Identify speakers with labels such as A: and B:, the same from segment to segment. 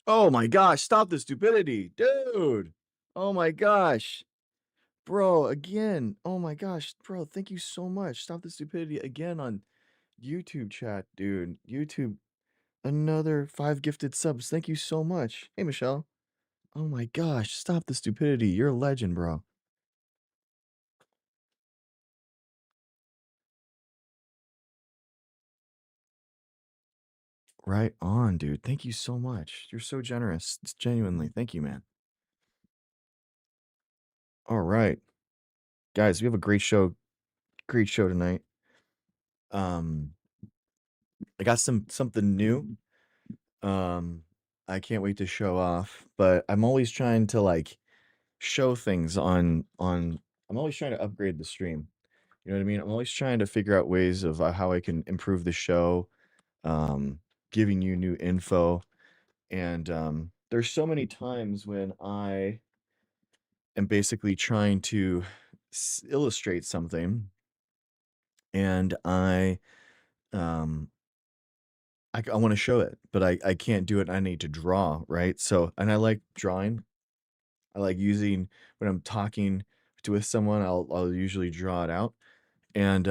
A: Oh my gosh, stop the stupidity, dude. Oh my gosh. Bro, again. Oh my gosh, bro, thank you so much. Stop the stupidity again on YouTube chat, dude. YouTube, another 5 gifted subs. Thank you so much. Hey, Michelle. Oh my gosh, stop the stupidity. You're a legend, bro. Right on, dude. Thank you so much. You're so generous. It's genuinely. Thank you, man. All right. Guys, we have a great show. Great show tonight. I got something new. Um, I can't wait to show off, but I'm always trying to like show things on I'm always trying to upgrade the stream. You know what I mean? I'm always trying to figure out ways of how I can improve the show, um, giving you new info. And there's so many times when I am basically trying to illustrate something, and um, I want to show it, but I can't do it. I need to draw, right? So, and I like drawing. I like using when I'm talking with someone, I'll usually draw it out. And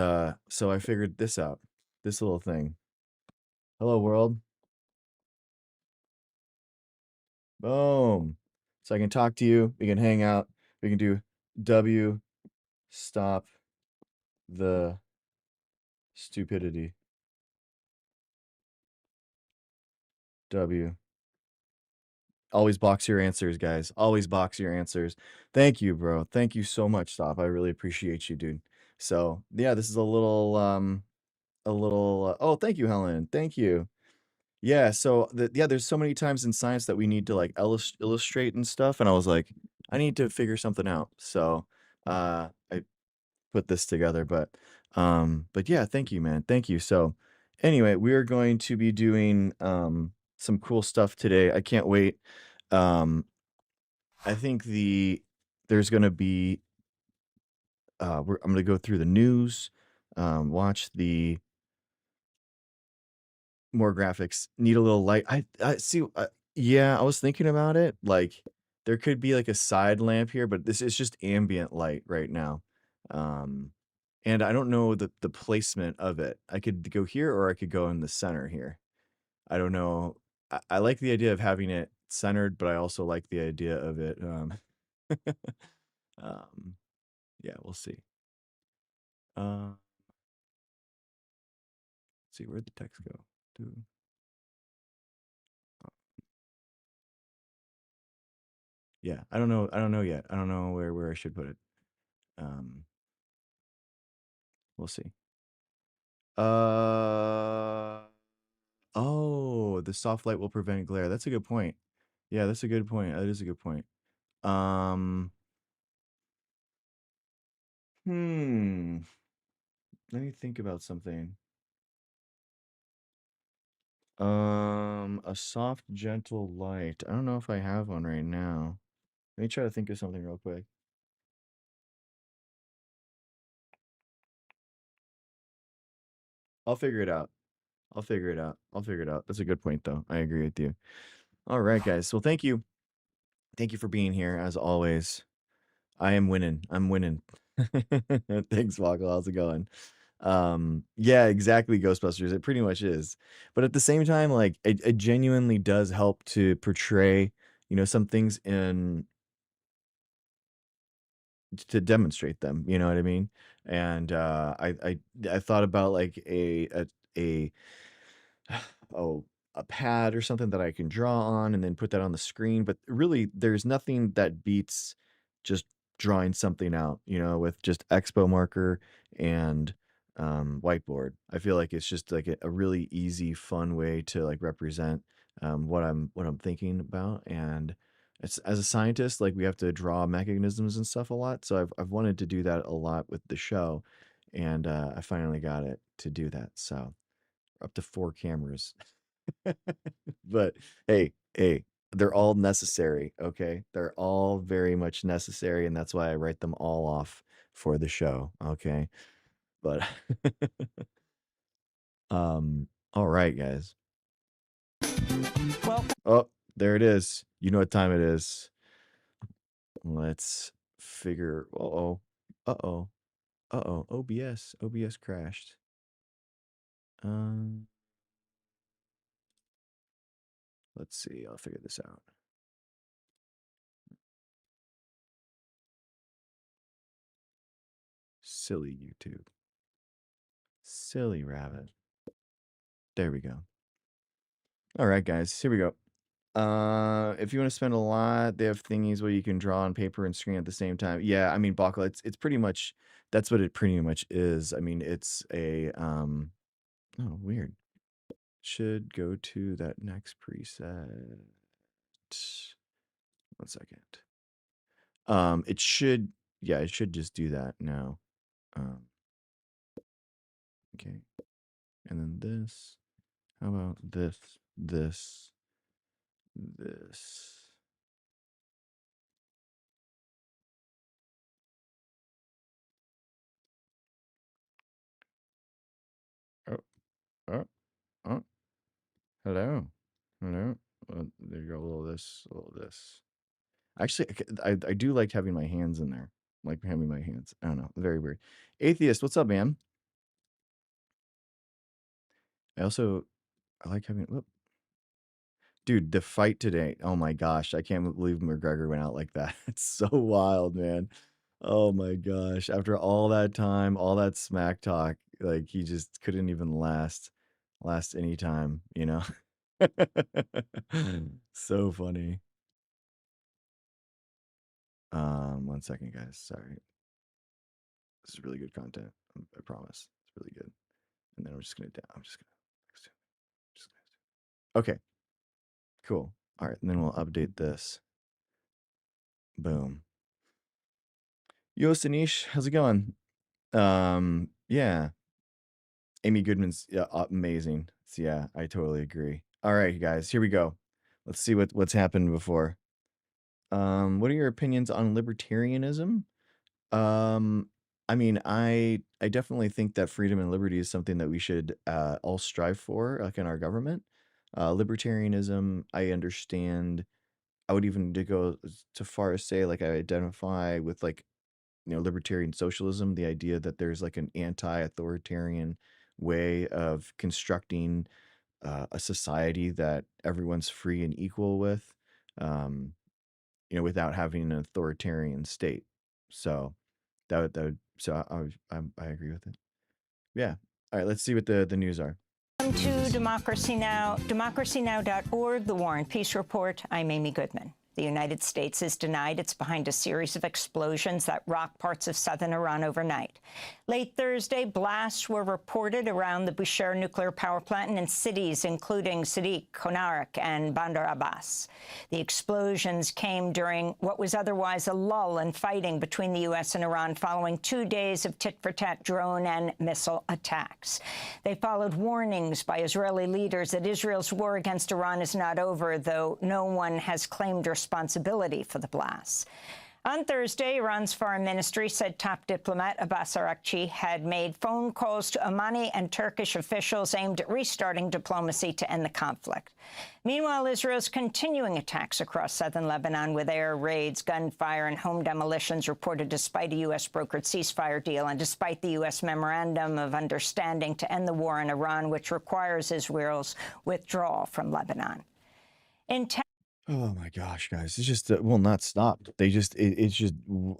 A: so I figured this out, this little thing. Hello world. Boom. So I can talk to you, we can hang out, we can do W, stop the stupidity. W. Always box your answers, guys. Always box your answers. Thank you, bro. Thank you so much, Stop. I really appreciate you, dude. So yeah, this is a little oh, thank you, Helen. Thank you. Yeah, so yeah, there's so many times in science that we need to like illustrate and stuff, and I was like, I need to figure something out. So I put this together, but yeah, thank you, man. Thank you. So anyway, we are going to be doing some cool stuff today. I can't wait. Um I think there's gonna be I'm gonna go through the news, watch the more graphics, need a little light. I see, yeah, I was thinking about it, like, there could be, like, a side lamp here, but this is just ambient light right now, um, and I don't know the placement of it. I could go here or I could go in the center here. I don't know. I like the idea of having it centered, but I also like the idea of it, um, yeah, we'll see. Let's see, where'd the text go? Do Yeah, I don't know yet. I don't know where I should put it. Um, we'll see. Uh, oh, the soft light will prevent glare. That's a good point. Yeah, that's a good point. That is a good point. Um, hmm. Let me think about something. A soft, gentle light. I don't know if I have one right now. Let me try to think of something real quick. I'll figure it out. I'll figure it out. I'll figure it out. That's a good point, though. I agree with you. All right, guys. Well, thank you. Thank you for being here, as always. I am winning. I'm winning. Thanks, Woggle. How's it going? Yeah, exactly, Ghostbusters. It pretty much is. But at the same time, like it genuinely does help to portray, some things in to demonstrate them, you know what I mean? And I thought about like a oh, a pad or something that I can draw on and then put that on the screen. But really, there's nothing that beats just drawing something out, with just Expo marker and whiteboard. I feel like it's just like a really easy, fun way to like represent what I'm thinking about. And it's, as a scientist, like we have to draw mechanisms and stuff a lot. So I've wanted to do that a lot with the show, and I finally got it to do that. So up to 4 cameras. But hey, they're all necessary, okay? They're all very much necessary, and that's why I write them all off for the show, okay? But all right, guys.
B: Well,
A: Oh, There it is. You know what time it is. Let's figure. Uh-oh. Uh-oh. Uh-oh. OBS crashed. Um, let's see. I'll figure this out. Silly YouTube. Silly rabbit. There we go. All right, guys. Here we go. If you want to spend a lot, they have thingies where you can draw on paper and screen at the same time. Yeah, I mean, Bakla, it's pretty much that's what it pretty much is. I mean, it's a oh, weird. Should go to that next preset. 1 second. It should, yeah, it should just do that now. Okay. And then this. How about this, this. Oh, oh, oh. Hello. Hello. There you go. A little this, a little this. Actually, I do like having my hands in there. Like having my hands. I don't know. Very weird. Atheist, what's up, man? I like having. Whoop. Dude, the fight today. Oh my gosh, I can't believe McGregor went out like that. It's so wild, man. Oh my gosh. After all that time, all that smack talk, like he just couldn't even last any time, you know? So funny. 1 second, guys. Sorry. This is really good content. I promise. It's really good. And then I'm just gonna okay. Cool. All right, and then we'll update this. Boom. Yo, Sanish, how's it going? Yeah. Amy Goodman's amazing. So yeah, I totally agree. All right, guys, here we go. Let's see what's happened before. What are your opinions on libertarianism? I mean, I definitely think that freedom and liberty is something that we should all strive for, like in our government. Libertarianism, I understand. I would even go to far as say, like, I identify with like, libertarian socialism, the idea that there's like an anti-authoritarian way of constructing a society that everyone's free and equal with, um, without having an authoritarian state. So so I agree with it. Yeah. All right. Let's see what the news are.
B: Welcome to Democracy Now!, democracynow.org, The War and Peace Report. I'm Amy Goodman. The United States is denied it's behind a series of explosions that rocked parts of southern Iran overnight. Late Thursday, blasts were reported around the Bushehr nuclear power plant and in cities including Sadiq, Konarak, and Bandar Abbas. The explosions came during what was otherwise a lull in fighting between the U.S. and Iran following 2 days of tit-for-tat drone and missile attacks. They followed warnings by Israeli leaders that Israel's war against Iran is not over, though no one has claimed responsibility for the blasts. On Thursday, Iran's foreign ministry said top diplomat Abbas Araghchi had made phone calls to Omani and Turkish officials aimed at restarting diplomacy to end the conflict. Meanwhile, Israel's continuing attacks across southern Lebanon with air raids, gunfire, and home demolitions reported despite a U.S.-brokered ceasefire deal and despite the U.S. memorandum of understanding to end the war in Iran, which requires Israel's withdrawal from Lebanon.
A: Oh my gosh, guys, it's just will not stop. They just it's just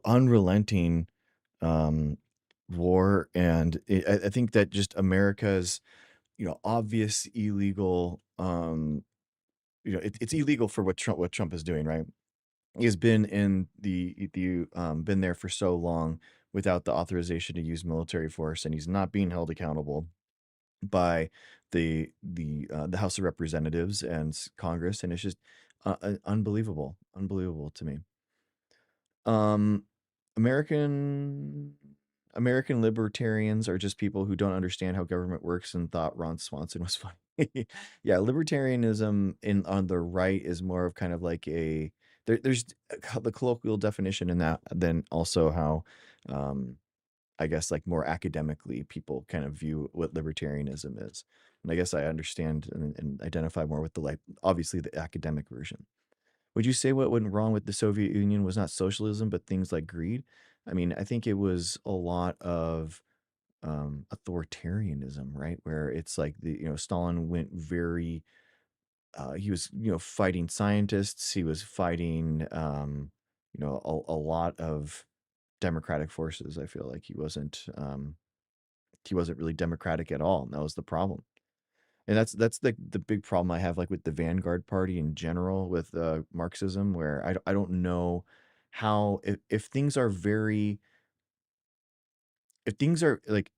A: unrelenting war, and I think that just America's obvious illegal it's illegal for what Trump is doing, right? He has been in been there for so long without the authorization to use military force, and he's not being held accountable by the House of Representatives and Congress, and it's just unbelievable to me. American American libertarians are just people who don't understand how government works and thought Ron Swanson was funny. Yeah, libertarianism on the right is more of kind of like there's the colloquial definition in that, then also how I guess, like, more academically people kind of view what libertarianism is. And I guess I understand and identify more with the, like, obviously the academic version. Would you say what went wrong with the Soviet Union was not socialism, but things like greed? I mean, I think it was a lot of authoritarianism, right? Where it's like Stalin went very he was fighting scientists, he was fighting a lot of democratic forces. I feel like he wasn't really democratic at all, and that was the problem. And that's the big problem I have, like, with the Vanguard Party in general with, Marxism, where I don't know how if things are very if things are, like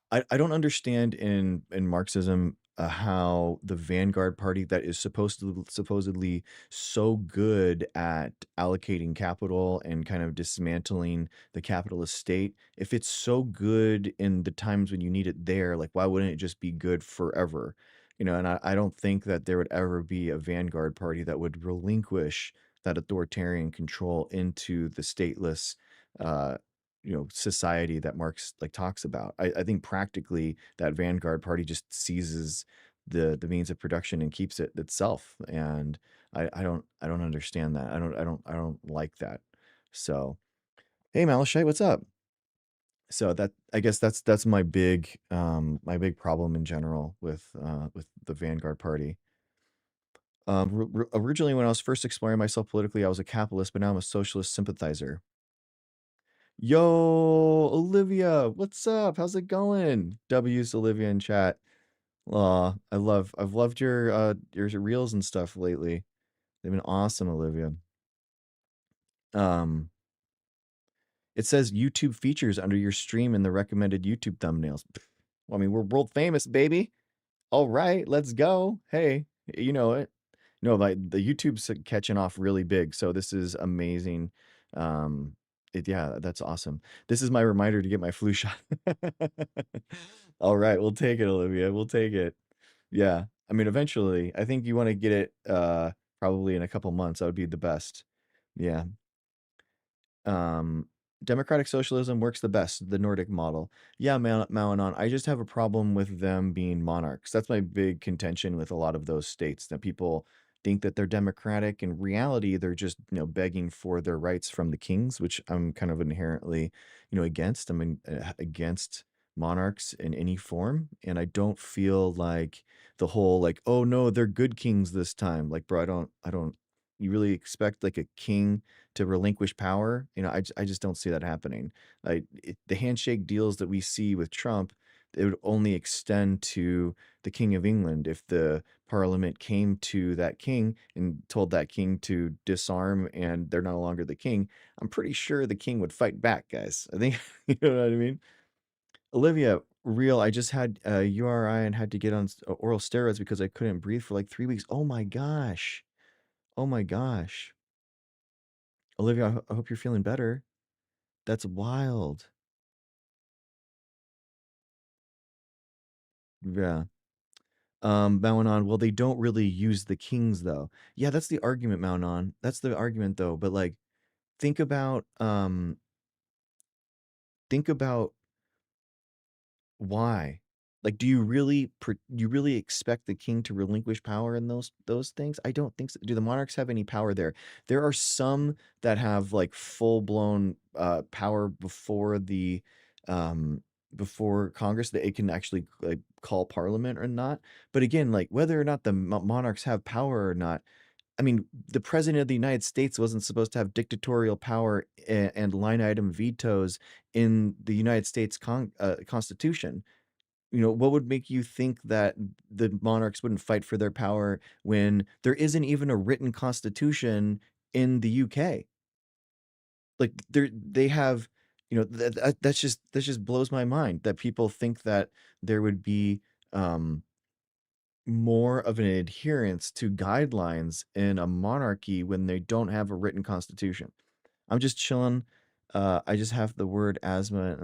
A: I don't understand in Marxism, how the Vanguard Party that is supposedly so good at allocating capital and kind of dismantling the capitalist state, if it's so good in the times when you need it there, like, why wouldn't it just be good forever? And I don't think that there would ever be a Vanguard Party that would relinquish that authoritarian control into the stateless, uh, society that Marx like talks about. I think practically that Vanguard Party just seizes the means of production and keeps it itself. And I don't understand that. I don't like that. So hey Malachite, what's up? So that I guess that's my big problem in general with the Vanguard Party. Originally, when I was first exploring myself politically, I was a capitalist, but now I'm a socialist sympathizer. Yo, Olivia, what's up? How's it going? W's Olivia in chat. Aw, I've loved your reels and stuff lately. They've been awesome, Olivia. Um, it says YouTube features under your stream in the recommended YouTube thumbnails. Well, I mean, we're world famous, baby. All right, let's go. Hey, you know it. No, like the YouTube's catching off really big, so this is amazing. Yeah, that's awesome. This is my reminder to get my flu shot. All right, we'll take it, Olivia. We'll take it. Yeah, I mean, eventually, I think you want to get it probably in a couple months. That would be the best. Yeah. Um, Democratic socialism works the best, the Nordic model. Yeah, Malanon, I just have a problem with them being monarchs. That's my big contention with a lot of those states, that people think that they're democratic. In reality, they're just, begging for their rights from the kings, which I'm kind of inherently, against. Against monarchs in any form, and I don't feel like the whole like, oh no, they're good kings this time. Like, bro, I don't. You really expect like a king to relinquish power? I just don't see that happening. The handshake deals that we see with Trump, it would only extend to the King of England. If the parliament came to that king and told that king to disarm and they're no longer the king, I'm pretty sure the king would fight back, guys. I think, you know what I mean? Olivia, real, I just had URI and had to get on oral steroids because I couldn't breathe for like 3 weeks. Oh my gosh. Oh my gosh. Olivia, I hope you're feeling better. That's wild. Yeah. Mount well, they don't really use the kings though. Yeah, that's the argument, Mount. That's the argument though. But like, think about um, think about why. Like, do you really expect the king to relinquish power in those things? I don't think so. Do the monarchs have any power there? There are some that have like full blown power before Congress, that it can actually like call parliament or not. But again, like whether or not the monarchs have power or not, I mean, the president of the United States wasn't supposed to have dictatorial power and line item vetoes in the United States Constitution. What would make you think that the monarchs wouldn't fight for their power when there isn't even a written constitution in the UK? Like they have, that just blows my mind that people think that there would be um more of an adherence to guidelines in a monarchy when they don't have a written constitution. I'm just chilling. I just have the word asthma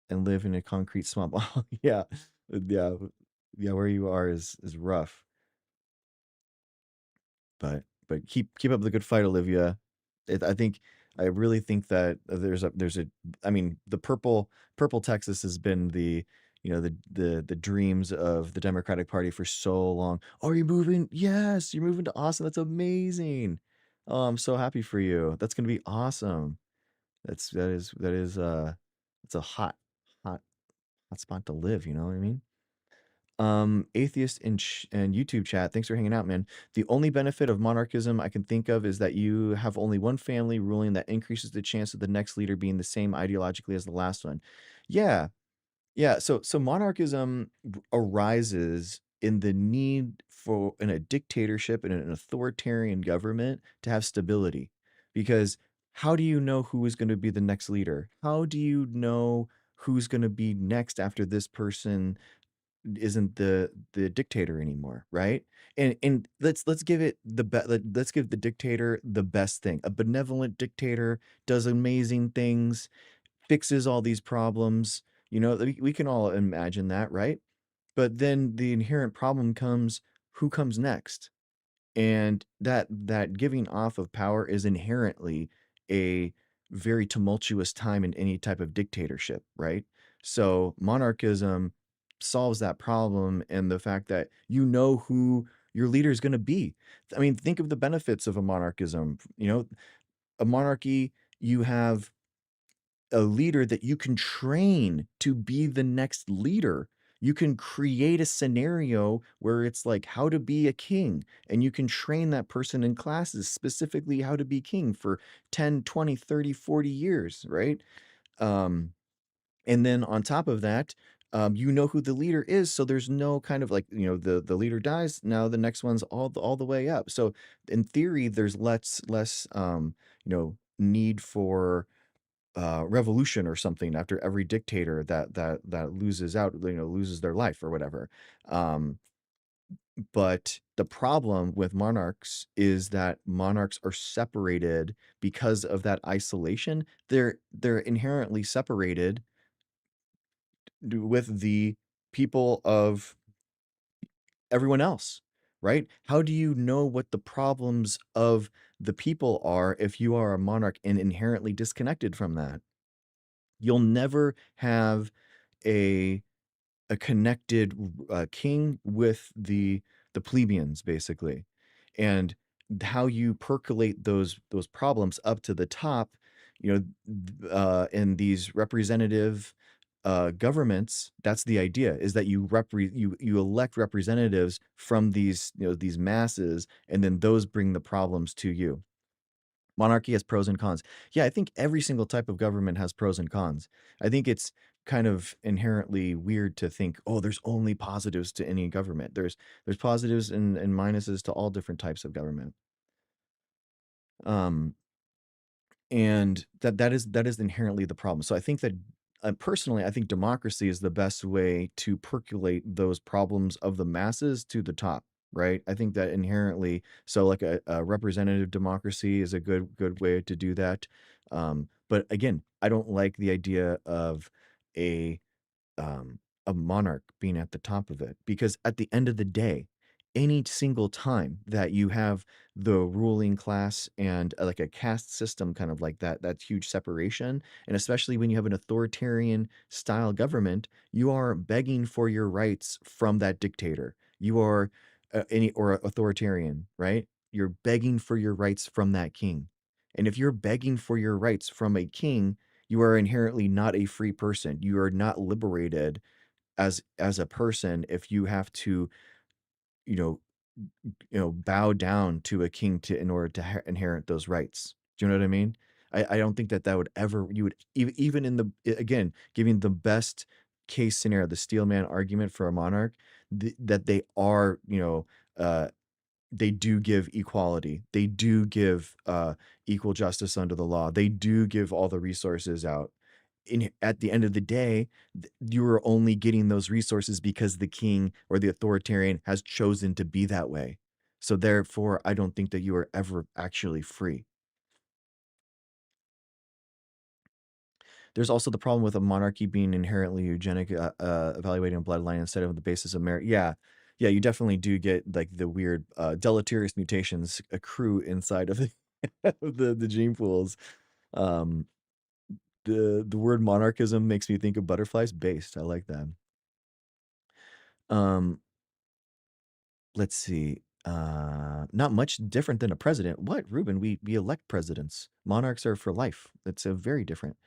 A: and live in a concrete swamp. Oh, yeah, yeah, yeah. Where you are is rough, but keep up the good fight, Olivia. I think I really think that there's a I mean, the purple Texas has been the, the dreams of the Democratic Party for so long. "Oh, you're moving? Yes, you're moving to Austin. That's amazing. Oh, I'm so happy for you. That's gonna be awesome." It's a hot hot spot to live, you know what I mean? Atheist and YouTube chat, thanks for hanging out, man. The only benefit of monarchism I can think of is that you have only one family ruling that increases the chance of the next leader being the same ideologically as the last one. Yeah, yeah. So monarchism arises in the need for in a dictatorship and an authoritarian government to have stability, because how do you know who is going to be the next leader? How do you know who's going to be next after this person isn't the dictator anymore, right? And let's give it let's give the dictator the best thing. A benevolent dictator does amazing things, fixes all these problems. We can all imagine that, right? But then the inherent problem comes, who comes next? And that giving off of power is inherently a very tumultuous time in any type of dictatorship, right? So monarchism solves that problem, and the fact that you know who your leader is going to be. I mean, think of the benefits of a monarchism. A monarchy, you have a leader that you can train to be the next leader. You can create a scenario where it's like how to be a king, and you can train that person in classes specifically how to be king for 10, 20, 30, 40 years, right? Um, and then on top of that, you know who the leader is, so there's no kind of like, the leader dies, now the next one's all the way up. So in theory, there's less need for revolution or something after every dictator that loses out, loses their life or whatever. Um, but the problem with monarchs is that monarchs are separated because of that isolation. They're inherently separated with the people of everyone else, right? How do you know what the problems of the people are if you are a monarch and inherently disconnected from that? You'll never have a a connected king with the plebeians, basically. And how you percolate those problems up to the top, in these representative governments. That's the idea, is that you elect representatives from these masses, and then those bring the problems to you. Monarchy has pros and cons. Yeah, I think every single type of government has pros and cons. I think it's kind of inherently weird to think, oh, there's only positives to any government. There's positives and minuses to all different types of government. Um, and that is inherently the problem. So I think that, personally, I think democracy is the best way to percolate those problems of the masses to the top, right? I think that inherently, so like a representative democracy is a good way to do that. But again, I don't like the idea of a a monarch being at the top of it, because at the end of the day, any single time that you have the ruling class and like a caste system, kind of like that huge separation, and especially when you have an authoritarian style government, you are begging for your rights from that dictator. You are any or authoritarian, right? You're begging for your rights from that king. And if you're begging for your rights from a king, you are inherently not a free person. You are not liberated as a person if you have to, you know bow down to a king to in order to inherit those rights. Do you know what I mean? I don't think that would ever, you would even in again, giving the best case scenario, the steelman argument for a monarch, that they are, uh they do give equality. They do give equal justice under the law. They do give all the resources out. At the end of the day, you are only getting those resources because the king or the authoritarian has chosen to be that way. So therefore, I don't think that you are ever actually free. There's also the problem with a monarchy being inherently eugenic, evaluating a bloodline instead of the basis of merit. Yeah, yeah, you definitely do get like the weird deleterious mutations accrue inside of of the gene pools. Um, the word monarchism makes me think of butterflies. Based, I like that. Um, let's see. Not much different than a president. What, Ruben? We elect presidents. Monarchs are for life. It's a very different.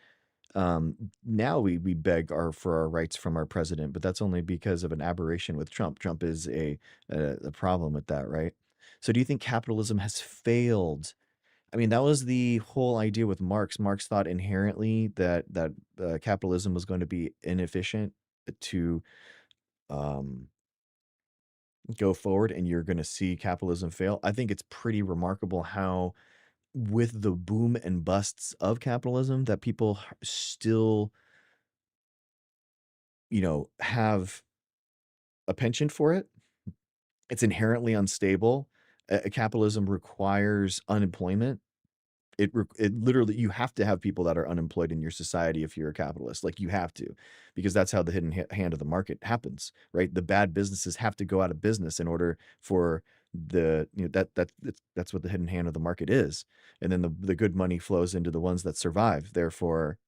A: Now we beg for our rights from our president, but that's only because of an aberration with Trump. Trump is a problem with that, right? So do you think capitalism has failed? I mean, that was the whole idea with Marx. Marx thought inherently that capitalism was going to be inefficient to um, go forward, and you're going to see capitalism fail. I think it's pretty remarkable how, with the boom and busts of capitalism, that people still, have a penchant for it. It's inherently unstable. Capitalism requires unemployment. It literally, you have to have people that are unemployed in your society if you're a capitalist. Like, you have to, because that's how the hidden hand of the market happens, right? The bad businesses have to go out of business in order for that's what the hidden hand of the market is, and then the good money flows into the ones that survive. Therefore,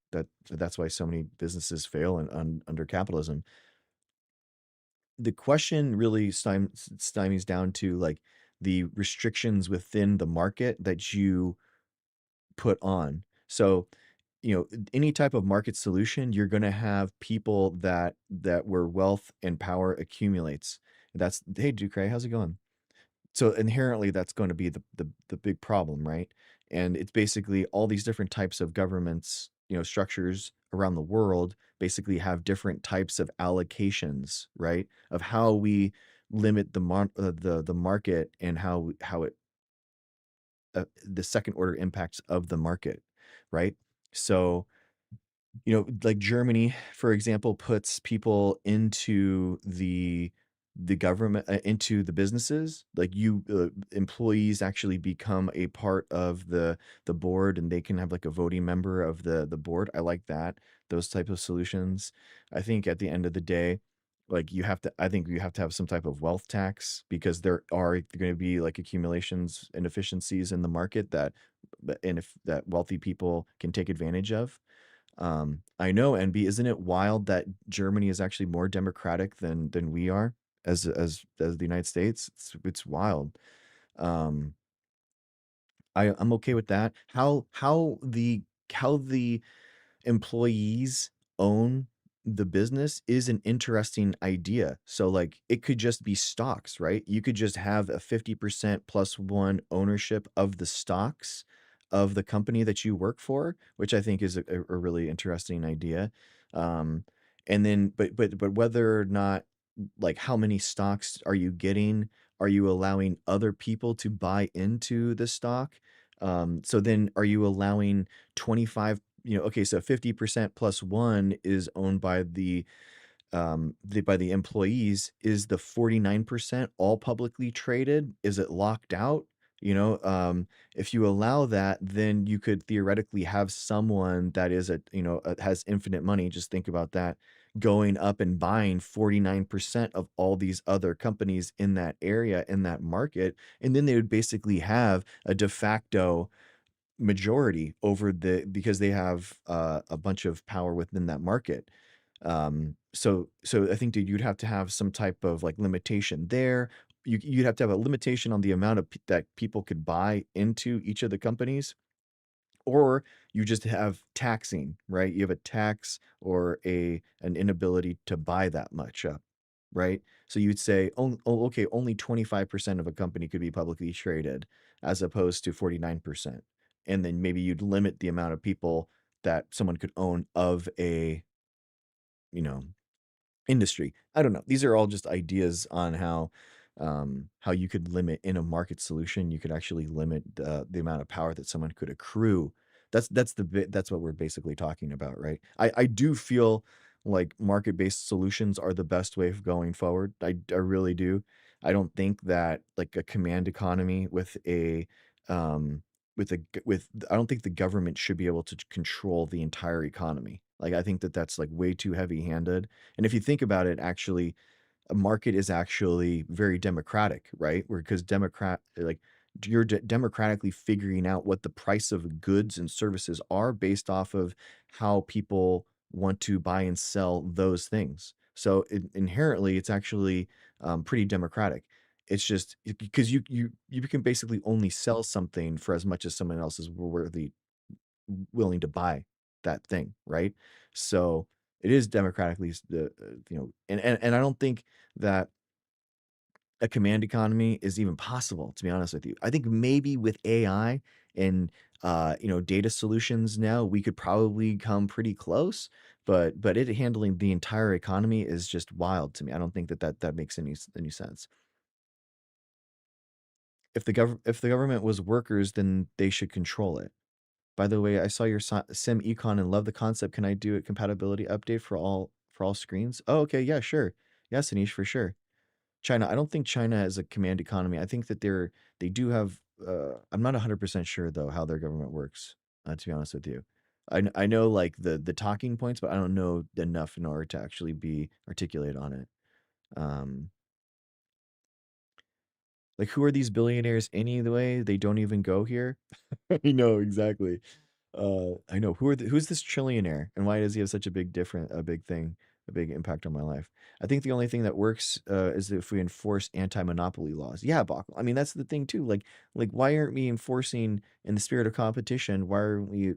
A: that's why so many businesses fail under capitalism. The question really stymies down to, like, the restrictions within the market that you put on. So, any type of market solution, you're going to have people that where wealth and power accumulates. That's, hey, Ducray, how's it going? So inherently, that's going to be the big problem, right? And it's basically all these different types of governments, structures around the world basically have different types of allocations, right? Of how we limit the market, and how it the second order impacts of the market, right? So, like Germany, for example, puts people into the government, into the businesses. Like, employees actually become a part of the board, and they can have like a voting member of the board. I like that, those type of solutions. I think at the end of the day, like, I think you have to have some type of wealth tax, because there are going to be like accumulations and efficiencies in the market and if that wealthy people can take advantage of. I know, NB, isn't it wild that Germany is actually more democratic than we are, as the United States? It's wild. Um, I'm okay with that. How the employees own the business is an interesting idea. So, like, it could just be stocks, right? You could just have a 50% plus one ownership of the stocks of the company that you work for, which I think is a really interesting idea. Um, and then, but whether or not, like, how many stocks are you getting? Are you allowing other people to buy into the stock? So then, are you allowing 25, okay, so 50% plus one is owned by the employees. Is the 49% all publicly traded? Is it locked out? If you allow that, then you could theoretically have someone that has infinite money. Just think about that, going up and buying 49% of all these other companies in that area, in that market. And then they would basically have a de facto majority over because they have a bunch of power within that market. So I think, dude, you'd have to have some type of like limitation there. You'd have to have a limitation on the amount of that people could buy into each of the companies, or you just have taxing, right? You have a tax or an inability to buy that much up, right? So you'd say, oh, okay, only 25% of a company could be publicly traded, as opposed to 49%. And then maybe you'd limit the amount of people that someone could own of a, you know, industry. I don't know. These are all just ideas on how you could limit, in a market solution, you could actually limit the amount of power that someone could accrue. That's what we're basically talking about, right? I do feel like market-based solutions are the best way of going forward. I really do. I don't think that, like, a command economy with I don't think the government should be able to control the entire economy. Like, I think that that's like way too heavy-handed. And if you think about it, actually, a market is actually very democratic, right? Where, because you're democratically figuring out what the price of goods and services are based off of how people want to buy and sell those things. So inherently, it's actually pretty democratic. It's just because you can basically only sell something for as much as someone else is worthy willing to buy that thing, right? So it is democratically, and I don't think that a command economy is even possible, to be honest with you. I think maybe with AI and data solutions now, we could probably come pretty close, but it handling the entire economy is just wild to me. I don't think that makes any sense. If the government was workers, then they should control it. By the way, I saw your sim econ and love the concept. Can I do a compatibility update for all screens? Oh, okay, yeah, sure. Yes, Anish, for sure. China, I don't think China is a command economy. I think that they do have I'm not 100% sure though how their government works, to be honest with you. I know like the talking points, but I don't know enough in order to actually be articulate on it. Um like who are these billionaires anyway? They don't even go here. I know exactly. I know who's this trillionaire and why does he have such a big thing, a big impact on my life? I think the only thing that works is if we enforce anti-monopoly laws. Yeah, Bach. I mean, that's the thing too. Like why aren't we enforcing in the spirit of competition? Why aren't we,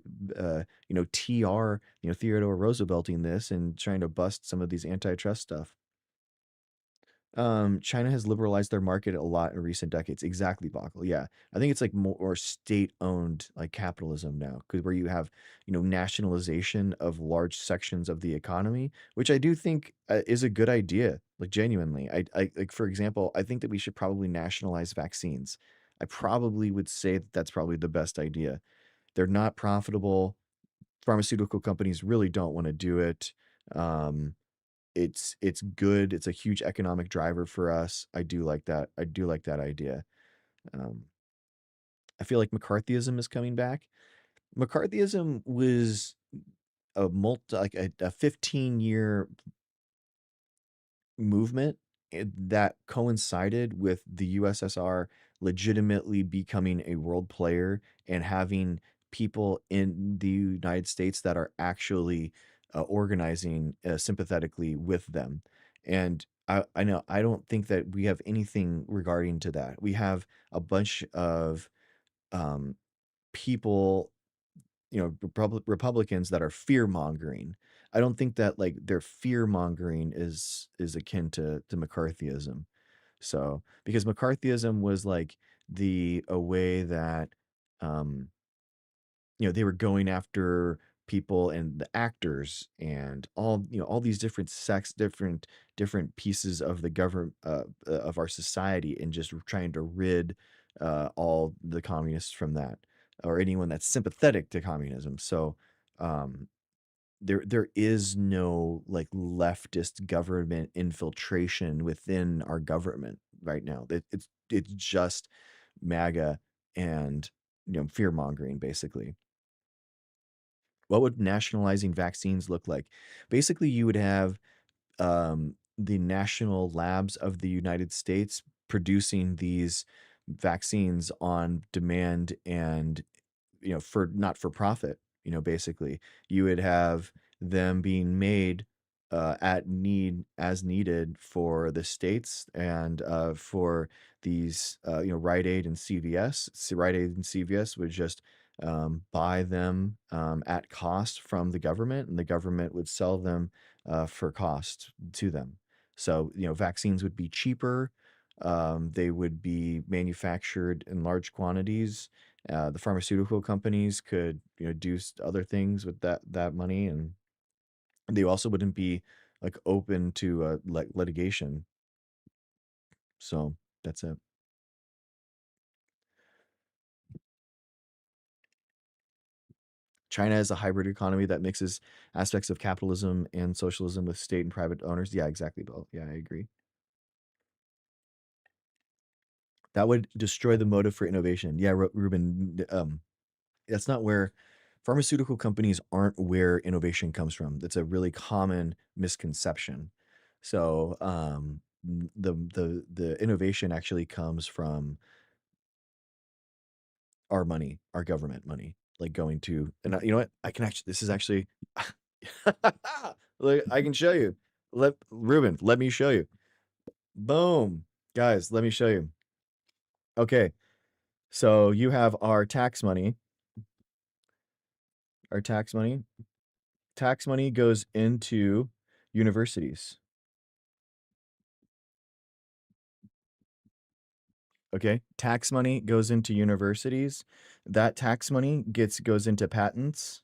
A: Theodore Roosevelting this and trying to bust some of these antitrust stuff? China has liberalized their market a lot in recent decades. Exactly, Bakal. Yeah. I think it's like more state-owned like capitalism now, because where you have, nationalization of large sections of the economy, which I do think is a good idea. Like genuinely, I like for example, I think that we should probably nationalize vaccines. I probably would say that that's probably the best idea. They're not profitable. Pharmaceutical companies really don't want to do it. Um, it's good. It's a huge economic driver for us. I do like that. I do like that idea. Um, I feel like McCarthyism is coming back. McCarthyism was a 15-year movement that coincided with the USSR legitimately becoming a world player and having people in the United States that are actually organizing sympathetically with them. And I know I don't think that we have anything regarding to that. We have a bunch of um, people, Republicans that are fear mongering. I don't think that like their fear mongering is akin to McCarthyism. So because McCarthyism was like a way that um they were going after people and the actors and all these different pieces of the government of our society and just trying to rid all the communists from that or anyone that's sympathetic to communism. So um there is no like leftist government infiltration within our government right now. It's just MAGA and fear mongering basically. What would nationalizing vaccines look like? Basically, you would have the national labs of the United States producing these vaccines on demand and for not for profit, basically. You would have them being made at need as needed for the states and for these, Rite Aid and CVS. Rite Aid and CVS would just buy them at cost from the government, and the government would sell them for cost to them. So, vaccines would be cheaper. They would be manufactured in large quantities. The pharmaceutical companies could, do other things with that money, and they also wouldn't be like open to like litigation. So that's it. China is a hybrid economy that mixes aspects of capitalism and socialism with state and private owners. Yeah, exactly, Bill. Yeah, I agree. That would destroy the motive for innovation. Yeah, Ruben. That's not where pharmaceutical companies aren't where innovation comes from. That's a really common misconception. So the innovation actually comes from our money, our government money, like going to, and you know what? I can actually, this is actually, look, I can show you. Ruben, let me show you. Boom. Guys, let me show you. Okay. So you have our tax money. Our tax money. Tax money goes into universities. Okay. Tax money goes into universities. That tax money goes into patents.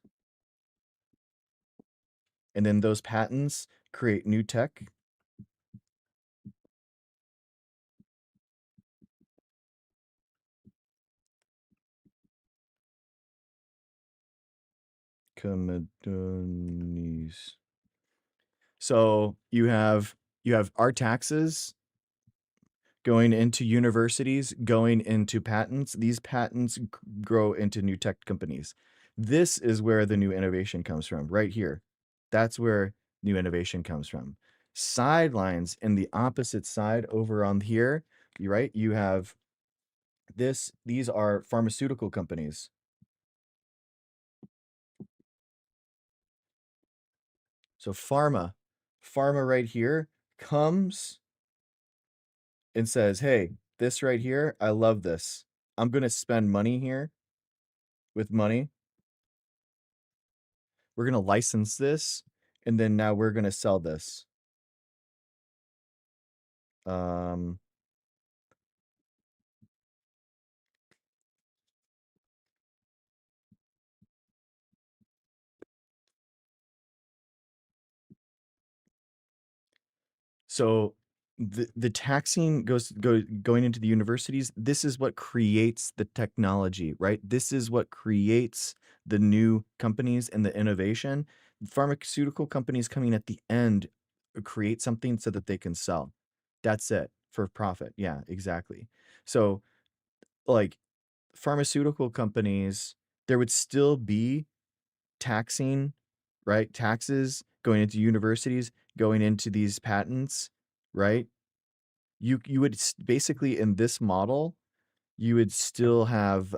A: And then those patents create new tech. Companies. So you have our taxes going into universities, going into patents. These patents grow into new tech companies. This is where the new innovation comes from, right here. That's where new innovation comes from. Sidelines in the opposite side over on here, right? You have this, these are pharmaceutical companies. So pharma right here comes and says, hey, this right here, I love this. I'm going to spend money here with money. We're going to license this. And then now we're going to sell this. So the taxing going into the universities. This is what creates the technology, right? This is what creates the new companies and the innovation. Pharmaceutical companies coming at the end create something so that they can sell. That's it, for profit. Yeah, exactly. So like pharmaceutical companies, there would still be taxing, right? Taxes going into universities, going into these patents, right? You would basically, in this model, you would still have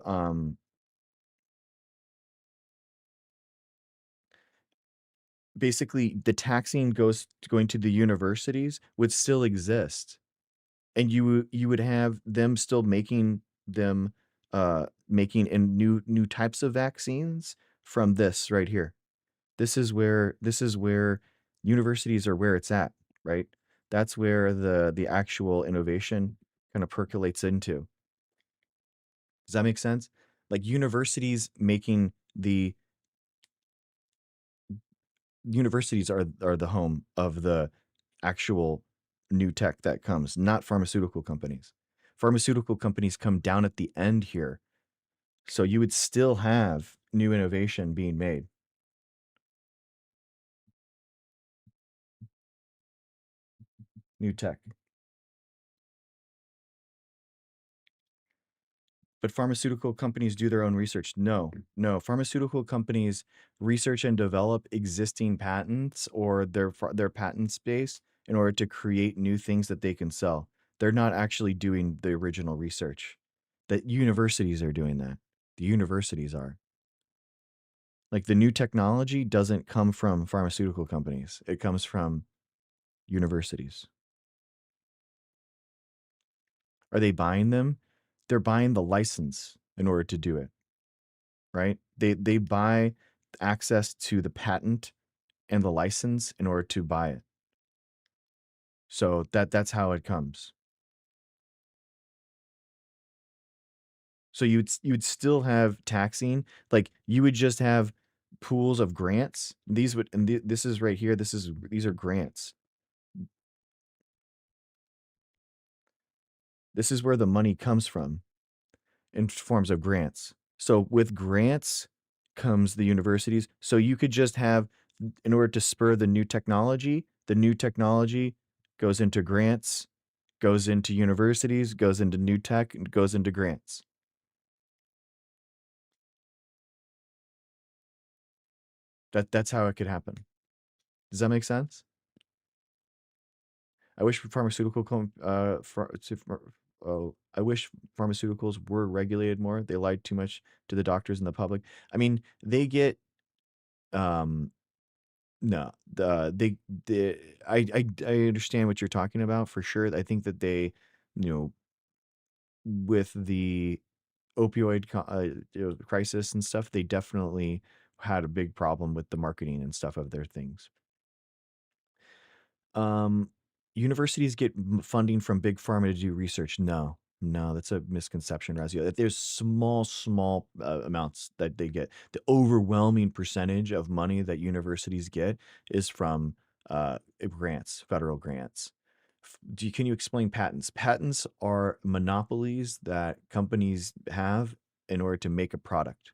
A: basically the taxing going to the universities would still exist, and you would have them still making in new types of vaccines from this right here. This is where universities are where it's at, right? That's where the actual innovation kind of percolates into. Does that make sense? Like universities are the home of the actual new tech that comes, not pharmaceutical companies. Pharmaceutical companies come down at the end here. So you would still have new innovation being made, new tech. But pharmaceutical companies do their own research. No, no. Pharmaceutical companies research and develop existing patents or their patent space in order to create new things that they can sell. They're not actually doing the original research. That universities are doing that. The universities are. Like the new technology doesn't come from pharmaceutical companies. It comes from universities. Are they buying them? They're buying the license in order to do it. Right? They buy access to the patent and the license in order to buy it. So that's how it comes. So you'd still have taxing, like you would just have pools of grants. These would this is right here. These are grants. This is where the money comes from in forms of grants. So with grants comes the universities. So you could just have, in order to spur the new technology goes into grants, goes into universities, goes into new tech, and goes into grants. That's how it could happen. Does that make sense? I wish pharmaceutical oh, I wish pharmaceuticals were regulated more. They lied too much to the doctors and the public. I mean, they get um no, the I understand what you're talking about for sure. I think that they, you know, with the opioid crisis and stuff, they definitely had a big problem with the marketing and stuff of their things. Um, Universities get funding from big pharma to do research. No, no, that's a misconception, Razio. That there's small amounts that they get. The overwhelming percentage of money that universities get is from grants, federal grants. Can you explain patents? Patents are monopolies that companies have in order to make a product,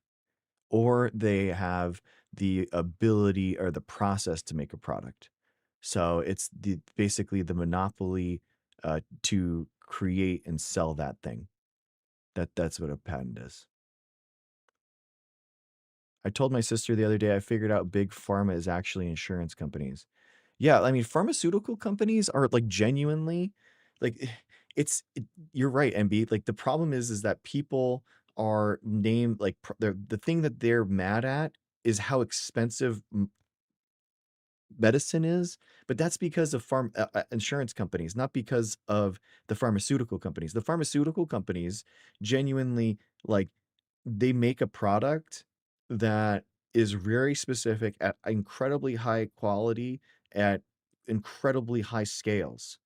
A: or they have the ability or the process to make a product. So it's basically the monopoly to create and sell that thing. That's what a patent is. I told my sister the other day I figured out big pharma is actually insurance companies. Yeah, I mean pharmaceutical companies are like genuinely like you're right, MB. Like the problem is that people are named like the thing that they're mad at is how expensive medicine is, but that's because of insurance companies, not because of the pharmaceutical companies. The pharmaceutical companies genuinely like they make a product that is very specific at incredibly high quality at incredibly high scales.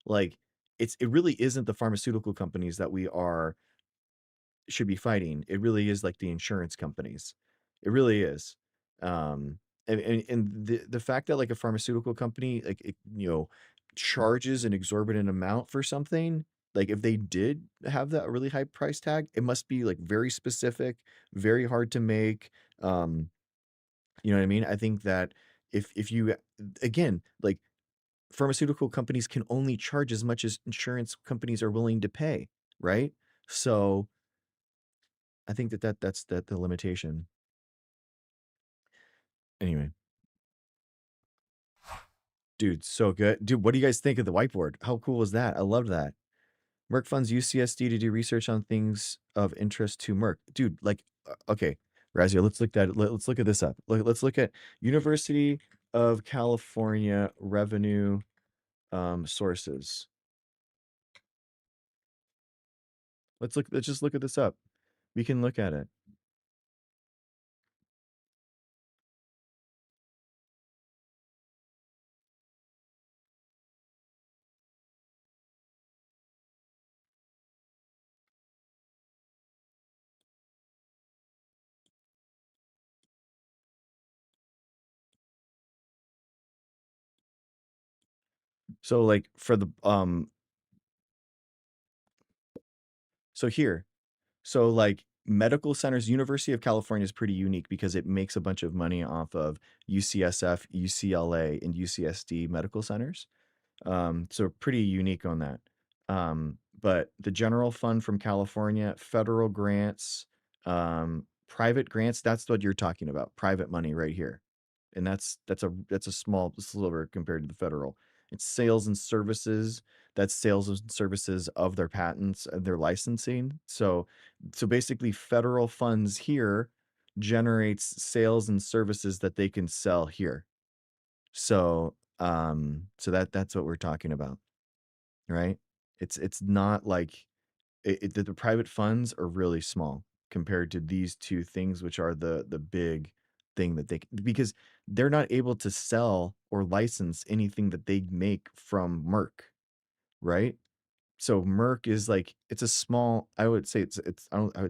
A: Like it really isn't the pharmaceutical companies that we are should be fighting. It really is like the insurance companies. It really is. Um, and the fact that like a pharmaceutical company like it, charges an exorbitant amount for something, like if they did have that really high price tag, it must be like very specific, very hard to make. Um, you know what I mean? I think that if you again, like pharmaceutical companies can only charge as much as insurance companies are willing to pay, right? So I think that's the limitation. Anyway, dude, so good. Dude, what do you guys think of the whiteboard? How cool was that? I loved that. Merck funds UCSD to do research on things of interest to Merck. Dude, like, okay, Razio, let's look at this up. Let's look at University of California revenue sources. Let's just look at this up. We can look at it. So like for the so here, so like medical centers, University of California is pretty unique because it makes a bunch of money off of UCSF, UCLA, and UCSD medical centers. So pretty unique on that. But the general fund from California, federal grants, private grants, that's what you're talking about. Private money right here. And that's a small sliver compared to the federal. It's sales and services. That's sales and services of their patents and their licensing. So basically federal funds here generates sales and services that they can sell here. So that's what we're talking about, right? It's not like the private funds are really small compared to these two things, which are the big thing that because they're not able to sell or license anything that they make from Merck, right? So Merck is like it's a small. I would say it's I don't I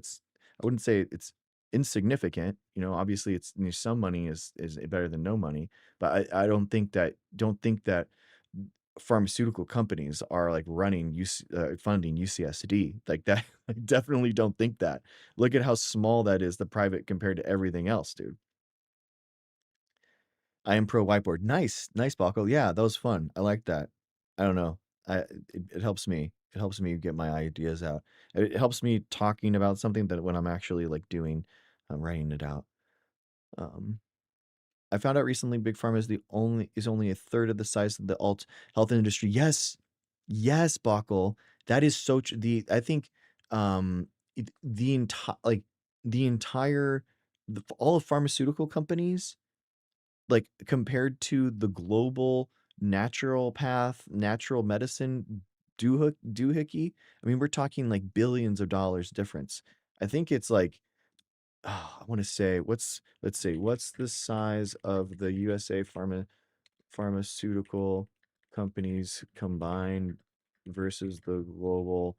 A: wouldn't say it's insignificant. Obviously it's some money is better than no money, but I don't think that pharmaceutical companies are like running funding UCSD like that. I definitely don't think that. Look at how small that is, the private compared to everything else, dude. I am pro whiteboard. Nice, nice, Baco. Yeah, that was fun. I like that. I don't know. It helps me. It helps me get my ideas out. It helps me talking about something that when I'm actually like doing, I'm writing it out. Um, I found out recently big pharma is only a third of the size of the alt health industry. Yes, yes, Baco. That is so tr I think, the entire like, the entire all of pharmaceutical companies, like, compared to the global natural path, natural medicine doohickey, I mean, we're talking, like, billions of dollars difference. I think it's like, I wanna say, let's see, what's the size of the USA pharmaceutical companies combined versus the global,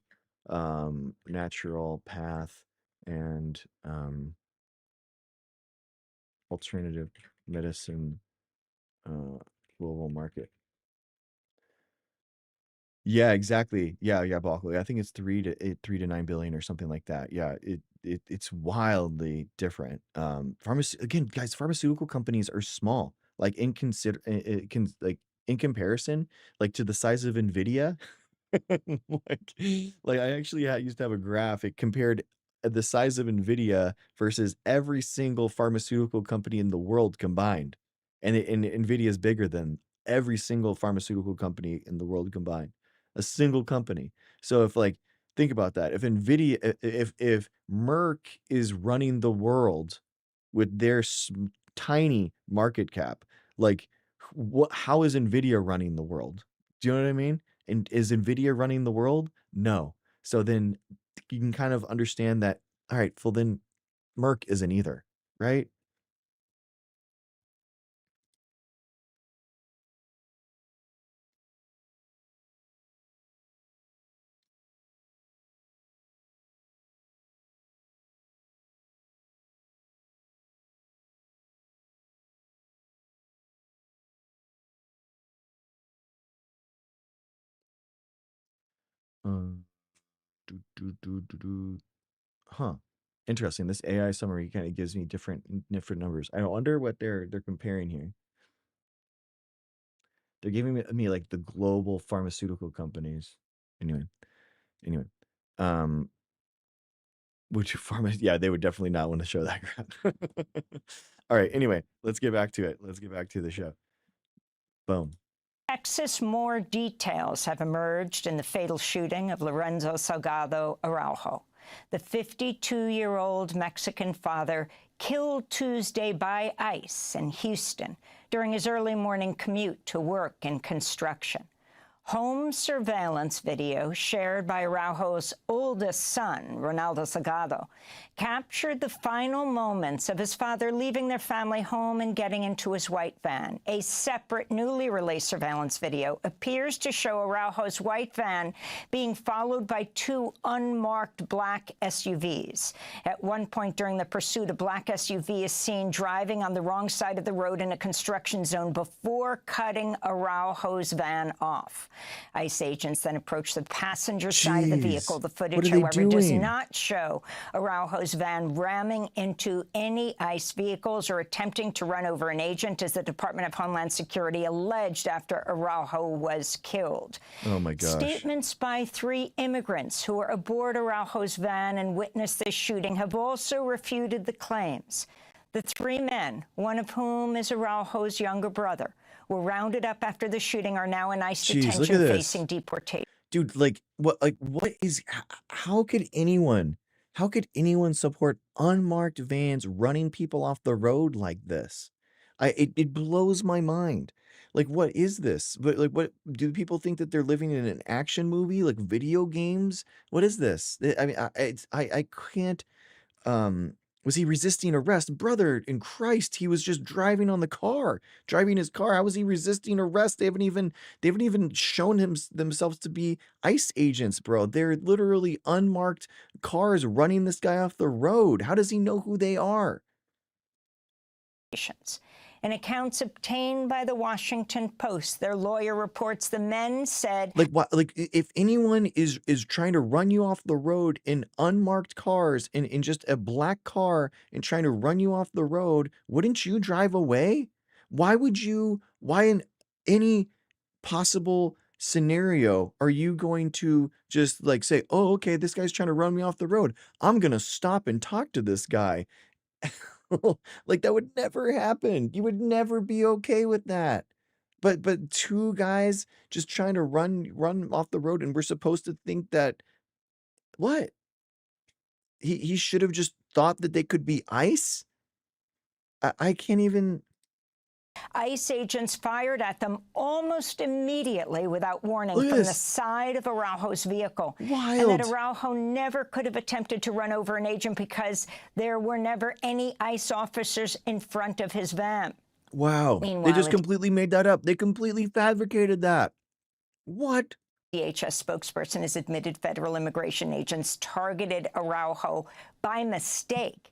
A: natural path and, alternative medicine, uh, global market. Yeah, exactly. Yeah, Balkley. I think it's 3 to 9 billion or something like that. Yeah, it's wildly different. Again, guys, pharmaceutical companies are small. Like in comparison, like to the size of Nvidia, like I actually used to have a graph. It compared the size of Nvidia versus every single pharmaceutical company in the world combined, and Nvidia is bigger than every single pharmaceutical company in the world combined, a single company. So if like think about that, if Nvidia, if Merck is running the world with their tiny market cap, like what? How is Nvidia running the world? Do you know what I mean? And is Nvidia running the world? No. So then you can kind of understand that, all right, well then Merck isn't either, right? Um, do. Huh. Interesting. This AI summary kind of gives me different numbers. I wonder what they're comparing here. They're giving me like the global pharmaceutical companies. Anyway, anyway. Um, which pharma? Yeah, they would definitely not want to show that graph. All right. Anyway, let's get back to it. Let's get back to the show. Boom.
B: Texas, more details have emerged in the fatal shooting of Lorenzo Salgado Araujo, the 52-year-old Mexican father killed Tuesday by ICE in Houston during his early morning commute to work in construction. Home surveillance video shared by Araujo's oldest son, Ronaldo Salgado, captured the final moments of his father leaving their family home and getting into his white van. A separate, newly released surveillance video appears to show Araujo's white van being followed by two unmarked black SUVs. At one point during the pursuit, a black SUV is seen driving on the wrong side of the road in a construction zone before cutting Araujo's van off. ICE agents then approached the passenger side of the vehicle.
A: Jeez.
B: The
A: What
B: footage,
A: are they
B: however, does
A: doing?
B: not show Araujo's van ramming into any ICE vehicles or attempting to run over an agent, as the Department of Homeland Security alleged after Araujo was killed.
A: Oh my gosh.
B: Statements by three immigrants who were aboard Araujo's van and witnessed this shooting have also refuted the claims. The three men, one of whom is Araujo's younger brother, were rounded up after the shooting, are now in ICE
A: Jeez, look at
B: detention
A: this.
B: facing deportation.
A: Dude, what is how could anyone support unmarked vans running people off the road like this? It blows my mind. Like what is this? But like what do people think that they're living in an action movie, like video games? What is this? I mean, I can't was he resisting arrest? Brother in Christ, he was just driving his car. How was he resisting arrest? They haven't even shown themselves to be ICE agents, bro. They're literally unmarked cars running this guy off the road. How does he know who they are?
B: In accounts obtained by the Washington Post, their lawyer reports the men said,
A: Like what? Like if anyone is trying to run you off the road in unmarked cars in just a black car and trying to run you off the road, wouldn't you drive away? Why would you? Why in any possible scenario are you going to just like say, "Oh, okay, this guy's trying to run me off the road. I'm gonna stop and talk to this guy." Like that would never happen. You would never be okay with that. but 2 guys just trying to run off the road, and we're supposed to think that what? He should have just thought that they could be ICE? I can't even
B: ICE agents fired at them almost immediately without warning
A: look at
B: from the
A: this.
B: side of Araujo's vehicle. And that
A: Wild.
B: Araujo never could have attempted to run over an agent because there were never any ICE officers in front of his van.
A: Wow. They
B: Meanwhile,
A: just
B: a
A: completely made that up. They completely fabricated that. What?
B: DHS spokesperson has admitted federal immigration agents targeted Araujo by mistake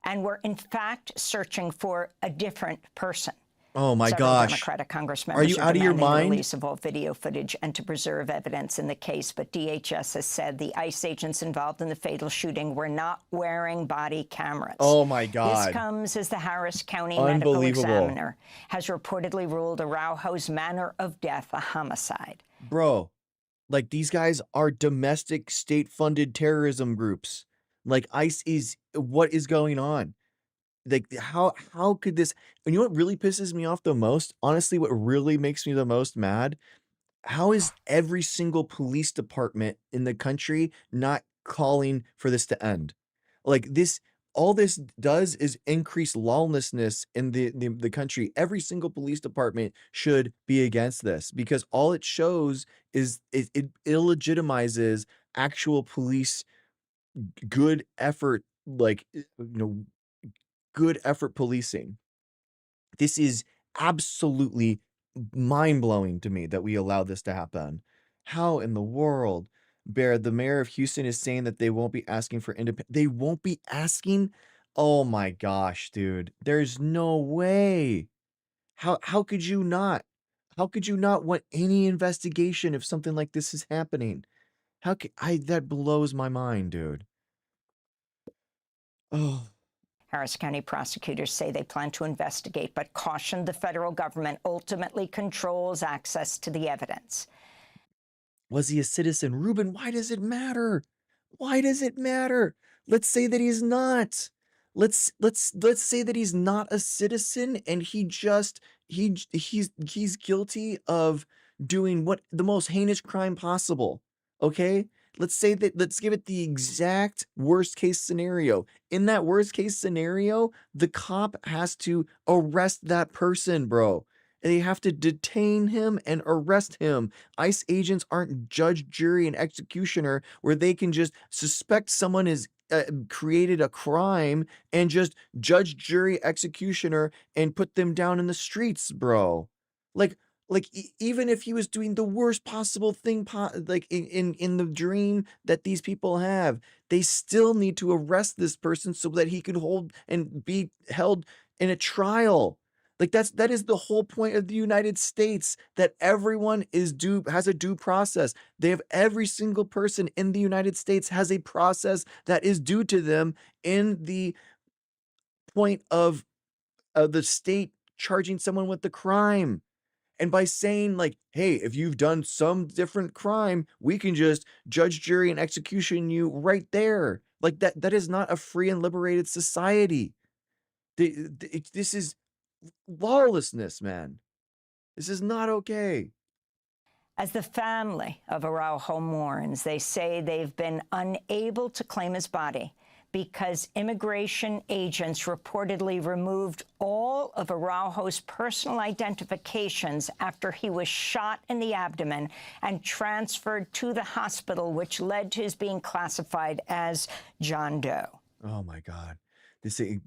B: and were in fact searching for a different person.
A: Oh my
B: Several
A: gosh.
B: Democratic Congress
A: Are
B: members
A: you
B: are
A: out of your
B: demanding the
A: mind?
B: release of all video footage and to preserve evidence in the case. But DHS has said the ICE agents involved in the fatal shooting were not wearing body cameras.
A: Oh my
B: This
A: god.
B: comes as the Harris County Medical
A: Unbelievable.
B: Examiner has reportedly ruled Araujo's manner of death a homicide.
A: Bro, like, these guys are domestic state-funded terrorism groups. Like, ICE is what is going on? Like, how could this and you know what really pisses me off the most? Honestly, what really makes me the most mad? How is every single police department in the country not calling for this to end? Like, this all this does is increase lawlessness in the country. Every single police department should be against this because all it shows is it illegitimizes actual police good effort, like, good effort policing. This is absolutely mind-blowing to me that we allow this to happen. How in the world? Bear, the mayor of Houston is saying that they won't be asking for they won't be asking? Oh my gosh, dude. There's no way. How could you not? How could you not want any investigation if something like this is happening? How could I that blows my mind, dude. Oh,
B: Harris County prosecutors say they plan to investigate, but cautioned the federal government ultimately controls access to the evidence.
A: was he a citizen? Ruben, why does it matter? Why does it matter? Let's say that he's not. Let's say that he's not a citizen and he just he's guilty of doing what the most heinous crime possible. Okay? Let's say that let's give it the exact worst case scenario. In that worst case scenario, the cop has to arrest that person, bro. They have to detain him and arrest him. ICE agents aren't judge, jury, and executioner where they can just suspect someone has created a crime and just judge, jury, executioner and put them down in the streets, bro. Like, even if he was doing the worst possible thing, like in the dream that these people have, they still need to arrest this person so that he can hold and be held in a trial. Like that is the whole point of the United States, that everyone is has a due process. They have every single person in the United States has a process that is due to them in the point of the state charging someone with the crime. And by saying like, hey, if you've done some different crime, we can just judge, jury, and execution you right there. Like that is not a free and liberated society. This is lawlessness, man. This is not okay.
B: As the family of Araujo mourns, they say they've been unable to claim his body because immigration agents reportedly removed all of Araujo's personal identifications after he was shot in the abdomen and transferred to the hospital, which led to his being classified as John Doe.
A: Oh my God.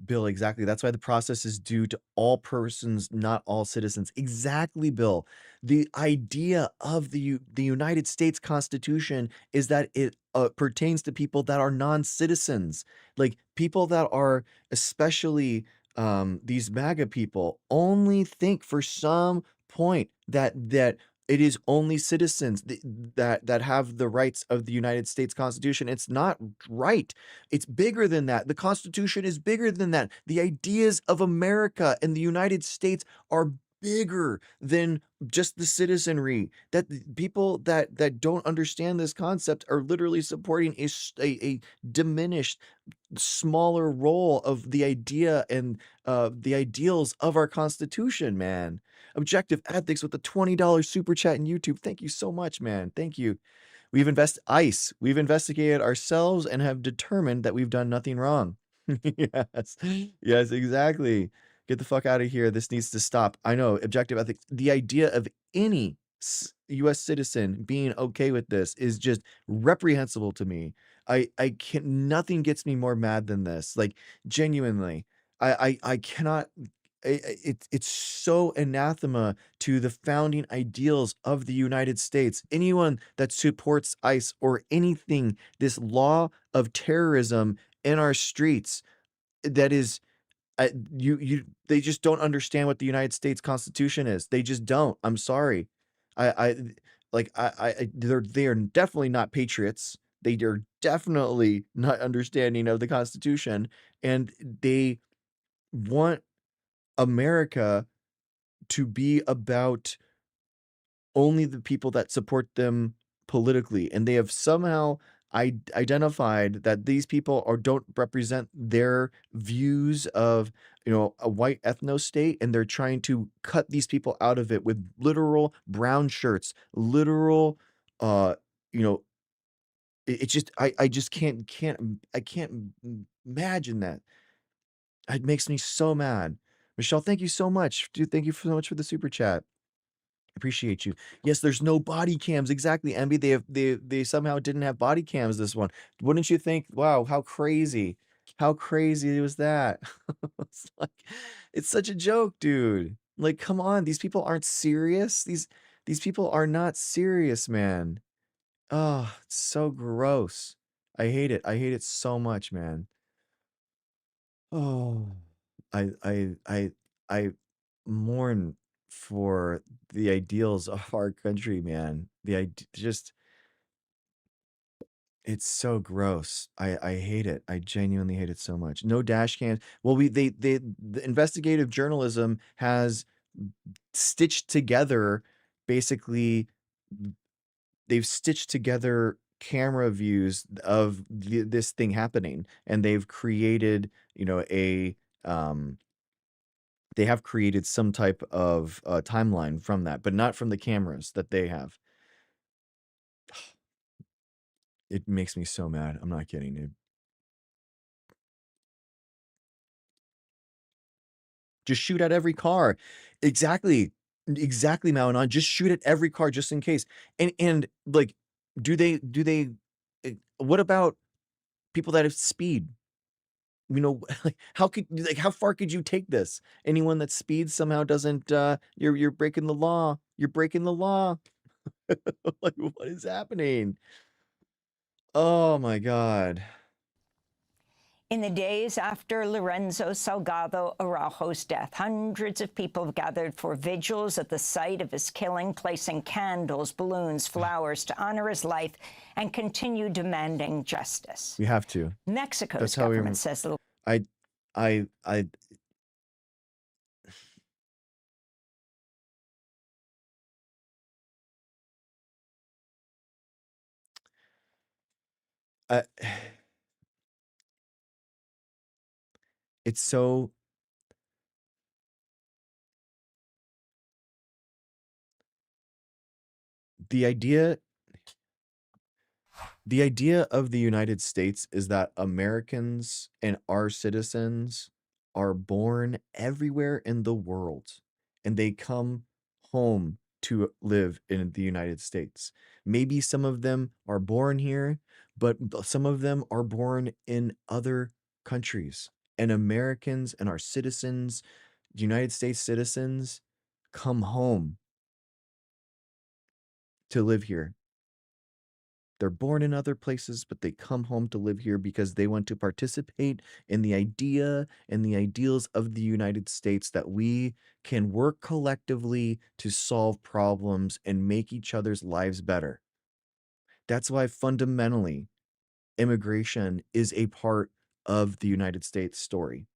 A: Bill, exactly. That's why the process is due to all persons, not all citizens. Exactly, Bill. The idea of the United States Constitution is that it pertains to people that are non-citizens, like people that are, especially these MAGA people, only think for some point that it is only citizens that have the rights of the United States Constitution. It's not right. It's bigger than that. The Constitution is bigger than that. The ideas of America and the United States are bigger than just the citizenry. That people that don't understand this concept are literally supporting a diminished, smaller role of the idea and the ideals of our Constitution, man. Objective Ethics with the $20 super chat in YouTube. Thank you so much, man. Thank you. We've investigated ourselves and have determined that we've done nothing wrong. Yes. Yes, exactly. Get the fuck out of here. This needs to stop. I know, objective ethics. The idea of any US citizen being okay with this is just reprehensible to me. I can't, nothing gets me more mad than this. Like, genuinely. I cannot, it's so anathema to the founding ideals of the United States. Anyone that supports ICE or anything, this law of terrorism in our streets, that is, they just don't understand what the United States Constitution is. They just don't. I'm sorry. I like they are definitely not patriots. They are definitely not understanding of the Constitution, and they want America to be about only the people that support them politically, and they have somehow identified that these people are don't represent their views of, you know, a white ethno state, and they're trying to cut these people out of it with literal brown shirts, literal, uh, you know, it just I just I can't imagine that. It makes me so mad. Michelle, thank you so much, dude. Thank you so much for the super chat. Appreciate you. Yes, there's no body cams. Exactly, Emby. They somehow didn't have body cams this one. Wouldn't you think, wow, how crazy? How crazy was that? It's like, it's such a joke, dude. Like, come on, these people aren't serious. These people are not serious, man. Oh, it's so gross. I hate it. I hate it so much, man. Oh, I mourn for the ideals of our country, man. Just it's so gross. I hate it. I genuinely hate it so much. No dash cams. Well, the investigative journalism has stitched together basically they've stitched together camera views of this thing happening, and they've created, you know, they have created some type of timeline from that, but not from the cameras that they have. It makes me so mad. I'm not kidding, dude. Just shoot at every car. Exactly. Exactly, Malanon. Just shoot at every car just in case. And like, do they what about people that have speed? You know, like how far could you take this? Anyone that speeds somehow doesn't you're breaking the law. You're breaking the law. Like, what is happening? Oh my god.
B: In the days after Lorenzo Salgado Araujo's death, hundreds of people have gathered for vigils at the site of his killing, placing candles, balloons, flowers to honor his life and continue demanding justice.
A: We have to.
B: Mexico's
A: That's how we
B: government says the
A: I I it's so the idea the idea of the United States is that Americans and our citizens are born everywhere in the world, and they come home to live in the United States. Maybe some of them are born here, but some of them are born in other countries. And Americans and our citizens, United States citizens, come home to live here. They're born in other places, but they come home to live here because they want to participate in the idea and the ideals of the United States that we can work collectively to solve problems and make each other's lives better. That's why fundamentally immigration is a part of the United States story.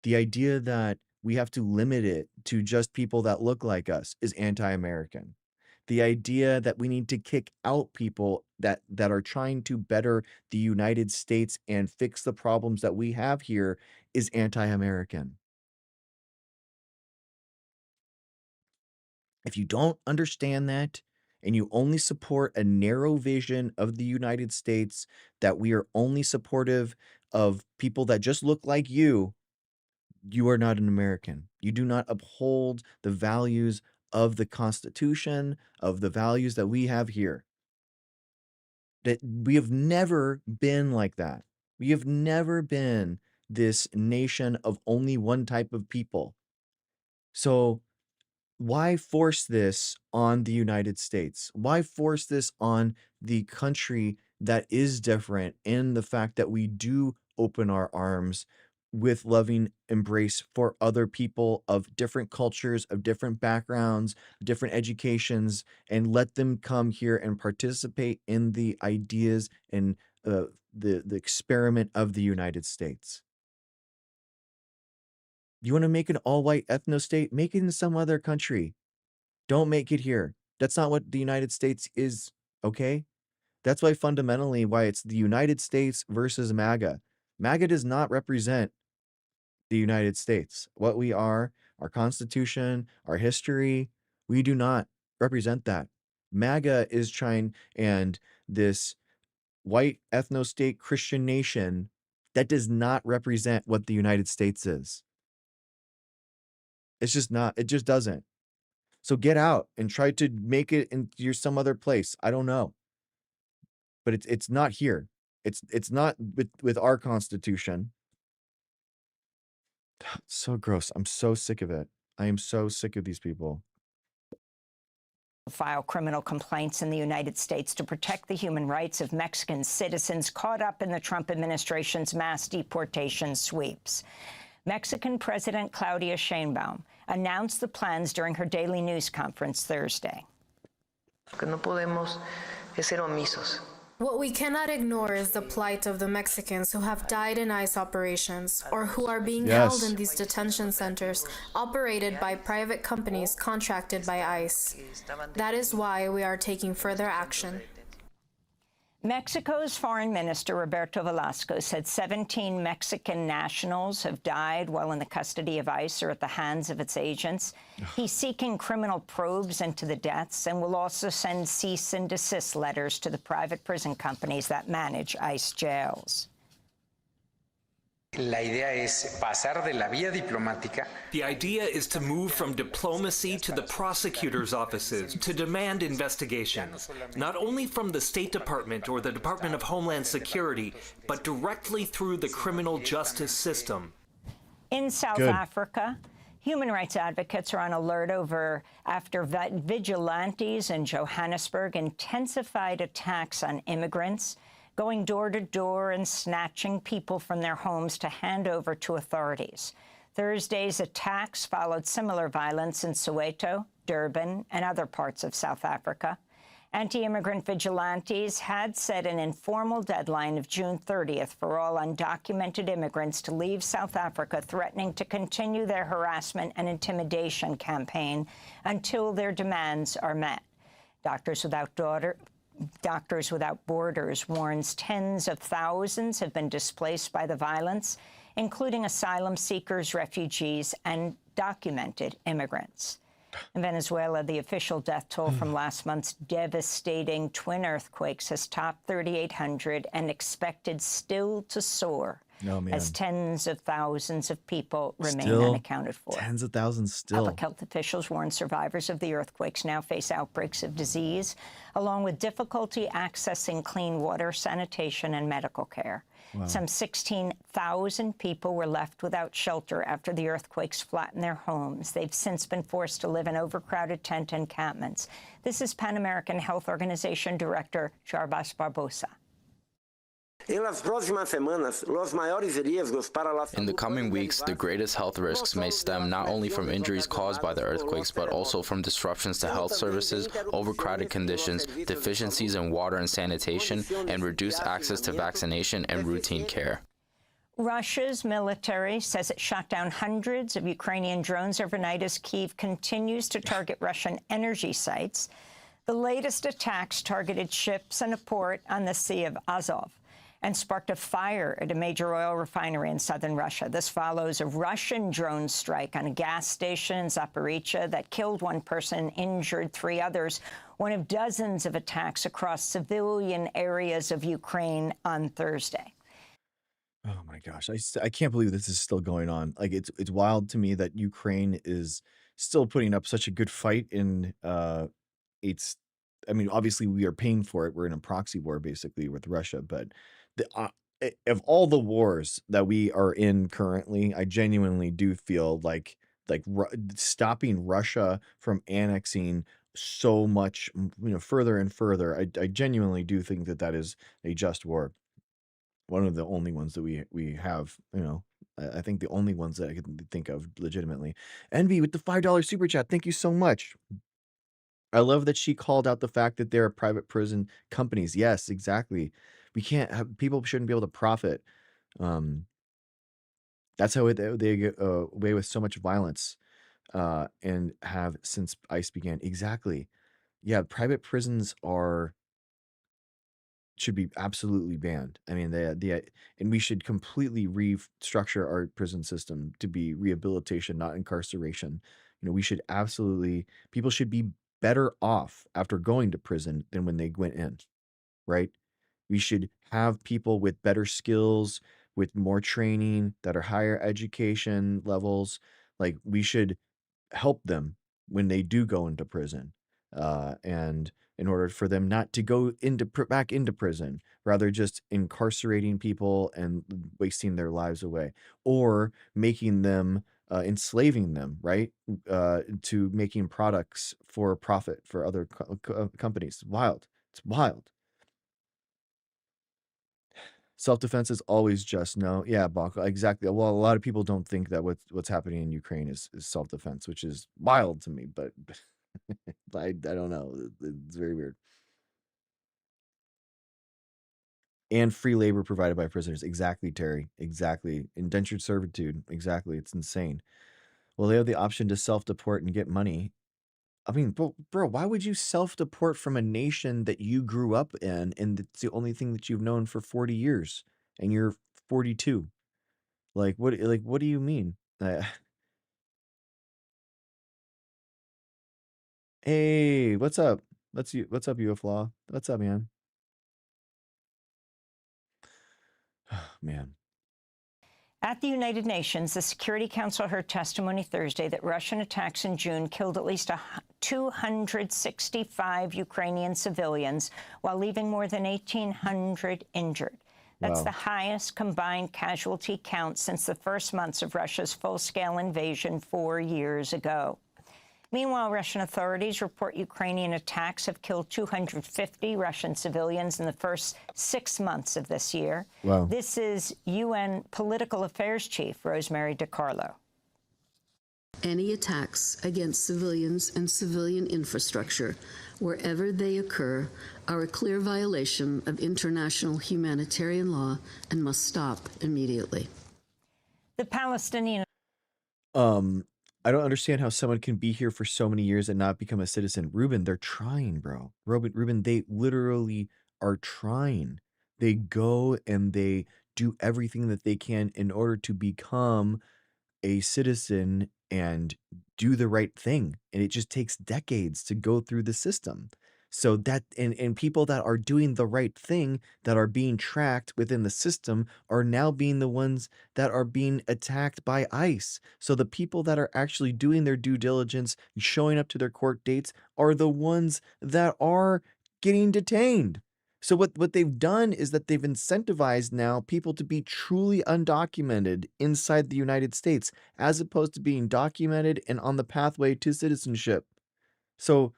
A: The idea that we have to limit it to just people that look like us is anti-American. The idea that we need to kick out people that are trying to better the United States and fix the problems that we have here is anti-American. If you don't understand that and you only support a narrow vision of the United States, that we are only supportive of people that just look like you are not an American. You do not uphold the values of the Constitution, of the values that we have here. That we have never been like that. We have never been this nation of only one type of people. So why force this on the United States? Why force this on the country that is different in the fact that we do open our arms with loving embrace for other people of different cultures, of different backgrounds, different educations, and let them come here and participate in the ideas and the experiment of the United States? You want to make an all-white ethno state? Make it in some other country. Don't make it here. That's not what the United States is, okay? That's why fundamentally why it's the United States versus MAGA. MAGA does not represent the United States. What we are, our Constitution, our history, we do not represent that. MAGA is trying, and this white ethno-state Christian nation, that does not represent what the United States is. It's just not, it just doesn't. So get out and try to make it into some other place. I don't know. But it's not here. It's not with our Constitution. It's so gross. I'm so sick of it. I am so sick of these people.
B: File criminal complaints in the United States to protect the human rights of Mexican citizens caught up in the Trump administration's mass deportation sweeps. Mexican President Claudia Sheinbaum announced the plans during her daily news conference Thursday.
C: What we cannot ignore is the plight of the Mexicans who have died in ICE operations or who are being held in these detention centers operated by private companies contracted by ICE. That is why we are taking further action.
B: Mexico's Foreign Minister Roberto Velasco said 17 Mexican nationals have died while in the custody of ICE or at the hands of its agents. He's seeking criminal probes into the deaths and will also send cease and desist letters to the private prison companies that manage ICE jails.
D: The idea is to move from diplomacy to the prosecutor's offices to demand investigations, not only from the State Department or the Department of Homeland Security, but directly through the criminal justice system.
B: In South Africa, human rights advocates are on alert after vigilantes in Johannesburg intensified attacks on immigrants, going door to door and snatching people from their homes to hand over to authorities. Thursday's attacks followed similar violence in Soweto, Durban, and other parts of South Africa. Anti-immigrant vigilantes had set an informal deadline of June 30th for all undocumented immigrants to leave South Africa, threatening to continue their harassment and intimidation campaign until their demands are met. Doctors Without Borders warns tens of thousands have been displaced by the violence, including asylum seekers, refugees, and documented immigrants. In Venezuela, the official death toll from last month's devastating twin earthquakes has topped 3,800 and expected still to soar as tens of thousands of people remain unaccounted for.
A: Tens of thousands still.
B: Public health officials warn survivors of the earthquakes now face outbreaks of disease, along with difficulty accessing clean water, sanitation, and medical care. Wow. Some 16,000 people were left without shelter after the earthquakes flattened their homes. They've since been forced to live in overcrowded tent encampments. This is Pan American Health Organization Director Jarbas Barbosa.
E: In the coming weeks, the greatest health risks may stem not only from injuries caused by the earthquakes, but also from disruptions to health services, overcrowded conditions, deficiencies in water and sanitation, and reduced access to vaccination and routine care.
B: Russia's military says it shot down hundreds of Ukrainian drones overnight as Kyiv continues to target Russian energy sites. The latest attacks targeted ships and a port on the Sea of Azov. and sparked a fire at a major oil refinery in southern Russia. This follows a Russian drone strike on a gas station in Zaporizhzhia that killed one person, injured 3 others, one of dozens of attacks across civilian areas of Ukraine on Thursday.
A: Oh my gosh, I can't believe this is still going on. Like, it's wild to me that Ukraine is still putting up such a good fight in, it's I mean, obviously, we are paying for it. We're in a proxy war basically with Russia, but the of all the wars that we are in currently, I genuinely do feel like stopping Russia from annexing so much, further and further. I genuinely do think that that is a just war. One of the only ones that we have, I think the only ones that I can think of legitimately. Envy with the $5 super chat. Thank you so much. I love that she called out the fact that there are private prison companies. Yes, exactly. We can't have people shouldn't be able to profit. Um, that's how they get away with so much violence and have since ICE began. Exactly. Yeah, private prisons should be absolutely banned. I mean, and we should completely restructure our prison system to be rehabilitation, not incarceration. We should absolutely people should be better off after going to prison than when they went in, right? We should have people with better skills, with more training, that are higher education levels. Like we should help them when they do go into prison, and in order for them not to go back into prison, rather just incarcerating people and wasting their lives away, or making them enslaving them, right? To making products for profit for other companies. Wild. It's wild. Self-defense is always just. No, yeah, Bach, exactly. Well, a lot of people don't think that what's happening in Ukraine is self-defense, which is wild to me, but I don't know. It's very weird. And free labor provided by prisoners. Exactly, Terry. Exactly. Indentured servitude. Exactly. It's insane. Well, they have the option to self-deport and get money. I mean, bro, why would you self-deport from a nation that you grew up in and it's the only thing that you've known for 40 years and you're 42? What do you mean? Hey, what's up? What's up, UFLaw? What's up, man? Man.
B: At the United Nations, the Security Council heard testimony Thursday that Russian attacks in June killed at least 265 Ukrainian civilians, while leaving more than 1,800 injured. That's the highest combined casualty count since the first months of Russia's full-scale invasion 4 years ago. Meanwhile, Russian authorities report Ukrainian attacks have killed 250 Russian civilians in the first 6 months of this year.
A: Wow.
B: This is UN Political Affairs Chief Rosemary DiCarlo.
F: Any attacks against civilians and civilian infrastructure, wherever they occur, are a clear violation of international humanitarian law and must stop immediately.
B: The Palestinian
A: I don't understand how someone can be here for so many years and not become a citizen. Ruben, they're trying, bro. Ruben, they literally are trying. They go and they do everything that they can in order to become a citizen and do the right thing. And it just takes decades to go through the system. So that and people that are doing the right thing, that are being tracked within the system, are now being the ones that are being attacked by ICE. So the people that are actually doing their due diligence, showing up to their court dates, are the ones that are getting detained. So what they've done is that they've incentivized now people to be truly undocumented inside the United States, as opposed to being documented and on the pathway to citizenship. So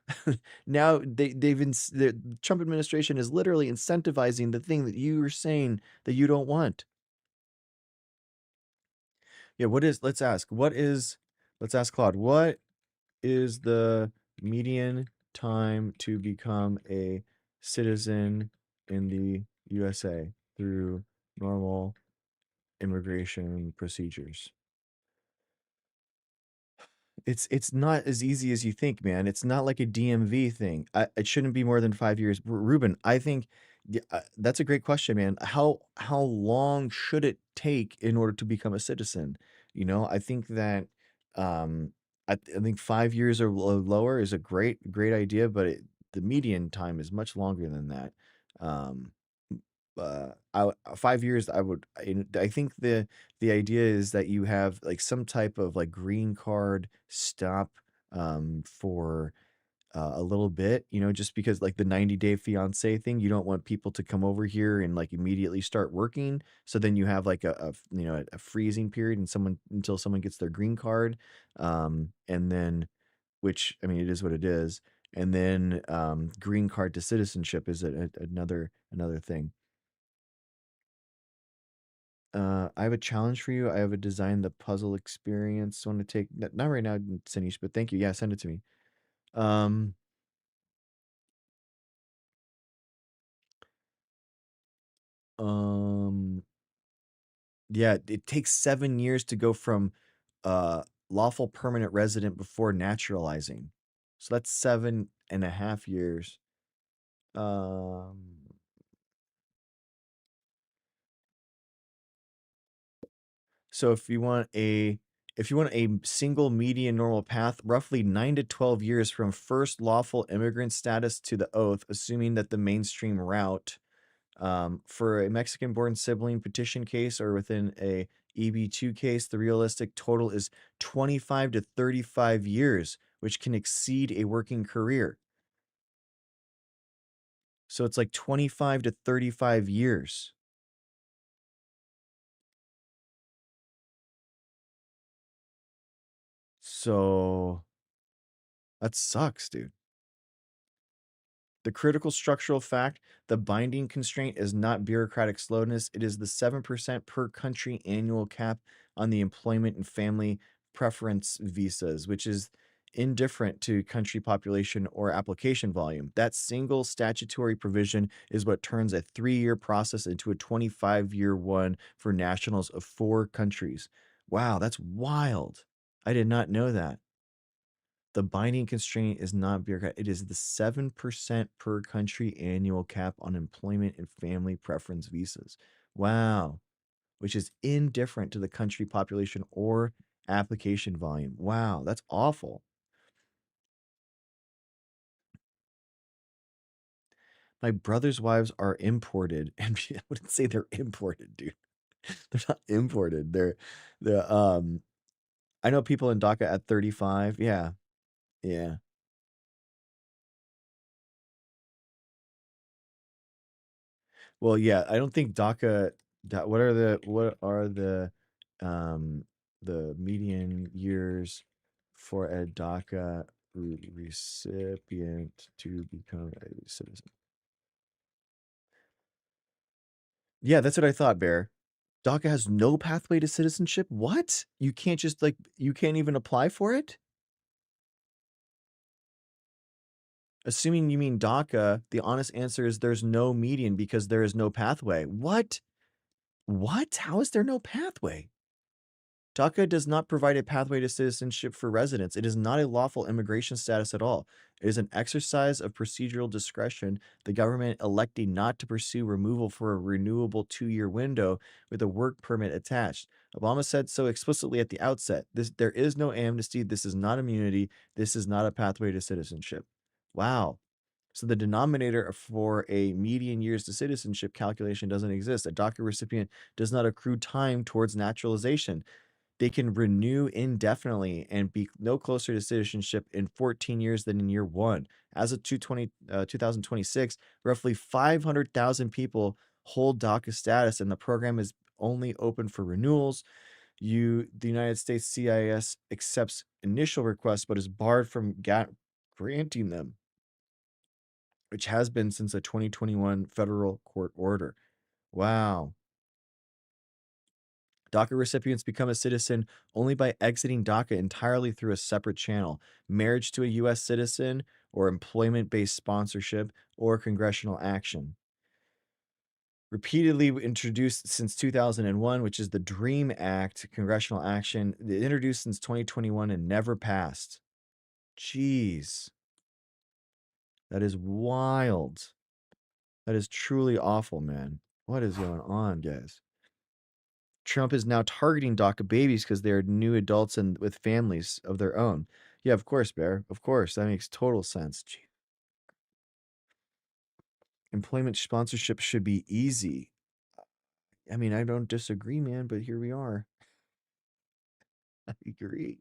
A: now the Trump administration is literally incentivizing the thing that you are saying that you don't want. Yeah, let's ask Claude, what is the median time to become a citizen in the USA through normal immigration procedures? It's not as easy as you think, man. It's not like a DMV thing. It shouldn't be more than 5 years. Ruben, I think Yeah, that's a great question, man. How long should it take in order to become a citizen? You know, I think that I think 5 years or lower is a great idea, but the median time is much longer than that. Um, 5 years, I think the idea is that you have like some type of like green card stop for a little bit, you know, just because like the 90-day fiance thing, you don't want people to come over here and like immediately start working. So then you have like you know, a freezing period and someone until someone gets their green card. And then, which I mean, it is what it is. And then green card to citizenship is another thing. I have a challenge for you. I have a design the puzzle experience. Want to take not right now, Sanish, but thank you. Yeah, send it to me. Um, um, Yeah, it takes 7 years to go from, uh, lawful permanent resident before naturalizing. So that's 7.5 years. Um, so if you want a single median normal path, roughly 9 to 12 years from first lawful immigrant status to the oath, assuming that the mainstream route for a Mexican-born sibling petition case or within a EB2 case, the realistic total is 25 to 35 years, which can exceed a working career. So it's like 25 to 35 years. So that sucks, dude. The critical structural fact, the binding constraint is not bureaucratic slowness. It is the 7% per country annual cap on the employment and family preference visas, which is indifferent to country population or application volume. That single statutory provision is what turns a 3-year process into a 25-year one for nationals of 4 countries. Wow, that's wild. I did not know that. The binding constraint is not bureaucratic. It is the 7% per country annual cap on employment and family preference visas. Wow. Which is indifferent to the country population or application volume. Wow, that's awful. My brother's wives are imported, and I wouldn't say they're imported, dude. They're not imported. They're I know people in DACA at 35. Yeah. Yeah. Well, yeah, I don't think DACA. Um the median years for a DACA recipient to become a citizen? Yeah, that's what I thought, Bear. DACA has no pathway to citizenship? What? You can't just like you can't even apply for it? Assuming you mean DACA, the honest answer is there's no median because there is no pathway. What? What? How is there no pathway? DACA does not provide a pathway to citizenship for residents. It is not a lawful immigration status at all. It is an exercise of procedural discretion, the government electing not to pursue removal for a renewable 2-year window with a work permit attached. Obama said so explicitly at the outset. There is no amnesty. This is not immunity. This is not a pathway to citizenship. Wow. So the denominator for a median years to citizenship calculation doesn't exist. A DACA recipient does not accrue time towards naturalization. They can renew indefinitely and be no closer to citizenship in 14 years than in year 1. As of 2026, roughly 500,000 people hold DACA status, and the program is only open for renewals. The United States CIS accepts initial requests but is barred from granting them, which has been since a 2021 federal court order. Wow. DACA recipients become a citizen only by exiting DACA entirely through a separate channel, marriage to a U.S. citizen, or employment-based sponsorship, or congressional action. Repeatedly introduced since 2001, which is the DREAM Act, congressional action, introduced since 2021 and never passed. Jeez. That is wild. That is truly awful, man. What is going on, guys? Trump is now targeting DACA babies because they're new adults and with families of their own. Yeah, of course, Bear. Of course. That makes total sense. Gee. Employment sponsorship should be easy. I mean, I don't disagree, man, but here we are. I agree.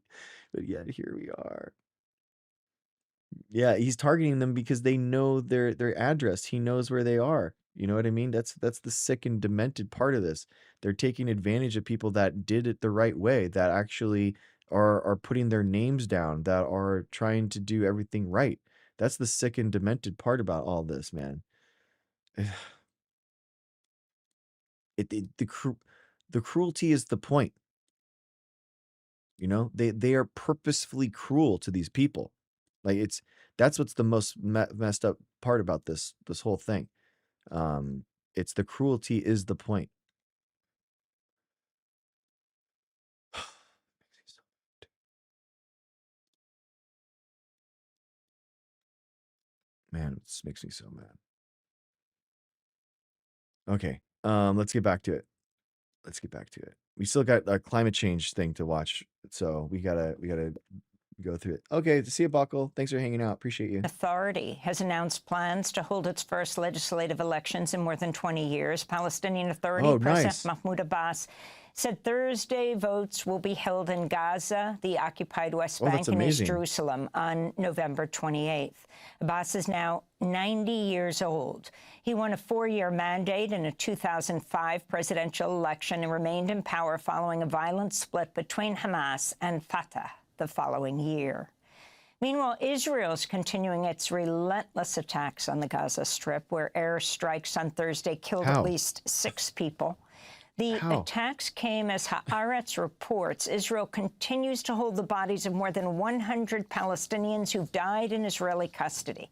A: But yet here we are. Yeah, he's targeting them because they know their address. He knows where they are. You know what I mean? That's the sick and demented part of this. They're taking advantage of people that did it the right way, that actually are putting their names down, that are trying to do everything right. That's the sick and demented part about all this, man. The cruelty is the point. You know, they are purposefully cruel to these people. Like that's what's the most messed up part about this whole thing. It's the cruelty is the point. Man, this makes me so mad. Okay, let's get back to it. Let's get back to it. We still got a climate change thing to watch, so we gotta go through it. Okay, see you, Buckle. Thanks for hanging out. Appreciate you.
B: Authority has announced plans to hold its first legislative elections in more than 20 years. Palestinian Authority President Mahmoud Abbas said Thursday votes will be held in Gaza, the occupied West Bank, and East Jerusalem on November 28th. Abbas is now 90 years old. He won a 4-year mandate in a 2005 presidential election and remained in power following a violent split between Hamas and Fatah the following year. Meanwhile, Israel is continuing its relentless attacks on the Gaza Strip, where airstrikes on Thursday killed at least 6 people. The attacks came as Haaretz reports Israel continues to hold the bodies of more than 100 Palestinians who've died in Israeli custody.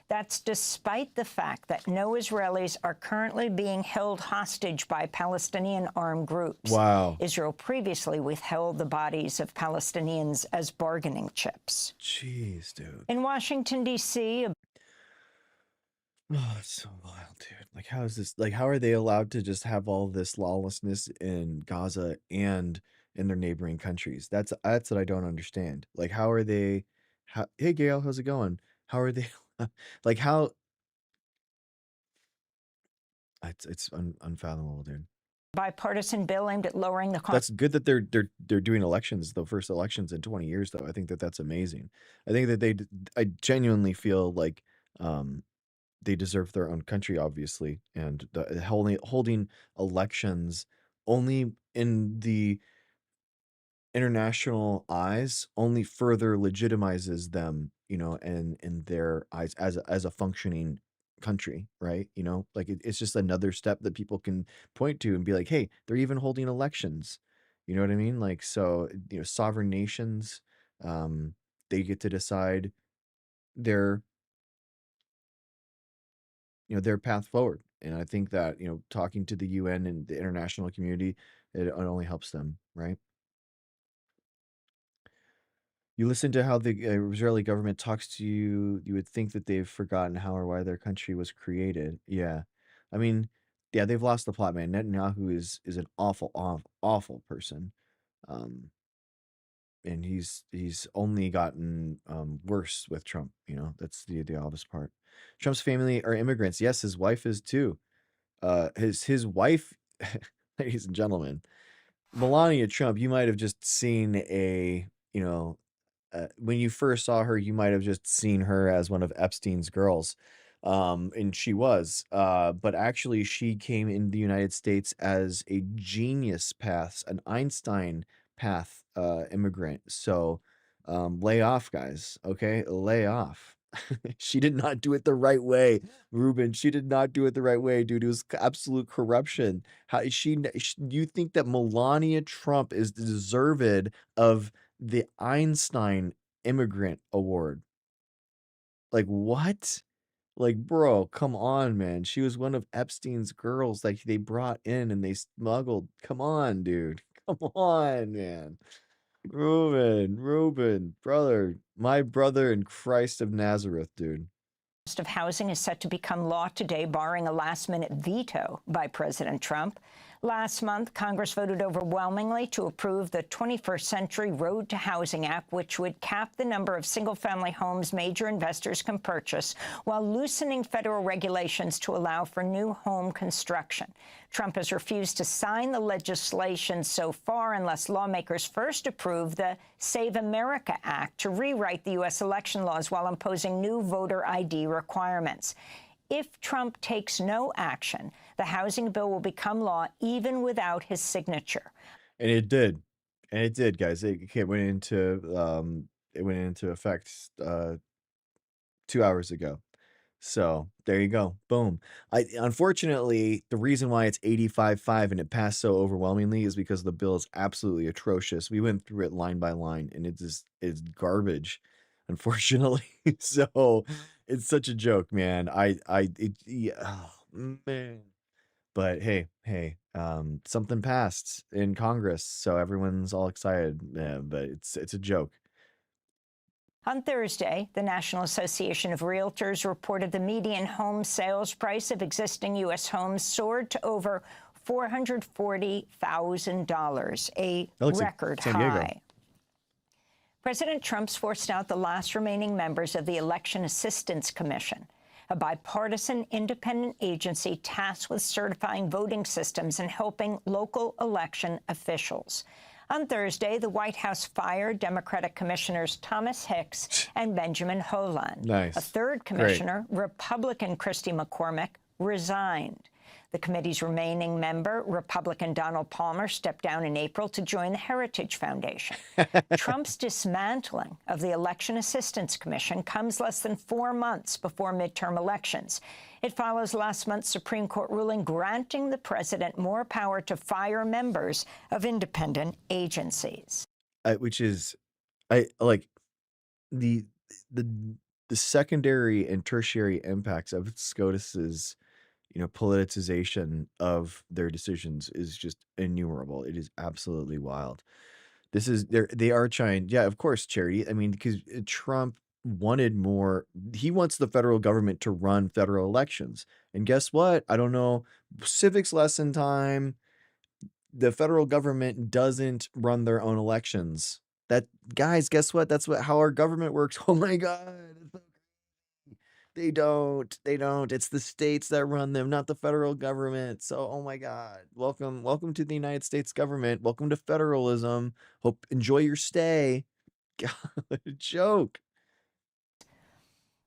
B: That's despite the fact that no Israelis are currently being held hostage by Palestinian armed groups.
A: Wow.
B: Israel previously withheld the bodies of Palestinians as bargaining chips.
A: Jeez, dude.
B: In Washington, D.C.,
A: oh, it's so wild, dude. Like, how is this? Like, how are they allowed to just have all this lawlessness in Gaza and in their neighboring countries? That's what I don't understand. Like, how are they? Hey, Gail, how's it going? How are they? Like, how? It's unfathomable, dude.
B: Bipartisan bill aimed at lowering the cost.
A: That's good that they're doing elections, the first elections in 20 years, though. I think that's amazing. I think that I genuinely feel like they deserve their own country, obviously, and holding elections only in the international eyes only further legitimizes them, you know, and in their eyes as a functioning country, right? You know, like it's just another step that people can point to and be like, hey, they're even holding elections. You know what I mean? Like, so, you know, sovereign nations, they get to decide their, you know, their path forward. And I think that, you know, talking to the UN and the international community, it only helps them, right? You listen to how the Israeli government talks to you, you would think that they've forgotten how or why their country was created. Yeah. I mean, yeah, they've lost the plot, man. Netanyahu is an awful person. And he's only gotten worse with Trump, you know. That's the obvious part. Trump's family are immigrants. Yes, his wife is too. His wife, ladies and gentlemen, Melania Trump, you might have just seen a, you know, when you first saw her, you might have just seen her as one of Epstein's girls. And she was, but actually she came in the United States as a genius path, an Einstein path, immigrant. So, lay off, guys. Okay. Lay off. She did not do it the right way, Ruben. She did not do it the right way, dude. It was absolute corruption. How is you think that Melania Trump is deserved of the Einstein Immigrant Award? Like, what? Like, bro, come on, man. She was one of Epstein's girls, like, they brought in and they smuggled. Come on, dude. Come on, man. Ruben, brother, my brother in Christ of Nazareth, dude.
B: of housing is set to become law today, barring a last-minute veto by President Trump. Last month, Congress voted overwhelmingly to approve the 21st Century Road to Housing Act, which would cap the number of single-family homes major investors can purchase while loosening federal regulations to allow for new home construction. Trump has refused to sign the legislation so far unless lawmakers first approve the Save America Act to rewrite the U.S. election laws while imposing new voter ID requirements. If Trump takes no action, the housing bill will become law even without his signature.
A: And it did. And it did, guys. It went into effect 2 hours ago. So there you go. Boom. Unfortunately, the reason why it's 85-5 and it passed so overwhelmingly is because the bill is absolutely atrocious. We went through it line by line, and it's garbage, unfortunately. So it's such a joke, man. Oh, man. But hey, something passed in Congress, so everyone's all excited. Yeah, but it's a joke.
B: On Thursday, the National Association of Realtors reported the median home sales price of existing U.S. homes soared to over $440,000, a record high. President Trump's forced out the last remaining members of the Election Assistance Commission, a bipartisan independent agency tasked with certifying voting systems and helping local election officials. On Thursday, the White House fired Democratic Commissioners Thomas Hicks and Benjamin Holand.
A: Nice.
B: A third commissioner, Republican Christy McCormick, resigned. The committee's remaining member, Republican Donald Palmer, stepped down in April to join the Heritage Foundation. Trump's dismantling of the Election Assistance Commission comes less than 4 months before midterm elections. It follows last month's Supreme Court ruling granting the president more power to fire members of independent agencies.
A: Which is, I like the secondary and tertiary impacts of SCOTUS's politicization of their decisions is just innumerable. It is absolutely wild. They are trying, yeah, of course, Charity. I mean, because Trump wanted more. He wants the federal government to run federal elections. And guess what? I don't know. Civics lesson time. The federal government doesn't run their own elections. Guys, guess what? That's how our government works. Oh my God. They don't. It's the states that run them, not the federal government. So, oh my God. Welcome to the United States government. Welcome to federalism. Enjoy your stay. God, joke.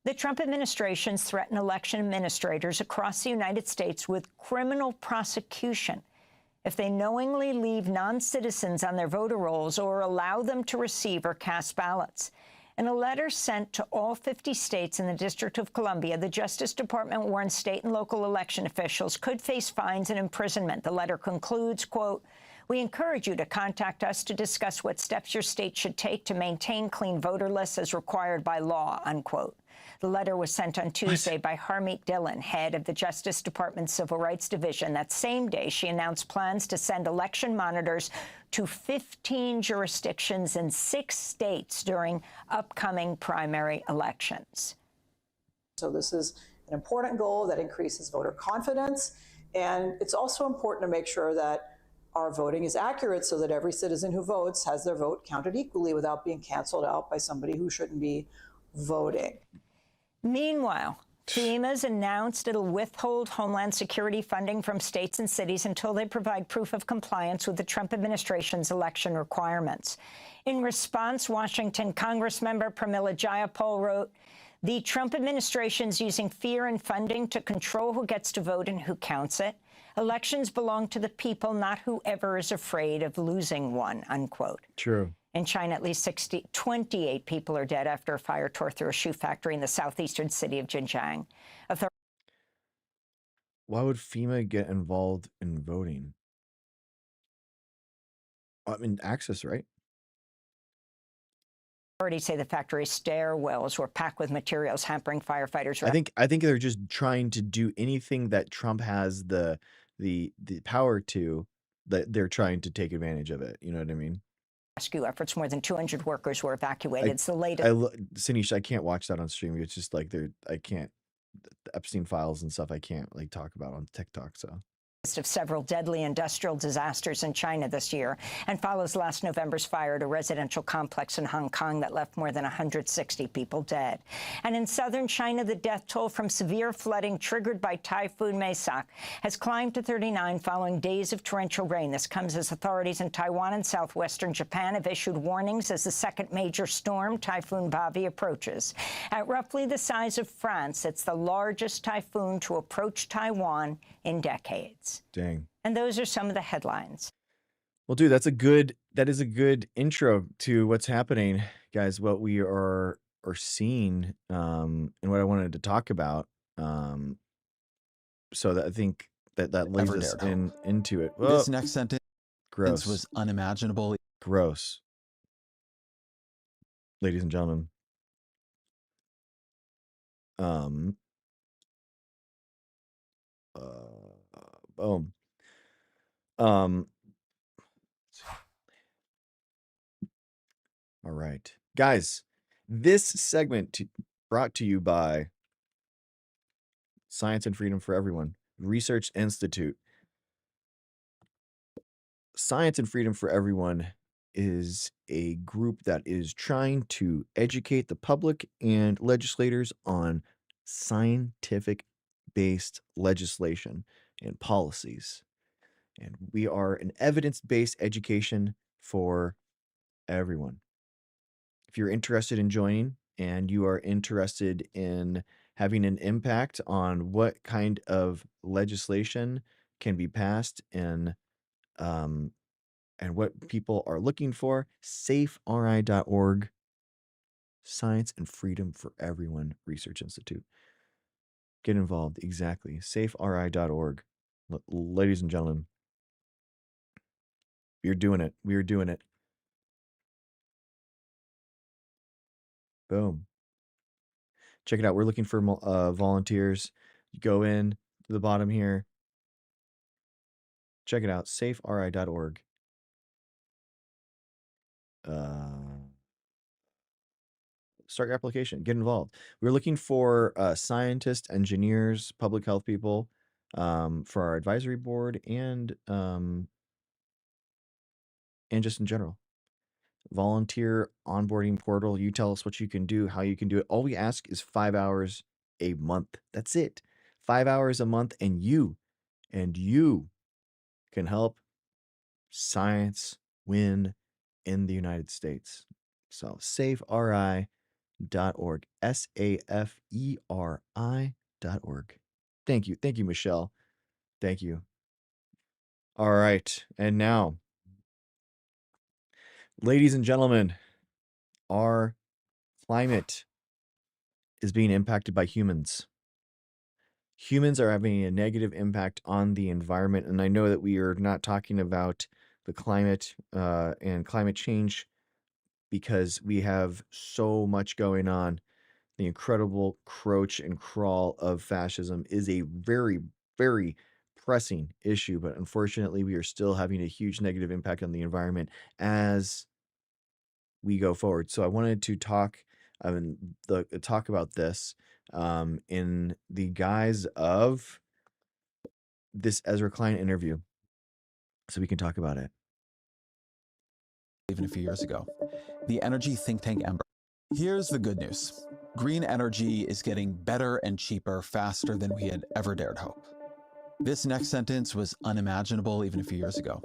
B: The Trump administration's threatened election administrators across the United States with criminal prosecution if they knowingly leave non-citizens on their voter rolls or allow them to receive or cast ballots. In a letter sent to all 50 states and the District of Columbia, the Justice Department warns state and local election officials could face fines and imprisonment. The letter concludes, quote, "We encourage you to contact us to discuss what steps your state should take to maintain clean voter lists as required by law," unquote. The letter was sent on Tuesday by Harmeet Dillon, head of the Justice Department's Civil Rights Division. That same day, she announced plans to send election monitors to 15 jurisdictions in 6 states during upcoming primary elections.
G: So this is an important goal that increases voter confidence. And it's also important to make sure that our voting is accurate so that every citizen who votes has their vote counted equally without being canceled out by somebody who shouldn't be voting.
B: Meanwhile, FEMA's announced it'll withhold Homeland Security funding from states and cities until they provide proof of compliance with the Trump administration's election requirements. In response, Washington Congressmember Pramila Jayapal wrote, "The Trump administration's using fear and funding to control who gets to vote and who counts it. Elections belong to the people, not whoever is afraid of losing one," unquote.
A: True.
B: In China, at least 28 people are dead after a fire tore through a shoe factory in the southeastern city of Xinjiang.
A: Why would FEMA get involved in voting? I mean, access, right?
B: Authorities say the factory's stairwells were packed with materials hampering firefighters.
A: I think they're just trying to do anything that Trump has the power to, that they're trying to take advantage of it. You know what I mean?
B: Rescue efforts. More than 200 workers were evacuated. It's the latest.
A: Sinish, I can't watch that on stream. It's just like I can't. the Epstein files and stuff I can't like talk about on TikTok. So.
B: Of several deadly industrial disasters in China this year and follows last November's fire at a residential complex in Hong Kong that left more than 160 people dead. And in southern China, the death toll from severe flooding triggered by Typhoon Maisak has climbed to 39 following days of torrential rain. This comes as authorities in Taiwan and southwestern Japan have issued warnings as the second major storm, Typhoon Bavi, approaches. At roughly the size of France, it's the largest typhoon to approach Taiwan in decades.
A: Dang.
B: And those are some of the headlines.
A: Well, dude, that is a good intro to what's happening, guys, what we are seeing, and what I wanted to talk about. So that I think that leads us into it. Whoa.
H: This next sentence
A: Gross.
H: was unimaginable.
A: Gross. Ladies and gentlemen. Boom. All right, guys, this segment brought to you by Science and Freedom for Everyone Research Institute. Science and Freedom for Everyone is a group that is trying to educate the public and legislators on scientific-based legislation and policies. And we are an evidence-based education for everyone. If you're interested in joining and you are interested in having an impact on what kind of legislation can be passed and what people are looking for, saferi.org, Science and Freedom for Everyone Research Institute. Get involved. Exactly. saferi.org. Ladies and gentlemen, we're doing it. We are doing it. Boom. Check it out. We're looking for volunteers. You go in to the bottom here. Check it out. saferi.org. Start your application. Get involved. We're looking for scientists, engineers, public health people for our advisory board and just in general. Volunteer onboarding portal. You tell us what you can do, how you can do it. All we ask is 5 hours a month. That's it. 5 hours a month, and you can help science win in the United States. So saferi.org. SAFERI.org. Thank you. Thank you, Michelle. Thank you. All right. And now, ladies and gentlemen, our climate is being impacted by humans. Humans are having a negative impact on the environment. And I know that we are not talking about the climate and climate change because we have so much going on. The incredible crouch and crawl of fascism is a very, very pressing issue. But unfortunately, we are still having a huge negative impact on the environment as we go forward. So I wanted to talk about this in the guise of this Ezra Klein interview, so we can talk about it.
H: Even a few years ago, the energy think tank Ember. Here's the good news. Green energy is getting better and cheaper faster than we had ever dared hope. This next sentence was unimaginable even a few years ago.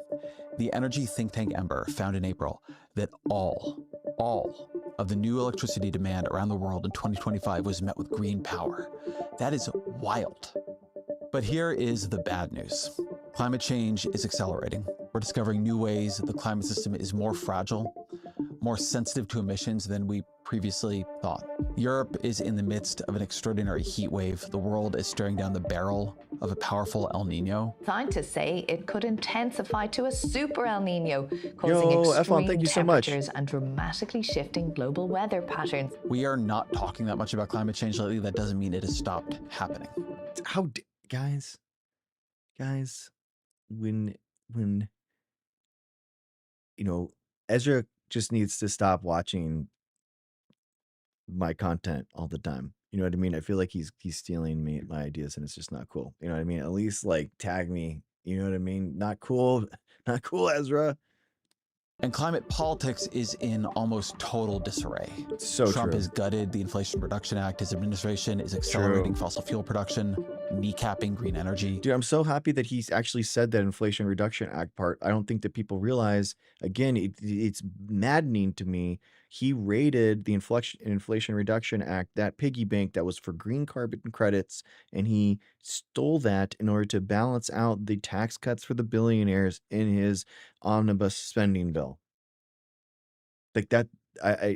H: The energy think tank Ember found in April that all of the new electricity demand around the world in 2025 was met with green power. That is wild. But here is the bad news. Climate change is accelerating. We're discovering new ways the climate system is more fragile, more sensitive to emissions than we previously thought. Europe is in the midst of an extraordinary heat wave. The world is staring down the barrel of a powerful El Nino.
I: Scientists say it could intensify to a super El Nino, causing extreme
A: thank you so much.
I: temperatures and dramatically shifting global weather patterns.
H: We are not talking that much about climate change lately. That doesn't mean it has stopped happening.
A: Guys, when Ezra just needs to stop watching my content all the time. You know what I mean? I feel like he's stealing my ideas, and it's just not cool. You know what I mean? At least like tag me. You know what I mean? Not cool. Not cool, Ezra.
H: And climate politics is in almost total disarray.
A: So
H: Trump
A: true.
H: has gutted the Inflation Reduction Act. His administration is accelerating fossil fuel production, kneecapping green energy.
A: Dude, I'm so happy that he's actually said that Inflation Reduction Act part. I don't think that people realize, again, it's maddening to me. He raided the Inflation Reduction Act, that piggy bank that was for green carbon credits, and he stole that in order to balance out the tax cuts for the billionaires in his omnibus spending bill. Like that,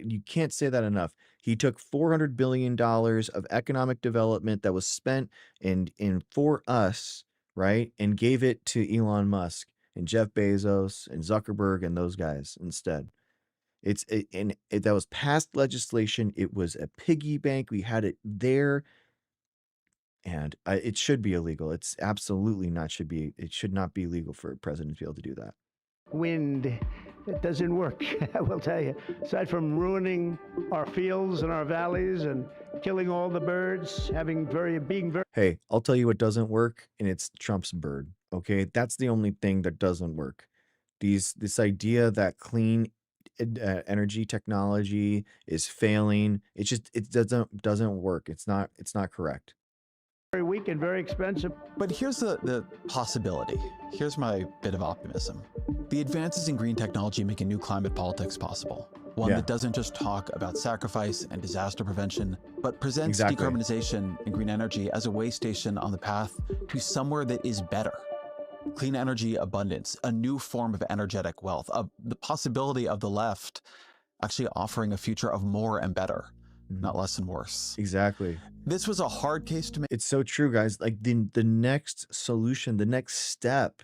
A: you can't say that enough. He took $400 billion of economic development that was spent in for us, right, and gave it to Elon Musk and Jeff Bezos and Zuckerberg and those guys instead. That was past legislation. It was a piggy bank. We had it there, and it should be illegal. It's absolutely not should be. It should not be legal for a president to be able to do that.
J: Wind, it doesn't work, I will tell you. Aside from ruining our fields and our valleys and killing all the birds, being very...
A: Hey, I'll tell you what doesn't work, and it's Trump's bird, okay? That's the only thing that doesn't work. This idea that clean energy technology is failing, it doesn't work. It's not correct.
J: Very weak and very expensive.
H: But here's the possibility. Here's my bit of optimism. The advances in green technology make a new climate politics possible. One that doesn't just talk about sacrifice and disaster prevention, but presents decarbonization and green energy as a way station on the path to somewhere that is better. Clean energy abundance, a new form of energetic wealth, the possibility of the left actually offering a future of more and better, not less and worse.
A: Exactly.
H: This was a hard case to make.
A: It's so true, guys. Like the next solution, the next step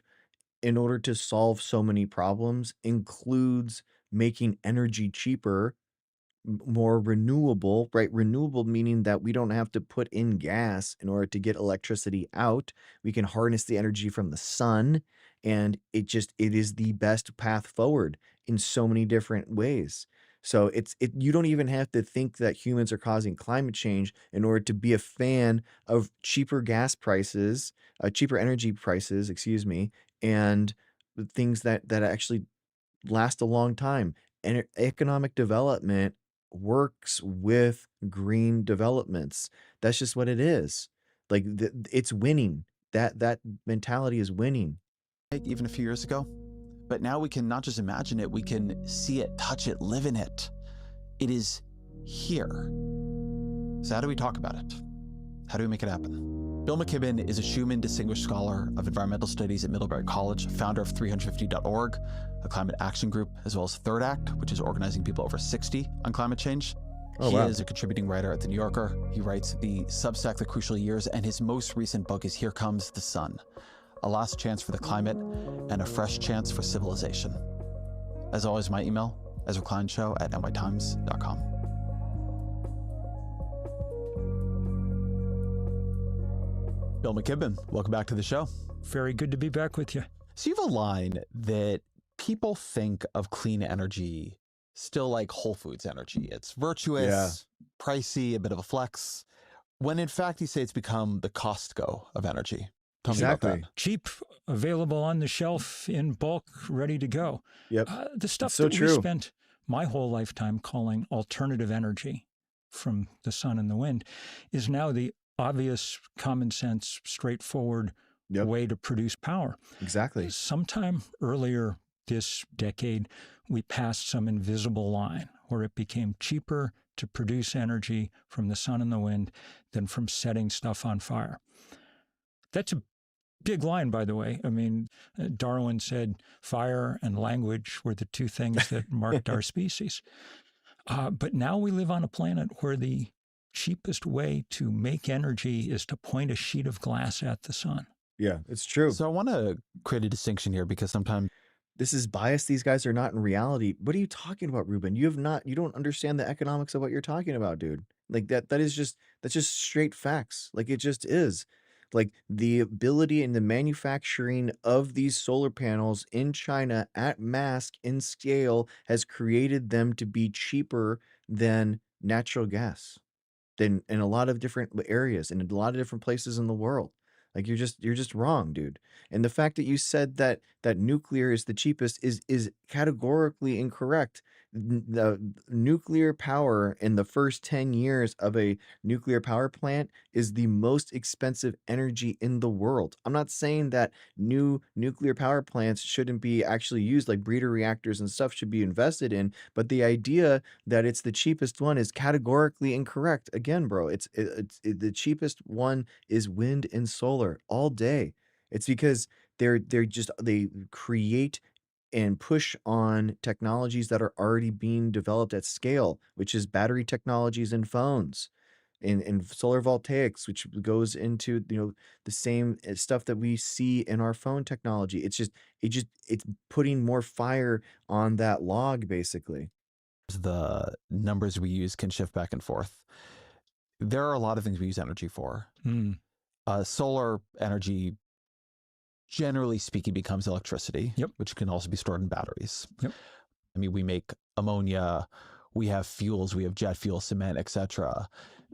A: in order to solve so many problems includes making energy cheaper, more renewable, right? Renewable meaning that we don't have to put in gas in order to get electricity out. We can harness the energy from the sun, and it is the best path forward in so many different ways. So you don't even have to think that humans are causing climate change in order to be a fan of cheaper gas prices, cheaper energy prices, excuse me, and things that actually last a long time. And economic development works with green developments. That's just what it is. Like it's winning. That mentality is winning.
H: Even a few years ago. But now we can not just imagine it, we can see it, touch it, live in it. It is here. So how do we talk about it? How do we make it happen? Bill McKibben is a Schumann Distinguished Scholar of Environmental Studies at Middlebury College, founder of 350.org, a climate action group, as well as Third Act, which is organizing people over 60 on climate change. He is a contributing writer at The New Yorker. He writes the Substack The Crucial Years, and his most recent book is Here Comes the Sun, a last chance for the climate and a fresh chance for civilization. As always, my email, EzraKleinShow@nytimes.com. Bill McKibben, welcome back to the show.
K: Very good to be back with you.
H: So you have a line that people think of clean energy still like Whole Foods energy. It's virtuous, pricey, a bit of a flex, when in fact you say it's become the Costco of energy. Tell me about that.
K: Cheap, available on the shelf in bulk, ready to go.
A: Yep.
K: The stuff that we spent my whole lifetime calling alternative energy from the sun and the wind is now the obvious, common sense, straightforward way to produce power.
A: Exactly.
K: Sometime earlier this decade, we passed some invisible line where it became cheaper to produce energy from the sun and the wind than from setting stuff on fire. That's a big line, by the way. I mean, Darwin said fire and language were the two things that marked our species. But now we live on a planet where the cheapest way to make energy is to point a sheet of glass at the sun.
A: Yeah, it's true.
H: So I want to create a distinction here because sometimes
A: this is bias. These guys are not in reality. What are you talking about, Ruben? You don't understand the economics of what you're talking about, dude. Like that's just straight facts. Like it just is. Like the ability and the manufacturing of these solar panels in China at mass in scale has created them to be cheaper than natural gas. than in a lot of different areas and in a lot of different places in the world. Like you're just wrong, dude. And the fact that you said that nuclear is the cheapest is categorically incorrect. The nuclear power in the first 10 years of a nuclear power plant is the most expensive energy in the world. I'm not saying that new nuclear power plants shouldn't be actually used, like breeder reactors and stuff should be invested in, but the idea that it's the cheapest one is categorically incorrect. Again, bro, the cheapest one is wind and solar all day. It's because they create and push on technologies that are already being developed at scale, which is battery technologies in phones and solar voltaics, which goes into, you know, the same stuff that we see in our phone technology. It's putting more fire on that log, basically.
H: The numbers we use can shift back and forth. There are a lot of things we use energy for. Solar energy, generally speaking, becomes electricity, which can also be stored in batteries. I mean, we make ammonia, we have fuels, we have jet fuel, cement, etc.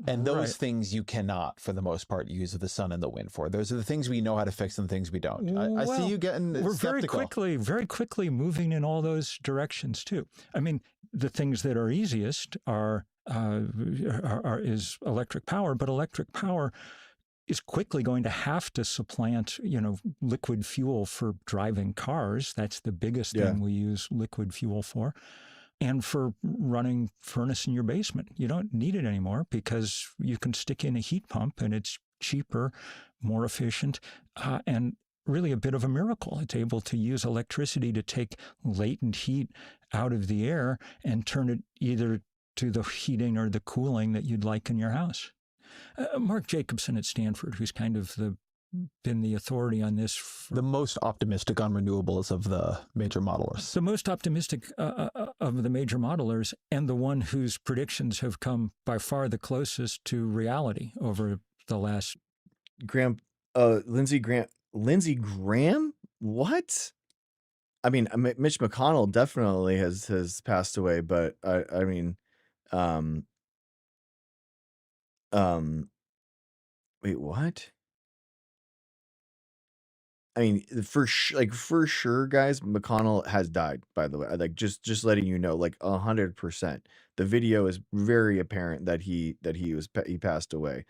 H: And those things you cannot, for the most part, use the sun and the wind for. Those are the things we know how to fix and the things we don't. I see you getting
K: we're
H: skeptical.
K: very quickly moving in all those directions too. I mean, the things that are easiest is electric power, but electric power is quickly going to have to supplant, you know, liquid fuel for driving cars. That's the biggest thing we use liquid fuel for. And for running furnace in your basement. You don't need it anymore because you can stick in a heat pump and it's cheaper, more efficient, and really a bit of a miracle. It's able to use electricity to take latent heat out of the air and turn it either to the heating or the cooling that you'd like in your house. Mark Jacobson at Stanford, who's kind of been the authority on this.
H: The most optimistic on renewables of the major modelers.
K: The most optimistic of the major modelers, and the one whose predictions have come by far the closest to reality over the last...
A: Lindsey Graham? What? I mean, Mitch McConnell definitely has passed away, but I mean, wait, what? I mean, for sure, guys, McConnell has died, by the way. Like, just letting you know, like 100%. The video is very apparent that he passed away.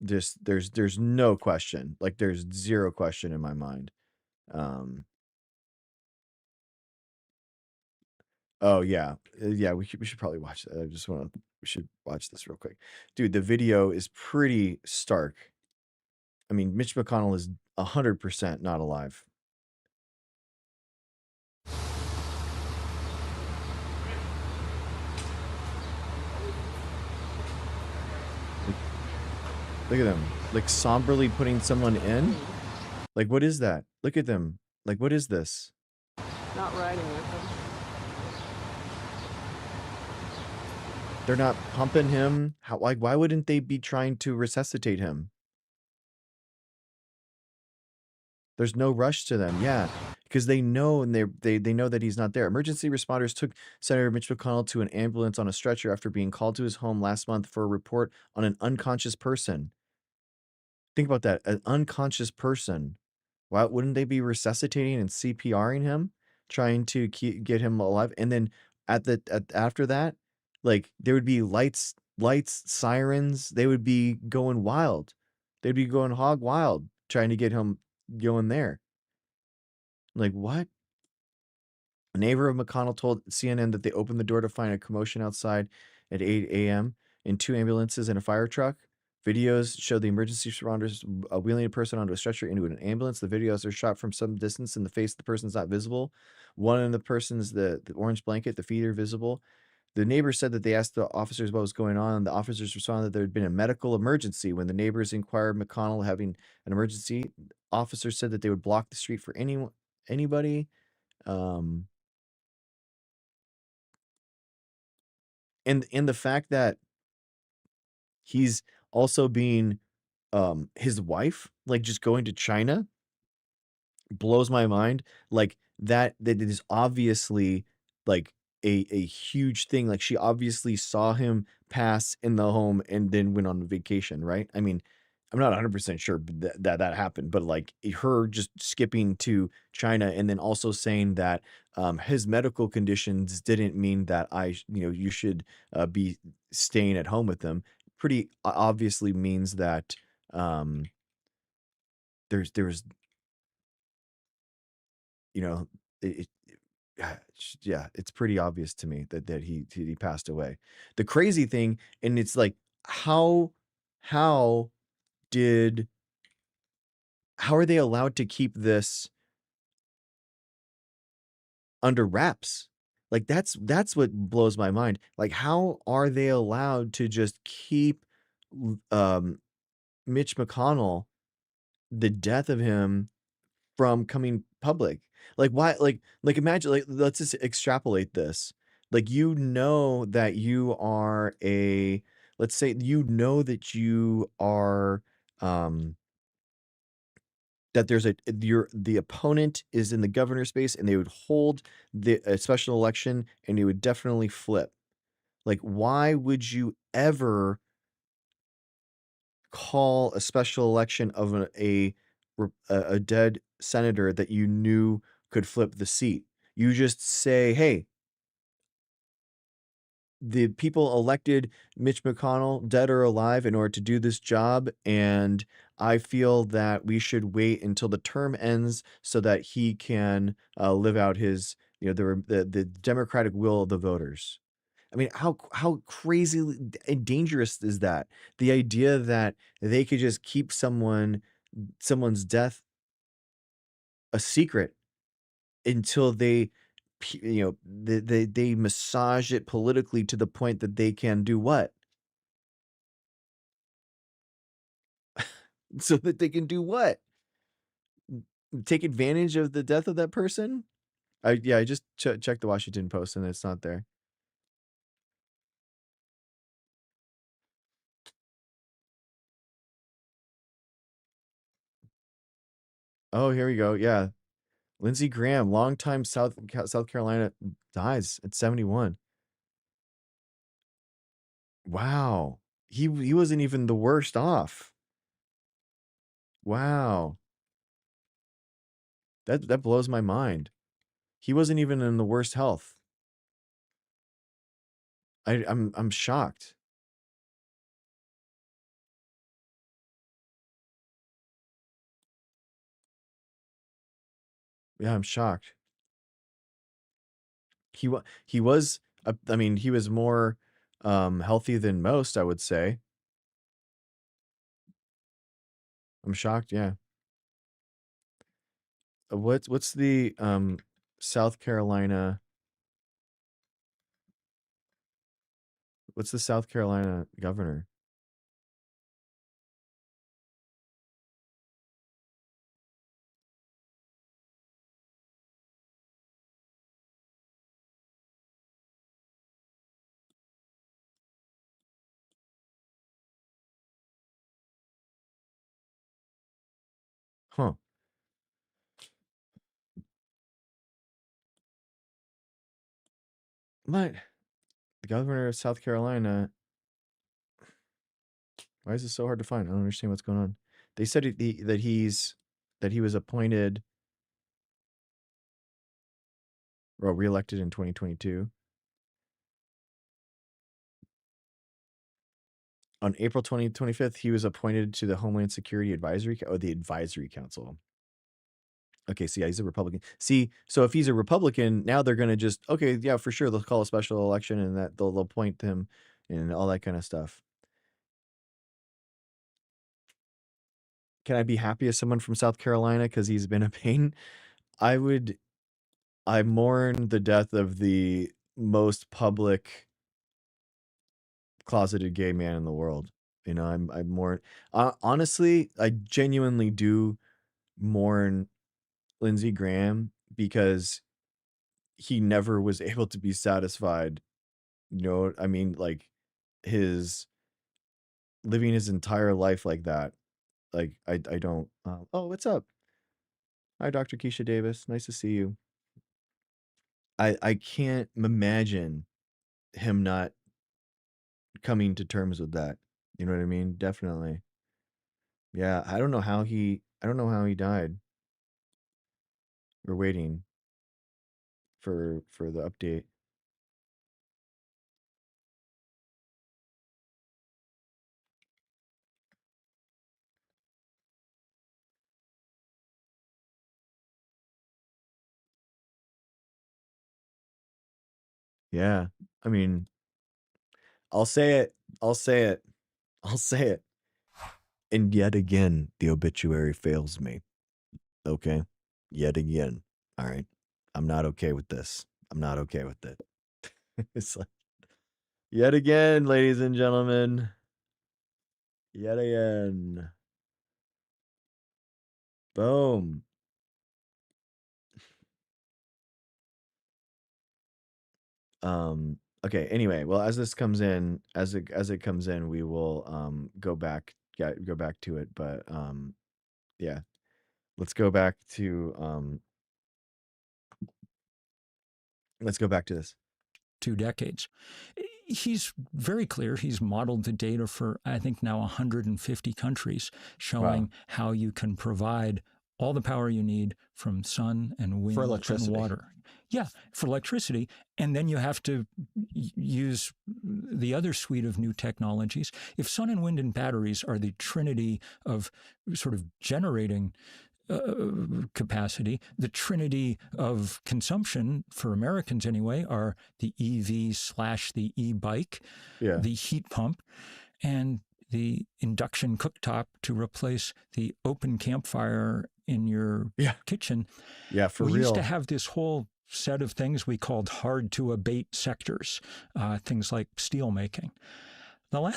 A: There's no question. Like, there's zero question in my mind. Oh yeah, we should probably watch that. We should watch this real quick, dude. The video is pretty stark. I mean, Mitch McConnell is 100% not alive. Look at them, like somberly putting someone in. Like, what is that? Look at them. Like, what is this?
L: Not riding with them.
A: They're not pumping him. How? Like, why wouldn't they be trying to resuscitate him? There's no rush to them. Yeah, because they know, and they know that he's not there. Emergency responders took Senator Mitch McConnell to an ambulance on a stretcher after being called to his home last month for a report on an unconscious person. Think about that, an unconscious person. Why wouldn't they be resuscitating and CPRing him, trying to get him alive? And then after that, like, there would be lights, sirens. They would be going wild. They'd be going hog wild trying to get him going there. Like, what? A neighbor of McConnell told CNN that they opened the door to find a commotion outside at 8 a.m. in 2 ambulances and a fire truck. Videos show the emergency responders wheeling a person onto a stretcher into an ambulance. The videos are shot from some distance in the face. The person's not visible. One of the person's the orange blanket, the feet are visible. The neighbor said that they asked the officers what was going on. The officers responded that there had been a medical emergency. When the neighbors inquired McConnell having an emergency, officers said that they would block the street for anybody. And the fact that he's also being his wife, like, just going to China, blows my mind. Like, that is obviously like a huge thing. Like, she obviously saw him pass in the home and then went on vacation, right? I mean, I'm not 100% sure that happened, but like her just skipping to China and then also saying that his medical conditions didn't mean that you should be staying at home with them. Pretty obviously means that um, there's you know it, yeah, it's pretty obvious to me that he passed away. The crazy thing, and it's like, how did how are they allowed to keep this under wraps? Like that's what blows my mind. Like, how are they allowed to just keep um Mitch McConnell, the death of him, from coming public? Like, why? Like imagine, like, let's just extrapolate this. Like, that you are a, let's say that you are that there's the opponent is in the governor's space, and they would hold a special election, and it would definitely flip. Like, why would you ever call a special election of a dead senator that you knew could flip the seat? You just say, hey, the people elected Mitch McConnell, dead or alive, in order to do this job, and I feel that we should wait until the term ends so that he can live out his, the democratic will of the voters. I mean, how crazy and dangerous is that? The idea that they could just keep someone's death a secret until they massage it politically to the point that they can do what? So that they can do what? Take advantage of the death of that person? I just checked the Washington Post and it's not there. Oh, here we go. Yeah. Lindsey Graham, longtime South Carolina, dies at 71. Wow. He wasn't even the worst off. Wow. That blows my mind. He wasn't even in the worst health. I'm shocked. Yeah, I'm shocked. He was I mean, he was more healthy than most, I would say. I'm shocked, yeah. What's the South Carolina what's the South Carolina governor? Huh. What? The governor of South Carolina. Why is this so hard to find? I don't understand what's going on. They said that he was appointed or reelected in 2022. On April 25th, he was appointed to the Homeland Security the Advisory Council. Okay, see, yeah, he's a Republican. See, so if he's a Republican, now they're going to just, okay, yeah, for sure, they'll call a special election and that they'll appoint him and all that kind of stuff. Can I be happy as someone from South Carolina because he's been a pain? I mourn the death of the most public closeted gay man in the world. I'm mourn. Honestly, I genuinely do mourn Lindsey Graham because he never was able to be satisfied. I mean, like, his living his entire life like that. Like, I don't. Oh, what's up? Hi, Dr. Keisha Davis. Nice to see you. I can't imagine him not coming to terms with that. You know what I mean? Definitely. Yeah, I don't know how he died. We're waiting for the update. Yeah. I mean, I'll say it. I'll say it. I'll say it. And yet again, the obituary fails me. Okay? Yet again. All right? I'm not okay with this. I'm not okay with it. It's like, yet again, ladies and gentlemen. Yet again. Boom. Okay, anyway, well, as this comes in, as it comes in, we will go back to it, but yeah. Let's go back to this.
K: 2 decades. He's very clear. He's modeled the data for, I think, now 150 countries, showing how you can provide all the power you need from sun and wind and water. Yeah, for electricity. And then you have to use the other suite of new technologies. If sun and wind and batteries are the trinity of sort of generating capacity, the trinity of consumption for Americans anyway are the EV / the e-bike, the heat pump, and the induction cooktop to replace the open campfire in your kitchen.
A: Yeah, for real.
K: We used to have this whole set of things we called hard to abate sectors, things like steel making.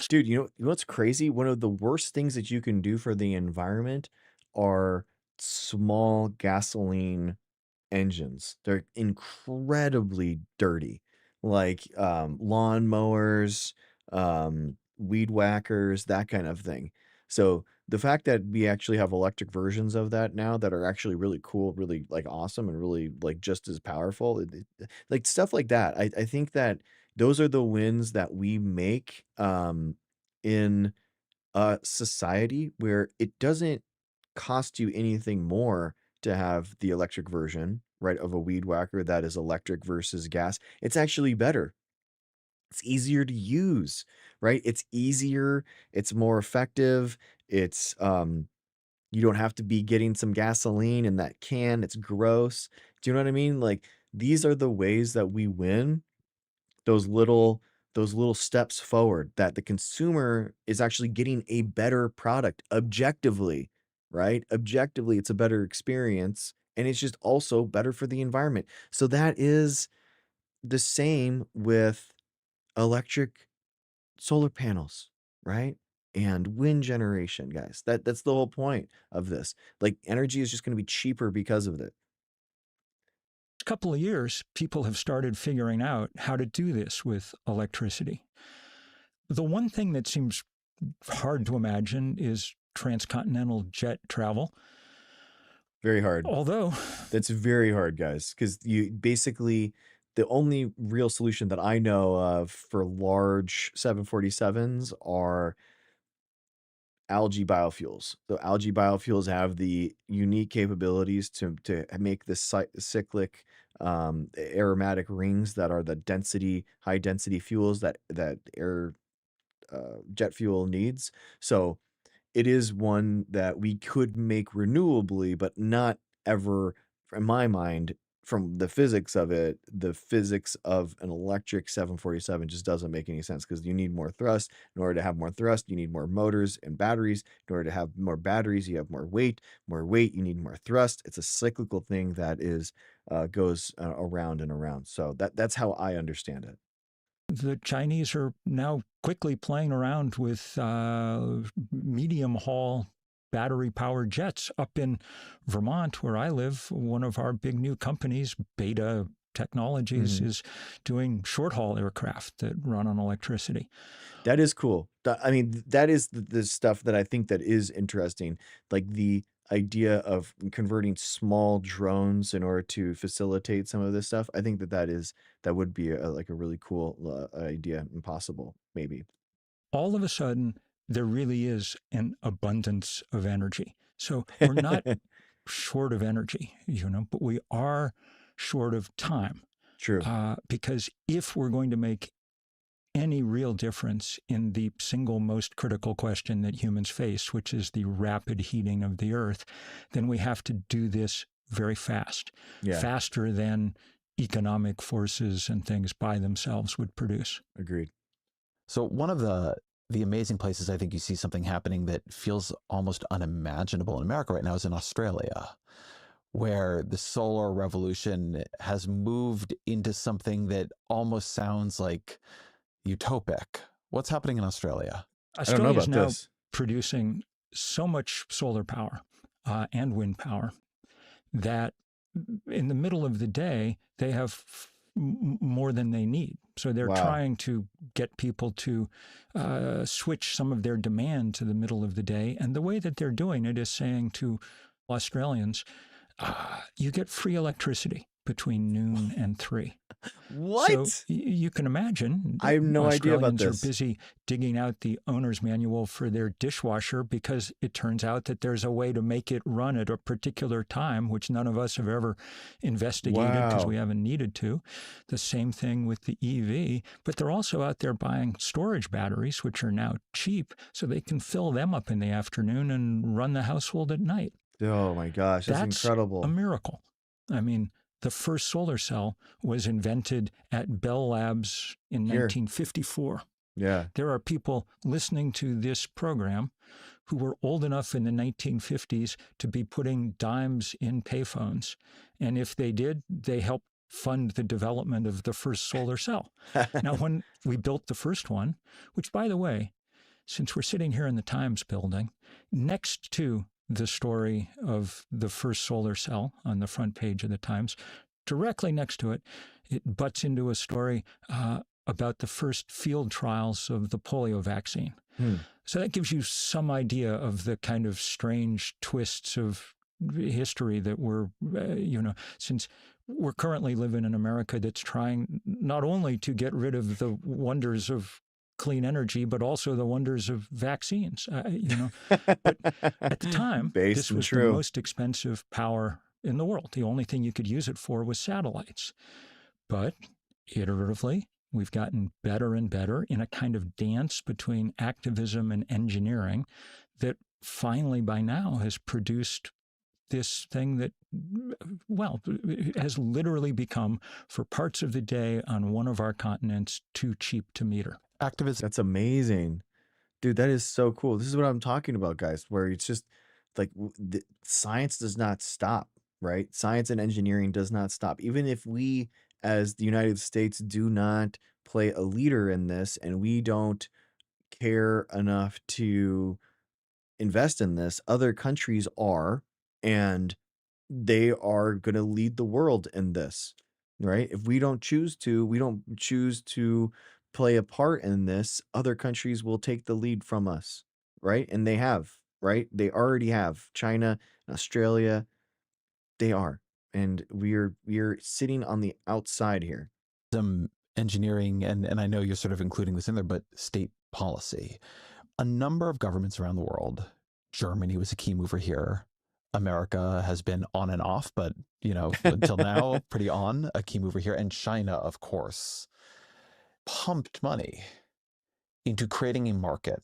A: Dude, you know what's crazy? One of the worst things that you can do for the environment are small gasoline engines. They're incredibly dirty, like lawn mowers, weed whackers, that kind of thing. So the fact that we actually have electric versions of that now that are actually really cool, really like awesome, and really like just as powerful, like stuff like that. I think that those are the wins that we make in a society where it doesn't cost you anything more to have the electric version, right, of a weed whacker that is electric versus gas. It's actually better. It's easier to use, right? It's easier, it's more effective. It's you don't have to be getting some gasoline in that can. It's gross. Do you know what I mean? Like these are the ways that we win those little steps forward, that the consumer is actually getting a better product objectively, right? Objectively, it's a better experience, and it's just also better for the environment. So that is the same with electric solar panels, right? And wind generation, guys. That's the whole point of this. Like energy is just going to be cheaper because of it.
K: Couple of years, people have started figuring out how to do this with electricity. The one thing that seems hard to imagine is transcontinental jet travel.
A: Very hard.
K: Although
A: that's very hard, guys, because you basically the only real solution that I know of for large 747s are algae biofuels. So algae biofuels have the unique capabilities to make this cyclic aromatic rings that are the high density fuels that air jet fuel needs. So it is one that we could make renewably, but not ever, in my mind, from the physics of it, the physics of an electric 747 just doesn't make any sense, because you need more thrust. In order to have more thrust, you need more motors and batteries. In order to have more batteries, you have more weight. More weight, you need more thrust. It's a cyclical thing that is goes around and around. So that's how I understand it.
K: The Chinese are now quickly playing around with medium haul battery-powered jets. Up in Vermont, where I live, one of our big new companies, Beta Technologies, is doing short-haul aircraft that run on electricity.
A: That is cool. I mean, that is the stuff that I think that is interesting. Like the idea of converting small drones in order to facilitate some of this stuff. I think that would be like a really cool idea and possible, maybe.
K: all of a sudden, there really is an abundance of energy. So we're not short of energy, but we are short of time.
A: True.
K: Because if we're going to make any real difference in the single most critical question that humans face, which is the rapid heating of the Earth, then we have to do this very fast, faster than economic forces and things by themselves would produce.
A: Agreed.
H: So one of the amazing places I think you see something happening that feels almost unimaginable in America right now is in Australia, where the solar revolution has moved into something that almost sounds like utopic. What's happening in Australia?
K: Australia is now producing so much solar power and wind power that in the middle of the day, they have more than they need. So they're trying to get people to switch some of their demand to the middle of the day. And the way that they're doing it is saying to Australians, you get free electricity between noon and 3.
A: What?
K: So you can imagine.
A: I have no idea about this.
K: Australians are busy digging out the owner's manual for their dishwasher because it turns out that there's a way to make it run at a particular time, which none of us have ever investigated because we haven't needed to. The same thing with the EV, but they're also out there buying storage batteries, which are now cheap, so they can fill them up in the afternoon and run the household at night.
A: Oh my gosh, that's incredible.
K: A miracle. I mean, the first solar cell was invented at Bell Labs in 1954.
A: Yeah.
K: There are people listening to this program who were old enough in the 1950s to be putting dimes in payphones. And if they did, they helped fund the development of the first solar cell. Now, when we built the first one, which, by the way, since we're sitting here in the Times building, next to the story of the first solar cell on the front page of the Times, directly next to it, it butts into a story about the first field trials of the polio vaccine. So that gives you some idea of the kind of strange twists of history that we're, since we're currently living in America that's trying not only to get rid of the wonders of clean energy, but also the wonders of vaccines. But at the time, this was the most expensive power in the world. The only thing you could use it for was satellites. But iteratively, we've gotten better and better in a kind of dance between activism and engineering that finally by now has produced this thing that, has literally become, for parts of the day on one of our continents, too cheap to meter.
H: Activism.
A: That's amazing. Dude, that is so cool. This is what I'm talking about, guys, where it's just like science does not stop, right? Science and engineering does not stop. Even if we, as the United States, do not play a leader in this and we don't care enough to invest in this, other countries are, and they are going to lead the world in this, right? If we don't choose to play a part in this, other countries will take the lead from us, right? And they have, right? They already have. China, Australia, they are. And we're sitting on the outside here.
H: Some engineering, and I know you're sort of including this in there, but state policy. A number of governments around the world, Germany was a key mover here. America has been on and off, but, until now, pretty on, a key mover here. And China, of course, pumped money into creating a market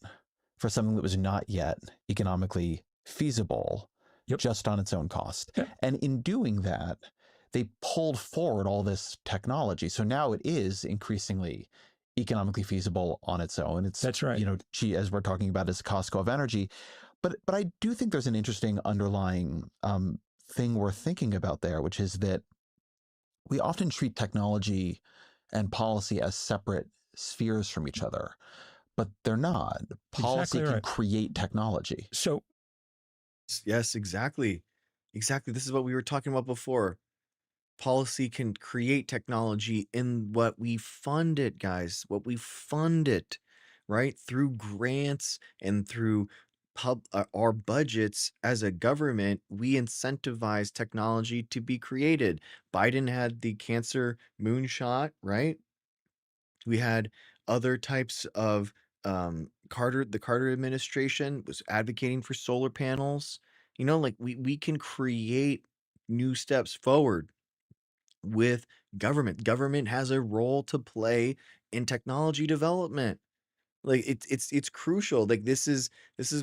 H: for something that was not yet economically feasible, just on its own cost. And in doing that, they pulled forward all this technology. So now it is increasingly economically feasible on its own.
K: That's right.
H: As we're talking about, is Costco of energy. But I do think there's an interesting underlying thing we're thinking about there, which is that we often treat technology and policy as separate spheres from each other, but they're not. Policy can create technology.
K: So,
A: yes, exactly. Exactly. This is what we were talking about before. Policy can create technology in what we fund it, guys. What we fund it, right? Through grants and through our budgets as a government, we incentivize technology to be created. Biden had the cancer moonshot, right? We had other types of the Carter administration was advocating for solar panels. You know, like we can create new steps forward with government. Government has a role to play in technology development. Like it's crucial. Like this is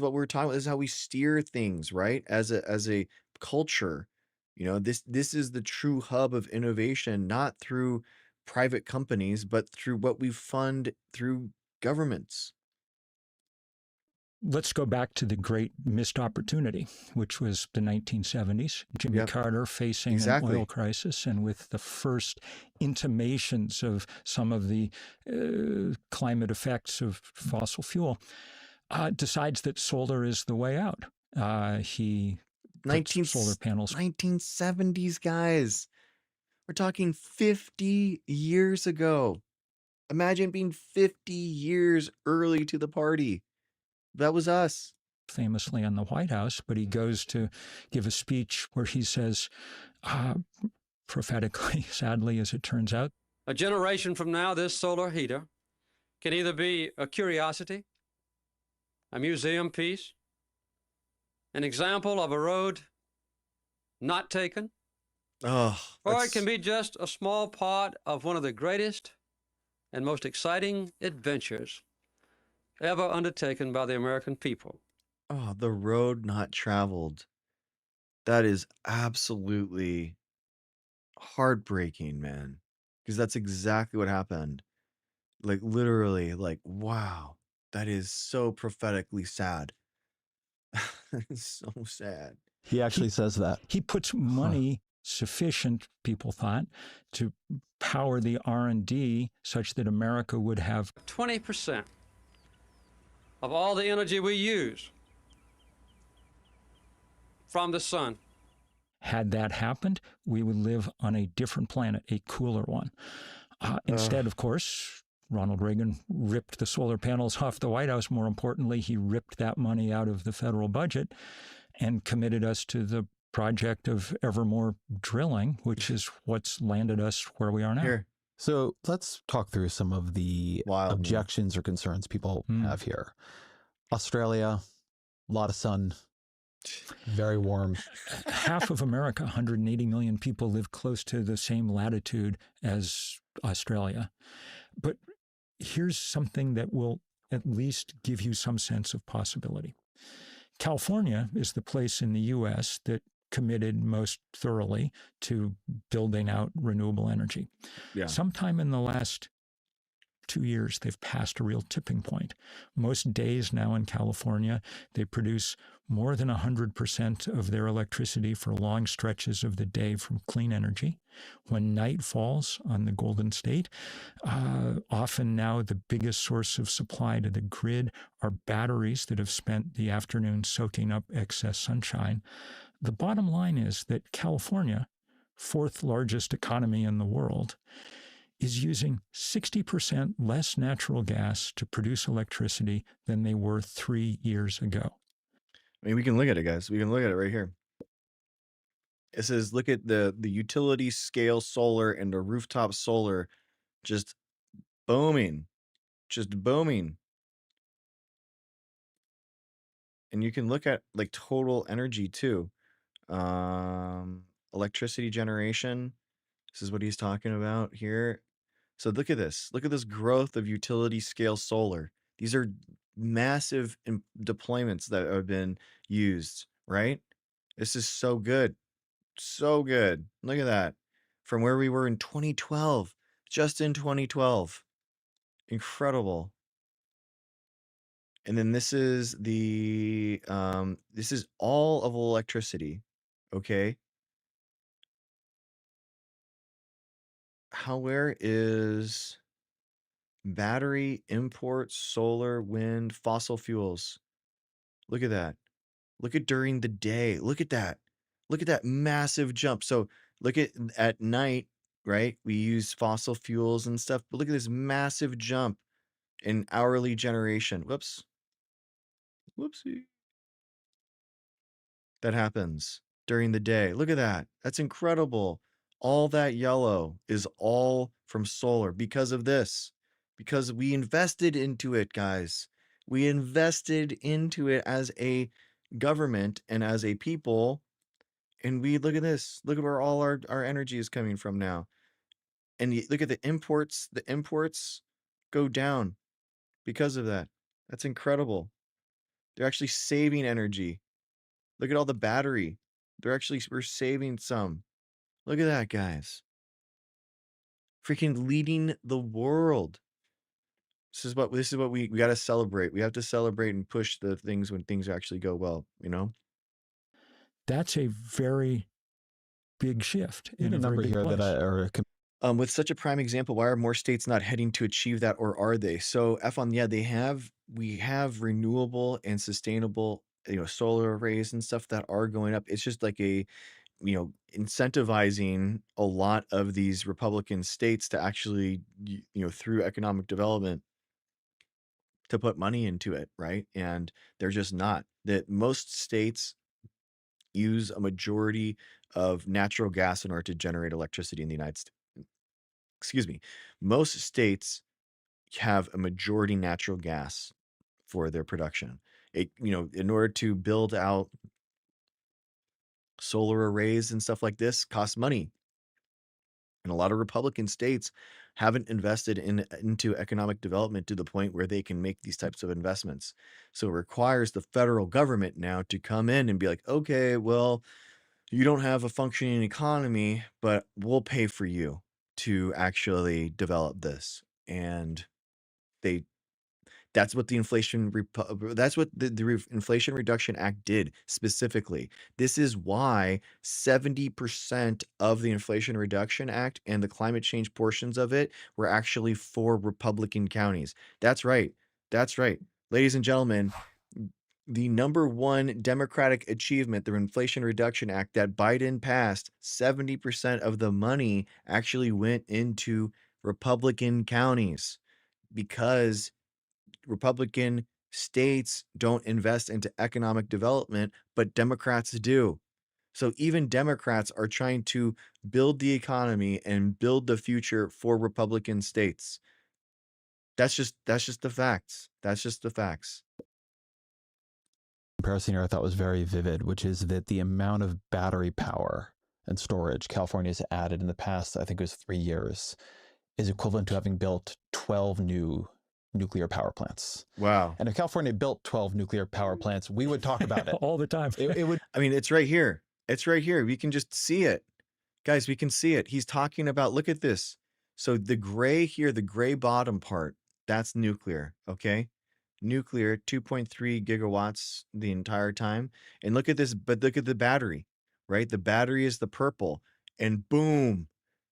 A: what we're talking about. This is how we steer things, right? As a culture. You know, this is the true hub of innovation, not through private companies, but through what we fund through governments.
K: Let's go back to the great missed opportunity, which was the 1970s. Jimmy Carter facing an oil crisis, and with the first intimations of some of the climate effects of fossil fuel, decides that solar is the way out. He puts solar panels.
A: 1970s, guys. We're talking 50 years ago. Imagine being 50 years early to the party. That was us.
K: Famously in the White House, but he goes to give a speech where he says, prophetically, sadly, as it turns out,
M: a generation from now, this solar heater can either be a curiosity, a museum piece, an example of a road not taken, or it can be just a small part of one of the greatest and most exciting adventures ever undertaken by the American people.
A: Oh, the road not traveled. That is absolutely heartbreaking, man. Because that's exactly what happened. Like, literally, like, wow. That is so prophetically sad. It's so sad.
H: He actually says that.
K: He puts money sufficient, people thought, to power the R&D such that America would have
M: 20% of all the energy we use from the sun.
K: Had that happened, we would live on a different planet, a cooler one. Instead, of course, Ronald Reagan ripped the solar panels off the White House. More importantly, he ripped that money out of the federal budget and committed us to the project of ever more drilling, which is what's landed us where we are now.
A: Here.
H: So let's talk through some of the objections or concerns people have here. Australia, a lot of sun, very warm.
K: Half of America, 180 million people, live close to the same latitude as Australia. But here's something that will at least give you some sense of possibility. California is the place in the U.S. that committed most thoroughly to building out renewable energy.
A: Yeah.
K: Sometime in the last 2 years, they've passed a real tipping point. Most days now in California, they produce more than 100% of their electricity for long stretches of the day from clean energy. When night falls on the Golden State, often now the biggest source of supply to the grid are batteries that have spent the afternoon soaking up excess sunshine. The bottom line is that California, fourth largest economy in the world, is using 60% less natural gas to produce electricity than they were 3 years ago.
A: I mean, we can look at it, guys. We can look at it right here. It says, look at the utility scale solar and the rooftop solar just booming. Just booming. And you can look at like total energy too. Electricity generation. This is what he's talking about here. So look at this. Look at this growth of utility scale solar. These are massive deployments that have been used, right? This is so good. So good. Look at that. From where we were in 2012, just in 2012. Incredible. And then this is the this is all of electricity. Okay. Where is battery, import, solar, wind, fossil fuels? Look at that. Look at during the day. Look at that. Look at that massive jump. So look at night, right? We use fossil fuels and stuff, but look at this massive jump in hourly generation. Whoops. Whoopsie. That happens during the day. Look at that. That's incredible. All that yellow is all from solar because of this. because we invested into it, guys. We invested into it as a government and as a people. And we look at this. Look at where all our energy is coming from now. And look at the imports. The imports go down because of that. That's incredible. They're actually saving energy. Look at all the battery. We're saving some. Look at that, guys. Freaking leading the world. This is what we got to celebrate. We have to celebrate and push the things when things actually go well, you know?
K: That's a very big shift in a
H: number
K: very big
H: here
K: place.
A: With such a prime example, why are more states not heading to achieve that, or are they? So we have renewable and sustainable, solar arrays and stuff that are going up. It's just like incentivizing a lot of these Republican states to actually, through economic development, to put money into it, right? And they're just not. That most states use a majority of natural gas in order to generate electricity in the United States. Excuse me. Most states have a majority natural gas for their production. In order to build out solar arrays and stuff like this costs money. And a lot of Republican states haven't invested into economic development to the point where they can make these types of investments. So it requires the federal government now to come in and be like, okay, well, you don't have a functioning economy, but we'll pay for you to actually develop this. And that's what the Inflation Reduction Act did specifically. This is why 70% of the Inflation Reduction Act and the climate change portions of it were actually for Republican counties. That's right. That's right. Ladies and gentlemen, the number one Democratic achievement, the Inflation Reduction Act that Biden passed, 70% of the money actually went into Republican counties because Republican states don't invest into economic development, but Democrats do. So even Democrats are trying to build the economy and build the future for Republican states. That's just the facts. That's just the facts.
H: Comparison here I thought was very vivid, which is that the amount of battery power and storage California has added in the past, I think it was 3 years, is equivalent to having built 12 new nuclear power plants.
A: Wow.
H: And if California built 12 nuclear power plants, we would talk about it
K: all the time.
H: It would.
A: I mean, it's right here. It's right here. We can just see it. Guys, we can see it. He's talking about, look at this. So the gray here, the gray bottom part, that's nuclear, okay? Nuclear, 2.3 gigawatts the entire time. And look at this, but look at the battery, right? The battery is the purple, and boom,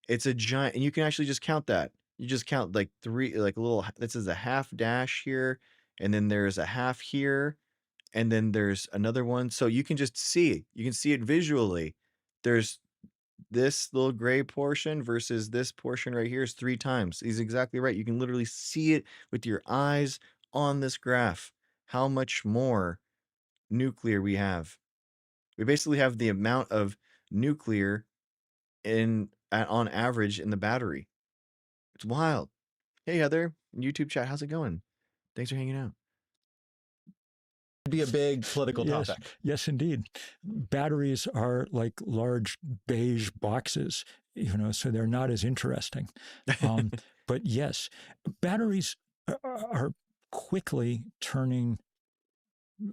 A: it's a giant, and you can actually just count that. You just count like this is a half dash here, and then there's a half here, and then there's another one. So you can just see, you can see it visually. There's this little gray portion versus this portion right here is 3 times. He's exactly right. You can literally see it with your eyes on this graph, how much more nuclear we have. We basically have the amount of nuclear on average in the battery. It's wild. Hey, Heather, YouTube chat, how's it going? Thanks for hanging out.
H: Be a big political topic.
K: Yes, indeed. Batteries are like large beige boxes, so they're not as interesting. But yes, batteries are quickly turning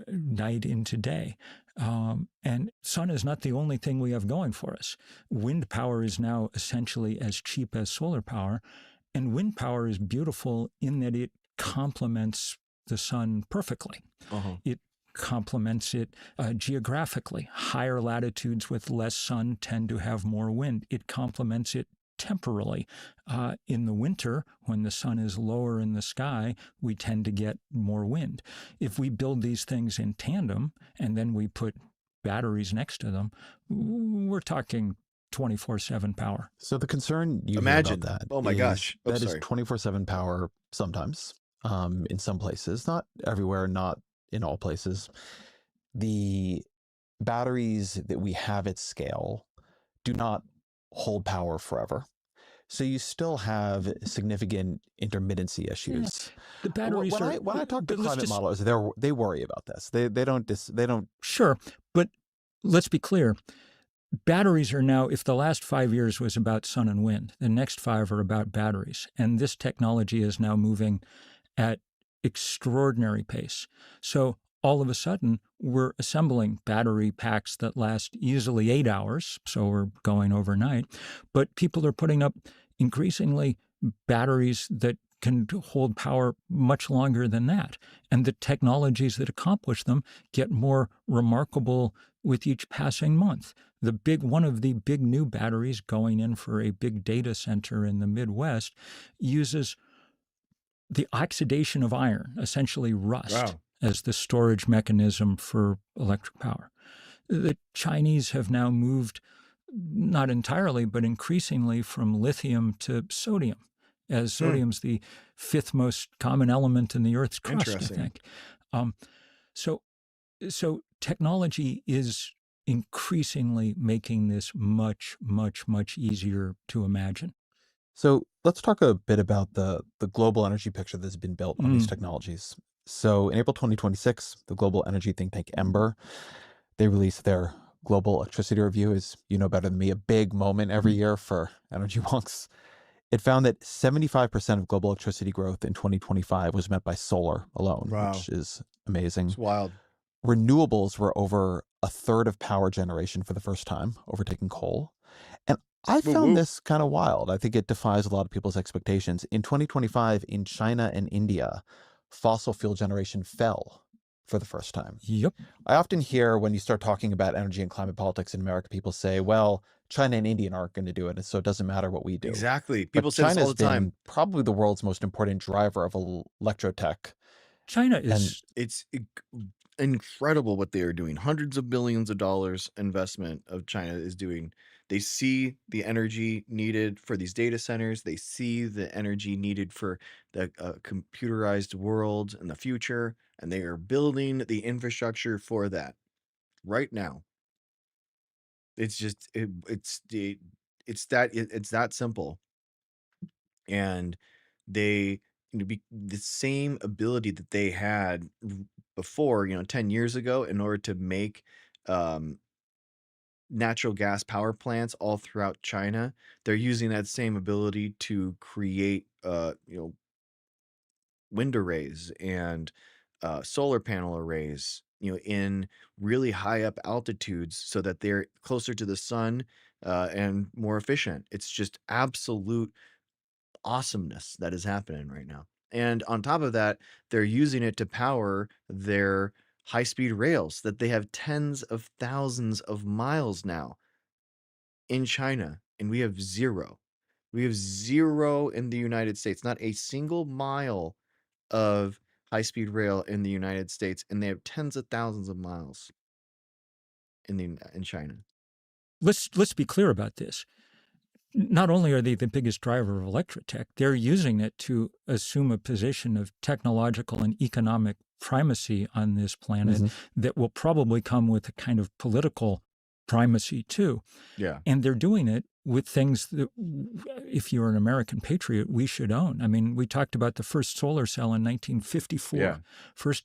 K: night into day. And sun is not the only thing we have going for us. Wind power is now essentially as cheap as solar power. And wind power is beautiful in that it complements the sun perfectly. It complements it geographically. Higher latitudes with less sun tend to have more wind. It complements it temporally. In the winter, when the sun is lower in the sky, we tend to get more wind. If we build these things in tandem and then we put batteries next to them, we're talking 24/7 power.
H: So the concern you
A: imagine
H: hear about that,
A: oh my gosh,
H: that is 24/7 power sometimes, in some places, not everywhere, not in all places. The batteries that we have at scale do not hold power forever. So you still have significant intermittency issues.
K: Yeah. The batteries
H: when I talk to climate modelers, they worry about this. They don't.
K: Sure, but let's be clear. Batteries are now, if the last 5 years was about sun and wind, the next 5 are about batteries. And this technology is now moving at extraordinary pace. So all of a sudden, we're assembling battery packs that last easily 8 hours. So we're going overnight. But people are putting up increasingly batteries that can hold power much longer than that. And the technologies that accomplish them get more remarkable with each passing month. One of the big new batteries going in for a big data center in the Midwest uses the oxidation of iron, essentially rust, as the storage mechanism for electric power. The Chinese have now moved, not entirely, but increasingly from lithium to sodium, as sodium's the 5th most common element in the Earth's crust, I think. So technology is increasingly making this much, much, much easier to imagine.
H: So let's talk a bit about the global energy picture that's been built on these technologies. So in April 2026, the global energy think tank Ember, they released their global electricity review. Is, you know better than me, a big moment every year for energy wonks. It found that 75% of global electricity growth in 2025 was met by solar alone, which is amazing.
A: It's wild.
H: Renewables were over a third of power generation for the first time, overtaking coal. And I found this kind of wild. I think it defies a lot of people's expectations. In 2025, in China and India, fossil fuel generation fell for the first time.
K: Yep.
H: I often hear when you start talking about energy and climate politics in America, people say, well, China and India aren't going to do it, and so it doesn't matter what we do.
A: Exactly. People
H: but
A: say this all the time.
H: Been probably the world's most important driver of electrotech.
K: China is...
A: It's incredible what they are doing. Hundreds of billions of dollars investment of China is doing. They see the energy needed for these data centers. They see the energy needed for the computerized world in the future, and they are building the infrastructure for that right now. It's just it's that simple, and they the same ability that they had before, 10 years ago, in order to make natural gas power plants all throughout China. They're using that same ability to create wind arrays and solar panel arrays, in really high up altitudes, so that they're closer to the sun and more efficient. It's just absolute awesomeness that is happening right now. And on top of that, they're using it to power their high-speed rails that they have tens of thousands of miles now in China, and we have zero. We have zero in the United States, not a single mile of high-speed rail in the United States, and they have tens of thousands of miles in China.
K: Let's be clear about this. Not only are they the biggest driver of electrotech, they're using it to assume a position of technological and economic primacy on this planet that will probably come with a kind of political primacy too.
A: Yeah.
K: And they're doing it with things that, if you're an American patriot, we should own. I mean, we talked about the first solar cell in 1954.
A: Yeah.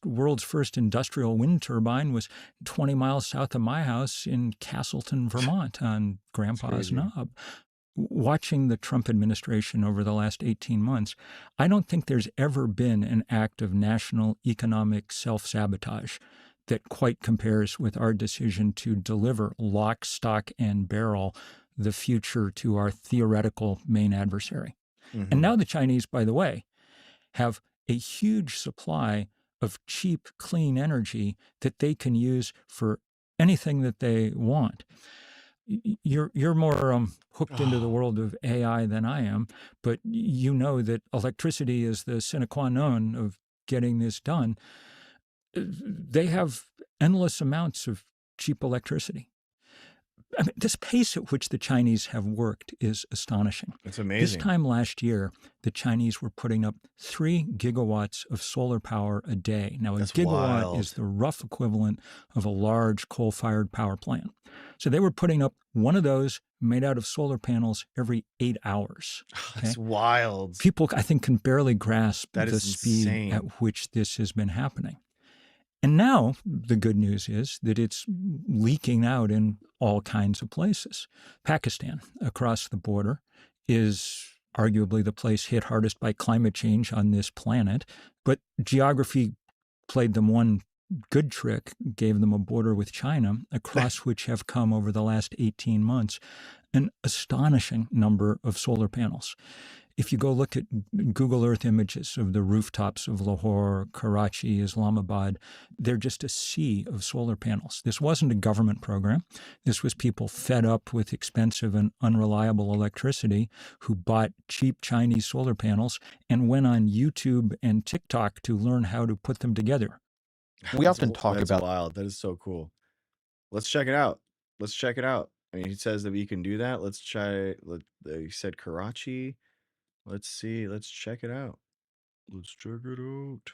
K: World's first industrial wind turbine was 20 miles south of my house in Castleton, Vermont, on Grandpa's Knob. Watching the Trump administration over the last 18 months, I don't think there's ever been an act of national economic self-sabotage that quite compares with our decision to deliver lock, stock, and barrel the future to our theoretical main adversary. And now the Chinese, by the way, have a huge supply of cheap, clean energy that they can use for anything that they want. You're more hooked into the world of AI than I am, but you know that electricity is the sine qua non of getting this done. They have endless amounts of cheap electricity. I mean, this pace at which the Chinese have worked is astonishing.
A: It's
K: This
A: amazing.
K: time last year, the Chinese were putting up 3 gigawatts of solar power a day. Now, a
A: That's
K: gigawatt
A: wild.
K: is the rough equivalent of a large coal-fired power plant. So they were putting up one of those made out of solar panels every 8 hours.
A: That's wild.
K: People, I think, can barely grasp
A: That
K: the
A: is
K: speed
A: insane.
K: at which this has been happening. And now the good news is that it's leaking out in all kinds of places. Pakistan, across the border, is arguably the place hit hardest by climate change on this planet. But geography played them one good trick, gave them a border with China, across which have come over the last 18 months an astonishing number of solar panels. If you go look at Google Earth images of the rooftops of Lahore, Karachi, Islamabad, they're just a sea of solar panels. This wasn't a government program. This was people fed up with expensive and unreliable electricity who bought cheap Chinese solar panels and went on YouTube and TikTok to learn how to put them together.
H: We often talk
A: That's
H: about
A: wild. That is so cool. Let's check it out. Let's check it out. I mean, he says that we can do that. Let's try. He said Karachi. Let's see. Let's check it out. Let's check it out.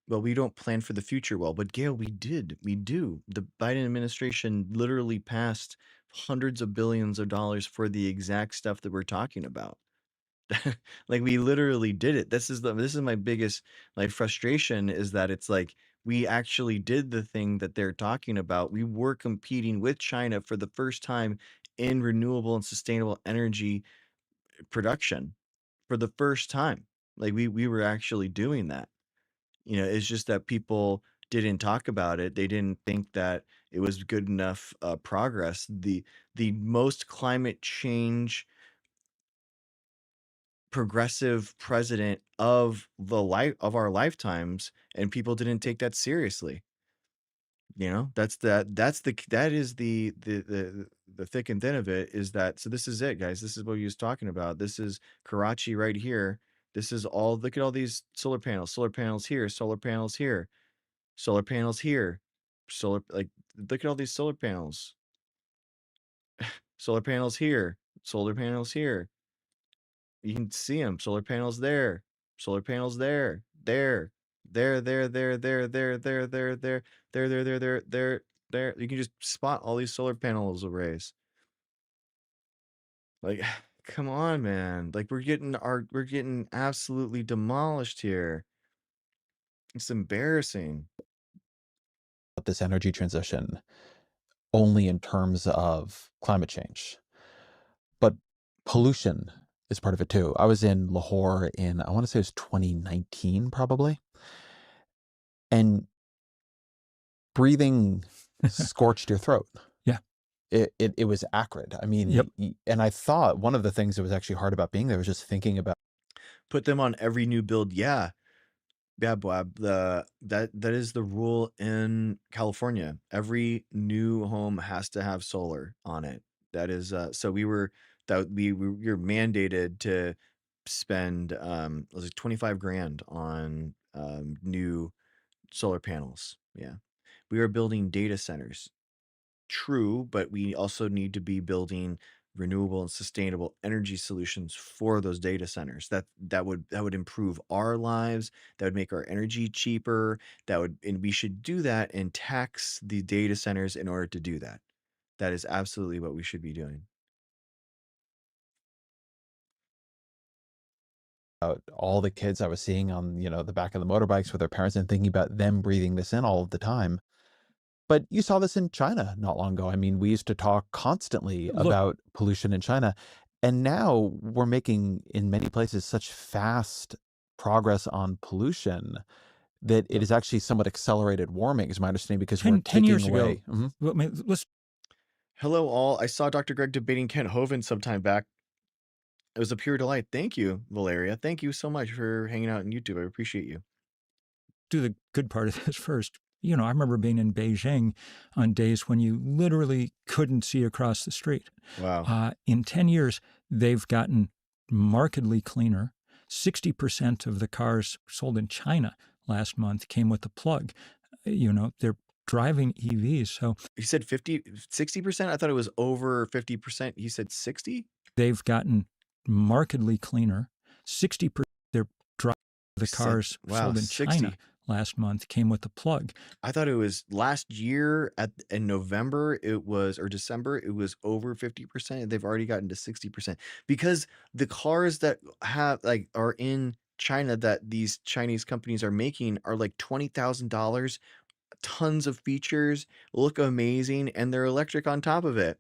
A: Well, we don't plan for the future well, but Gail, we did. We do. The Biden administration literally passed hundreds of billions of dollars for the exact stuff that we're talking about. Like we literally did it. This is my biggest like frustration is that it's like we actually did the thing that they're talking about. We were competing with China for the first time in renewable and sustainable energy production for the first time. Like we were actually doing that. You know, it's just that people didn't talk about it. They didn't think that it was good enough progress. The most climate change progressive president of our lifetimes, and people didn't take that seriously. You know, that is the thick and thin of it is that. So this is it, guys. This is what he was talking about. This is Karachi right here. This is all. Look at all these solar panels here, solar panels here, solar panels here, like look at all these solar panels. Solar panels here, solar panels here. You can see them. Solar panels there. Solar panels there. There. There, there, there, there, there, there, there, there, there, there, there, there, there, there. You can just spot all these solar panels arrays. Like, come on, man. Like we're getting absolutely demolished here. It's embarrassing.
H: this energy transition only in terms of climate change, but pollution is part of it too. I was in Lahore in, I want to say it was 2019 probably, and breathing scorched your throat.
K: Yeah.
H: It was acrid. I mean, and I thought one of the things that was actually hard about being there was just thinking about.
A: Put them on every new build. Yeah. Yeah, Boab. That is the rule in California. Every new home has to have solar on it. That is so we were mandated to spend it was like 25 grand on new solar panels. Yeah. We are building data centers. True, but we also need to be building renewable and sustainable energy solutions for those data centers. That would improve our lives. That would make our energy cheaper. And we should do that and tax the data centers in order to do that. That is absolutely what we should be doing.
H: All the kids I was seeing on, the back of the motorbikes with their parents and thinking about them breathing this in all of the time. But you saw this in China not long ago. I mean, we used to talk constantly about pollution in China, and now we're making, in many places, such fast progress on pollution that it is actually somewhat accelerated warming, is my understanding, because we're
K: 10
H: taking
K: years
H: away.
K: ago. Well, I mean,
A: Hello, all. I saw Dr. Greg debating Kent Hovind sometime back. It was a pure delight. Thank you, Valeria. Thank you so much for hanging out on YouTube. I appreciate you.
K: Do the good part of this first. I remember being in Beijing on days when you literally couldn't see across the street.
A: Wow.
K: In 10 years, they've gotten markedly cleaner. 60% of the cars sold in China last month came with a plug. They're driving EVs. So
A: you said 60%? I thought it was over 50%. You said 60?
K: They've gotten markedly cleaner. 60% they're driving the cars sold in
A: 60.
K: China last month came with a plug.
A: I thought it was last year in November or December, it was over 50%. They've already gotten to 60% because the cars that are in China that these Chinese companies are making are like $20,000, tons of features, look amazing, and they're electric on top of it.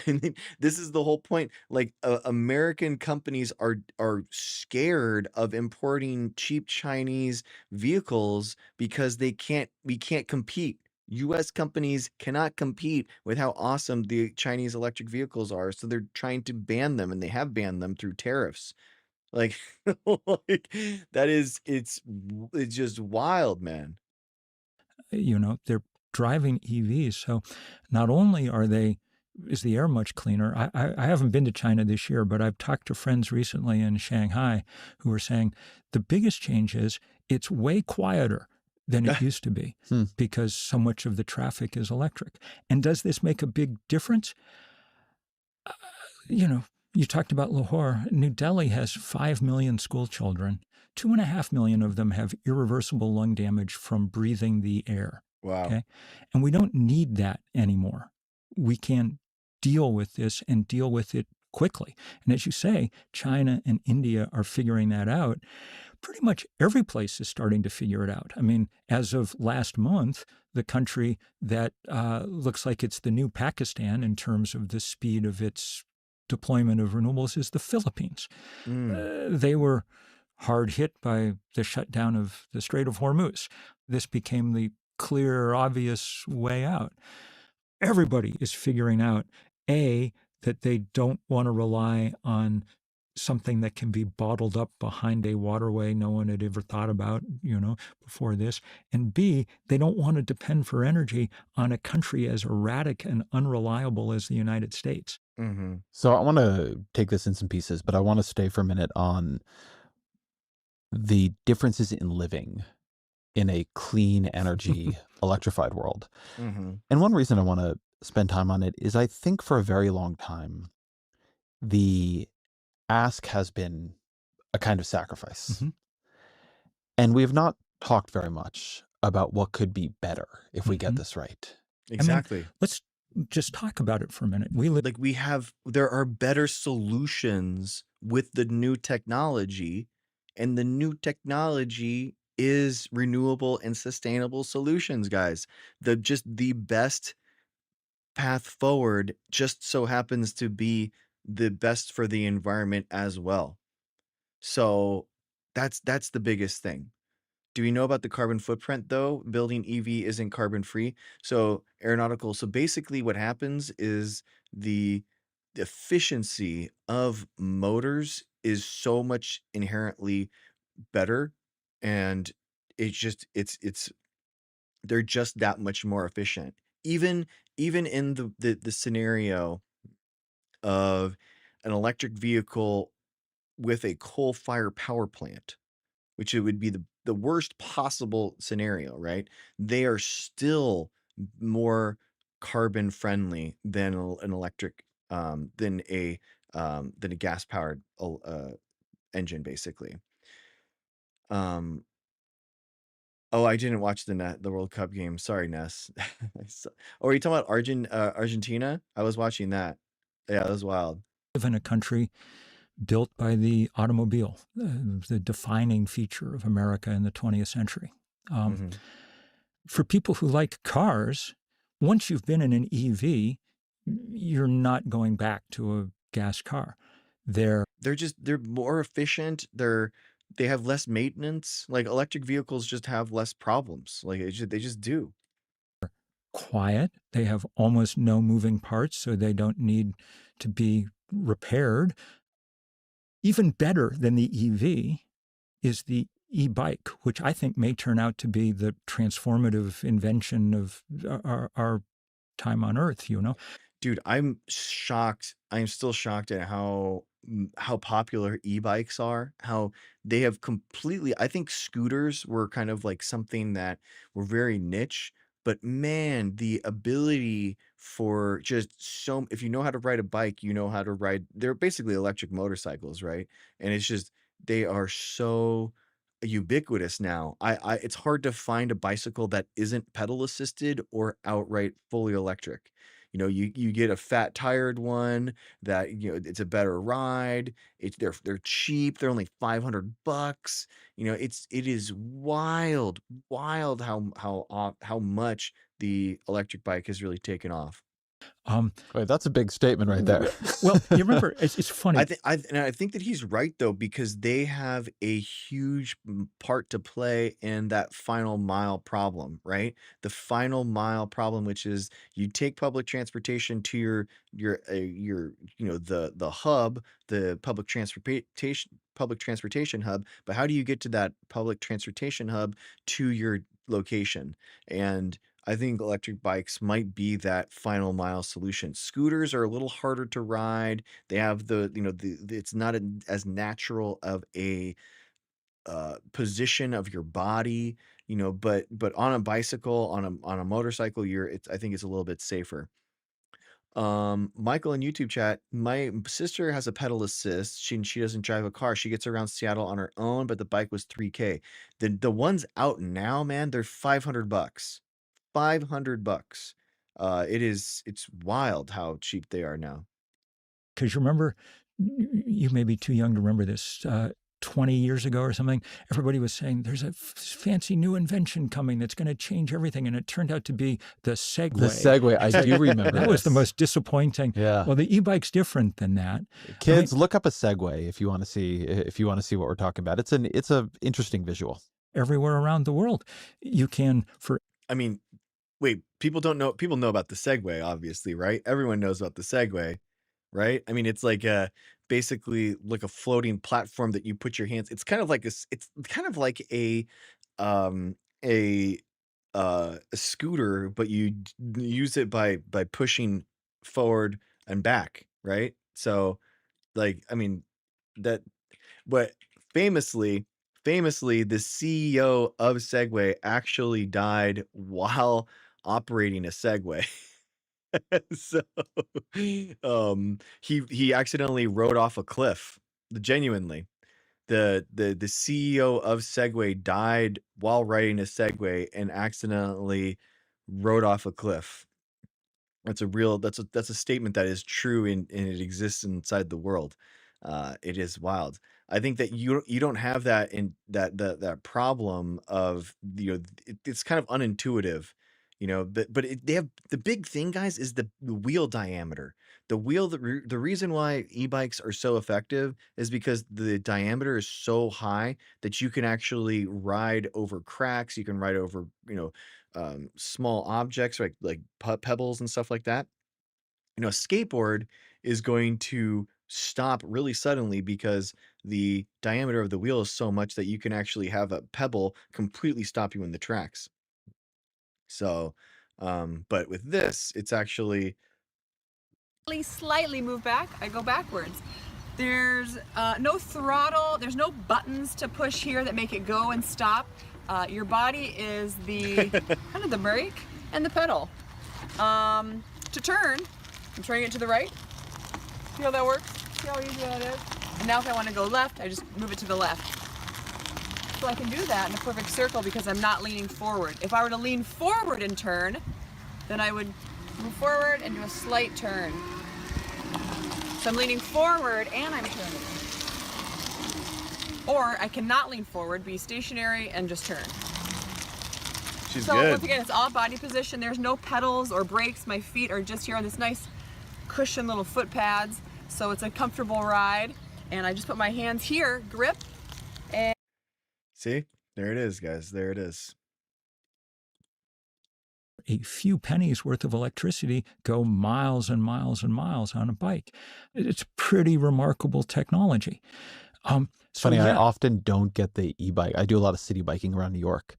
A: And this is the whole point. Like American companies are scared of importing cheap Chinese vehicles because we can't compete. US companies cannot compete with how awesome the Chinese electric vehicles are. So they're trying to ban them, and they have banned them through tariffs. Like, it's just wild, man.
K: They're driving EVs. So not only is the air much cleaner. I haven't been to China this year, but I've talked to friends recently in Shanghai who are saying the biggest change is it's way quieter than it used to be because so much of the traffic is electric. And does this make a big difference? You talked about Lahore. New Delhi has 5 million school children. 2.5 million of them have irreversible lung damage from breathing the air.
A: Wow.
K: Okay? And we don't need that anymore. We can deal with this and deal with it quickly. And as you say, China and India are figuring that out. Pretty much every place is starting to figure it out. I mean, as of last month, the country that looks like it's the new Pakistan in terms of the speed of its deployment of renewables is the Philippines. They were hard hit by the shutdown of the Strait of Hormuz. This became the clear, obvious way out. Everybody is figuring out, that they don't want to rely on something that can be bottled up behind a waterway no one had ever thought about, before this. And B, they don't want to depend for energy on a country as erratic and unreliable as the United States.
A: Mm-hmm.
H: So I want to take this in some pieces, but I want to stay for a minute on the differences in living in a clean energy electrified world.
A: Mm-hmm.
H: And one reason I want to spend time on it is I think for a very long time, the ask has been a kind of sacrifice.
K: Mm-hmm.
H: And we have not talked very much about what could be better if we get this right.
A: Exactly.
K: I mean, let's just talk about it for a minute.
A: There are better solutions with the new technology, and the new technology is renewable and sustainable solutions, guys. The best path forward just so happens to be the best for the environment as well. So that's the biggest thing. Do we know about the carbon footprint though? Building EV isn't carbon free. So basically what happens is the efficiency of motors is so much inherently better, and they're just that much more efficient. Even in the scenario of an electric vehicle with a coal-fired power plant, which it would be the worst possible scenario, right? They are still more carbon friendly than an electric than a gas-powered engine, basically. Oh, I didn't watch the World Cup game. Sorry, Ness. Oh, are you talking about Argentina? I was watching that. Yeah, that was wild.
K: Live in a country built by the automobile, the defining feature of America in the 20th century. For people who like cars, once you've been in an EV, you're not going back to a gas car. They're
A: more efficient. They have less maintenance. Like electric vehicles just have less problems. Like they just do.
K: Quiet. They have almost no moving parts, so they don't need to be repaired. Even better than the EV is the e-bike, which I think may turn out to be the transformative invention of our time on Earth, you know?
A: Dude, I'm shocked. I'm still shocked at how popular e-bikes are, how they have completely I think scooters were kind of like something that were very niche, but man, the ability for just so if you know how to ride a bike, you know how to ride they're basically electric motorcycles, right? And it's just they are so ubiquitous now. It's hard to find a bicycle that isn't pedal assisted or outright fully electric. You know, you get a fat tired one that, you know, it's a better ride. They're cheap. They're only $500. You know, it is wild, wild how much the electric bike has really taken off.
H: Wait, that's a big statement right there.
K: Well, you remember, it's funny.
A: I think that he's right though, because they have a huge part to play in that final mile problem, right? The final mile problem, which is you take public transportation to your you know the hub, the public transportation hub, but how do you get to that public transportation hub to your location? And I think electric bikes might be that final mile solution. Scooters are a little harder to ride. They have you know, it's not as natural of a position of your body, you know, but on a bicycle, on a motorcycle, I think it's a little bit safer. Michael in YouTube chat, my sister has a pedal assist. She doesn't drive a car. She gets around Seattle on her own, but the bike was 3K. The ones out now, man, they're $500. $500. It's wild how cheap they are now.
K: Because you remember, you may be too young to remember this, 20 years ago or something, everybody was saying there's a fancy new invention coming that's going to change everything. And it turned out to be the Segway.
H: The Segway, I do remember
K: that was the most disappointing.
H: Yeah.
K: Well, the e-bike's different than that.
H: Kids, look up a Segway if you want to see what we're talking about. It's an interesting visual.
K: Everywhere around the world, you can
A: I mean, wait, people know about the Segway, obviously, right? Everyone knows about the Segway, right? I mean, it's like basically like a floating platform that you put your hands. It's kind of like a scooter, but you use it by pushing forward and back, right? So, like, I mean, but famously, the CEO of Segway actually died while operating a Segway. So, he accidentally rode off a cliff. Genuinely, the CEO of Segway died while riding a Segway and accidentally rode off a cliff. That's a statement that is true and it exists inside the world. It is wild. I think that you don't have that in that problem of, you know, it's kind of unintuitive, you know, but they have the big thing, guys, is the wheel diameter. The reason why e-bikes are so effective is because the diameter is so high that you can actually ride over cracks. You can ride over, you know, small objects like pebbles and stuff like that. You know, a skateboard is going to stop really suddenly because the diameter of the wheel is so much that you can actually have a pebble completely stop you in the tracks. So, but with this, it's actually
N: slightly move back, I go backwards. There's no throttle, there's no buttons to push here that make it go and stop. Your body is the kind of the brake and the pedal. To turn, I'm turning it to the right. See how that works? See how easy that is? And now if I want to go left, I just move it to the left. So I can do that in a perfect circle because I'm not leaning forward. If I were to lean forward and turn, then I would move forward and do a slight turn. So I'm leaning forward and I'm turning. Or I cannot lean forward, be stationary, and just turn.
A: She's
N: so
A: good.
N: Once again, it's all body position. There's no pedals or brakes. My feet are just here on this nice cushion little foot pads. So it's a comfortable ride. And I just put my hands here, grip, and
A: see, there it is, guys. There it is.
K: A few pennies worth of electricity go miles and miles and miles on a bike. It's pretty remarkable technology.
H: It's funny, I often don't get the e-bike. I do a lot of city biking around New York,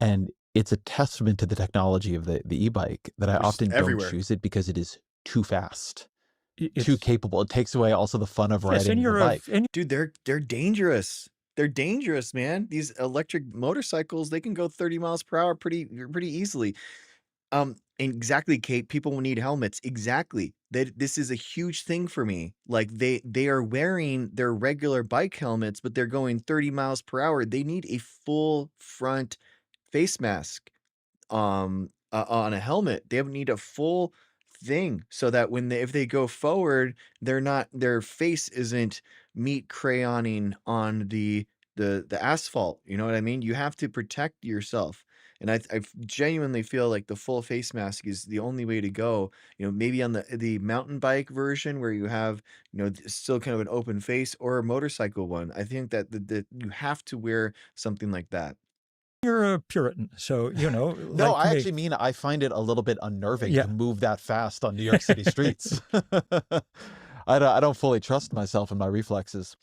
H: and it's a testament to the technology of the e-bike that I often don't choose it because it is too fast, too capable. It takes away also the fun of riding the bike.
A: Dude, they're dangerous. They're dangerous, man. These electric motorcycles, they can go 30 miles per hour pretty easily. Exactly, Kate. People will need helmets. Exactly. This is a huge thing for me. Like they are wearing their regular bike helmets, but they're going 30 miles per hour. They need a full front face mask on a helmet. They need a full thing so that if they go forward, their face isn't meat crayoning on the asphalt. You know what I mean? You have to protect yourself. And I genuinely feel like the full face mask is the only way to go. You know, maybe on the mountain bike version where you have, still kind of an open face, or a motorcycle one. I think that you have to wear something like that.
K: You're a Puritan, so,
H: No,
K: like
H: I actually mean I find it a little bit unnerving to move that fast on New York City streets. I don't fully trust myself and my reflexes.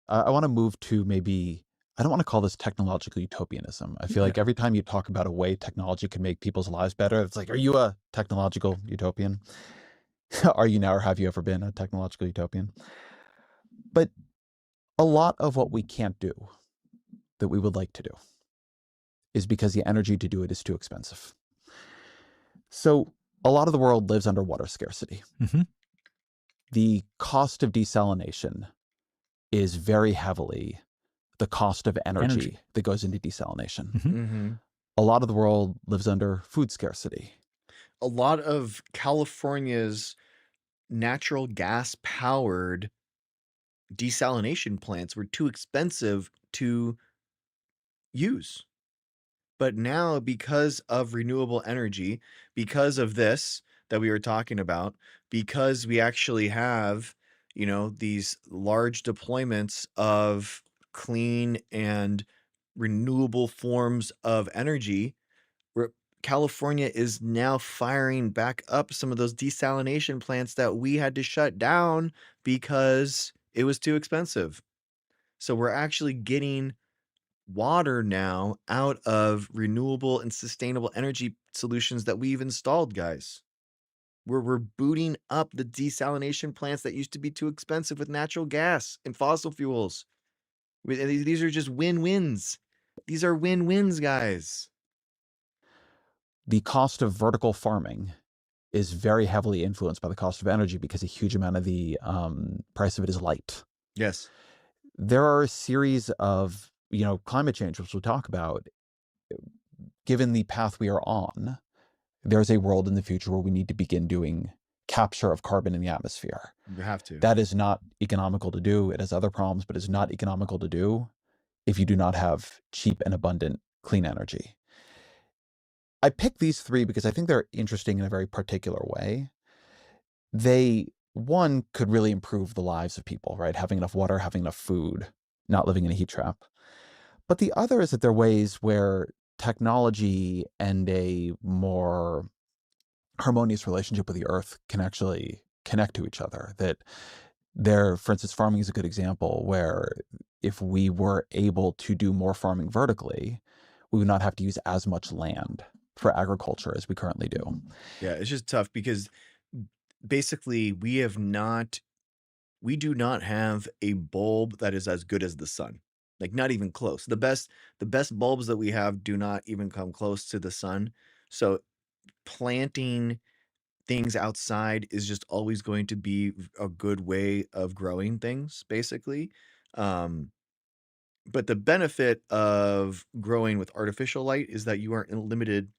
H: I want to move to maybe, I don't want to call this technological utopianism. I feel like every time you talk about a way technology can make people's lives better, it's like, are you a technological utopian? Are you now, or have you ever been a technological utopian? But a lot of what we can't do that we would like to do is because the energy to do it is too expensive. So a lot of the world lives under water scarcity. The cost of desalination is very heavily the cost of energy that goes into desalination. A lot of the world lives under food scarcity.
A: A lot of California's natural gas powered desalination plants were too expensive to use. But now, because of renewable energy, because of this that we were talking about, because we actually have, these large deployments of clean and renewable forms of energy, California is now firing back up some of those desalination plants that we had to shut down because it was too expensive. So we're actually getting water now out of renewable and sustainable energy solutions that we've installed, guys. We're booting up the desalination plants that used to be too expensive with natural gas and fossil fuels. These are just win-wins. These are win-wins, guys.
H: The cost of vertical farming is very heavily influenced by the cost of energy because a huge amount of the price of it is light.
A: Yes.
H: There are a series of, climate change, which we'll talk about. Given the path we are on, there's a world in the future where we need to begin doing capture of carbon in the atmosphere.
A: You have to.
H: That is not economical to do. It has other problems, but it's not economical to do if you do not have cheap and abundant clean energy. I picked these three because I think they're interesting in a very particular way. One, could really improve the lives of people, right? Having enough water, having enough food, not living in a heat trap. But the other is that there are ways where technology and a more harmonious relationship with the earth can actually connect to each other. For instance, farming is a good example where if we were able to do more farming vertically, we would not have to use as much land for agriculture as we currently do.
A: Yeah, it's just tough because basically we do not have a bulb that is as good as the sun. Like, not even close. The best bulbs that we have do not even come close to the sun. So planting things outside is just always going to be a good way of growing things, basically. But the benefit of growing with artificial light is that you aren't limited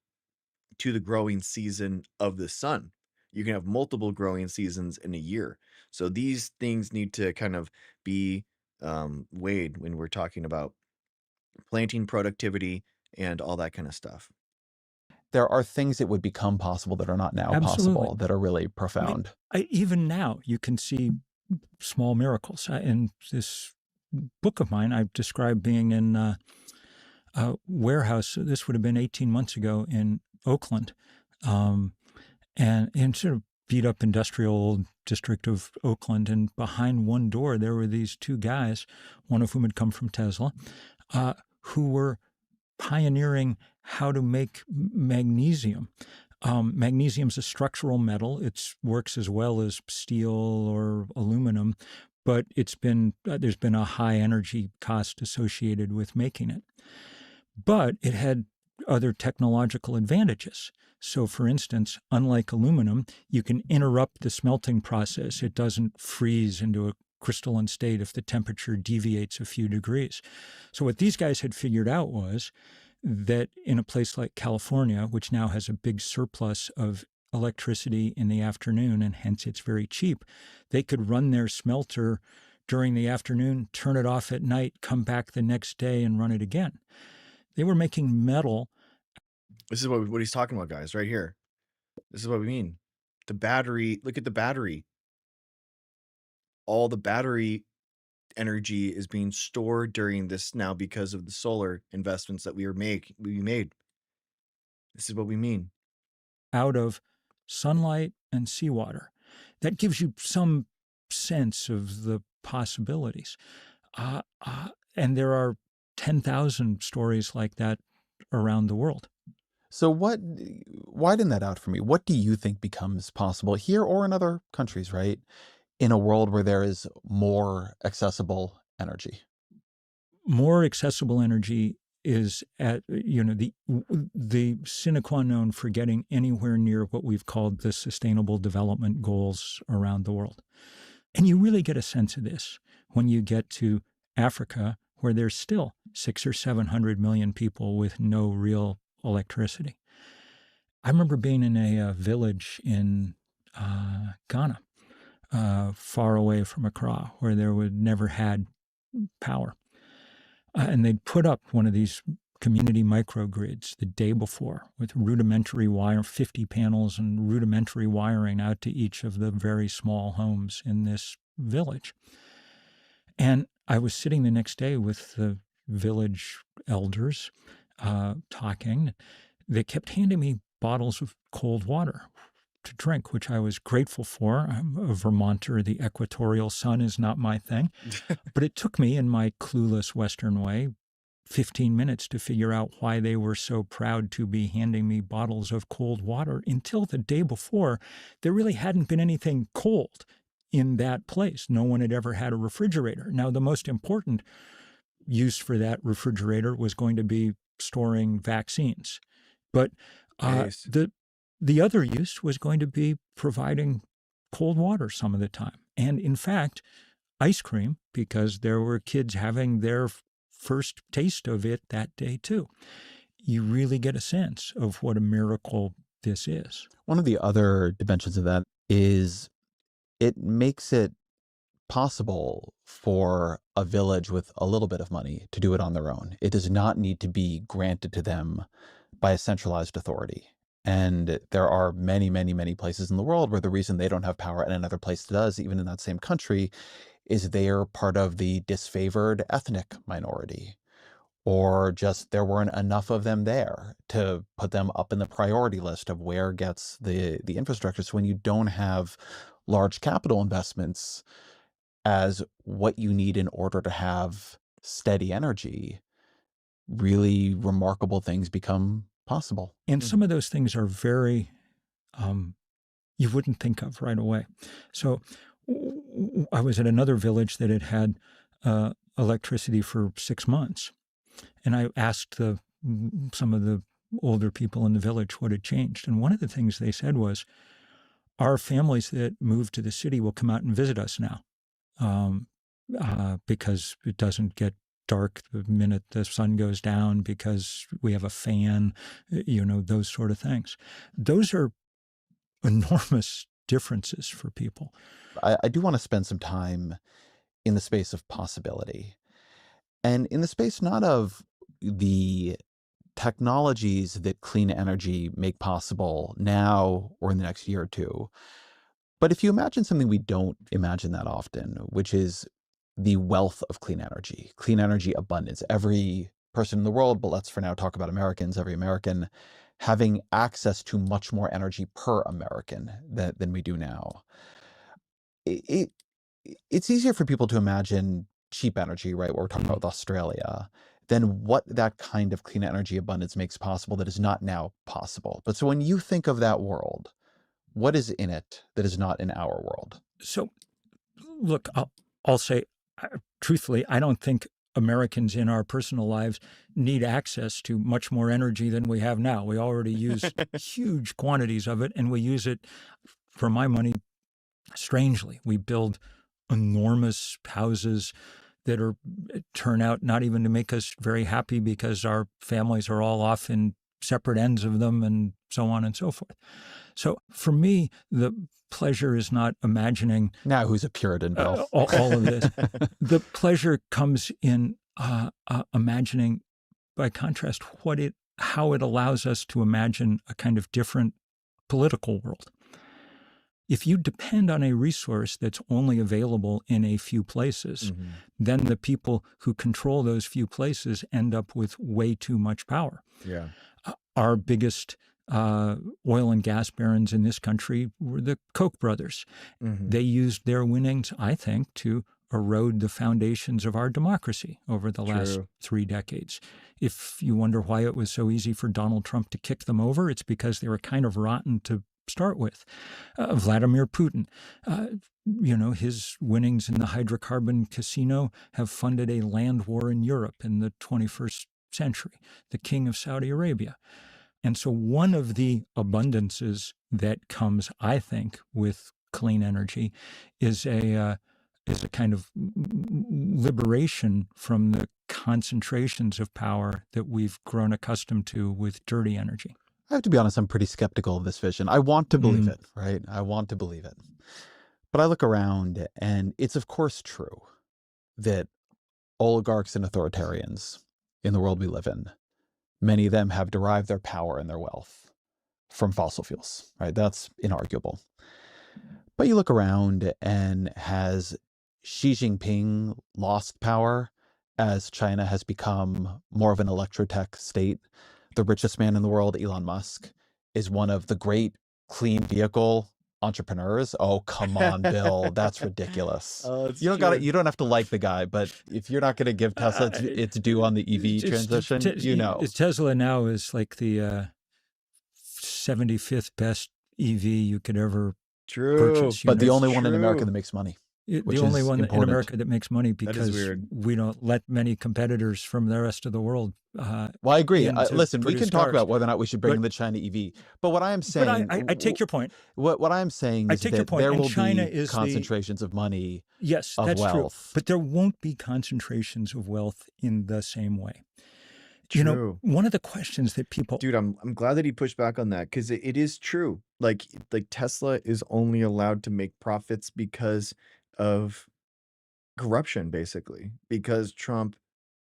A: to the growing season of the sun. You can have multiple growing seasons in a year. So these things need to kind of be weighed when we're talking about planting productivity and all that kind of stuff.
H: There are things that would become possible that are not now possible that are really profound.
K: Even now, you can see small miracles. In this book of mine, I've described being in a warehouse. This would have been 18 months ago in Oakland. And sort of beat up industrial district of Oakland, and behind one door there were these two guys, one of whom had come from Tesla, who were pioneering how to make magnesium. Magnesium's a structural metal. It works as well as steel or aluminum, but there's been a high energy cost associated with making it. But it had other technological advantages. So, for instance, unlike aluminum, you can interrupt the smelting process. It doesn't freeze into a crystalline state if the temperature deviates a few degrees. So what these guys had figured out was that in a place like California, which now has a big surplus of electricity in the afternoon, and hence it's very cheap, they could run their smelter during the afternoon, turn it off at night, come back the next day and run it again. They were making metal.
A: This is what he's talking about, guys, right here. This is what we mean. The battery, look at the battery. All the battery energy is being stored during this now because of the solar investments that we made. This is what we mean.
K: Out of sunlight and seawater. That gives you some sense of the possibilities. And there are 10,000 stories like that around the world.
H: So widen that out for me. What do you think becomes possible here or in other countries, right? In a world where there is more accessible energy?
K: More accessible energy is the sine qua non for getting anywhere near what we've called the Sustainable Development Goals around the world. And you really get a sense of this when you get to Africa, where there's still 600 or 700 million people with no real electricity. I remember being in a village in Ghana, far away from Accra, where there would never had power. And they'd put up one of these community microgrids the day before with rudimentary wire, 50 panels and rudimentary wiring out to each of the very small homes in this village. And I was sitting the next day with the village elders talking. They kept handing me bottles of cold water to drink, which I was grateful for. I'm a Vermonter. The equatorial sun is not my thing. But it took me, in my clueless Western way, 15 minutes to figure out why they were so proud to be handing me bottles of cold water. Until the day before, there really hadn't been anything cold in that place. No one had ever had a refrigerator. Now, the most important use for that refrigerator was going to be storing vaccines. But the other use was going to be providing cold water some of the time. And in fact, ice cream, because there were kids having their first taste of it that day too. You really get a sense of what a miracle this is.
H: One of the other dimensions of that is it makes it possible for a village with a little bit of money to do it on their own. It does not need to be granted to them by a centralized authority. And there are many, many, many places in the world where the reason they don't have power and another place does, even in that same country, is they're part of the disfavored ethnic minority, or just there weren't enough of them there to put them up in the priority list of where gets the infrastructure. So when you don't have large capital investments as what you need in order to have steady energy, really remarkable things become possible.
K: And some of those things are very, you wouldn't think of right away. So I was at another village that had electricity for 6 months. And I asked some of the older people in the village what had changed. And one of the things they said was, our families that moved to the city will come out and visit us now because it doesn't get dark the minute the sun goes down, because we have a fan, those sort of things. Those are enormous differences for people.
H: I do want to spend some time in the space of possibility, and in the space not of the technologies that clean energy make possible now or in the next year or two. But if you imagine something we don't imagine that often, which is the wealth of clean energy abundance. Every person in the world, but let's for now talk about Americans, every American having access to much more energy per American than we do now. It's easier for people to imagine cheap energy, right? What we're talking about with Australia, than what that kind of clean energy abundance makes possible that is not now possible. But so when you think of that world, what is in it that is not in our world?
K: So, look, I'll say, truthfully, I don't think Americans in our personal lives need access to much more energy than we have now. We already use huge quantities of it, and we use it, for my money, strangely. We build enormous houses that turn out not even to make us very happy because our families are all off in separate ends of them and so on and so forth. So for me, the pleasure is not imagining...
H: Now who's a Puritan, Bill?
K: All of this. The pleasure comes in imagining, by contrast, how it allows us to imagine a kind of different political world. If you depend on a resource that's only available in a few places, then the people who control those few places end up with way too much power.
A: Yeah.
K: Our biggest oil and gas barons in this country were the Koch brothers. They used their winnings, I think, to erode the foundations of our democracy over the last 3 decades. If you wonder why it was so easy for Donald Trump to kick them over, it's because they were kind of rotten to start with. Vladimir Putin, his winnings in the hydrocarbon casino have funded a land war in Europe in the 21st century, the king of Saudi Arabia. And so one of the abundances that comes, I think, with clean energy is a kind of liberation from the concentrations of power that we've grown accustomed to with dirty energy.
H: I have to be honest, I'm pretty skeptical of this vision. I want to believe it, right? I want to believe it. But I look around, and it's of course true that oligarchs and authoritarians in the world we live in, many of them have derived their power and their wealth from fossil fuels, right? That's inarguable. But you look around, and has Xi Jinping lost power as China has become more of an electrotech state? The richest man in the world, Elon Musk, is one of the great clean vehicle entrepreneurs. Oh, come on, Bill. That's ridiculous. You don't have to like the guy, but if you're not going to give Tesla its due on the EV transition,
K: Tesla now is like the 75th best EV you could ever purchase.
H: But the only one in America that makes money.
K: The only one in America that makes money, because we don't let many competitors from the rest of the world.
H: Well, I agree. Listen, we can talk about whether or not we should bring in the China EV. But what I am saying,
K: I take your point.
H: What I am saying is that there will be concentrations of money.
K: Yes, that's true. But there won't be concentrations of wealth in the same way.
A: True.
K: One of the questions that people...
A: Dude, I'm glad that he pushed back on that, because it is true. Like Tesla is only allowed to make profits because of corruption, basically, because Trump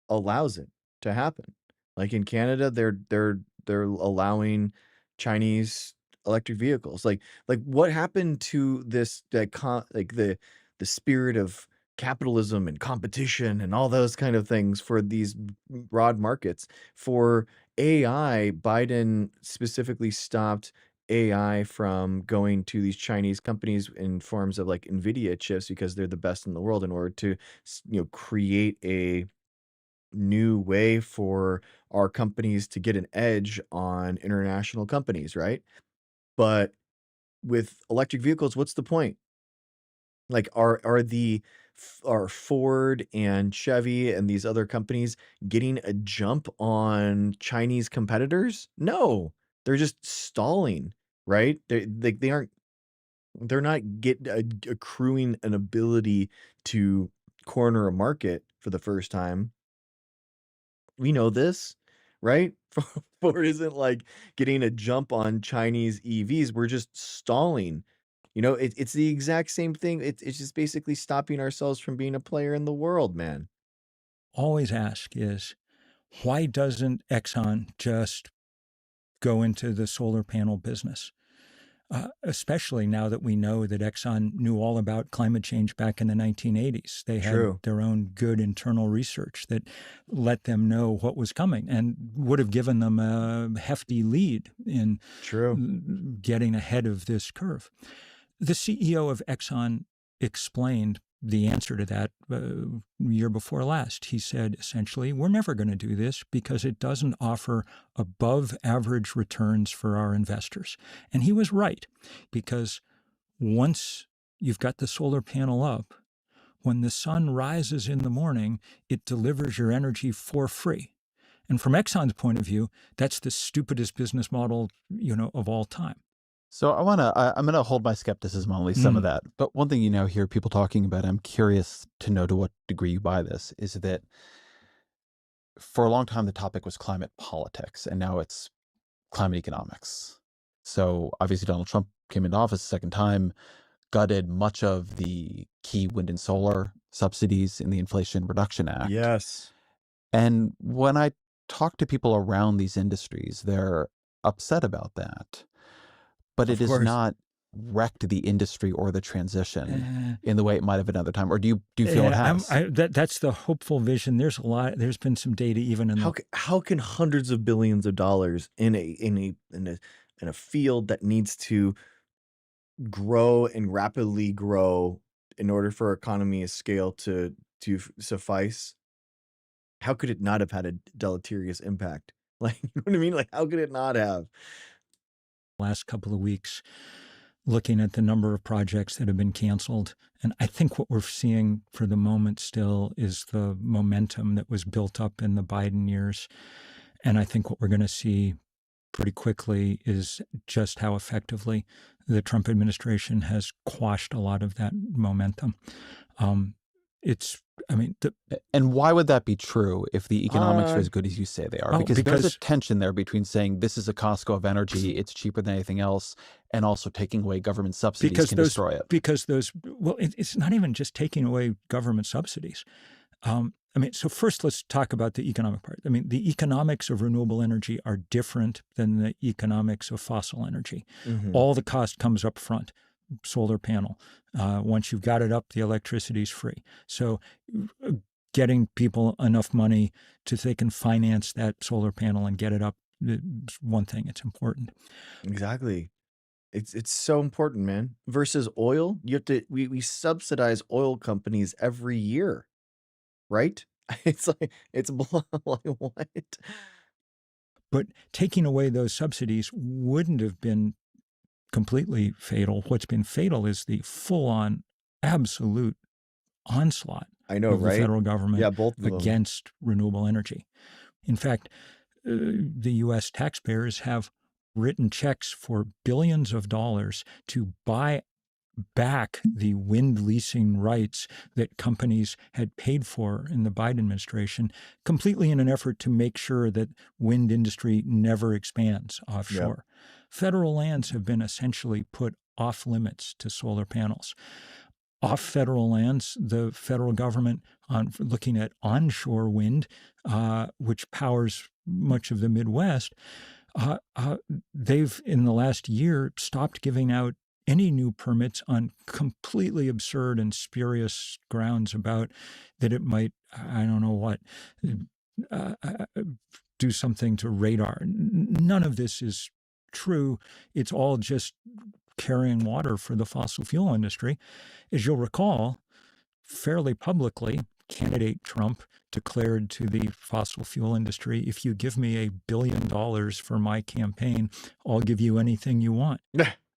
A: allows it to happen. Like in Canada, they're allowing Chinese electric vehicles. Like what happened to this the spirit of capitalism and competition and all those kind of things for these broad markets? For AI, Biden specifically stopped AI from going to these Chinese companies in forms of like NVIDIA chips, because they're the best in the world, in order to, create a new way for our companies to get an edge on international companies, right? But with electric vehicles, what's the point? Like, are Ford and Chevy and these other companies getting a jump on Chinese competitors? No, they're just stalling, right? They're not accruing an ability to corner a market for the first time. We know this, right? Ford isn't like getting a jump on Chinese EVs. We're just stalling. It's the exact same thing. It's just basically stopping ourselves from being a player in the world, man.
K: Always ask is, why doesn't Exxon just go into the solar panel business? especially now that we know that Exxon knew all about climate change back in the 1980s. They had
A: True.
K: their own good internal research that let them know what was coming and would have given them a hefty lead in getting ahead of this curve. The CEO of Exxon explained the answer to that year before last. He said, essentially, we're never going to do this because it doesn't offer above average returns for our investors. And he was right, because once you've got the solar panel up, when the sun rises in the morning, it delivers your energy for free. And from Exxon's point of view, that's the stupidest business model, of all time.
H: So I'm going to hold my skepticism on at least some of that. But one thing hear people talking about, I'm curious to know to what degree you buy this, is that for a long time the topic was climate politics, and now it's climate economics. So obviously Donald Trump came into office a second time, gutted much of the key wind and solar subsidies in the Inflation Reduction Act.
A: Yes.
H: And when I talk to people around these industries, they're upset about that. But it has not wrecked the industry or the transition in the way it might have another time. Or do you feel it has?
K: That's the hopeful vision. There's been some data even in
A: how can hundreds of billions of dollars in a field that needs to grow and rapidly grow in order for economy of scale to suffice, how could it not have had a deleterious impact? Like, you know what I mean? Like, how could it not have?
K: Last couple of weeks, looking at the number of projects that have been canceled. And I think what we're seeing for the moment still is the momentum that was built up in the Biden years. And I think what we're going to see pretty quickly is just how effectively the Trump administration has quashed a lot of that momentum.
H: And why would that be true if the economics are as good as you say they are? Because there's a tension there between saying this is a Costco of energy, it's cheaper than anything else, and also taking away government subsidies can destroy it.
K: Because it's not even just taking away government subsidies. So first let's talk about the economic part. The economics of renewable energy are different than the economics of fossil energy. Mm-hmm. All the cost comes up front. Solar panel. Once you've got it up, the electricity's free. So getting people enough money so they can finance that solar panel and get it up is one thing. It's important.
A: Exactly. It's so important, man. Versus oil, you have to we subsidize oil companies every year, right? It's like what?
K: But taking away those subsidies wouldn't have been completely fatal. What's been fatal is the full-on, absolute onslaught of the federal government against renewable energy. In fact, the U.S. taxpayers have written checks for billions of dollars to buy back the wind leasing rights that companies had paid for in the Biden administration, completely in an effort to make sure that wind industry never expands offshore. Yep. Federal lands have been essentially put off limits to solar panels. Off federal lands, the federal government, looking at onshore wind, which powers much of the Midwest, they've, in the last year, stopped giving out any new permits on completely absurd and spurious grounds about that it might, I don't know what, do something to radar. None of this is true. It's all just carrying water for the fossil fuel industry. As you'll recall, fairly publicly, candidate Trump declared to the fossil fuel industry, if you give me $1 billion for my campaign, I'll give you anything you want.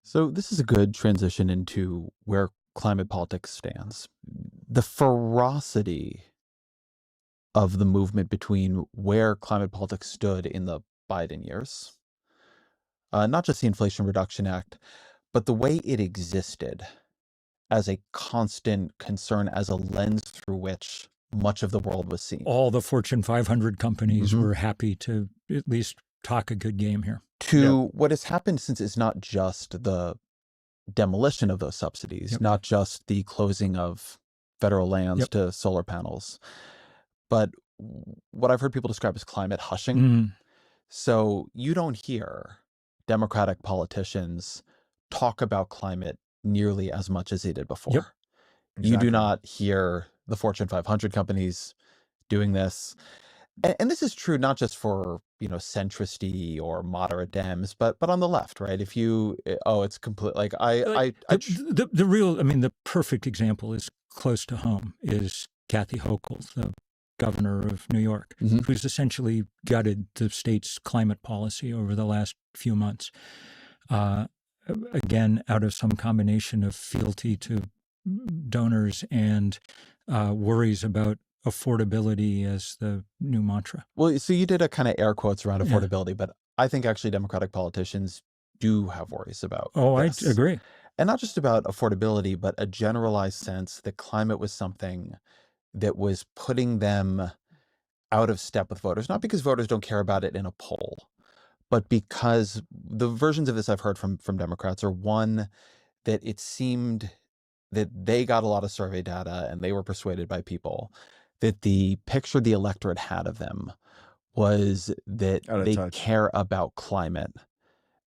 H: So this is a good transition into where climate politics stands. The ferocity of the movement between where climate politics stood in the Biden years, not just the Inflation Reduction Act, but the way it existed as a constant concern, as a lens through which much of the world was seen.
K: All the Fortune 500 companies were happy to at least talk a good game here.
H: What has happened since is not just the demolition of those subsidies, not just the closing of federal lands to solar panels, but what I've heard people describe as climate hushing. So you don't hear Democratic politicians talk about climate nearly as much as they did before.
K: Yep.
H: You do
A: Exactly.
H: not hear the Fortune 500 companies doing this. And this is true not just for, centristy or moderate Dems, but on the left, right? If you, it's complete, like
K: the real, I mean, the perfect example is close to home is Kathy Hochul, the governor of New York, who's essentially gutted the state's climate policy over the last few months. Again, out of some combination of fealty to donors and worries about affordability as the new mantra.
H: Well, so you did a kind of air quotes around affordability, but I think actually Democratic politicians do have worries about this.
K: I agree.
H: And not just about affordability, but a generalized sense that climate was something that was putting them out of step with voters, not because voters don't care about it in a poll, but because the versions of this I've heard from Democrats are one, that it seemed that they got a lot of survey data and they were persuaded by people that the picture the electorate had of them was that they care about climate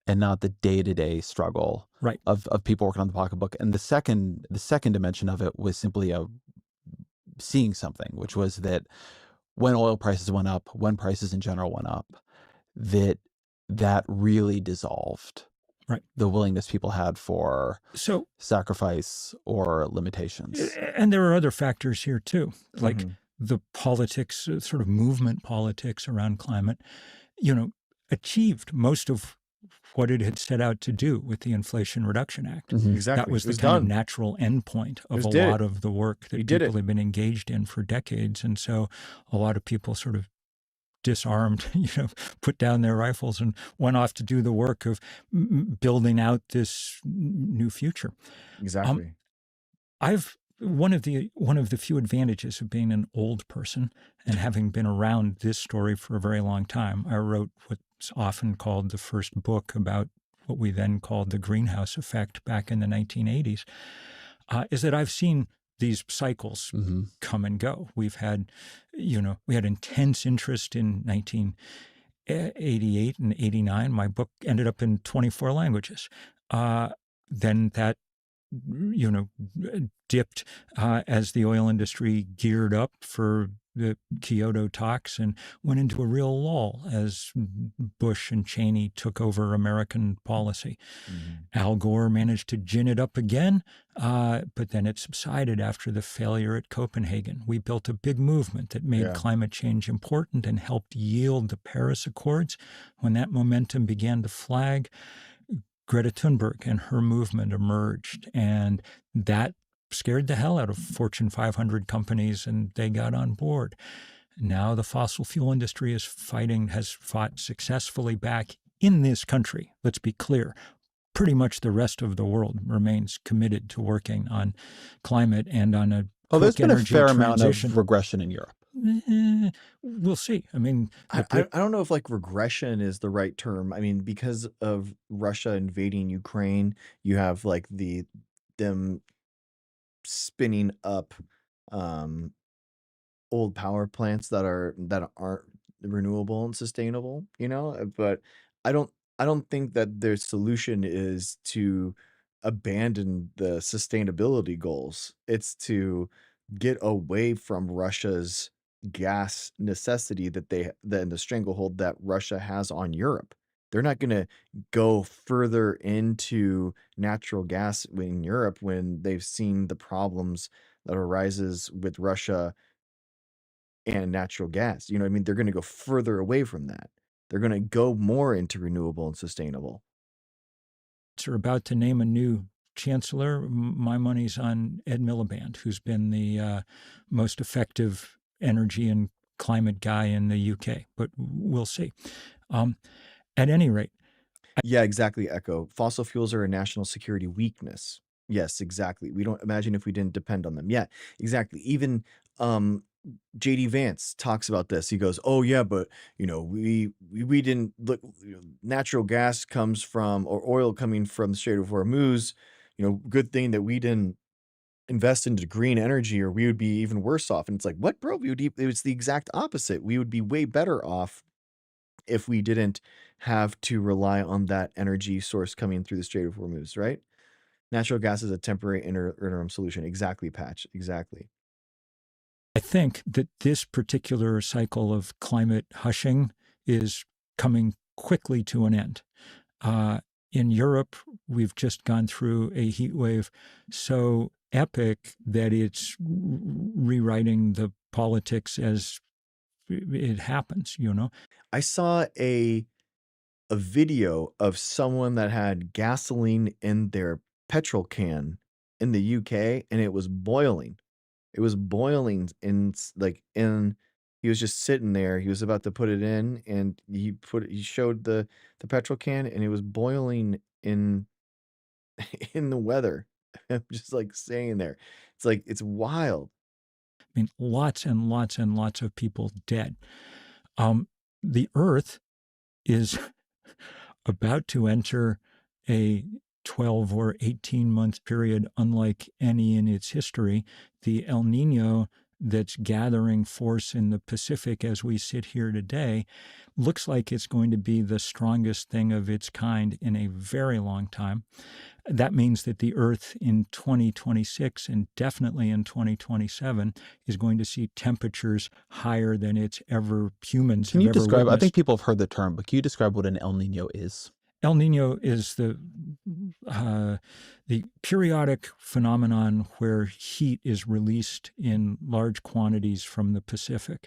H: and not the day-to-day struggle of people working on the pocketbook. And the second dimension of it was simply seeing something, which was that when oil prices went up, when prices in general went up, that really dissolved the willingness people had for sacrifice or limitations.
K: And there are other factors here too, like the politics, sort of movement politics around climate, achieved most of what it had set out to do with the Inflation Reduction Act.
A: Exactly.
K: That was the kind of natural endpoint of a lot of the work that people have been engaged in for decades. And so a lot of people sort of disarmed, put down their rifles and went off to do the work of building out this new future.
A: Exactly.
K: One of the few advantages of being an old person and having been around this story for a very long time, I wrote what's often called the first book about what we then called the greenhouse effect back in the 1980s, is that I've seen these cycles come and go. We've had, we had intense interest in 1988 and 89. My book ended up in 24 languages. Then that, dipped as the oil industry geared up for the Kyoto talks and went into a real lull as Bush and Cheney took over American policy. Al Gore managed to gin it up again, but then it subsided after the failure at Copenhagen. We built a big movement that made climate change important and helped yield the Paris Accords. When that momentum began to flag, Greta Thunberg and her movement emerged, and that scared the hell out of Fortune 500 companies, and they got on board. Now the fossil fuel industry has fought successfully back in this country. Let's be clear. Pretty much the rest of the world remains committed to working on climate and on a
H: there's been a fair amount
K: transition.
H: of regression in Europe.
K: We'll see. I mean,
A: I don't know if regression is the right term. I mean, because of Russia invading Ukraine, you have them spinning up old power plants that aren't renewable and sustainable, but I don't think that their solution is to abandon the sustainability goals. It's to get away from Russia's gas necessity and the stranglehold that Russia has on Europe. They're not going to go further into natural gas in Europe when they've seen the problems that arises with Russia and natural gas. You know what I mean? They're going to go further away from that. They're going to go more into renewable and sustainable.
K: Are about to name a new chancellor. My money's on Ed Miliband, who's been the most effective energy and climate guy in the UK, but we'll see. At any rate.
A: Yeah, exactly, Echo. Fossil fuels are a national security weakness. Yes, exactly. We don't imagine if we didn't depend on them. Yeah, exactly. Even JD Vance talks about this. He goes, "Oh yeah, but we didn't look. Natural gas comes from, or oil coming from the Strait of Hormuz. Good thing that we didn't invest into green energy, or we would be even worse off." And it's like, what, bro? It was the exact opposite. We would be way better off if we didn't have to rely on that energy source coming through the Strait of Hormuz, right? Natural gas is a temporary interim solution. Exactly, Patch. Exactly.
K: I think that this particular cycle of climate hushing is coming quickly to an end. In Europe, we've just gone through a heat wave so epic that it's rewriting the politics as it happens, you know?
A: I saw a video of someone that had gasoline in their petrol can in the UK, and it was boiling. It was boiling he was just sitting there. He was about to put it in, and he showed the petrol can, and it was boiling in in the weather. I'm just like staying there. It's like it's wild.
K: I mean, lots and lots and lots of people dead. The Earth is about to enter a 12 or 18-month period unlike any in its history. The El Nino that's gathering force in the Pacific as we sit here today looks like it's going to be the strongest thing of its kind in a very long time. That means that the Earth in 2026 and definitely in 2027 is going to see temperatures higher than humans
H: Can
K: have
H: you
K: ever
H: describe, I
K: witnessed.
H: think people have heard the term, but can you describe what an El Nino is?
K: El Nino is the periodic phenomenon where heat is released in large quantities from the Pacific,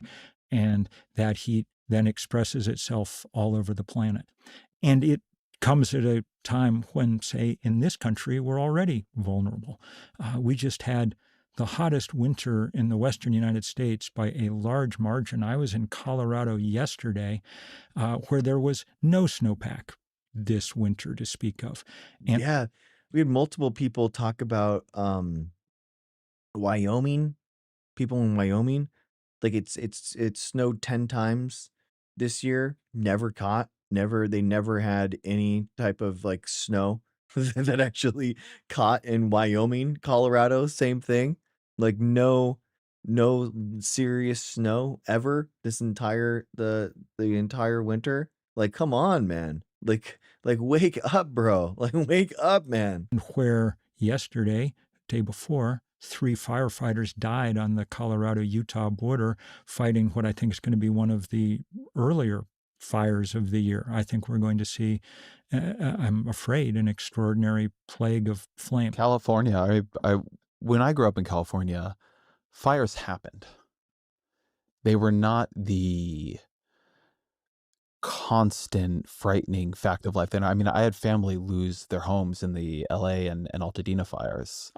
K: and that heat then expresses itself all over the planet. And it comes at a time when, say, in this country, we're already vulnerable. We just had the hottest winter in the western United States by a large margin. I was in Colorado yesterday where there was no snowpack this winter to speak of. And
A: yeah, we had multiple people talk about Wyoming, people in Wyoming, like it's snowed 10 times this year, they never had any type of like snow that actually caught in Wyoming. Colorado, same thing. Like no serious snow ever this entire the entire winter. Like come on, man. Like wake up, bro. Like wake up, man.
K: where yesterday, day before, 3 firefighters died on the Colorado-Utah border fighting what I think is going to be one of the earlier fires of the year. I think we're going to see, I'm afraid, an extraordinary plague of flame.
H: California, when I grew up in California, fires happened. They were not the constant, frightening fact of life. And I mean, I had family lose their homes in the LA and Altadena fires.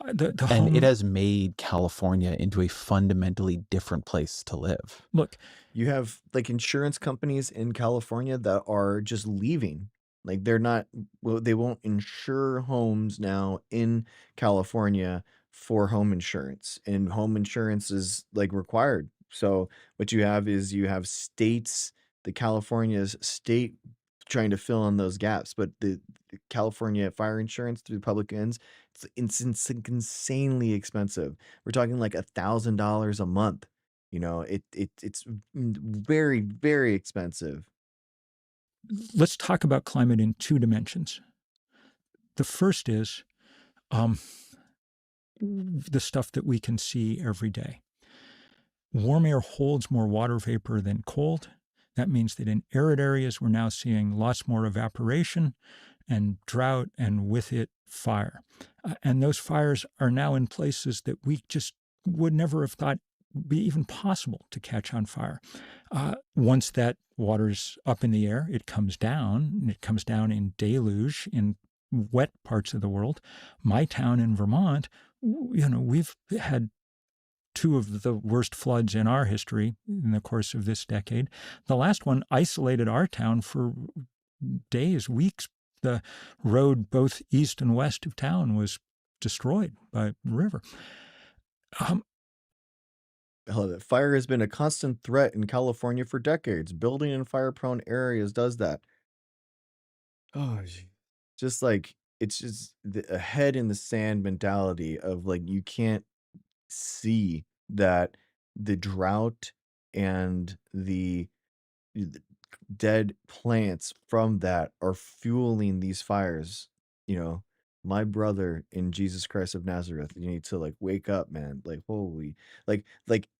H: And it has made California into a fundamentally different place to live.
K: Look,
A: you have like insurance companies in California that are just leaving. Like they won't insure homes now in California for home insurance, and home insurance is like required. So what you have is states, the California's state trying to fill in those gaps, but the California fire insurance through public ends, it's insanely expensive. We're talking like $1,000 a month. You know, it's very, very expensive.
K: Let's talk about climate in 2 dimensions. The first is the stuff that we can see every day. Warm air holds more water vapor than cold. That means that in arid areas, we're now seeing lots more evaporation and drought, and with it, fire. And those fires are now in places that we just would never have thought be even possible to catch on fire. Once that water's up in the air, it comes down, and it comes down in deluge in wet parts of the world. My town in Vermont, we've had 2 of the worst floods in our history in the course of this decade. The last one isolated our town for days, weeks. The road both east and west of town was destroyed by the river.
A: Fire has been a constant threat in California for decades. Building in fire-prone areas does that. Oh, just like it's just a head in the sand mentality of like you can't see that the drought and the dead plants from that are fueling these fires. You know, my brother in Jesus Christ of Nazareth, you need to like wake up, man. Like, holy, like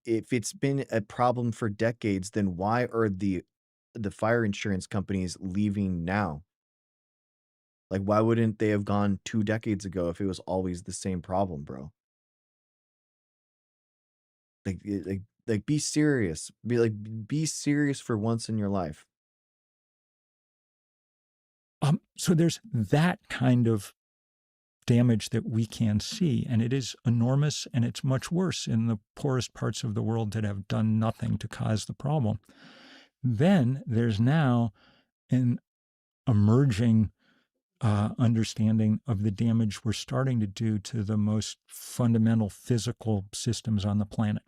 A: if it's been a problem for decades, then why are the fire insurance companies leaving now? Like, why wouldn't they have gone 2 decades ago if it was always the same problem, bro? Like, be serious. Be serious for once in your life.
K: So there's that kind of damage that we can see, and it is enormous, and it's much worse in the poorest parts of the world that have done nothing to cause the problem. Then there's now an emerging understanding of the damage we're starting to do to the most fundamental physical systems on the planet.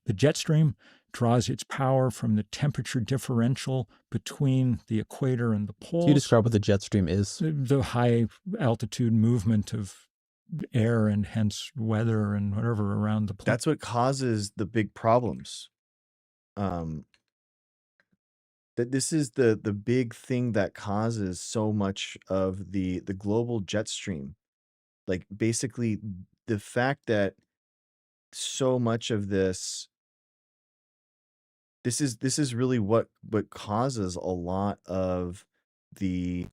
K: The jet stream draws its power from the temperature differential between the equator and the poles.
O: Can you describe what the jet stream is?
K: The high altitude movement of air and hence weather and whatever around the planet.
A: That's what causes the big problems. That this is the big thing that causes so much of the global jet stream. Like basically the fact that so much of this is really what causes a lot of the,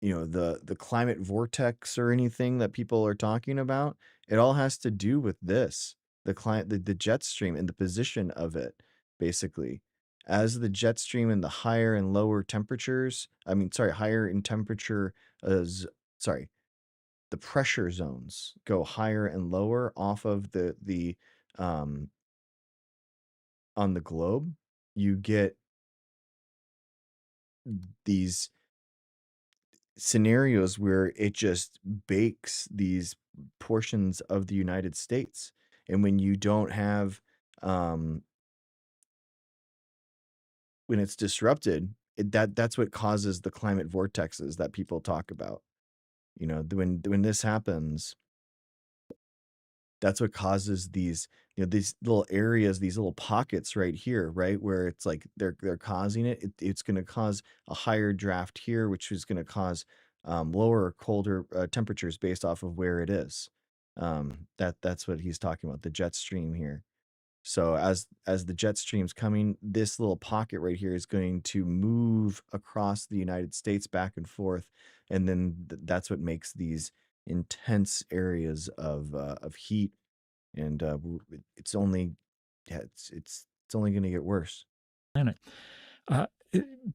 A: you know, the climate vortex or anything that people are talking about. It all has to do with this, the jet stream and the position of it, basically. As the jet stream in the higher and lower temperatures, higher in temperature, the pressure zones go higher and lower off of the on the globe, you get these scenarios where it just bakes these portions of the United States. And when you don't have, when it's disrupted, that's what causes the climate vortexes that people talk about. You know, when this happens, that's what causes these, you know, these little areas, these little pockets right here, right, where it's like they're causing it. It's going to cause a higher draft here, which is going to cause lower or colder temperatures based off of where it is. That's what he's talking about, the jet stream here. So as the jet stream's coming, this little pocket right here is going to move across the United States back and forth, and then that's what makes these intense areas of heat, and it's only it's only going to get worse.
K: Planet.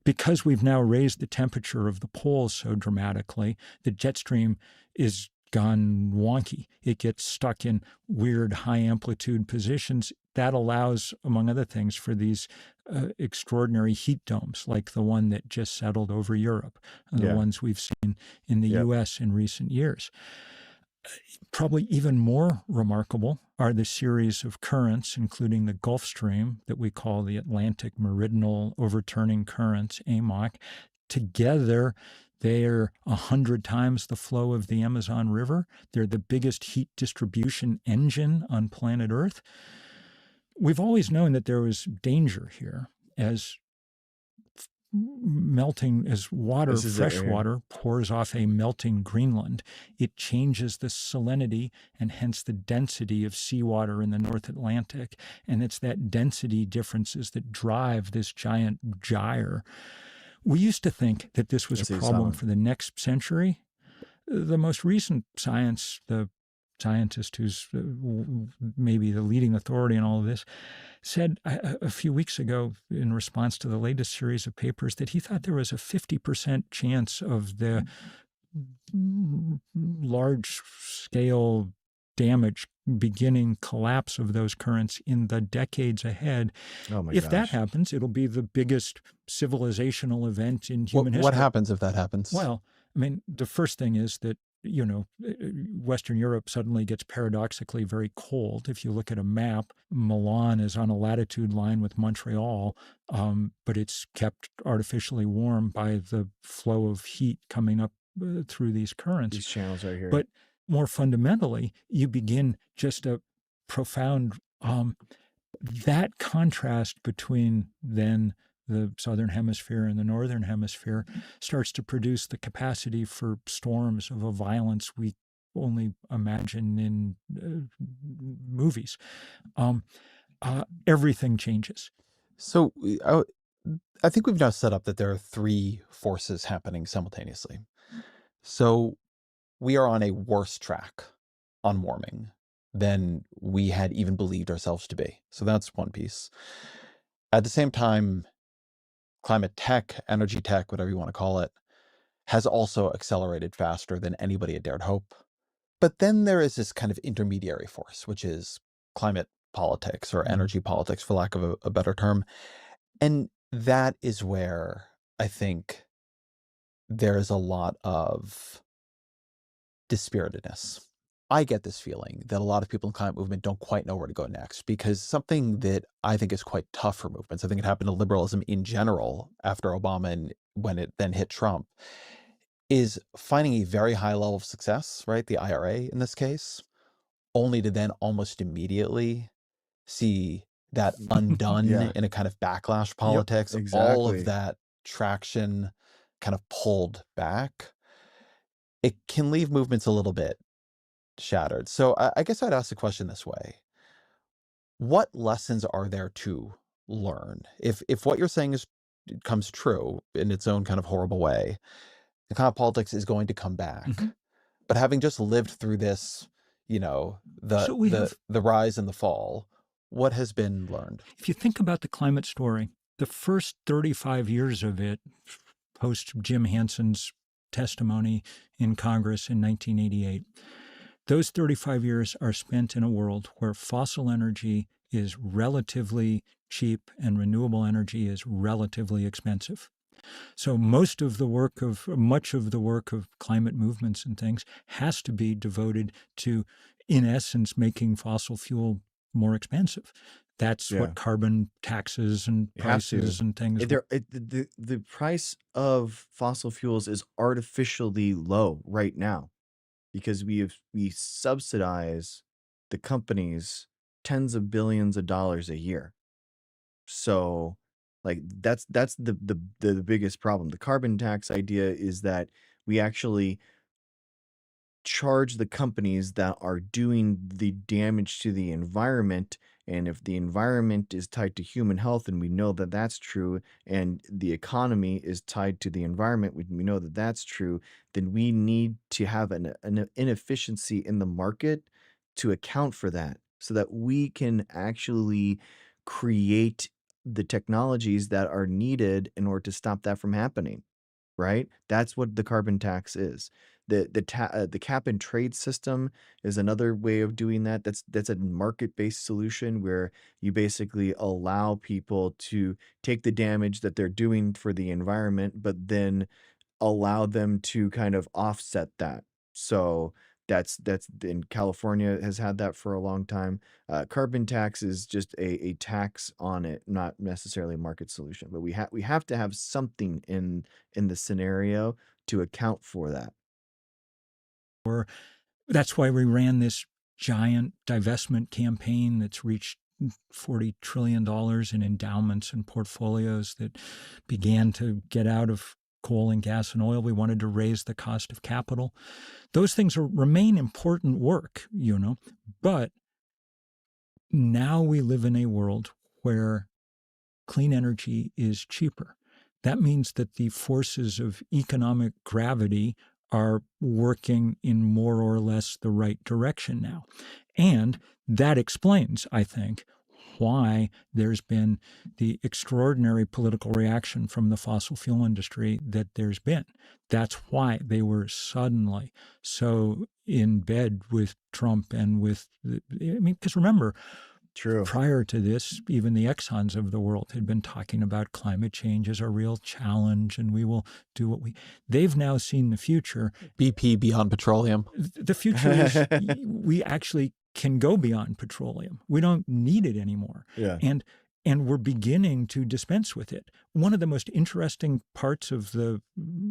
K: Because we've now raised the temperature of the poles so dramatically, the jet stream is gone wonky. It gets stuck in weird high amplitude positions. That allows, among other things, for these extraordinary heat domes, like the one that just settled over Europe, and the ones we've seen in the U.S. in recent years. Probably even more remarkable are the series of currents, including the Gulf Stream that we call the Atlantic Meridional Overturning Currents, AMOC. Together, they're 100 times the flow of the Amazon River. They're the biggest heat distribution engine on planet Earth. We've always known that there was danger here as water, fresh water, pours off a melting Greenland. It changes the salinity and hence the density of seawater in the North Atlantic. And it's that density differences that drive this giant gyre. We used to think that this was a problem for the next century. The most recent science, the scientist who's maybe the leading authority in all of this, said a few weeks ago in response to the latest series of papers that he thought there was a 50% chance of the large-scale damage, beginning collapse of those currents in the decades ahead.
A: Oh my
K: gosh.
A: If
K: that happens, it'll be the biggest civilizational event in human history.
O: What happens if that happens?
K: Well, I mean, the first thing is that, you know, Western Europe suddenly gets paradoxically very cold. If you look at a map, Milan is on a latitude line with Montreal, but it's kept artificially warm by the flow of heat coming up through these currents.
A: These channels right here.
K: But more fundamentally, you begin just a profound, that contrast between then the southern hemisphere and the northern hemisphere, starts to produce the capacity for storms of a violence we only imagine in movies. Everything changes.
H: So I think we've now set up that there are three forces happening simultaneously. So we are on a worse track on warming than we had even believed ourselves to be. So that's one piece. At the same time, climate tech, energy tech, whatever you want to call it, has also accelerated faster than anybody had dared hope. But then there is this kind of intermediary force, which is climate politics or energy politics, for lack of a better term. And that is where I think there is a lot of dispiritedness. I get this feeling that a lot of people in the climate movement don't quite know where to go next, because something that I think is quite tough for movements, I think it happened to liberalism in general after Obama and when it then hit Trump, is finding a very high level of success, right? The IRA in this case, only to then almost immediately see that undone in a kind of backlash politics, all of that traction kind of pulled back. It can leave movements a little bit shattered. So I guess I'd ask the question this way. What lessons are there to learn? If what you're saying comes true in its own kind of horrible way, the climate politics is going to come back. But having just lived through this, you know, the rise and the fall, what has been learned?
K: If you think about the climate story, the first 35 years of it, post Jim Hanson's testimony in Congress in 1988, those 35 years are spent in a world where fossil energy is relatively cheap and renewable energy is relatively expensive. So much of the work of climate movements and things has to be devoted to, in essence, making fossil fuel more expensive. That's what carbon taxes and prices and things.
A: The price of fossil fuels is artificially low right now because we subsidize the companies tens of billions of dollars a year. So like that's the biggest problem. The carbon tax idea is that we actually charge the companies that are doing the damage to the environment. And if the environment is tied to human health, and we know that that's true, and the economy is tied to the environment, we know that that's true, then we need to have an inefficiency in the market to account for that so that we can actually create the technologies that are needed in order to stop that from happening, right? That's what the carbon tax is. The cap and trade system is another way of doing that. That's a market-based solution where you basically allow people to take the damage that they're doing for the environment, but then allow them to kind of offset that. So that's in California has had that for a long time. Carbon tax is just a tax on it, not necessarily a market solution. But we have to have something in the scenario to account for that.
K: That's why we ran this giant divestment campaign that's reached $40 trillion in endowments and portfolios that began to get out of coal and gas and oil. We wanted to raise the cost of capital. Those things remain important work, you know, but now we live in a world where clean energy is cheaper. That means that the forces of economic gravity are working in more or less the right direction now. And that explains, I think, why there's been the extraordinary political reaction from the fossil fuel industry that there's been. That's why they were suddenly so in bed with Trump and with, because remember, prior to this, even the Exxons of the world had been talking about climate change as a real challenge, and we will do what they've now seen the future.
H: BP beyond petroleum.
K: The future is we actually can go beyond petroleum. We don't need it anymore. And we're beginning to dispense with it. One of the most interesting parts of the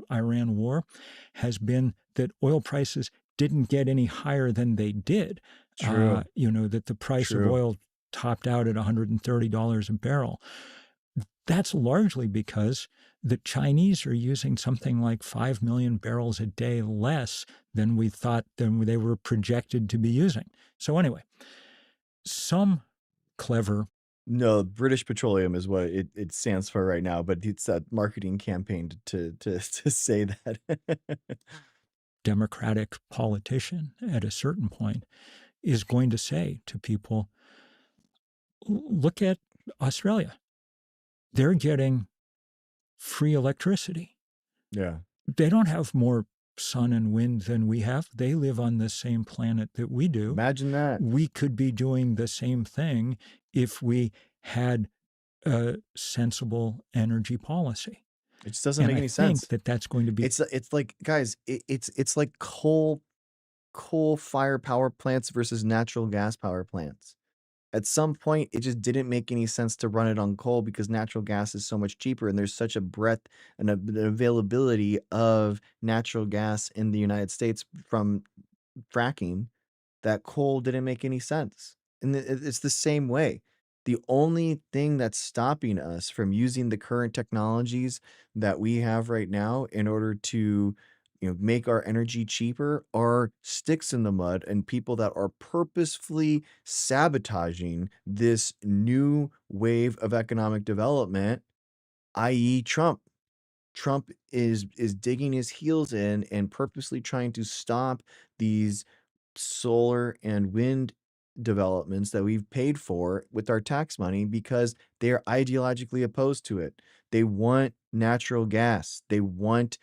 K: Iran war has been that oil prices didn't get any higher than they did. You know, that the price of oil topped out at $130 a barrel. that's largely because the Chinese are using something like 5 million barrels a day less than we thought than they were projected to be using. So anyway, some clever.
A: No, British Petroleum is what it stands for right now, but it's that marketing campaign to say that.
K: Democratic politician at a certain point is going to say to people, look at Australia. They're getting free electricity.
A: Yeah.
K: They don't have more sun and wind than we have. They live on the same planet that we do.
A: Imagine that.
K: We could be doing the same thing if we had a sensible energy policy.
A: It just doesn't make any sense.
K: I think that's going to be.
A: It's like, guys, it's like coal fire power plants versus natural gas power plants. At some point, it just didn't make any sense to run it on coal because natural gas is so much cheaper, and there's such a breadth and an availability of natural gas in the United States from fracking that coal didn't make any sense. And it's the same way. The only thing that's stopping us from using the current technologies that we have right now in order to make our energy cheaper are sticks in the mud and people that are purposefully sabotaging this new wave of economic development, i.e. Trump. Trump is digging his heels in and purposely trying to stop these solar and wind developments that we've paid for with our tax money because they are ideologically opposed to it. They want natural gas. They want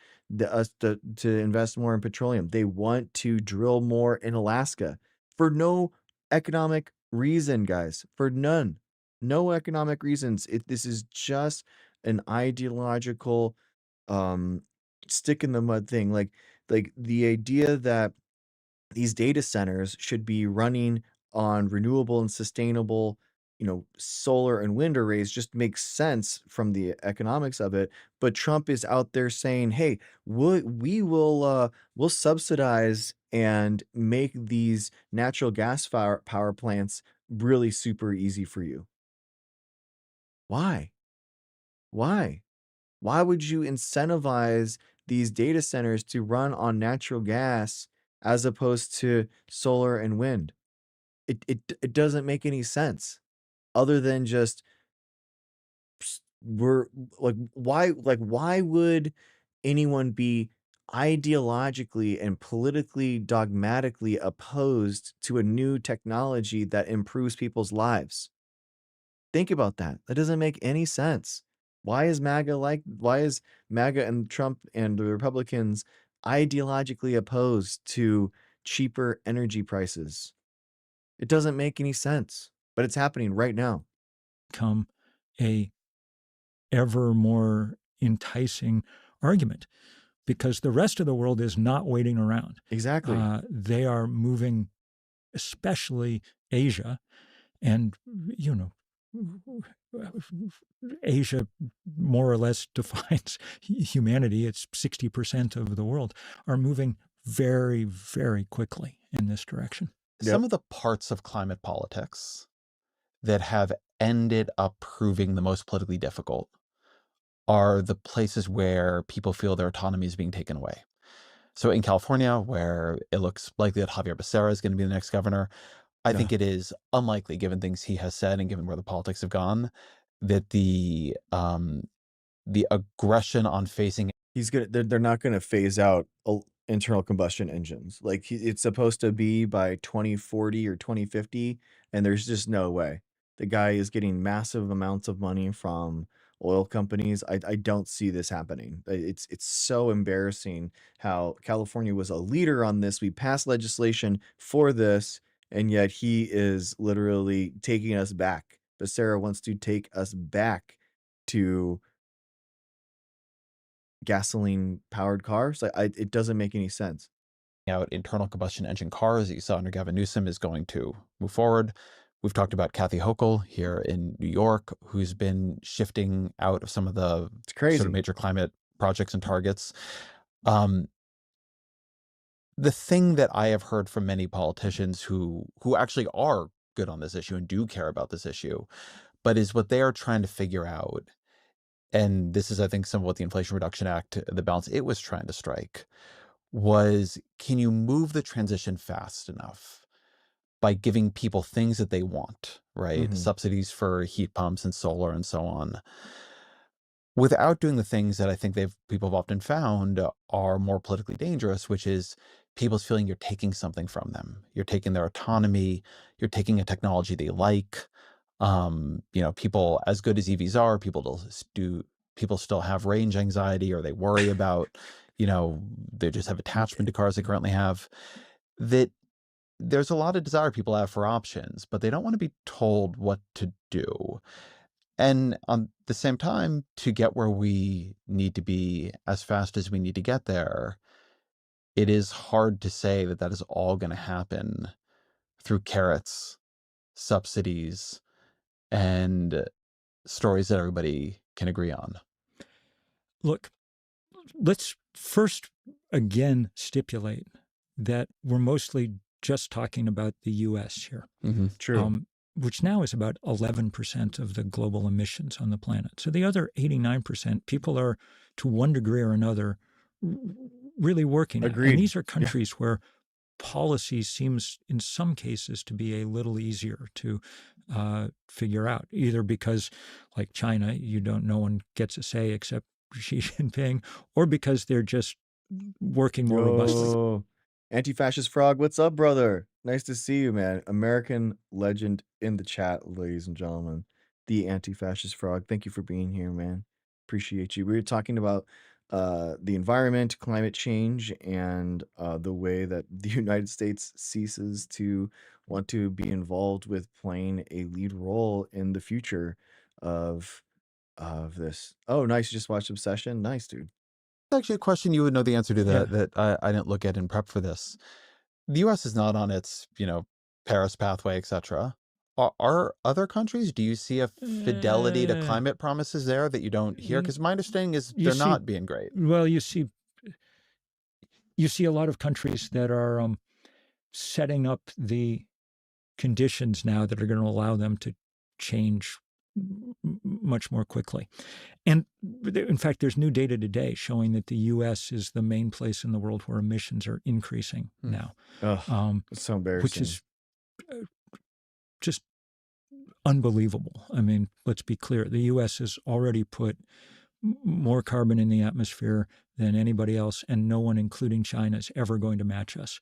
A: us to invest more in petroleum. They want to drill more in Alaska for no economic reason, guys. For none. No economic reasons. This is just an ideological stick in the mud thing. Like the idea that these data centers should be running on renewable and sustainable, solar and wind arrays just makes sense from the economics of it. But Trump is out there saying, "Hey, we'll subsidize and make these natural gas power plants really super easy for you." Why? Why? Why would you incentivize these data centers to run on natural gas as opposed to solar and wind? It doesn't make any sense other than just why would anyone be ideologically and politically dogmatically opposed to a new technology that improves people's lives? Think about that. That doesn't make any sense. Why is MAGA and Trump and the Republicans ideologically opposed to cheaper energy prices? It doesn't make any sense, but it's happening right now.
K: Become a ever more enticing argument because the rest of the world is not waiting around.
A: Exactly.
K: They are moving, especially Asia, and Asia more or less defines humanity. It's 60% of the world are moving very, very quickly in this direction.
H: Some of the parts of climate politics that have ended up proving the most politically difficult are the places where people feel their autonomy is being taken away. So in California, where it looks likely that Javier Becerra is going to be the next governor, I think it is unlikely, given things he has said and given where the politics have gone, that the aggression on facing
A: they're not going to phase out internal combustion engines. Like it's supposed to be by 2040 or 2050, and there's just no way. The guy is getting massive amounts of money from oil companies. I don't see this happening. It's so embarrassing how California was a leader on this. We passed legislation for this, and yet he is literally taking us back. Becerra wants to take us back to gasoline-powered cars. It doesn't make any sense.
H: Out internal combustion engine cars that you saw under Gavin Newsom is going to move forward. We've talked about Kathy Hochul here in New York, who's been shifting out of some of the sort of major climate projects and targets. The thing that I have heard from many politicians who actually are good on this issue and do care about this issue, but is what they are trying to figure out and this is, I think, some of what the Inflation Reduction Act, the balance it was trying to strike, was can you move the transition fast enough by giving people things that they want, right?
A: Mhm.
H: Subsidies for heat pumps and solar and so on, without doing the things that I think people have often found are more politically dangerous, which is people's feeling you're taking something from them. You're taking their autonomy, you're taking a technology they like. People, as good as EVs are, people still have range anxiety, or they worry about, they just have attachment to cars they currently have. That there's a lot of desire people have for options, but they don't want to be told what to do. And on the same time, to get where we need to be as fast as we need to get there, it is hard to say that that is all going to happen through carrots, subsidies, and stories that everybody can agree on.
K: Look, let's first again stipulate that we're mostly just talking about the U.S. here.
A: True.
K: Which now is about 11% of the global emissions on the planet. So the other 89%, people are, to one degree or another, really working.
A: Agreed.
K: And these are countries where policy seems, in some cases, to be a little easier to figure out, either because, like China, no one gets a say except Xi Jinping, or because they're just working more robustly.
A: Anti-fascist frog, what's up, brother? Nice to see you, man. American legend in the chat, ladies and gentlemen. The anti-fascist frog. Thank you for being here, man. Appreciate you. We were talking about the environment, climate change, and the way that the United States ceases to want to be involved with playing a lead role in the future of this. Oh, nice. You just watched Obsession. Nice, dude.
H: It's actually a question you would know the answer to
K: Yeah.
H: that I didn't look at in prep for this. The U.S. is not on its, Paris pathway, etc. Are other countries? Do you see a fidelity to climate promises there that you don't hear? Because my understanding is they're not being great.
K: Well, you see a lot of countries that are setting up the conditions now that are going to allow them to change much more quickly. And in fact, there's new data today showing that the U.S. is the main place in the world where emissions are increasing now.
A: It's so embarrassing.
K: Which is just unbelievable. I mean, let's be clear. The U.S. has already put more carbon in the atmosphere than anybody else, and no one, including China, is ever going to match us.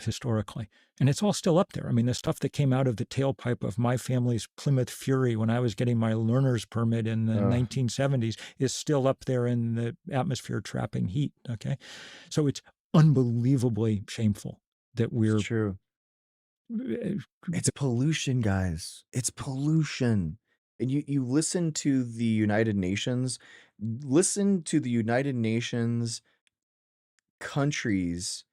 K: Historically. And it's all still up there. I mean, the stuff that came out of the tailpipe of my family's Plymouth Fury when I was getting my learner's permit in the 1970s is still up there in the atmosphere trapping heat, okay? So it's unbelievably shameful that we're...
A: It's true. It's pollution, guys. It's pollution. And you listen to the United Nations, countries.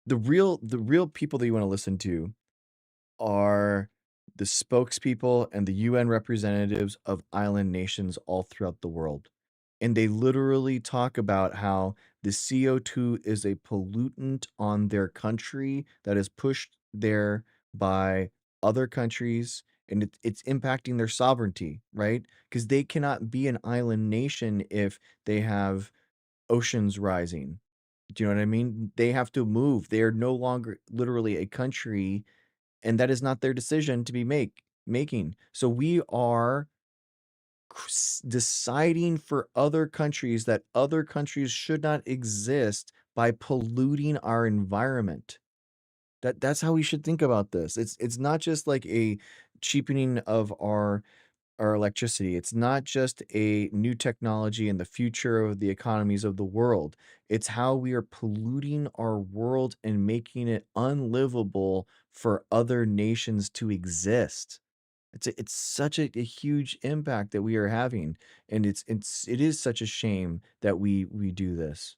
A: The real people that you want to listen to are the spokespeople and the UN representatives of island nations all throughout the world. And they literally talk about how the CO2 is a pollutant on their country that is pushed there by other countries, and it's impacting their sovereignty, right? Because they cannot be an island nation if they have oceans rising. Do you know what I mean? They have to move. They are no longer literally a country, and that is not their decision to be making. So we are deciding for other countries that other countries should not exist by polluting our environment. That's how we should think about this. It's not just like a cheapening of our electricity. It's not just a new technology in the future of the economies of the world. It's how we are polluting our world and making it unlivable for other nations to exist. It's such a huge impact that we are having, and it is such a shame that we do this.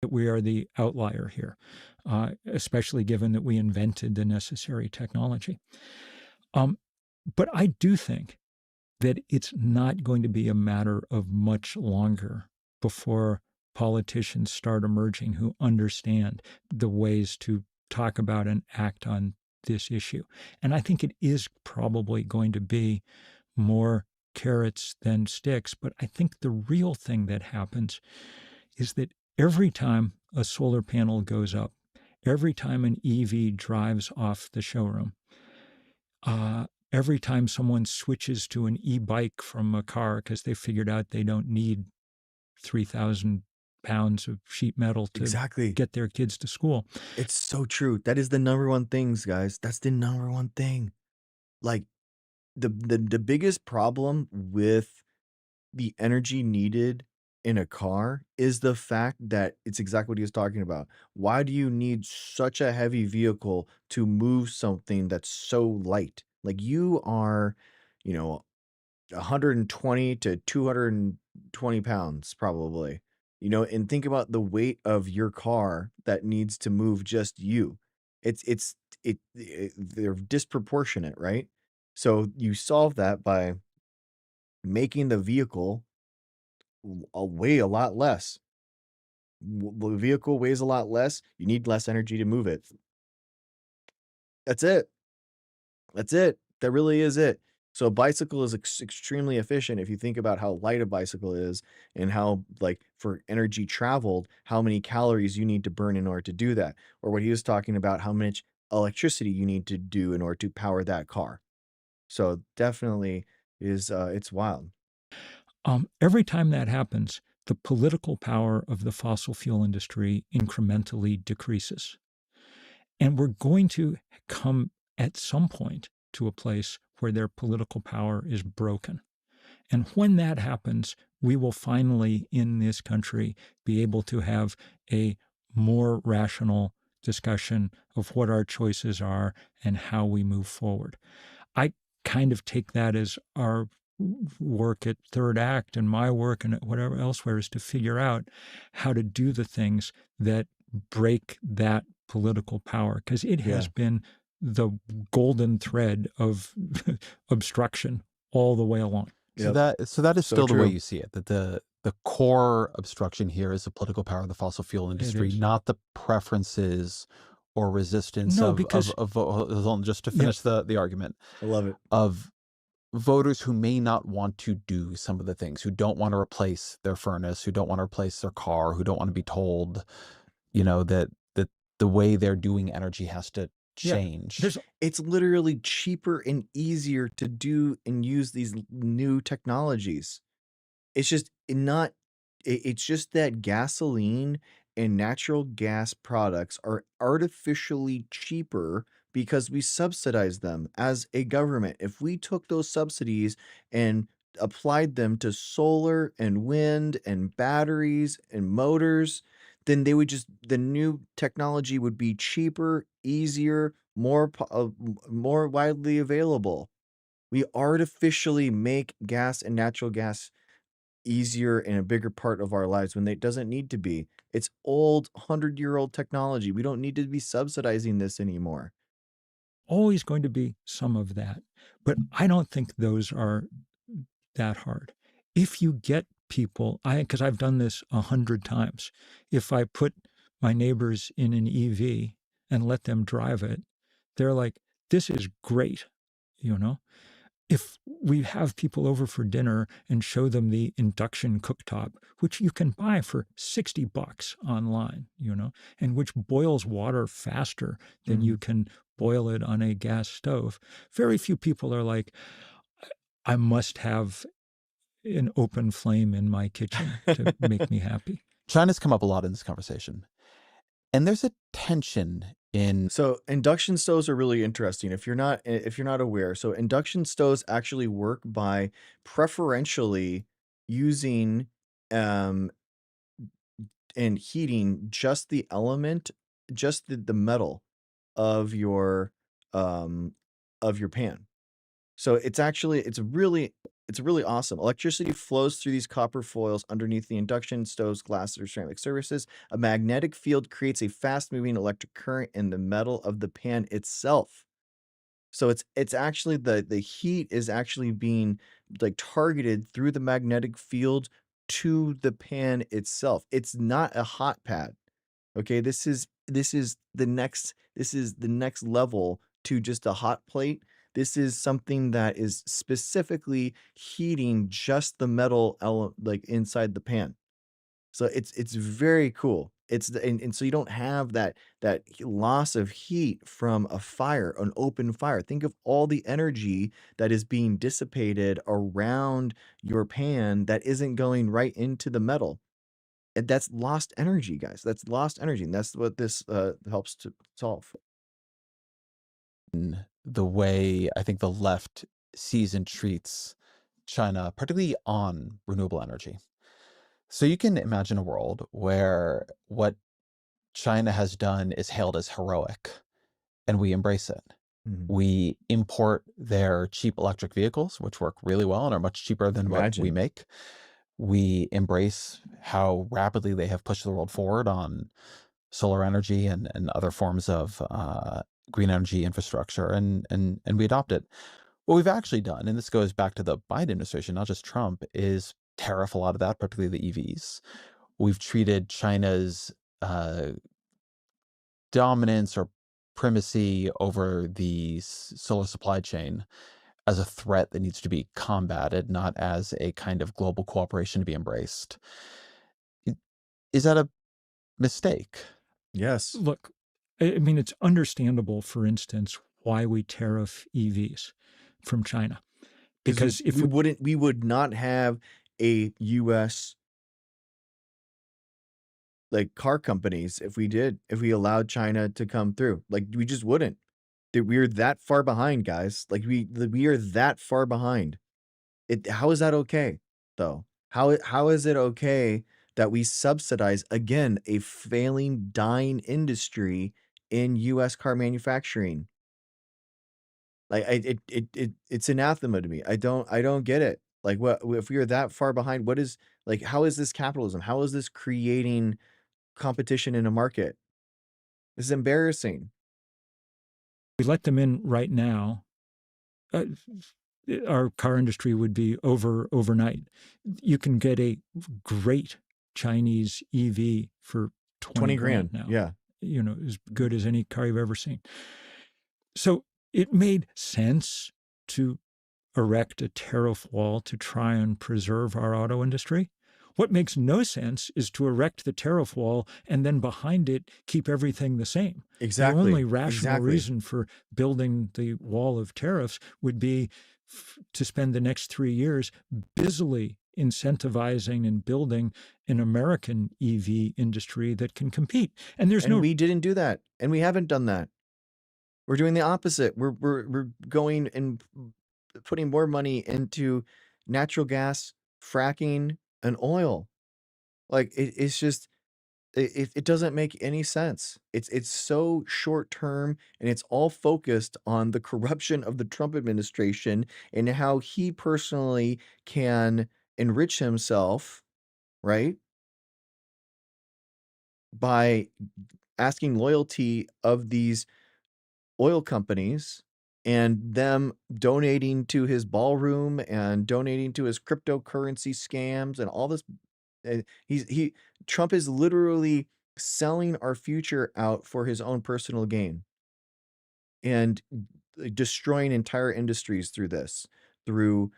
K: We are the outlier here, especially given that we invented the necessary technology. But I do think that it's not going to be a matter of much longer before politicians start emerging who understand the ways to talk about and act on this issue. And I think it is probably going to be more carrots than sticks. But I think the real thing that happens is that every time a solar panel goes up, every time an EV drives off the showroom, every time someone switches to an e-bike from a car because they figured out they don't need 3,000 pounds of sheet metal to get their kids to school.
A: It's so true. That is the number one things, guys. That's the number one thing. Like the biggest problem with the energy needed in a car is the fact that it's exactly what he was talking about. Why do you need such a heavy vehicle to move something that's so light? Like you are, 120 to 220 pounds probably, and think about the weight of your car that needs to move just you. They're disproportionate, right? So you solve that by making the vehicle weigh a lot less. The vehicle weighs a lot less. You need less energy to move it. That's it. That's it. That really is it. So a bicycle is extremely efficient if you think about how light a bicycle is and how, like, for energy traveled, how many calories you need to burn in order to do that. Or what he was talking about, how much electricity you need to do in order to power that car. So definitely is it's wild.
K: Every time that happens, the political power of the fossil fuel industry incrementally decreases. And we're going to come at some point to a place where their political power is broken. And when that happens, we will finally, in this country, be able to have a more rational discussion of what our choices are and how we move forward. I kind of take that as our work at Third Act and my work and whatever elsewhere is to figure out how to do the things that break that political power, because it has been the golden thread of obstruction all the way along.
H: So that is still the way you see it, that the core obstruction here is the political power of the fossil fuel industry, not the preferences or resistance of just to finish the argument.
A: I love it.
H: Of voters who may not want to do some of the things, who don't want to replace their furnace, who don't want to replace their car, who don't want to be told, that the way they're doing energy has to change.
A: It's literally cheaper and easier to do and use these new technologies. It's just that gasoline and natural gas products are artificially cheaper because we subsidize them as a government. If we took those subsidies and applied them to solar and wind and batteries and motors, then the new technology would be cheaper, easier, more widely available. We artificially make gas and natural gas easier and a bigger part of our lives when it doesn't need to be. It's old, 100-year-old technology. We don't need to be subsidizing this anymore.
K: Always going to be some of that. But I don't think those are that hard. If you get people, because I've done this 100 times, if I put my neighbors in an EV and let them drive it, they're like, this is great, If we have people over for dinner and show them the induction cooktop, which you can buy for $60 online, and which boils water faster than you can boil it on a gas stove, very few people are like, I must have an open flame in my kitchen to make me happy.
H: China's come up a lot in this conversation. And there's a tension in...
A: So induction stoves are really interesting. If you're not aware, so induction stoves actually work by preferentially using and heating just the element, just the metal of your pan. So it's really awesome. Electricity flows through these copper foils underneath the induction stove's glass or ceramic surfaces. A magnetic field creates a fast-moving electric current in the metal of the pan itself. So it's actually the heat is actually being like targeted through the magnetic field to the pan itself. It's not a hot pad. Okay, this is the next level to just a hot plate. This is something that is specifically heating just the metal like inside the pan. So it's very cool. And so you don't have that loss of heat from a fire, an open fire. Think of all the energy that is being dissipated around your pan that isn't going right into the metal. And that's lost energy, guys. That's lost energy, and that's what this helps to solve.
H: The way I think the left sees and treats China, particularly on renewable energy. So you can imagine a world where what China has done is hailed as heroic, and we embrace it. We import their cheap electric vehicles, which work really well and are much cheaper than what we make. We embrace how rapidly they have pushed the world forward on solar energy and other forms of green energy infrastructure, and we adopt it. What we've actually done, and this goes back to the Biden administration, not just Trump, is tariff a lot of that, particularly the EVs. We've treated China's dominance or primacy over the solar supply chain as a threat that needs to be combated, not as a kind of global cooperation to be embraced. Is that a mistake?
A: Yes.
K: Look, I mean, it's understandable, for instance, why we tariff EVs from China. Because if
A: we would not have a U.S. like car companies if we allowed China to come through. Like, we just wouldn't. We're that far behind, guys. Like, we are that far behind. How is that okay, though? How is it okay that we subsidize, again, a failing, dying industry in U.S. car manufacturing? Like, it's anathema to me. I don't get it. Like, what if we are that far behind? What is, like, how is this capitalism? How is this creating competition in a market? This is embarrassing.
K: we let them in right now, our car industry would be over overnight. You can get a great Chinese EV for 20 grand now.
A: Yeah.
K: You know, as good as any car you've ever seen. So it made sense to erect a tariff wall to try and preserve our auto industry. What makes no sense is to erect the tariff wall and then behind it keep everything the same.
A: Exactly.
K: The only rational reason for building the wall of tariffs would be to spend the next 3 years busily incentivizing and building an American EV industry that can compete. And
A: we didn't do that, and we haven't done that. We're doing the opposite. We're going and putting more money into natural gas, fracking, and oil. Like, it's just, it doesn't make any sense. It's so short term, and it's all focused on the corruption of the Trump administration and how he personally can enrich himself, right? By asking loyalty of these oil companies and them donating to his ballroom and donating to his cryptocurrency scams and all this. Trump is literally selling our future out for his own personal gain and destroying entire industries through this, through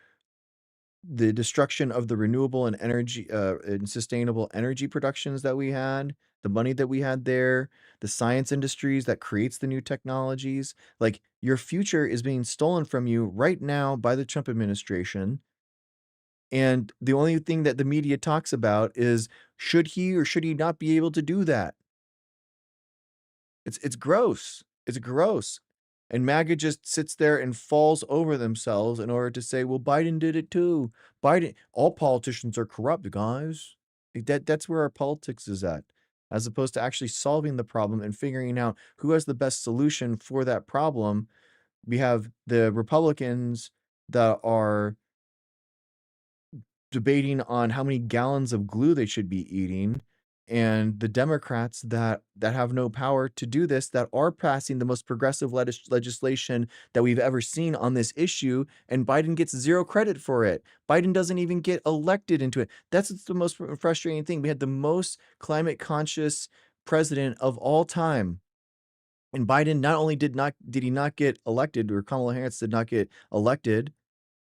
A: the destruction of the renewable and energy and sustainable energy productions that we had, the money that we had there, the science industries that creates the new technologies. Like, your future is being stolen from you right now by the Trump administration. And the only thing that the media talks about is, should he or should he not be able to do that? It's gross. It's gross. And MAGA just sits there and falls over themselves in order to say, well, Biden did it too. All politicians are corrupt, guys. That's where our politics is at, as opposed to actually solving the problem and figuring out who has the best solution for that problem. We have the Republicans that are debating on how many gallons of glue they should be eating, and the Democrats that have no power to do this, that are passing the most progressive legislation that we've ever seen on this issue, and Biden gets zero credit for it. Biden doesn't even get elected into it. That's the most frustrating thing. We had the most climate conscious president of all time, And Biden not only did he not get elected, or Kamala Harris did not get elected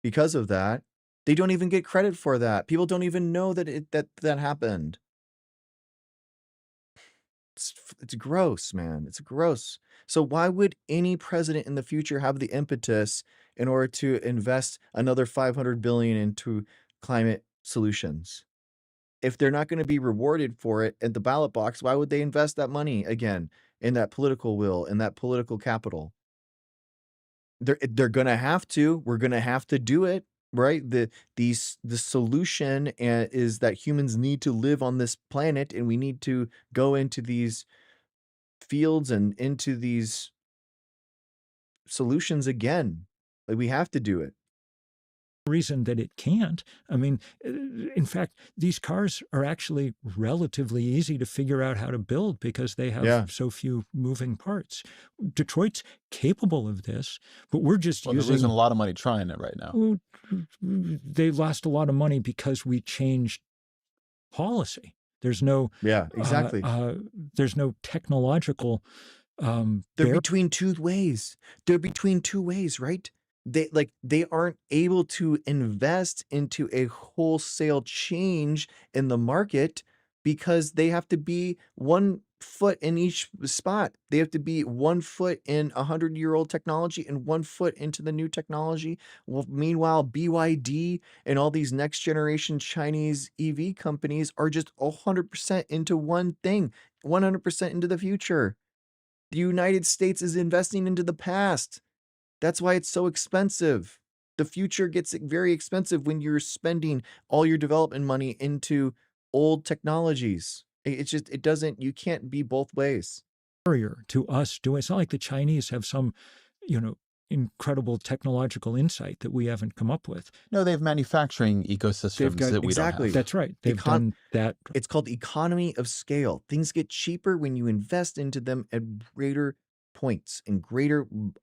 A: because of that, they don't even get credit for that. People don't even know that that happened. It's gross, man. It's gross. So why would any president in the future have the impetus in order to invest another 500 billion into climate solutions? If they're not going to be rewarded for it at the ballot box, why would they invest that money again in that political will, in that political capital? They're gonna have to. We're gonna have to do it, right? The solution is that humans need to live on this planet, and we need to go into these fields and into these solutions again. Like, we have to do it.
K: Reason that it can't. I mean, in fact, these cars are actually relatively easy to figure out how to build because they have so few moving parts. Detroit's capable of this, but we're just
H: they're
K: using
H: losing a lot of money trying it right now.
K: They lost a lot of money because we changed policy. There's no
A: exactly.
K: There's no technological.
A: They're between two ways. They're between two ways, right? They aren't able to invest into a wholesale change in the market because they have to be 1 foot in each spot. They have to be 1 foot in 100-year-old technology and 1 foot into the new technology. Well, meanwhile, BYD and all these next generation Chinese EV companies are just 100% into one thing, 100% into the future. The United States is investing into the past. That's why it's so expensive. The future gets very expensive when you're spending all your development money into old technologies. It doesn't, you can't be both ways.
K: To us doing, it's not like the Chinese have some, incredible technological insight that we haven't come up with.
H: No, they have manufacturing ecosystems that we don't have.
K: That's right. They've done that.
A: It's called economy of scale. Things get cheaper when you invest into them at greater points in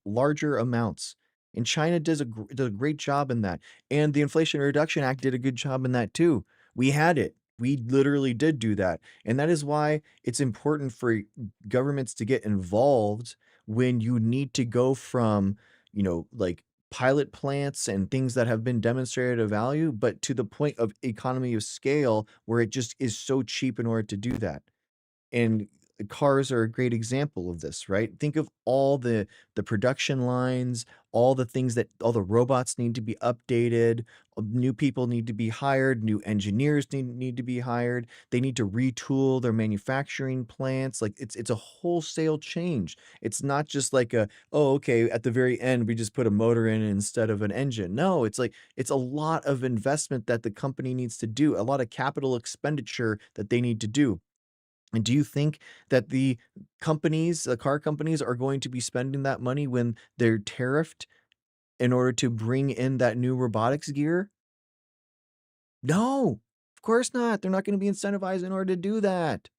A: larger amounts. And China does a great job in that. And the Inflation Reduction Act did a good job in that too. We had it. We literally did do that. And that is why it's important for governments to get involved when you need to go from, like pilot plants and things that have been demonstrated of value, but to the point of economy of scale where it just is so cheap in order to do that. And cars are a great example of this, right? Think of all the production lines, all the robots need to be updated, new people need to be hired, new engineers need to be hired. They need to retool their manufacturing plants. Like it's a wholesale change. It's not just like okay, at the very end we just put a motor in instead of an engine. No, it's a lot of investment that the company needs to do, a lot of capital expenditure that they need to do. And do you think that the car companies are going to be spending that money when they're tariffed in order to bring in that new robotics gear? No, of course not. They're not going to be incentivized in order to do that.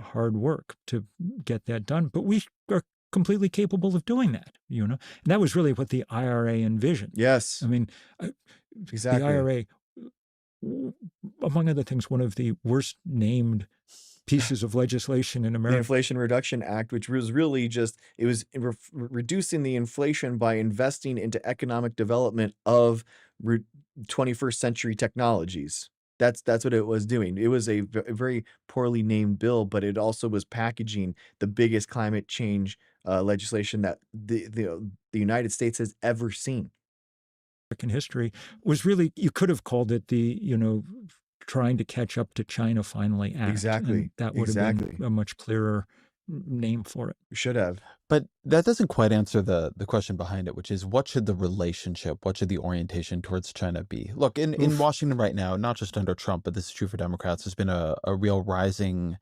K: Hard work to get that done, but we are completely capable of doing that, And that was really what the IRA envisioned.
A: Yes.
K: I mean,
A: exactly.
K: The IRA, among other things, one of the worst named pieces of legislation in America.
A: The Inflation Reduction Act, which was really just, it was reducing the inflation by investing into economic development of 21st century technologies. That's what it was doing. It was a very poorly named bill, but it also was packaging the biggest climate change legislation that the United States has ever seen.
K: American history was really, you could have called it the, trying to catch up to China finally act.
A: Exactly.
K: And that would have been a much clearer name for it.
A: We should have.
H: But that doesn't quite answer the question behind it, which is what should the orientation towards China be? Look, in Washington right now, not just under Trump, but this is true for Democrats, there's been a real rising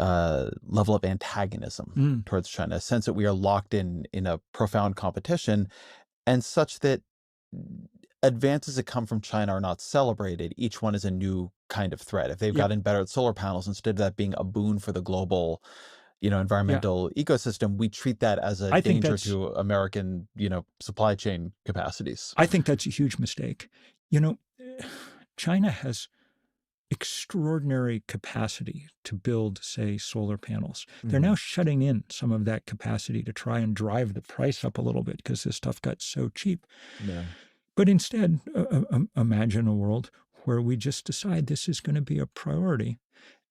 H: level of antagonism towards China, a sense that we are locked in a profound competition, and such that advances that come from China are not celebrated. Each one is a new kind of threat. If they've gotten better at solar panels, instead of that being a boon for the global, environmental ecosystem, we treat that as a danger to American, supply chain capacities.
K: I think that's a huge mistake. China has extraordinary capacity to build, say, solar panels. They're now shutting in some of that capacity to try and drive the price up a little bit because this stuff got so cheap.
A: Yeah.
K: But instead, imagine a world where we just decide this is going to be a priority,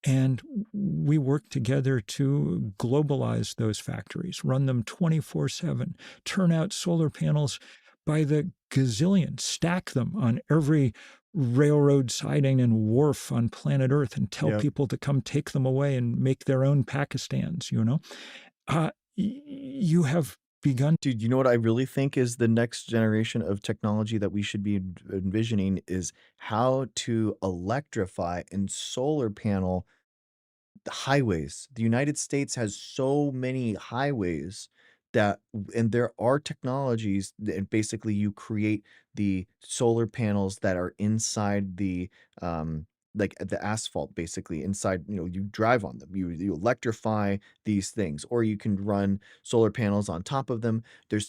K: and we work together to globalize those factories, run them 24/7, turn out solar panels by the gazillion, stack them on every railroad siding and wharf on planet Earth, and tell people to come take them away and make their own Pakistans, you know? You have begun.
A: Dude, you know what I really think is the next generation of technology that we should be envisioning is how to electrify and solar panel the highways. The United States has so many highways that, and there are technologies and basically you create the solar panels that are inside the like the asphalt, basically inside, you know, you drive on them, you electrify these things, or you can run solar panels on top of them.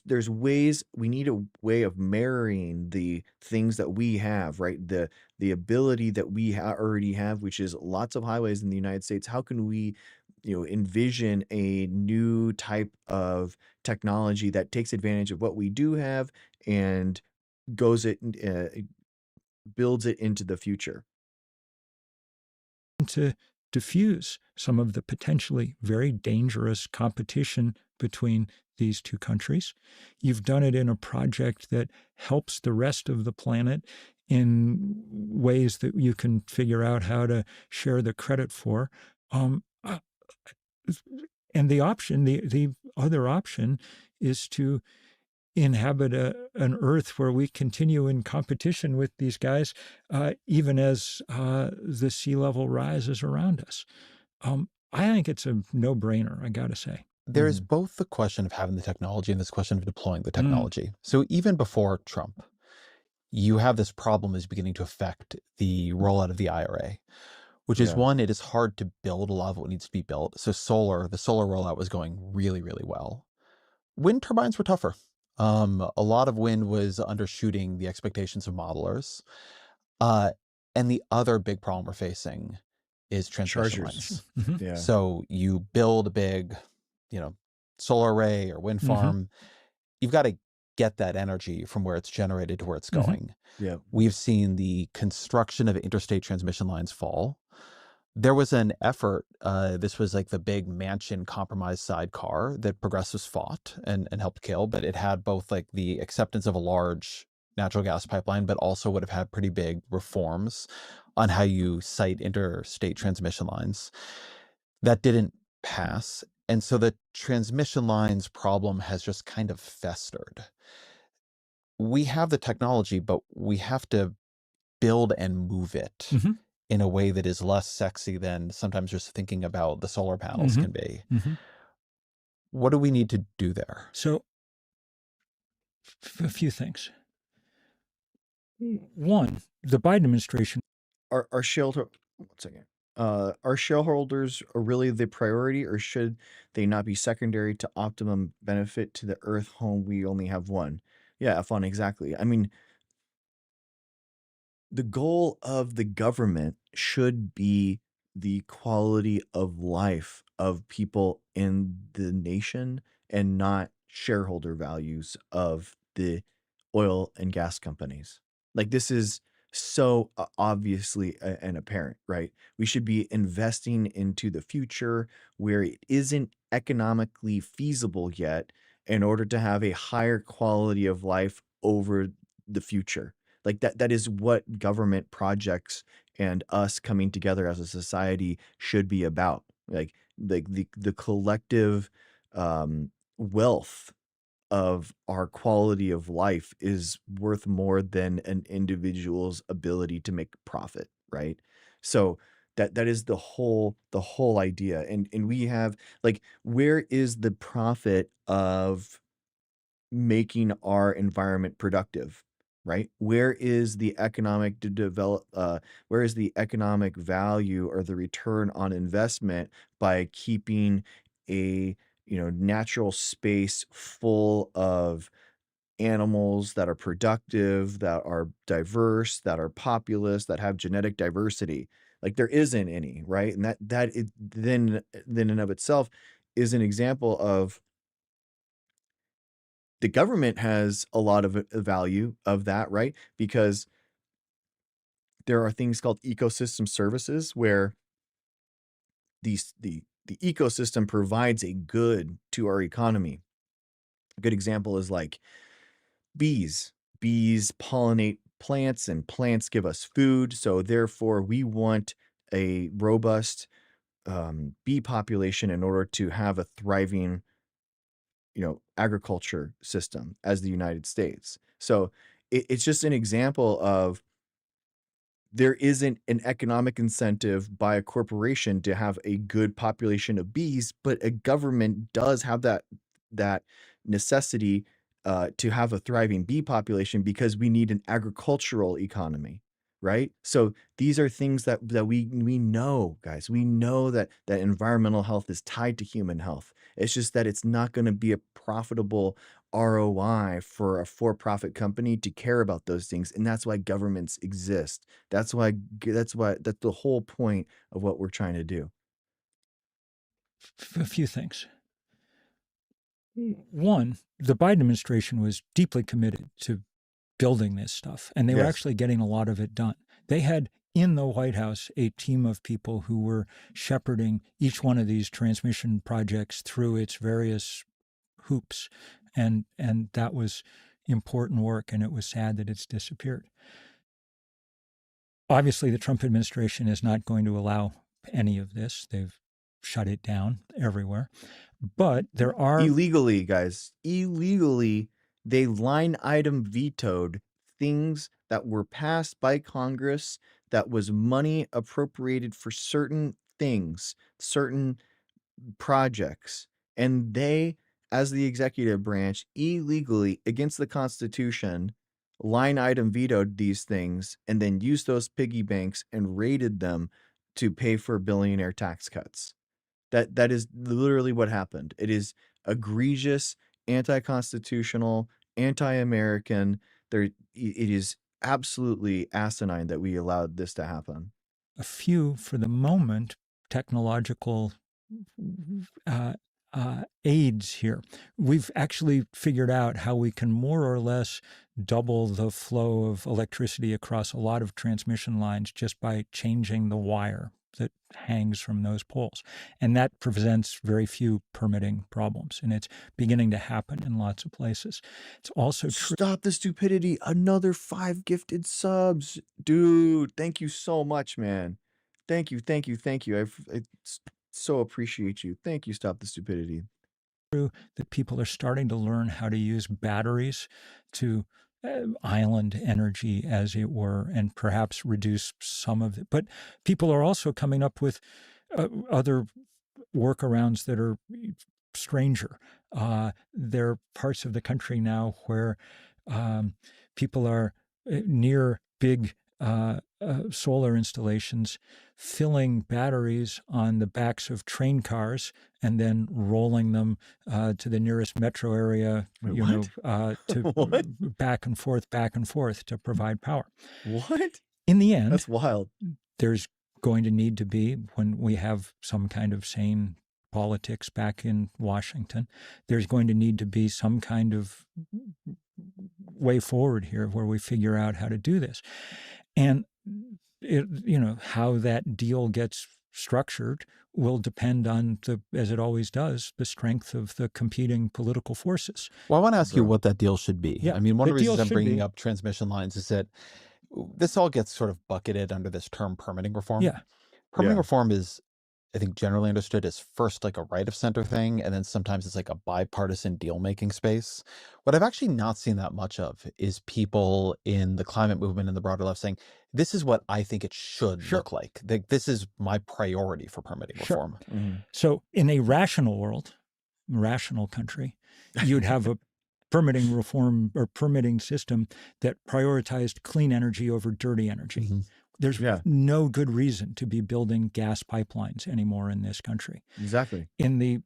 A: There's ways. We need a way of marrying the things that we have, right? The ability that we already have, which is lots of highways in the United States. How can we, you know, envision a new type of technology that takes advantage of what we do have and goes it builds it into the future?
K: To diffuse some of the potentially very dangerous competition between these two countries. You've done it in a project that helps the rest of the planet in ways that you can figure out how to share the credit for. And the option, the other option is to inhabit an Earth where we continue in competition with these guys, even as the sea level rises around us. I think it's a no-brainer, I got to say.
H: There's both the question of having the technology and this question of deploying the technology. So even before Trump, you have this problem is beginning to affect the rollout of the IRA, which is one, it is hard to build a lot of what needs to be built. So the solar rollout was going really, really well. Wind turbines were tougher. A lot of wind was undershooting the expectations of modelers. And the other big problem we're facing is transmission lines.
A: Yeah.
H: So you build a big, you know, solar array or wind farm, you've got to get that energy from where it's generated to where it's going.
A: Yeah.
H: We've seen the construction of interstate transmission lines fall. There was an effort, this was like the big Manchin compromise sidecar that progressives fought and helped kill, but it had both like the acceptance of a large natural gas pipeline, but also would have had pretty big reforms on how you site interstate transmission lines. That didn't pass. And so the transmission lines problem has just kind of festered. We have the technology, but we have to build and move it in a way that is less sexy than sometimes just thinking about the solar panels can be. What do we need to do there?
K: So, a few things. One, the Biden administration.
A: Are shareholders really the priority, or should they not be secondary to optimum benefit to the Earth home? We only have one. Yeah, F1, exactly. I mean, the goal of the government should be the quality of life of people in the nation and not shareholder values of the oil and gas companies. Like, this is so obviously and apparent, right? We should be investing into the future where it isn't economically feasible yet in order to have a higher quality of life over the future. Like that is what government projects and us coming together as a society should be about. Like the collective wealth of our quality of life is worth more than an individual's ability to make profit, right? So that is the whole idea. And we have, like, where is the profit of making our environment productive, right? Where is the economic where is the economic value or the return on investment by keeping a, you know, natural space full of animals that are productive, that are diverse, that are populous, that have genetic diversity? Like there isn't any, right? And then in and of itself is an example of the government has a lot of value of that, right? Because there are things called ecosystem services where the ecosystem provides a good to our economy. A good example is like bees. Bees pollinate plants and plants give us food. So therefore we want a robust bee population in order to have a thriving, agriculture system as the United States. So it's just an example of there isn't an economic incentive by a corporation to have a good population of bees, but a government does have that necessity to have a thriving bee population because we need an agricultural economy, right? So these are things that we know, guys. We know that environmental health is tied to human health. It's just that it's not going to be a profitable ROI for a for-profit company to care about those things, and that's why governments exist. That's the whole point of what we're trying to do.
K: A few things. One, the Biden administration was deeply committed to building this stuff, and they were actually getting a lot of it done. They had in the White House a team of people who were shepherding each one of these transmission projects through its various hoops, and that was important work, and it was sad that it's disappeared. Obviously, the Trump administration is not going to allow any of this. They've shut it down everywhere. But there are...
A: Illegally, guys. Illegally, they line item vetoed things that were passed by Congress that was money appropriated for certain things, certain projects. And they, as the executive branch, illegally, against the Constitution, line item vetoed these things and then used those piggy banks and raided them to pay for billionaire tax cuts. That is literally what happened. It is egregious, anti-constitutional, anti-American. It is absolutely asinine that we allowed this to happen.
K: A few, for the moment, technological aids here. We've actually figured out how we can more or less double the flow of electricity across a lot of transmission lines just by changing the wire that hangs from those poles. And that presents very few permitting problems. And it's beginning to happen in lots of places. It's also true.
A: Stop the stupidity. Another 5 gifted subs. Dude, thank you so much, man. Thank you. I so appreciate you. Thank you, Stop the Stupidity.
K: That people are starting to learn how to use batteries to island energy, as it were, and perhaps reduce some of it. But people are also coming up with other workarounds that are stranger. There are parts of the country now where people are near big solar installations, filling batteries on the backs of train cars and then rolling them to the nearest metro area, to back and forth to provide power.
A: What?
K: In the end,
A: that's wild.
K: There's going to need to be, when we have some kind of sane politics back in Washington, there's going to need to be some kind of way forward here where we figure out how to do this. And how that deal gets structured will depend on, as it always does, the strength of the competing political forces.
H: Well, I want to ask you what that deal should be.
K: Yeah,
H: I mean, one of the reasons I'm bringing up transmission lines is that this all gets sort of bucketed under this term permitting reform.
K: Yeah.
H: Permitting reform is, I think, generally understood as first like a right of center thing, and then sometimes it's like a bipartisan deal-making space. What I've actually not seen that much of is people in the climate movement and the broader left saying, this is what I think it should look like. This is my priority for permitting reform.
A: Mm-hmm.
K: So in a rational world, rational country, you'd have a permitting reform or permitting system that prioritized clean energy over dirty energy.
H: Mm-hmm.
K: There's no good reason to be building gas pipelines anymore in this country.
A: Exactly.
K: In the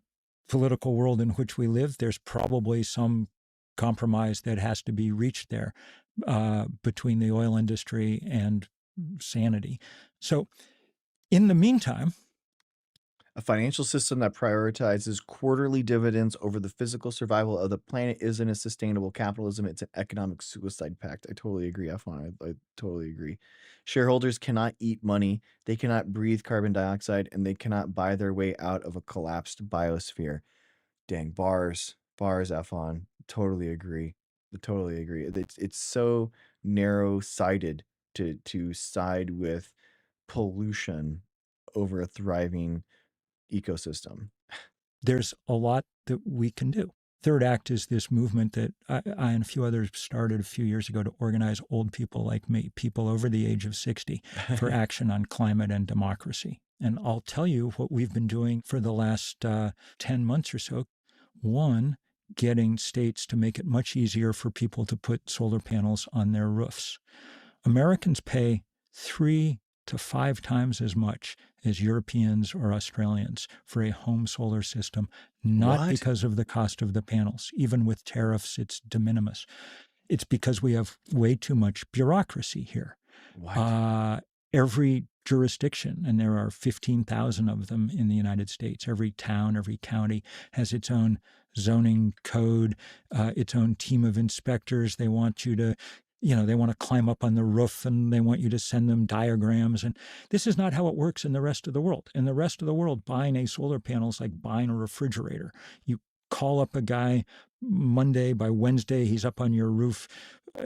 K: political world in which we live, there's probably some compromise that has to be reached there between the oil industry and sanity. So In the meantime,
A: a financial system that prioritizes quarterly dividends over the physical survival of the planet isn't a sustainable capitalism. It's an economic suicide pact. I totally agree, F1. I totally agree. Shareholders cannot eat money, they cannot breathe carbon dioxide, and they cannot buy their way out of a collapsed biosphere. Dang, bars, F1. Totally agree. Totally agree. It's so narrow-sighted to side with pollution over a thriving ecosystem.
K: There's a lot that we can do. Third Act is this movement that I and a few others started a few years ago to organize old people like me, people over the age of 60, for action on climate and democracy. And I'll tell you what we've been doing for the last 10 months or so. One, getting states to make it much easier for people to put solar panels on their roofs. Americans pay 3 to 5 times as much as Europeans or Australians for a home solar system, not because of the cost of the panels. Even with tariffs, it's de minimis. It's because we have way too much bureaucracy here. Every jurisdiction, and there are 15,000 of them in the United States, every town, every county has its own zoning code, its own team of inspectors. They want you to they want to climb up on the roof and they want you to send them diagrams. And this is not how it works in the rest of the world. In the rest of the world, buying a solar panel is like buying a refrigerator. You call up a guy Monday, by Wednesday, he's up on your roof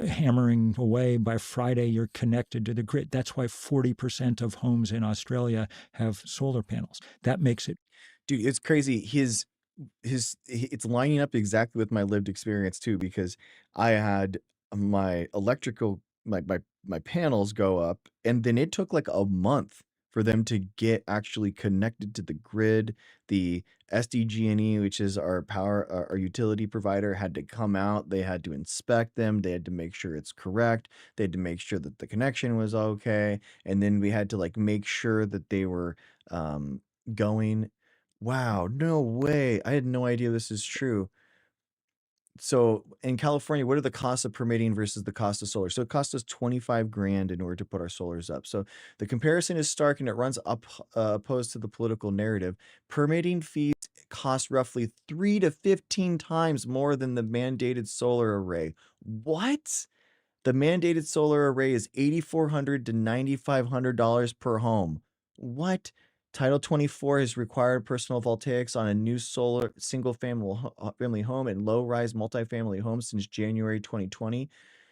K: hammering away. By Friday, you're connected to the grid. That's why 40% of homes in Australia have solar panels. That makes it.
A: Dude, it's crazy. It's lining up exactly with my lived experience too, because I had my electrical, my panels go up, and then it took like a month for them to get actually connected to the grid. The SDG&E, which is our our utility provider, had to come out. They had to inspect them. They had to make sure it's correct. They had to make sure that the connection was okay. And then we had to like make sure that they were going. Wow, no way. I had no idea this is true. So in California, what are the costs of permitting versus the cost of solar? So it cost us 25 grand in order to put our solars up. So the comparison is stark and it runs up opposed to the political narrative. Permitting fees cost roughly 3 to 15 times more than the mandated solar array. What? The mandated solar array is $8,400 to $9,500 per home. What? Title 24 has required personal voltaics on a new solar single-family home and low-rise multifamily homes since January 2020.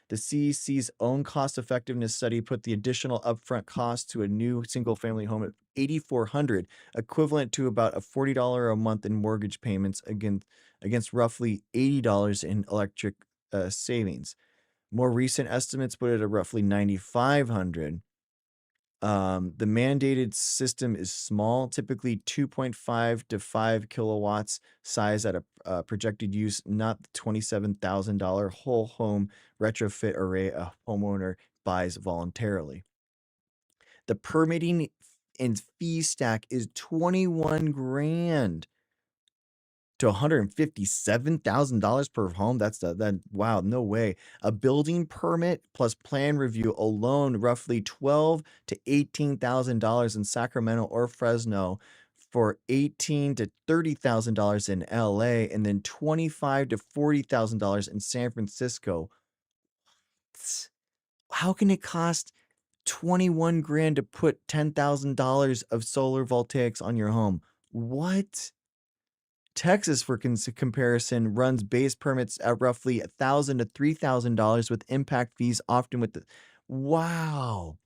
A: The CEC's own cost-effectiveness study put the additional upfront cost to a new single-family home at $8,400, equivalent to about a $40 a month in mortgage payments against roughly $80 in electric savings. More recent estimates put it at roughly $9,500. The mandated system is small, typically 2.5 to 5 kilowatts size at a projected use, not the $27,000 whole home retrofit array a homeowner buys voluntarily. The permitting and fee stack is 21 grand to $157,000 per home. Wow, no way. A building permit plus plan review alone, roughly $12,000 to $18,000 in Sacramento or Fresno, for $18,000 to $30,000 in LA, and then $25,000 to $40,000 in San Francisco. How can it cost 21 grand to put $10,000 of solar voltaics on your home? What? Texas, for comparison, runs base permits at roughly $1,000 to $3,000 with impact fees often with the. Wow,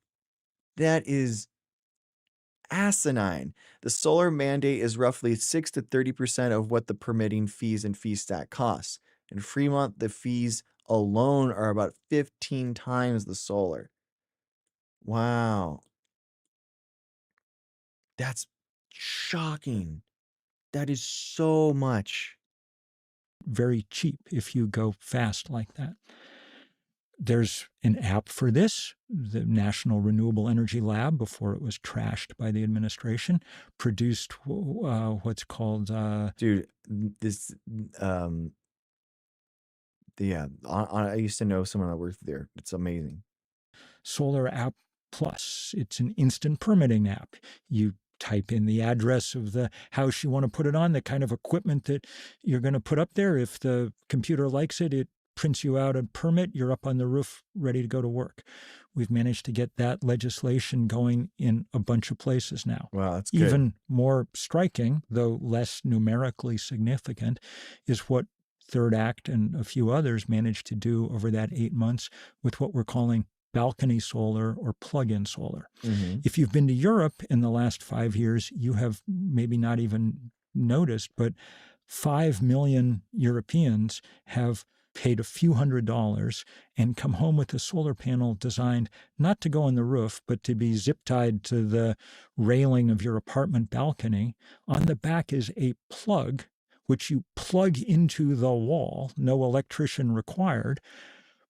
A: that is asinine. The solar mandate is roughly 6 to 30% of what the permitting fees and fee stack costs. In Fremont, the fees alone are about 15 times the solar. Wow, that's shocking. That is so much.
K: Very cheap if you go fast like that. There's an app for this. The National Renewable Energy Lab, before it was trashed by the administration, produced what's called...
A: Dude, this... yeah, I used to know someone that worked there. It's amazing.
K: Solar app Plus. It's an instant permitting app. You type in the address of the house you want to put it on, the kind of equipment that you're going to put up there. If the computer likes it, it prints you out a permit. You're up on the roof, ready to go to work. We've managed to get that legislation going in a bunch of places now.
A: Wow, that's good.
K: Even more striking, though less numerically significant, is what Third Act and a few others managed to do over that 8 months with what we're calling balcony solar or plug-in solar.
A: Mm-hmm.
K: If you've been to Europe in the last 5 years, you have maybe not even noticed, but 5 million Europeans have paid a few $100s and come home with a solar panel designed not to go on the roof, but to be zip-tied to the railing of your apartment balcony. On the back is a plug, which you plug into the wall, no electrician required,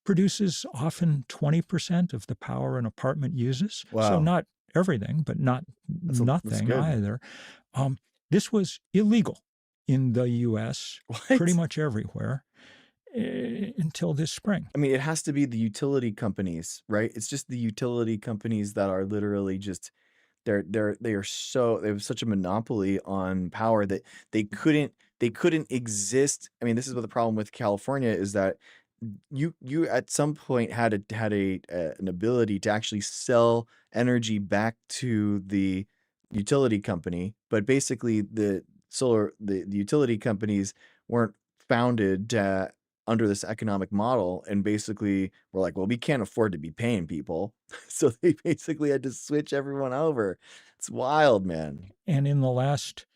K: produces often 20% of the power an apartment uses.
A: Wow.
K: So not everything, but not nothing either. This was illegal in the U.S., pretty much everywhere, until this spring.
A: I mean, it has to be the utility companies, right? It's just the utility companies that are literally just they have such a monopoly on power that they couldn't exist. I mean, this is what the problem with California is, that you at some point had an ability to actually sell energy back to the utility company, but basically the utility companies weren't founded under this economic model, and basically were like, well, we can't afford to be paying people, so they basically had to switch everyone over. It's wild, man.
K: And in the last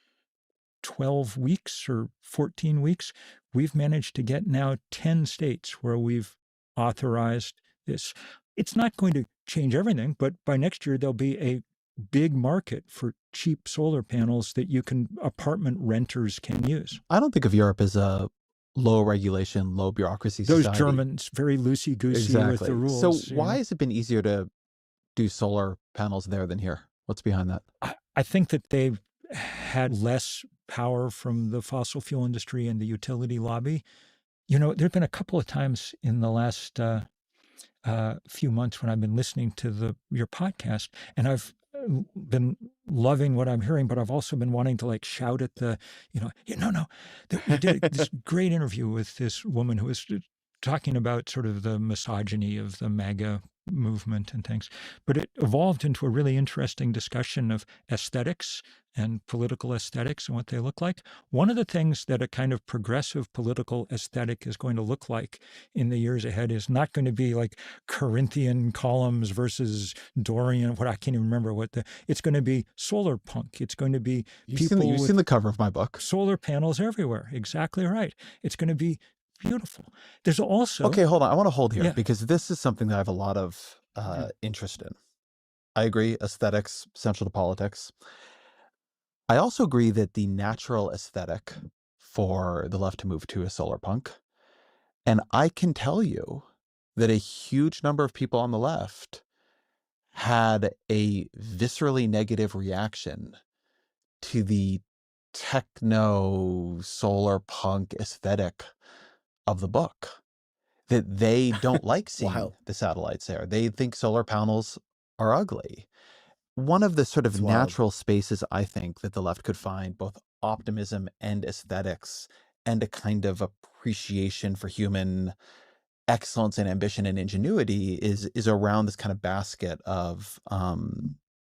K: 12 weeks or 14 weeks, we've managed to get now 10 states where we've authorized this. It's not going to change everything, but by next year, there'll be a big market for cheap solar panels that apartment renters can use.
O: I don't think of Europe as a low regulation, low bureaucracy
K: Those
O: society.
K: Germans, very loosey-goosey with the rules.
O: So why has it been easier to do solar panels there than here? What's behind that?
K: I think that they've had less power from the fossil fuel industry and the utility lobby. You know, there've been a couple of times in the last few months when I've been listening to your podcast, and I've been loving what I'm hearing, but I've also been wanting to shout at you did this great interview with this woman who was talking about sort of the misogyny of the MAGA movement and things. But it evolved into a really interesting discussion of aesthetics and political aesthetics and what they look like. One of the things that a kind of progressive political aesthetic is going to look like in the years ahead is not going to be like Corinthian columns versus Dorian, I can't even remember it's going to be solar punk. It's going to be
O: You've seen the cover of my book.
K: Solar panels everywhere. Exactly right. It's going to be beautiful. There's also...
O: Okay, hold on. I want to hold here because this is something that I have a lot of interest in. I agree, aesthetics, central to politics. I also agree that the natural aesthetic for the left to move to is solar punk. And I can tell you that a huge number of people on the left had a viscerally negative reaction to the techno solar punk aesthetic of the book, that they don't like seeing the satellites there. They think solar panels are ugly. One of the sort of natural spaces, I think, that the left could find both optimism and aesthetics and a kind of appreciation for human excellence and ambition and ingenuity is around this kind of basket of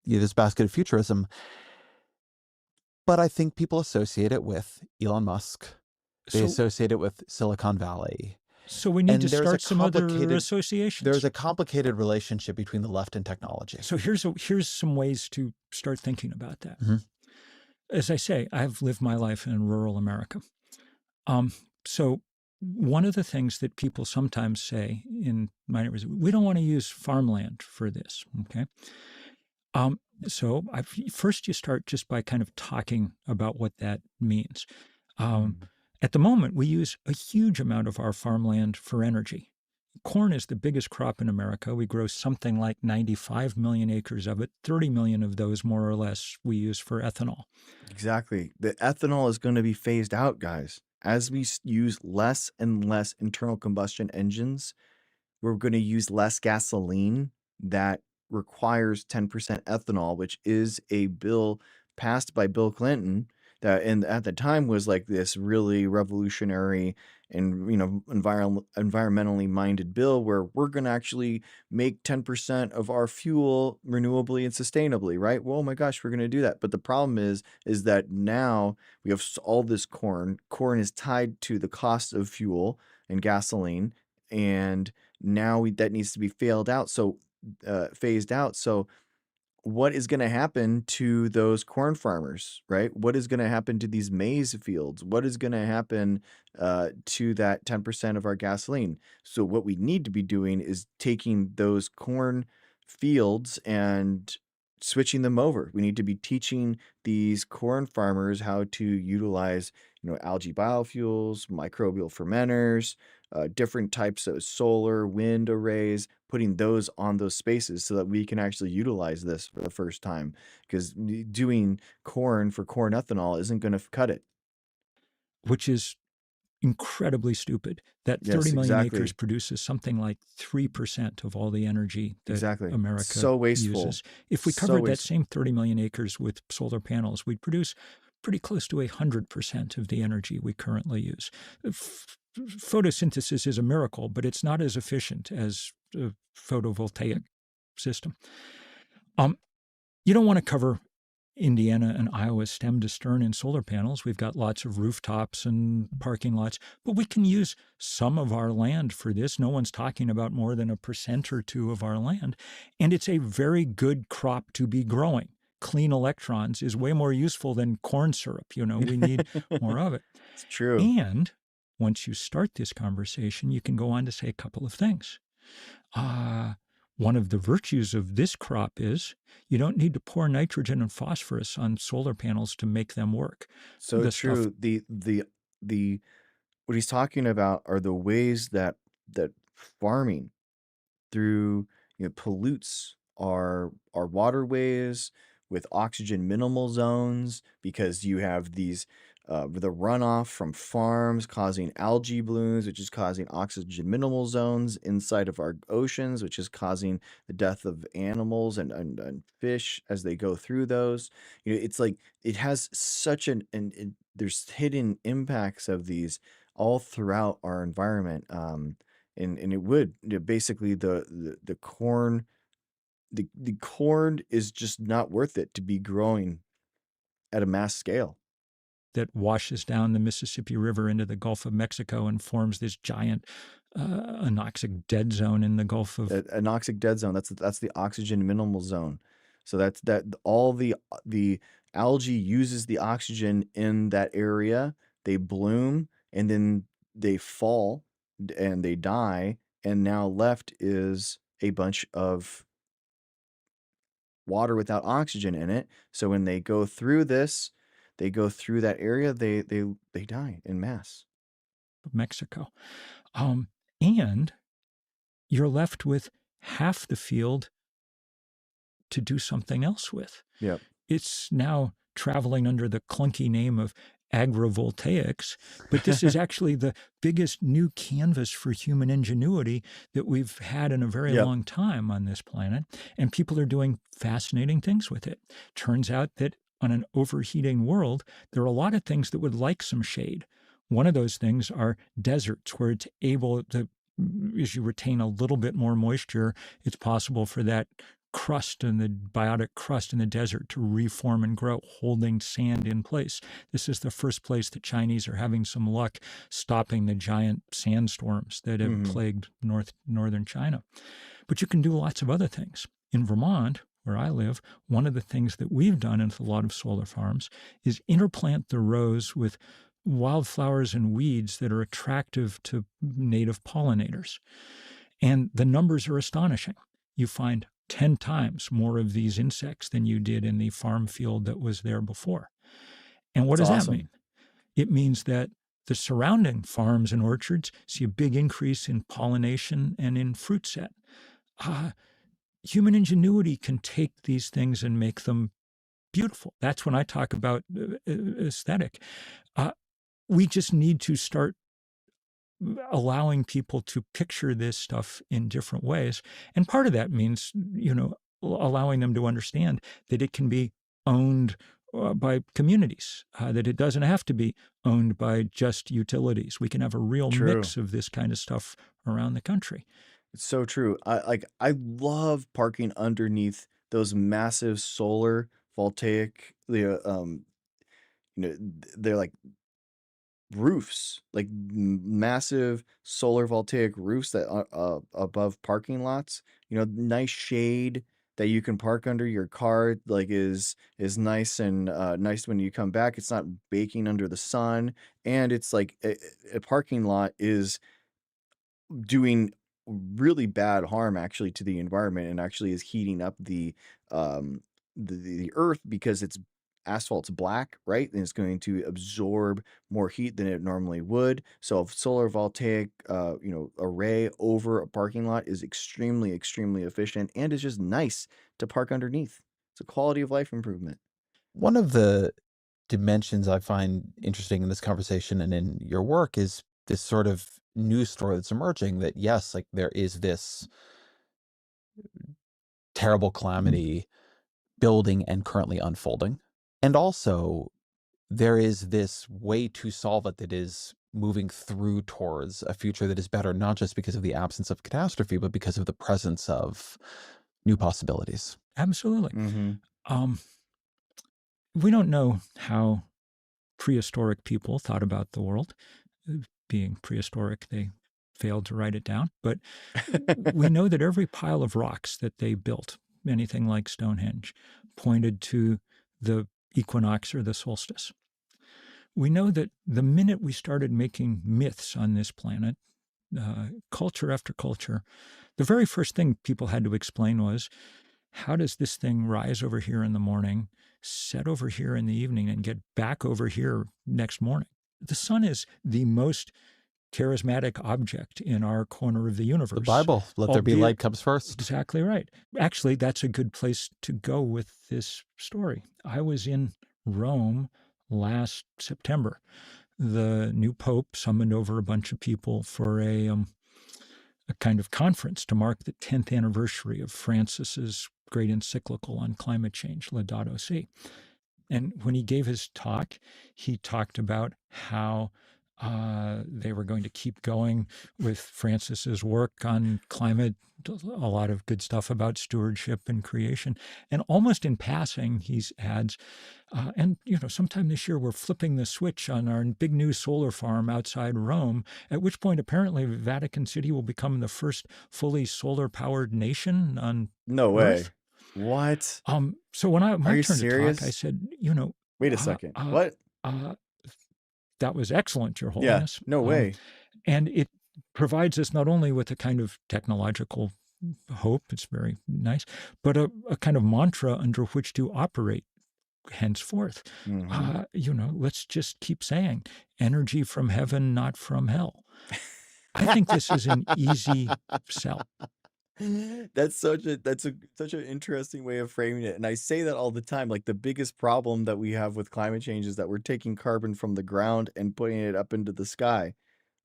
O: this basket of futurism. But I think people associate it with Elon Musk. They associate it with Silicon Valley.
K: So we need to start some other associations.
O: There's a complicated relationship between the left and technology.
K: So here's some ways to start thinking about that. Mm-hmm. As I say, I've lived my life in rural America. So one of the things that people sometimes say in my neighborhoods, we don't want to use farmland for this, okay? So first you start just by kind of talking about what that means. At the moment, we use a huge amount of our farmland for energy. Corn is the biggest crop in America. We grow something like 95 million acres of it. 30 million of those, more or less, we use for ethanol.
A: Exactly. The ethanol is going to be phased out, guys. As we use less and less internal combustion engines, we're going to use less gasoline that requires 10% ethanol, which is a bill passed by Bill Clinton that, and at the time was like this really revolutionary and, you know, environmentally minded bill where we're going to actually make 10% of our fuel renewably and sustainably, right? Well, oh my gosh, we're going to do that. But the problem is that now we have all this corn. Corn is tied to the cost of fuel and gasoline, and now that needs to be phased out. So what is going to happen to those corn farmers, right? What is going to happen to these maize fields? What is going to happen to that 10% of our gasoline? So what we need to be doing is taking those corn fields and switching them over. We need to be teaching these corn farmers how to utilize, you know, algae biofuels, microbial fermenters, different types of solar, wind arrays, putting those on those spaces so that we can actually utilize this for the first time. Because doing corn for corn ethanol isn't going to cut it.
K: Which is incredibly stupid. That
A: Yes,
K: 30 million
A: exactly.
K: acres produces something like 3% of all the energy that
A: Exactly.
K: America
A: So wasteful.
K: uses. If we
A: So
K: covered that
A: wasteful.
K: same 30 million acres with solar panels, we'd produce pretty close to 100% of the energy we currently use. Photosynthesis is a miracle, but it's not as efficient as a photovoltaic system. You don't want to cover Indiana and Iowa stem to stern in solar panels. We've got lots of rooftops and parking lots, but we can use some of our land for this. No one's talking about more than 1% or 2% of our land. And it's a very good crop to be growing. Clean electrons is way more useful than corn syrup. You know, we need more of it.
A: It's true.
K: And once you start this conversation, you can go on to say a couple of things. One of the virtues of this crop is you don't need to pour nitrogen and phosphorus on solar panels to make them work.
A: So true. The what he's talking about are the ways that farming through, you know, pollutes our waterways with oxygen minimal zones, because you have these the runoff from farms causing algae blooms, which is causing oxygen minimal zones inside of our oceans, which is causing the death of animals and fish as they go through those. You know, it's like it has such there's hidden impacts of these all throughout our environment. And it would, you know, basically the corn the corn is just not worth it to be growing at a mass scale.
K: That washes down the Mississippi River into the Gulf of Mexico and forms this giant anoxic dead zone in the Gulf of...
A: Anoxic dead zone, that's the oxygen minimal zone. So that's all the algae uses the oxygen in that area. They bloom and then they fall and they die, and now left is a bunch of water without oxygen in it. So when they go through that area, they die in mass.
K: Mexico. And you're left with half the field to do something else with.
A: Yep.
K: It's now traveling under the clunky name of agrivoltaics, but this is actually the biggest new canvas for human ingenuity that we've had in a very long time on this planet, and people are doing fascinating things with it. Turns out that on an overheating world, there are a lot of things that would like some shade. One of those things are deserts, where it's able to, as you retain a little bit more moisture, it's possible for that crust and the biotic crust in the desert to reform and grow, holding sand in place. This is the first place the Chinese are having some luck stopping the giant sandstorms that have plagued northern China. But you can do lots of other things. In Vermont, where I live, one of the things that we've done in a lot of solar farms is interplant the rows with wildflowers and weeds that are attractive to native pollinators. And the numbers are astonishing. You find 10 times more of these insects than you did in the farm field that was there before. And what does that mean? It means that the surrounding farms and orchards see a big increase in pollination and in fruit set. Human ingenuity can take these things and make them beautiful. That's when I talk about aesthetic. We just need to start allowing people to picture this stuff in different ways. And part of that means, you know, allowing them to understand that it can be owned by communities, that it doesn't have to be owned by just utilities. We can have a real mix of this kind of stuff around the country.
A: It's so true. I love parking underneath those massive solar voltaic, they're like roofs, like massive solar voltaic roofs that are above parking lots. Nice shade that you can park under your car, like is nice and nice when you come back. It's not baking under the sun, and it's like a parking lot is doing really bad harm actually to the environment, and actually is heating up the earth, because asphalt's black, right? And it's going to absorb more heat than it normally would. So a solar voltaic array over a parking lot is extremely efficient, and it's just nice to park underneath. It's a quality of life improvement.
O: One of the dimensions I find interesting in this conversation and in your work is this sort of news story that's emerging, that yes, like there is this terrible calamity building and currently unfolding. And also there is this way to solve it that is moving through towards a future that is better, not just because of the absence of catastrophe, but because of the presence of new possibilities.
K: Absolutely.
A: Mm-hmm.
K: We don't know how prehistoric people thought about the world. Being prehistoric, they failed to write it down. But we know that every pile of rocks that they built, anything like Stonehenge, pointed to the equinox or the solstice. We know that the minute we started making myths on this planet, culture after culture, the very first thing people had to explain was, how does this thing rise over here in the morning, set over here in the evening, and get back over here next morning? The sun is the most charismatic object in our corner of the universe.
O: The Bible, let there be light, comes first.
K: Exactly right. Actually, that's a good place to go with this story. I was in Rome last September. The new Pope summoned over a bunch of people for a kind of conference to mark the 10th anniversary of Francis's great encyclical on climate change, Laudato Si. And when he gave his talk, he talked about how they were going to keep going with Francis's work on climate, a lot of good stuff about stewardship and creation. And almost in passing, he adds, and sometime this year we're flipping the switch on our big new solar farm outside Rome, at which point apparently Vatican City will become the first fully solar-powered nation on
A: No
K: Earth.
A: way. What?
K: So when my
A: Are you
K: turn
A: serious?
K: to talk, I said,
A: Wait a second. What?
K: That was excellent, Your
A: Yeah,
K: Holiness.
A: no way.
K: And it provides us not only with a kind of technological hope, it's very nice, but a kind of mantra under which to operate henceforth. Let's just keep saying, energy from heaven, not from hell. I think this is an easy sell.
A: That's such an interesting way of framing it. And I say that all the time. Like, the biggest problem that we have with climate change is that we're taking carbon from the ground and putting it up into the sky,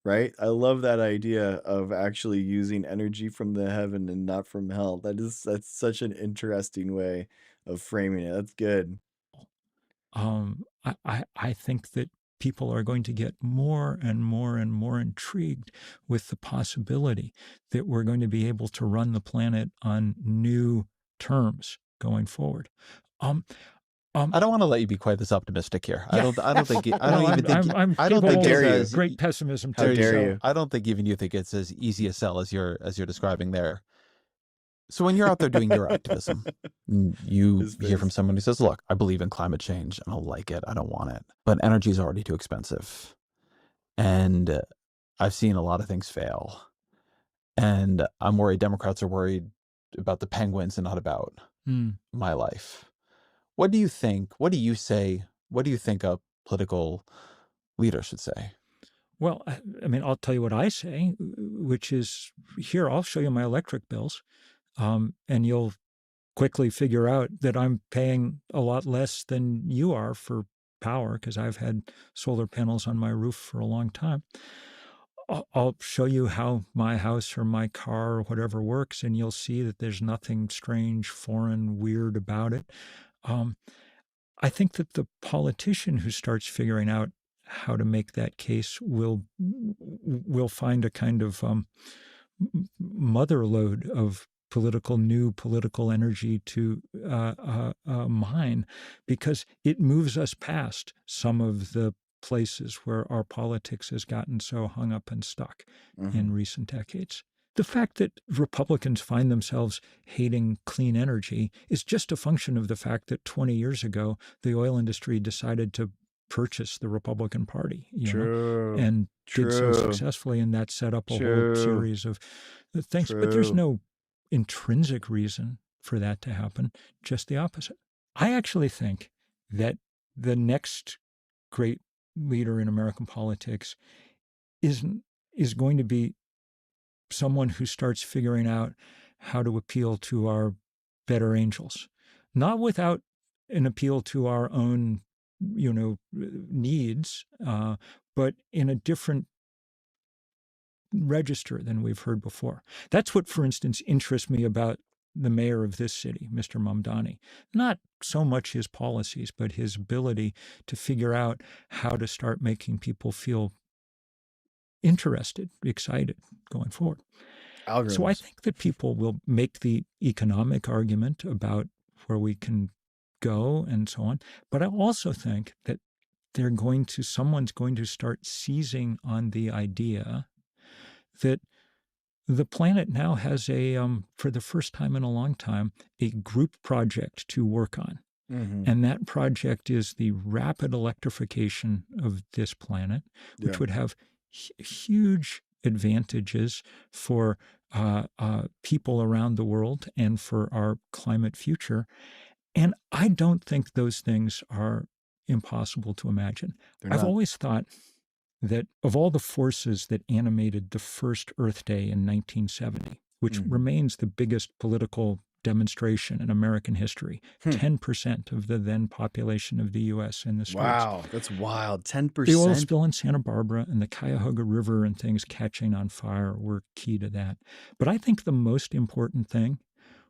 A: right? I love that idea of actually using energy from the heaven and not from hell. That's such an interesting way of framing it. That's good.
K: I think that people are going to get more and more and more intrigued with the possibility that we're going to be able to run the planet on new terms going forward.
O: I don't want to let you be quite this optimistic here.
K: Yeah.
O: I don't think
K: there's great pessimism.
A: How dare you?
O: I don't think even you think it's as easy a sell as you're describing there. So when you're out there doing your activism, you hear from someone who says, look, I believe in climate change. I don't like it. I don't want it. But energy is already too expensive. And I've seen a lot of things fail. And I'm worried Democrats are worried about the penguins and not about my life. What do you think? What do you say? What do you think a political leader should say?
K: Well, I mean, I'll tell you what I say, which is, here, I'll show you my electric bills. And you'll quickly figure out that I'm paying a lot less than you are for power, because I've had solar panels on my roof for a long time. I'll show you how my house or my car or whatever works, and you'll see that there's nothing strange, foreign, weird about it. I think that the politician who starts figuring out how to make that case will find a kind of mother lode of new political energy to mine, because it moves us past some of the places where our politics has gotten so hung up and stuck in recent decades. The fact that Republicans find themselves hating clean energy is just a function of the fact that 20 years ago, the oil industry decided to purchase the Republican Party, and did so successfully, and that set up a whole series of things. But there's no intrinsic reason for that to happen, just the opposite. I actually think that the next great leader in American politics is going to be someone who starts figuring out how to appeal to our better angels, not without an appeal to our own, needs, but in a different register than we've heard before. That's what, for instance, interests me about the mayor of this city, Mr. Mamdani. Not so much his policies, but his ability to figure out how to start making people feel interested, excited going forward.
A: Algorithms.
K: So I think that people will make the economic argument about where we can go and so on. But I also think that someone's going to start seizing on the idea that the planet now has for the first time in a long time, a group project to work on. And that project is the rapid electrification of this planet, which would have huge advantages for people around the world and for our climate future. And I don't think those things are impossible to imagine. I've always thought that of all the forces that animated the first Earth Day in 1970, which remains the biggest political demonstration in American history, 10% of the then population of the U.S. in the streets.
A: Wow, that's wild. 10%.
K: The oil spill in Santa Barbara and the Cuyahoga River and things catching on fire were key to that. But I think the most important thing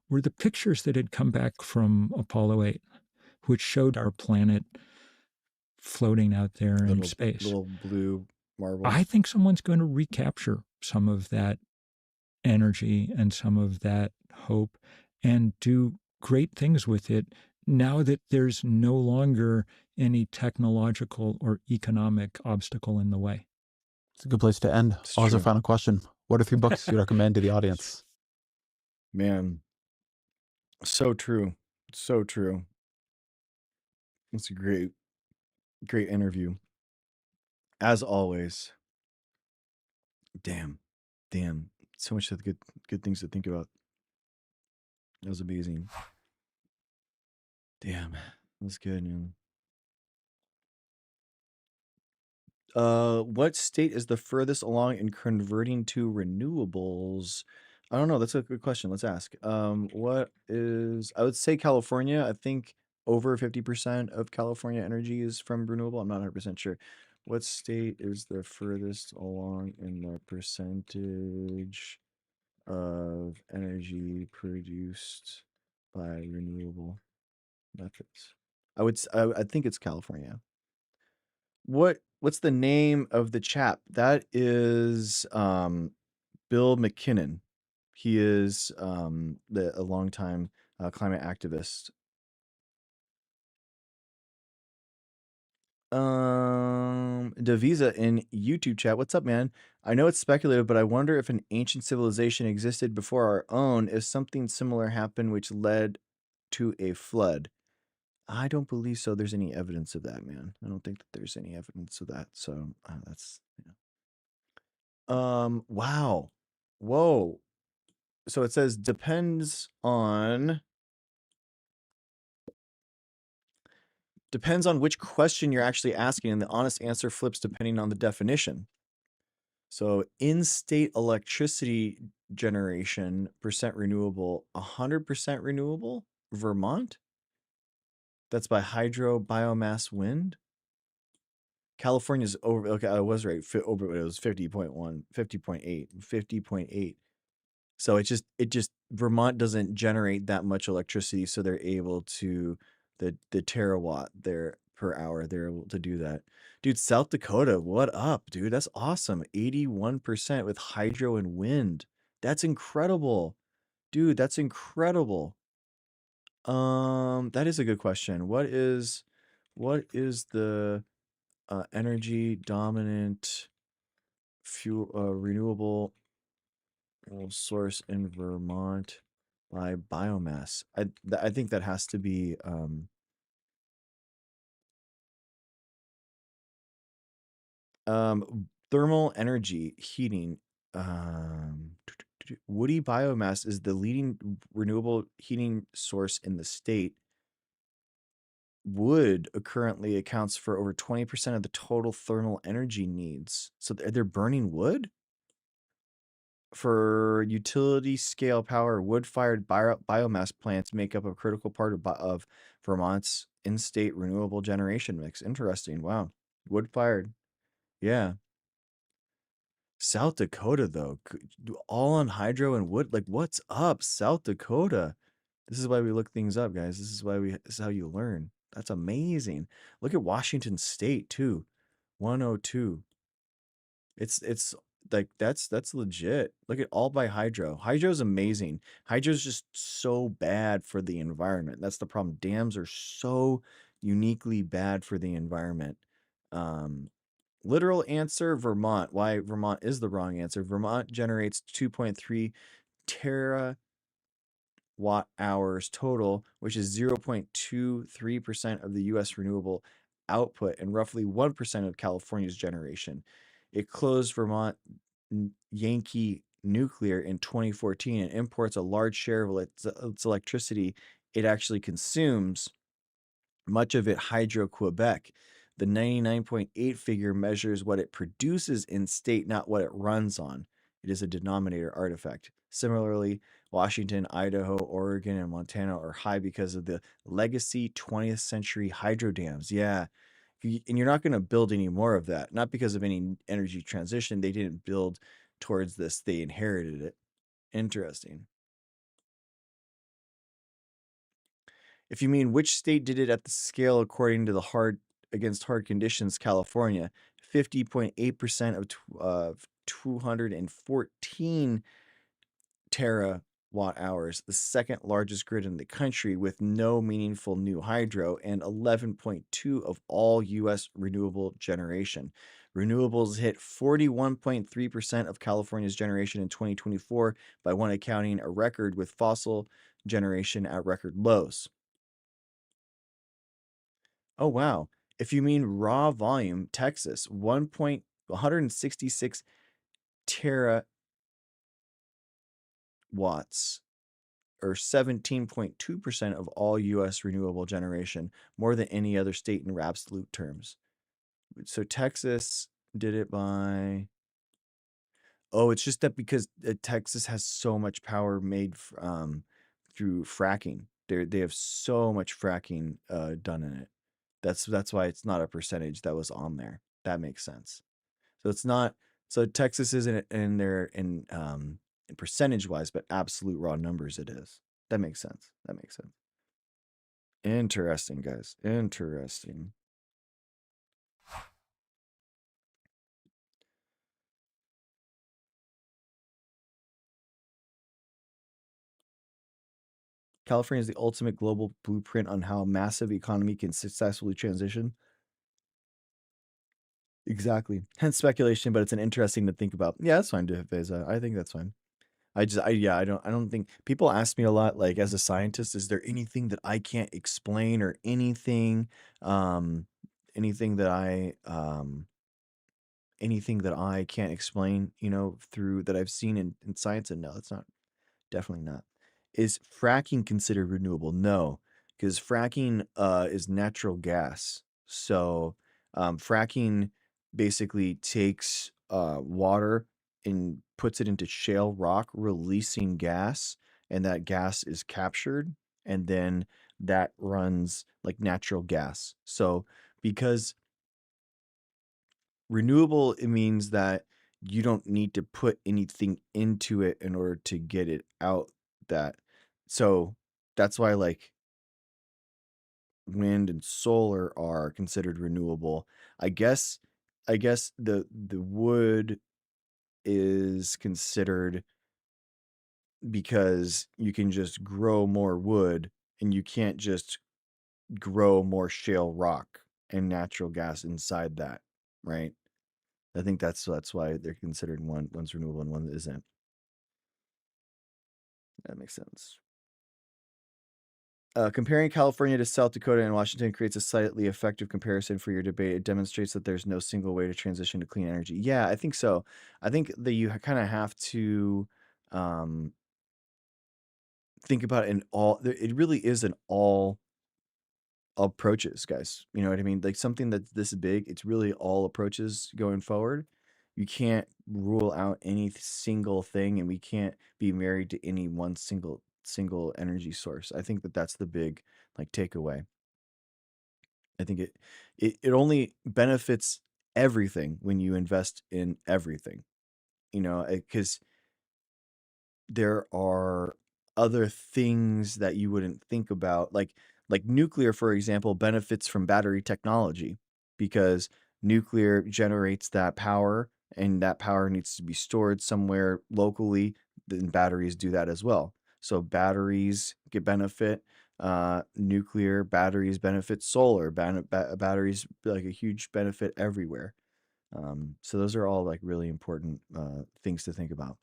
K: were the pictures that had come back from Apollo 8, which showed our planet floating out there in space.
A: Little blue marbles.
K: I think someone's going to recapture some of that energy and some of that hope and do great things with it now that there's no longer any technological or economic obstacle in the way.
O: It's a good place to end. As a final question, what are 3 books you recommend to the audience?
A: Man, so true. So true. It's a great interview. As always. Damn. So much of good things to think about. That was amazing. Damn. That was good, man. What state is the furthest along in converting to renewables? I don't know. That's a good question. Let's ask. I would say California. I think over 50% of California energy is from renewable. I'm not 100% sure. What state is the furthest along in the percentage of energy produced by renewable methods? I think it's California. What's the name of the chap? That is Bill McKinnon. He is a longtime climate activist. Devisa in YouTube chat. What's up, man? I know it's speculative, but I wonder if an ancient civilization existed before our own, if something similar happened which led to a flood. I don't believe so. There's any evidence of that, man. I don't think that there's any evidence of that. So that's wow. Whoa. So it says depends on which question you're actually asking, and the honest answer flips depending on the definition. So in-state electricity generation, percent renewable, 100% renewable, Vermont? That's by hydro, biomass, wind? California's over. Okay, I was right. Over, it was 50.1, 50.8, 50.8. So it just Vermont doesn't generate that much electricity, so they're able to the terawatt there per hour. They're able to do that. Dude, South Dakota, what up, dude? That's awesome. 81% with hydro and wind. That's incredible. Dude, that's incredible. That is a good question. What is the energy dominant fuel renewable source in Vermont by biomass? I think that has to be thermal energy heating. Woody biomass is the leading renewable heating source in the state. Wood currently accounts for over 20% of the total thermal energy needs. So they're burning wood? For utility scale power, wood-fired biomass plants make up a critical part of Vermont's in-state renewable generation mix. Interesting. Wow. Wood-fired. Yeah. South Dakota, though, all on hydro and wood. Like, what's up, South Dakota? This is why we look things up, guys. This is how you learn. That's amazing. Look at Washington State too. 102. It's like that's legit. Look at all by hydro. Hydro's amazing. Hydro's just so bad for the environment. That's the problem. Dams are so uniquely bad for the environment. Literal answer, Vermont. Why Vermont is the wrong answer. Vermont generates 2.3 terawatt hours total, which is 0.23% of the U.S. renewable output and roughly 1% of California's generation. It closed Vermont Yankee Nuclear in 2014 and imports a large share of its electricity it actually consumes, much of it Hydro-Quebec. The 99.8 figure measures what it produces in state, not what it runs on. It is a denominator artifact. Similarly, Washington, Idaho, Oregon, and Montana are high because of the legacy 20th century hydro dams. Yeah. And you're not going to build any more of that. Not because of any energy transition. They didn't build towards this. They inherited it. Interesting. If you mean which state did it at the scale according to the hard conditions, California, 50.8% of 214 terawatt hours, the second largest grid in the country with no meaningful new hydro, and 11.2 of all U.S. renewable generation. Renewables hit 41.3% of California's generation in 2024, by one accounting a record, with fossil generation at record lows. Oh, wow. If you mean raw volume, Texas, 166 terawatts, or 17.2% of all U.S. renewable generation, more than any other state in absolute terms. So Texas did it by... Oh, it's just that because Texas has so much power made through fracking. They have so much fracking done in it. That's why it's not a percentage that was on there. That makes sense. So it's not. So Texas isn't in there in percentage wise, but absolute raw numbers it is. That makes sense. That makes sense. Interesting, guys. Interesting. California is the ultimate global blueprint on how a massive economy can successfully transition. Exactly. Hence speculation, but it's an interesting to think about. Yeah, that's fine, Veza. I think that's fine. I don't think people ask me a lot, like, as a scientist, is there anything that I can't explain, or anything that I can't explain, through that I've seen in science? And no, it's not. Definitely not. Is fracking considered renewable? No, because fracking is natural gas. So fracking basically takes water and puts it into shale rock, releasing gas, and that gas is captured, and then that runs like natural gas. So because renewable, it means that you don't need to put anything into it in order to get it out. So that's why like wind and solar are considered renewable. I guess the wood is considered because you can just grow more wood and you can't just grow more shale rock and natural gas inside that, right? I think that's why they're considered one's renewable and one isn't. That makes sense. Comparing California to South Dakota and Washington creates a slightly effective comparison for your debate. It demonstrates that there's no single way to transition to clean energy. Yeah, I think so. I think that you kind of have to think about it in all. It really is an all approaches, guys. You know what I mean? Like something that's this big, it's really all approaches going forward. You can't rule out any single thing, and we can't be married to any one single energy source. I think that that's the big like takeaway. I think it only benefits everything when you invest in everything. You know, because there are other things that you wouldn't think about, like nuclear, for example, benefits from battery technology because nuclear generates that power and that power needs to be stored somewhere locally. Then batteries do that as well. So batteries get benefit, nuclear batteries benefit, solar batteries like a huge benefit everywhere. So those are all like really important things to think about.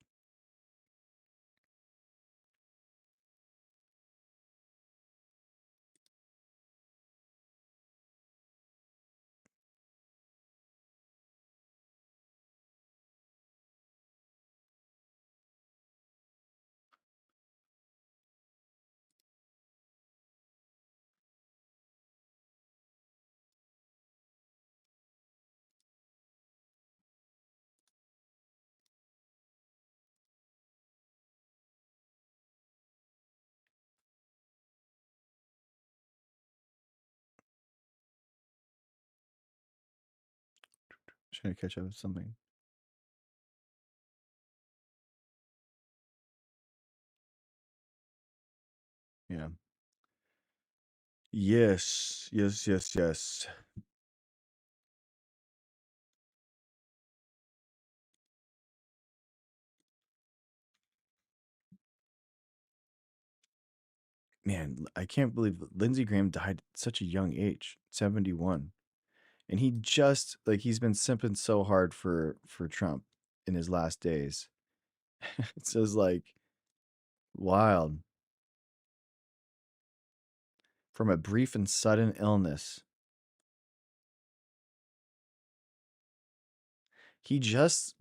A: Trying to catch up with something. Yeah. Yes. Man, I can't believe Lindsey Graham died at such a young age, 71. And he just like he's been simping so hard for Trump in his last days. It's just like wild. From a brief and sudden illness. He just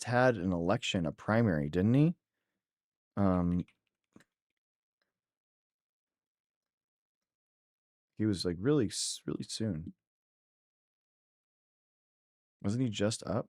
A: had an election, a primary, didn't he? He was like really soon. Wasn't he just up?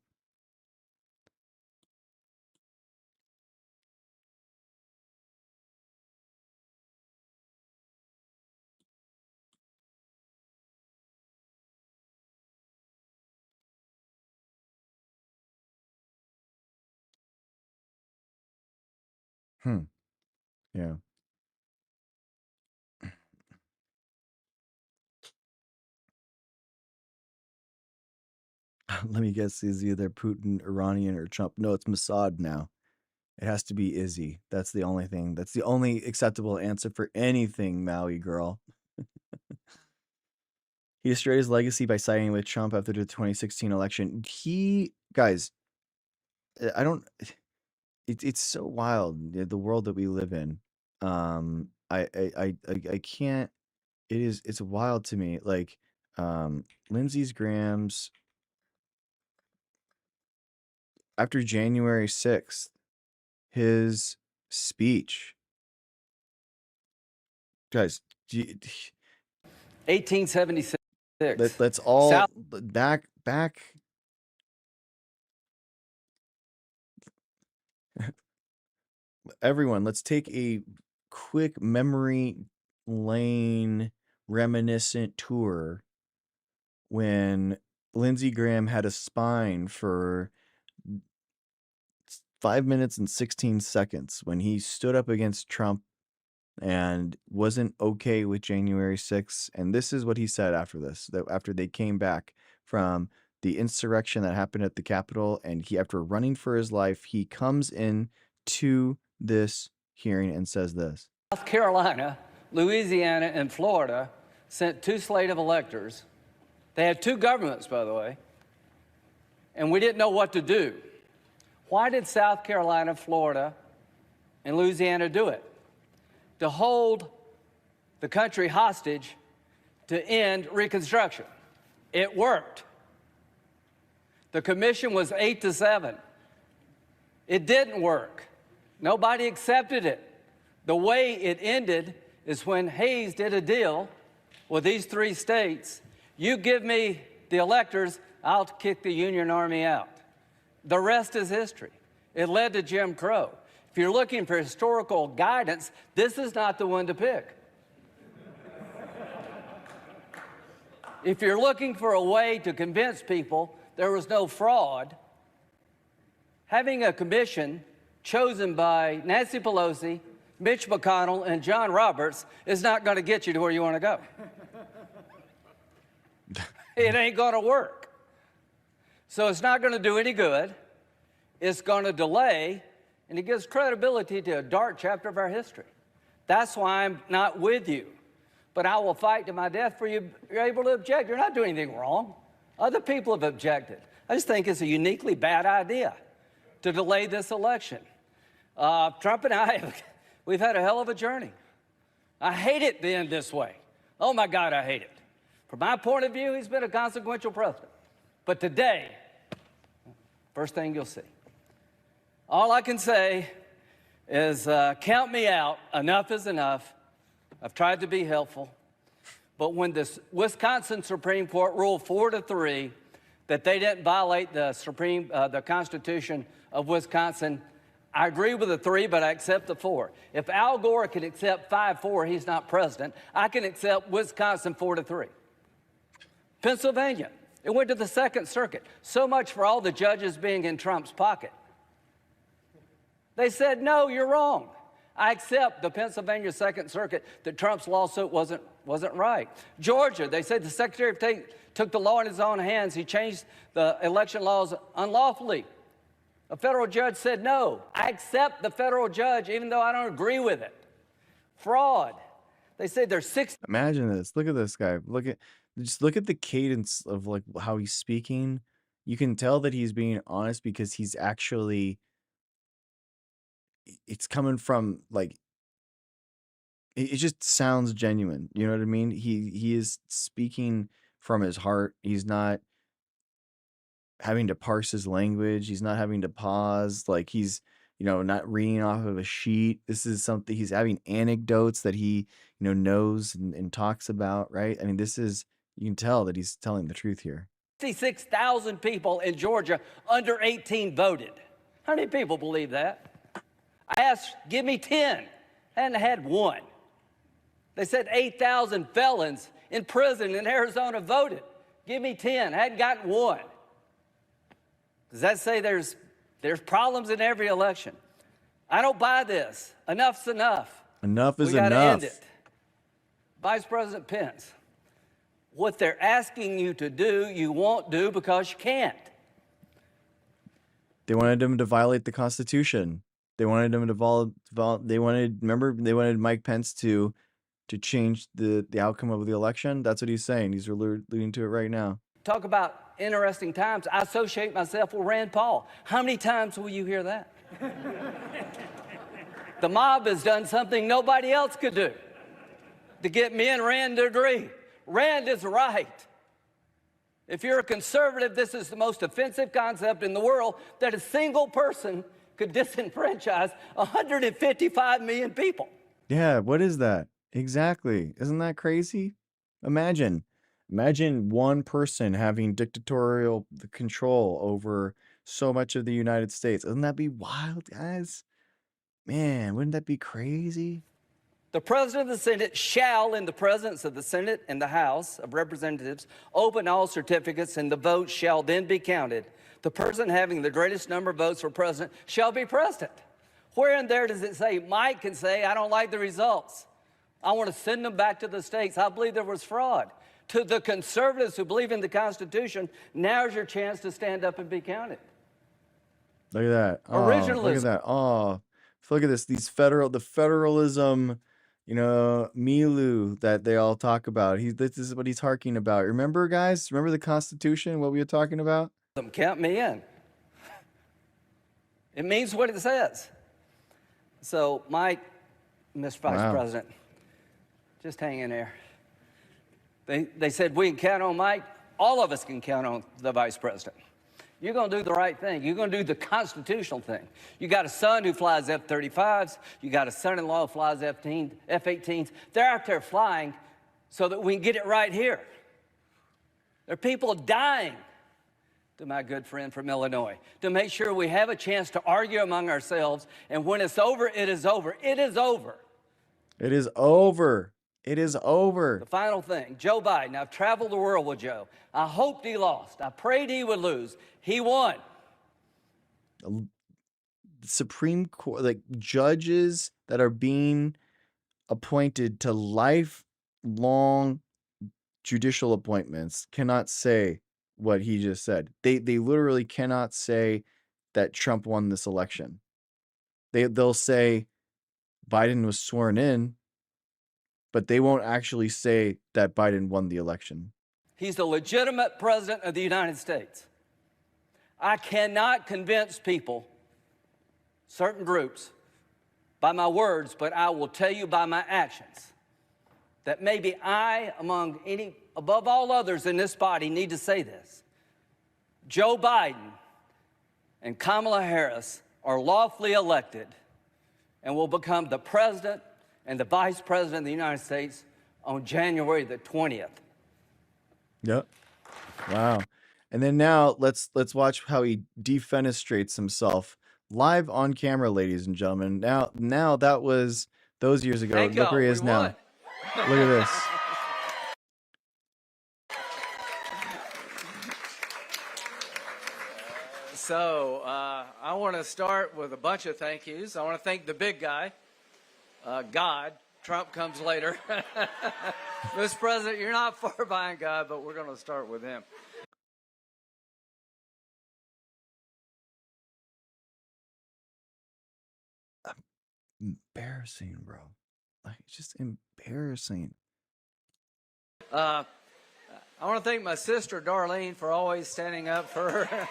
A: Yeah. Let me guess, is either Putin, Iranian, or Trump? No, it's Mossad now. It has to be Izzy. That's the only thing. That's the only acceptable answer for anything, Maui girl. He destroyed his legacy by siding with Trump after the 2016 election. Guys, I don't. It's so wild, the world that we live in. I can't. It's wild to me. Like, Lindsey Graham's after January 6th, his speech. Guys,
P: 1876.
A: Let's all back. Everyone, let's take a quick memory lane reminiscent tour when Lindsey Graham had a spine for 5 minutes and 16 seconds when he stood up against Trump and wasn't okay with January 6th. And this is what he said after this, that after they came back from the insurrection that happened at the Capitol, and he, after running for his life, he comes in to this hearing and says this.
P: South Carolina, Louisiana, and Florida sent 2 slate of electors. They had 2 governments, by the way, and we didn't know what to do. Why did South Carolina, Florida, and Louisiana do it? To hold the country hostage to end Reconstruction. It worked. The commission was 8-7. It didn't work. Nobody accepted it. The way it ended is when Hayes did a deal with these 3 states. You give me the electors, I'll kick the Union Army out. The rest is history. It led to Jim Crow. If you're looking for historical guidance, this is not the one to pick. If you're looking for a way to convince people there was no fraud, having a commission chosen by Nancy Pelosi, Mitch McConnell, and John Roberts is not going to get you to where you want to go. It ain't going to work. So it's not going to do any good. It's going to delay, and it gives credibility to a dark chapter of our history. That's why I'm not with you. But I will fight to my death for you. You're able to object. You're not doing anything wrong. Other people have objected. I just think it's a uniquely bad idea to delay this election. Trump and I, we've had a hell of a journey. I hate it being this way. Oh, my God, I hate it. From my point of view, he's been a consequential president. But today, first thing you'll see. All I can say is count me out. Enough is enough. I've tried to be helpful. But when the Wisconsin Supreme Court ruled 4-3 that they didn't violate the Constitution of Wisconsin, I agree with the 3, but I accept the 4. If Al Gore can accept 5-4, he's not president. I can accept Wisconsin 4-3. Pennsylvania, it went to the Second Circuit. So much for all the judges being in Trump's pocket. They said, no, you're wrong. I accept the Pennsylvania Second Circuit that Trump's lawsuit wasn't right. Georgia, they said the Secretary of State took the law in his own hands. He changed the election laws unlawfully. A federal judge said, no, I accept the federal judge even though I don't agree with it. Fraud. They said there's 6.
A: Imagine this. Look at this guy. Just look at the cadence of like how he's speaking. You can tell that he's being honest because he's actually, it's coming from like, it just sounds genuine. You know what I mean? He is speaking from his heart. He's not having to parse his language. He's not having to pause. Like he's, not reading off of a sheet. This is something, he's having anecdotes that he, knows and talks about, right? I mean, you can tell that he's telling the truth here.
P: 66,000 people in Georgia under 18 voted. How many people believe that? I asked, give me 10. I hadn't had one. They said 8,000 felons in prison in Arizona voted. Give me 10. I hadn't gotten one. Does that say there's problems in every election? I don't buy this. Enough's enough.
A: Enough is
P: we gotta
A: enough.
P: End it. Vice President Pence, what they're asking you to do, you won't do because you can't.
A: They wanted him to violate the Constitution. They wanted him to they wanted Mike Pence to change the outcome of the election. That's what he's saying. He's alluding to it right now.
P: Talk about interesting times. I associate myself with Rand Paul. How many times will you hear that? The mob has done something nobody else could do to get me and Rand to agree. Rand is right. If you're a conservative, this is the most offensive concept in the world, that a single person could disenfranchise 155 million people.
A: Yeah, what is that? Exactly. Isn't that crazy? Imagine one person having dictatorial control over so much of the United States. Doesn't that be wild, guys? Man, wouldn't that be crazy?
P: The President of the Senate shall, in the presence of the Senate and the House of Representatives, open all certificates, and the votes shall then be counted. The person having the greatest number of votes for president shall be president. Where in there does it say Mike can say, I don't like the results? I want to send them back to the states. I believe there was fraud. To the conservatives who believe in the Constitution, now's your chance to stand up and be counted.
A: Look at that. Oh, look at
P: Originalism.
A: that. Oh, look at this. The federalism, you know, Milu that they all talk about. This is what he's harking about. Remember, guys? Remember the Constitution? What we were talking about?
P: Count me in. It means what it says. So, Mike, Mr. Vice President, just hang in there. They said we can count on Mike. All of us can count on the Vice President. You're going to do the right thing. You're going to do the constitutional thing. You got a son who flies F-35s. You got a son-in-law who flies F-18s. They're out there flying so that we can get it right here. There are people dying, to my good friend from Illinois, to make sure we have a chance to argue among ourselves. And when it's over, it is over. It is over.
A: It is over. It is over.
P: The final thing, Joe Biden. I've traveled the world with Joe. I hoped he lost. I prayed he would lose. He won.
A: Supreme Court, like judges that are being appointed to lifelong judicial appointments cannot say what he just said. They literally cannot say that Trump won this election. They'll say Biden was sworn in, but they won't actually say that Biden won the election.
P: He's the legitimate president of the United States. I cannot convince people, certain groups, by my words, but I will tell you by my actions that maybe I, above all others in this body, need to say this. Joe Biden and Kamala Harris are lawfully elected and will become the president and the vice president of the United States on January the 20th.
A: Yep. Wow. And then now let's watch how he defenestrates himself live on camera, ladies and gentlemen. Now that was those years ago.
P: Thank
A: Look where he is now.
P: won.
A: Look at this.
Q: So I want to start with a bunch of thank yous. I want to thank the big guy, God. Trump comes later. Mr. President, you're not far behind God, but we're going to start with him.
A: Embarrassing, bro. Like, it's just embarrassing.
Q: I want to thank my sister, Darlene, for always standing up for her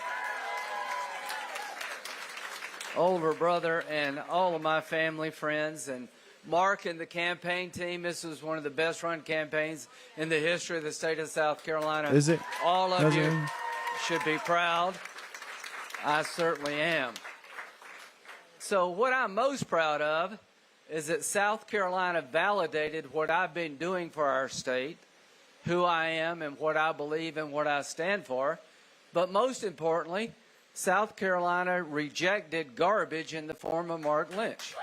Q: older brother and all of my family, friends, and Mark and the campaign team. This was one of the best run campaigns in the history of the state of South Carolina.
A: Is it?
Q: All of you should be proud. I certainly am. So what I'm most proud of is that South Carolina validated what I've been doing for our state, who I am and what I believe and what I stand for. But most importantly, South Carolina rejected garbage in the form of Mark Lynch.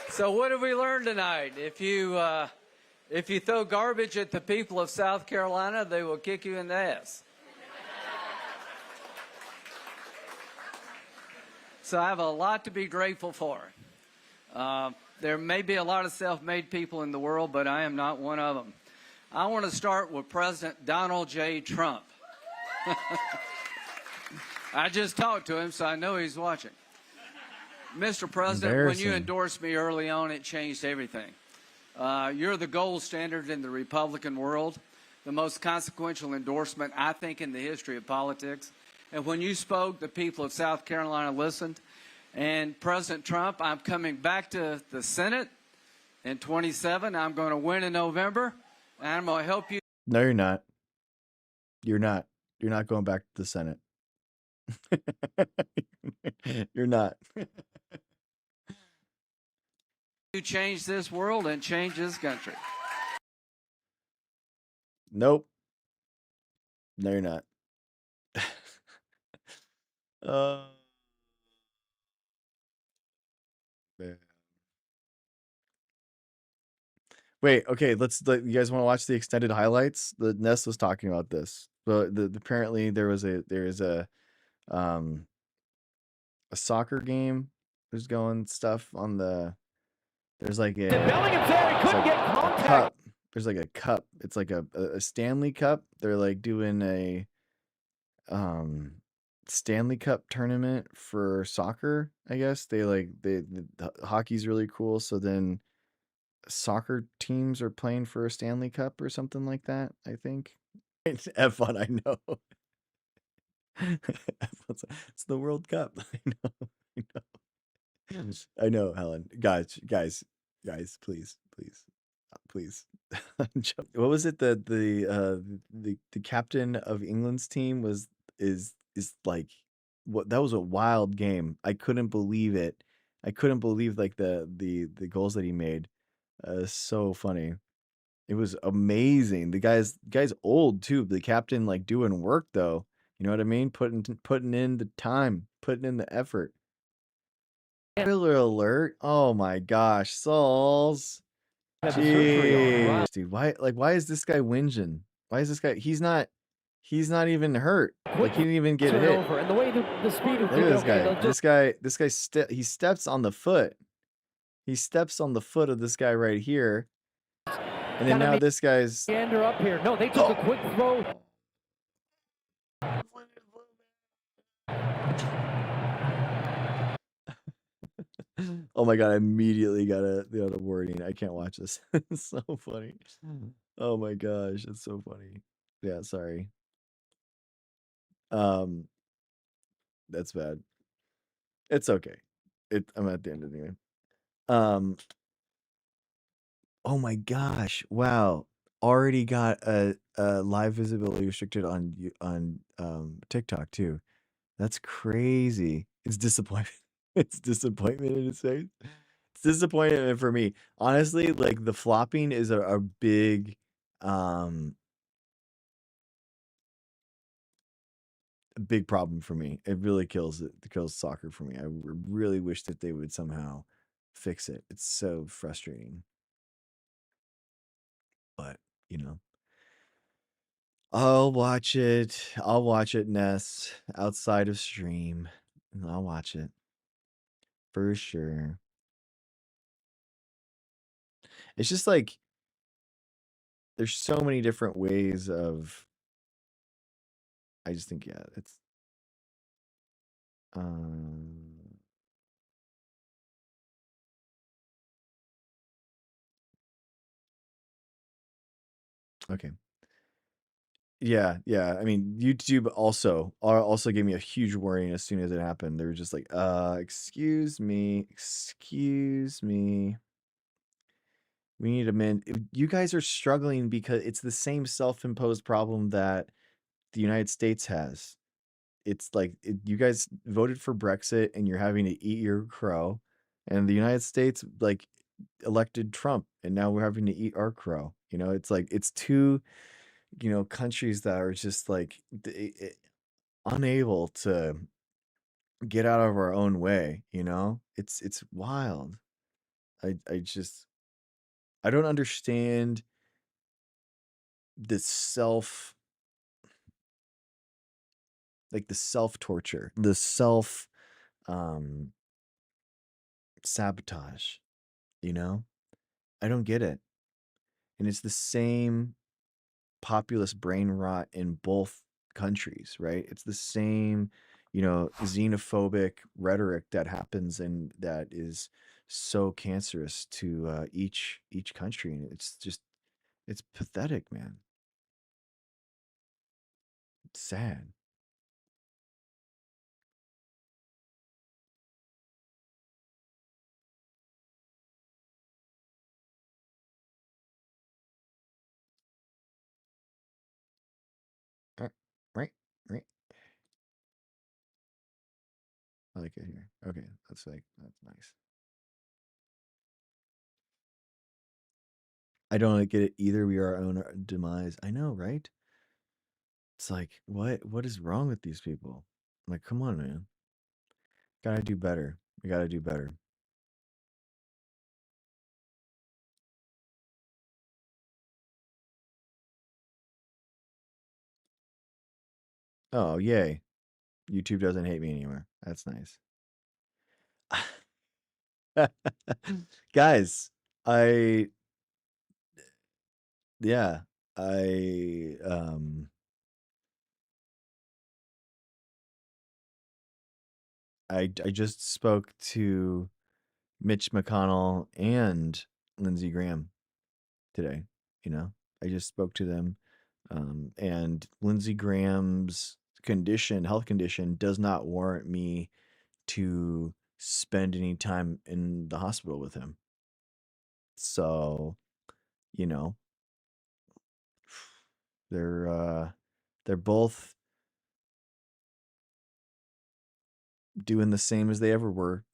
Q: So what did we learn tonight? If you throw garbage at the people of South Carolina, they will kick you in the ass. So I have a lot to be grateful for. There may be a lot of self-made people in the world, but I am not one of them. I want to start with President Donald J. Trump. I just talked to him, so I know he's watching. Mr. President, when you endorsed me early on, it changed everything. You're the gold standard in the Republican world, the most consequential endorsement, I think, in the history of politics. And when you spoke, the people of South Carolina listened. And President Trump, I'm coming back to the Senate in 27. I'm going to win in November, and I'm going to help you.
A: No, you're not. You're not. You're not going back to the Senate. You're not.
Q: You change this world and change this country.
A: Nope. No, you're not. Wait, okay, you guys want to watch the extended highlights? The Ness was talking about this. But apparently there is a soccer game. There's going stuff on there's like a cup. There's like a cup. It's like a Stanley Cup. They're like doing a Stanley Cup tournament for soccer, I guess. The hockey's really cool, so then soccer teams are playing for a Stanley Cup or something like that, I think. It's F1, I know. It's the World Cup. I know, Helen. Guys, please. What was it that the captain of England's team is like, what, that was a wild game. I couldn't believe it. I couldn't believe like the goals that he made. So funny. It was amazing. The guy's old too. The captain like doing work though. You know what I mean? Putting in the time, putting in the effort. Spoiler alert. Oh my gosh, Sauls. Jeez, dude. Why is this guy whinging? Why is this guy? He's not even hurt. Like he didn't even get hit.
R: And the way the speed of
A: Look at this guy. This guy he steps on the foot. He steps on the foot of this guy right here. And then now this guy's
R: Gander up here. No, they took a quick throw.
A: Oh my god, I immediately got a warning. I can't watch this. It's so funny. Oh my gosh, it's so funny. Yeah, sorry. That's bad. It's okay. I'm at the end anyway. Oh my gosh. Wow. Already got a live visibility restricted on TikTok too. That's crazy. It's disappointment. It's disappointment in its face. It's disappointment for me. Honestly, like the flopping is a big problem for me. It really kills soccer for me. I really wish that they would somehow fix it. It's so frustrating. But, you know, I'll watch it. I'll watch it, Ness, outside of stream. And I'll watch it. For sure. It's just like there's so many different ways of I just think, yeah, it's okay. Yeah, yeah. I mean, YouTube also gave me a huge warning as soon as it happened. They were just like, excuse me. We need to amend. You guys are struggling because it's the same self-imposed problem that the United States has. It's like you guys voted for Brexit and you're having to eat your crow, and the United States like elected Trump, and now we're having to eat our crow. You know, it's like it's two, countries that are just like unable to get out of our own way. You know, it's wild. I don't understand the self-torture, the self sabotage, you know? I don't get it. And it's the same populist brain rot in both countries, right? It's the same, xenophobic rhetoric that happens and that is so cancerous to each country. And it's pathetic, man. It's sad. Right. I like it here. Okay, that's nice. I don't get it either. We are our own demise. I know, right? It's like, what is wrong with these people? I'm like, come on, man. Gotta do better. We gotta do better. Oh, yay. YouTube doesn't hate me anymore. That's nice. Guys, yeah, I, I just spoke to Mitch McConnell and Lindsey Graham today. You know, I just spoke to them, and Lindsey Graham's health condition, does not warrant me to spend any time in the hospital with him. So, you know, they're both doing the same as they ever were.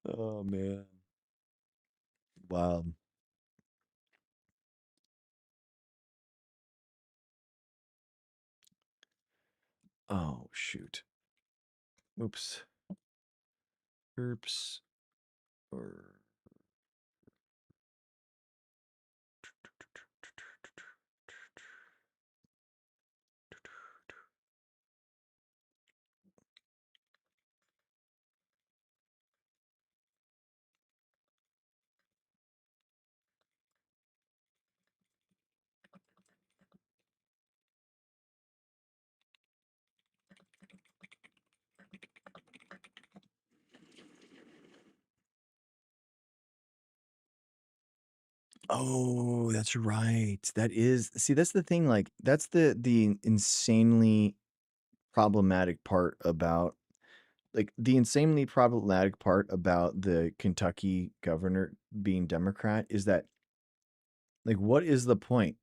A: Oh man. Wow. Oh shoot. Oops. Oops. Or oh, that's right. That is, see, that's the thing, like that's the insanely problematic part about the Kentucky governor being Democrat is that, like, what is the point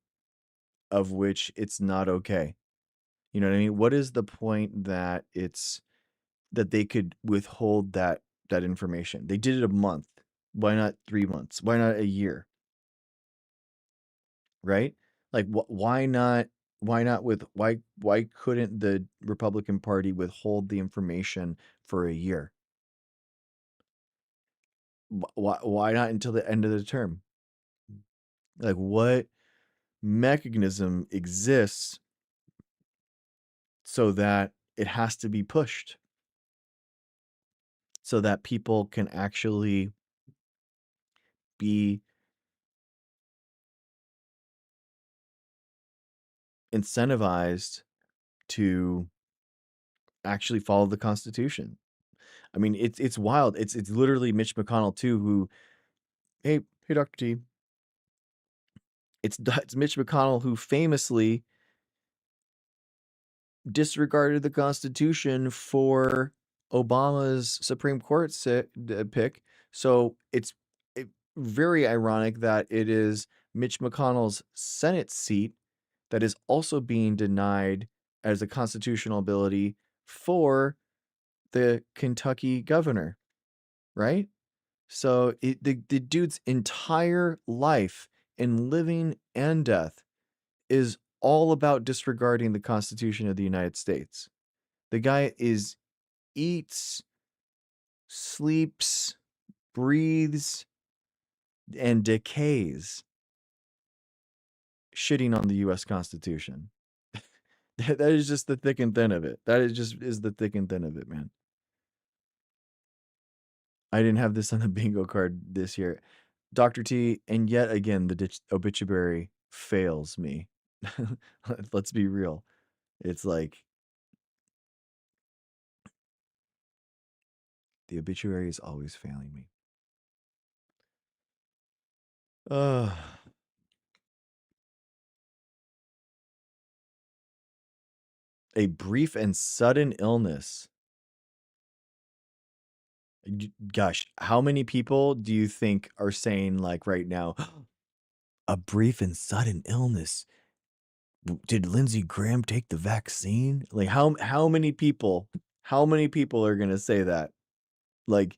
A: of which it's not okay? You know what I mean? What is the point that they could withhold that information? They did it a month. Why not 3 months? Why not a year? Right? Like why not why couldn't the Republican Party withhold the information for a year? Why not until the end of the term? Like what mechanism exists so that it has to be pushed, so that people can actually be incentivized to actually follow the Constitution? I mean, it's wild. It's literally Mitch McConnell too, who, hey Dr. T, it's Mitch McConnell who famously disregarded the Constitution for Obama's Supreme Court pick. So it's very ironic that it is Mitch McConnell's Senate seat that is also being denied as a constitutional ability for the Kentucky governor, right? So the dude's entire life in living and death is all about disregarding the Constitution of the United States. The guy eats, sleeps, breathes, and decays shitting on the US Constitution. That is just the thick and thin of it. That is the thick and thin of it, man. I didn't have this on the bingo card this year. Dr. T, and yet again, the obituary fails me. Let's be real. It's like the obituary is always failing me. A brief and sudden illness. Gosh, how many people do you think are saying, like, right now, a brief and sudden illness? Did Lindsey Graham take the vaccine? Like, how many people are gonna say that? Like,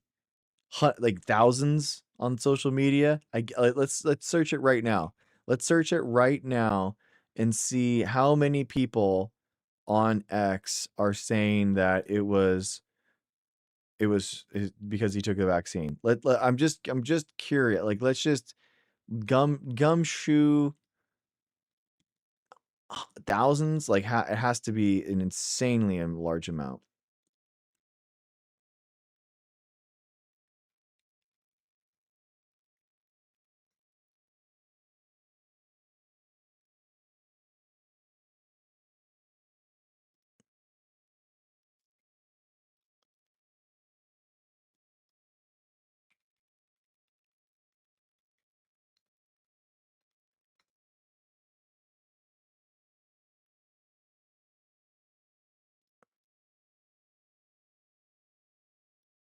A: thousands on social media? Let's search it right now. Let's search it right now and see how many people on X are saying that it was because he took the vaccine. I'm just curious. Like, let's just gumshoe thousands, like it has to be an insanely large amount.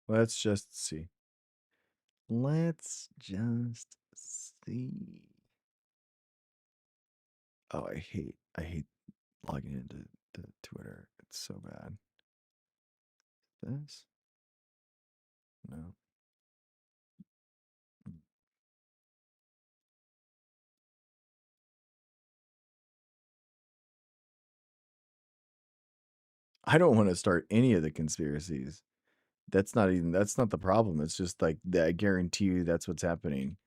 A: Let's just see. Let's just see. Oh, I hate logging into Twitter. It's so bad. This? No. I don't want to start any of the conspiracies. That's not the problem. It's just like I guarantee you that's what's happening.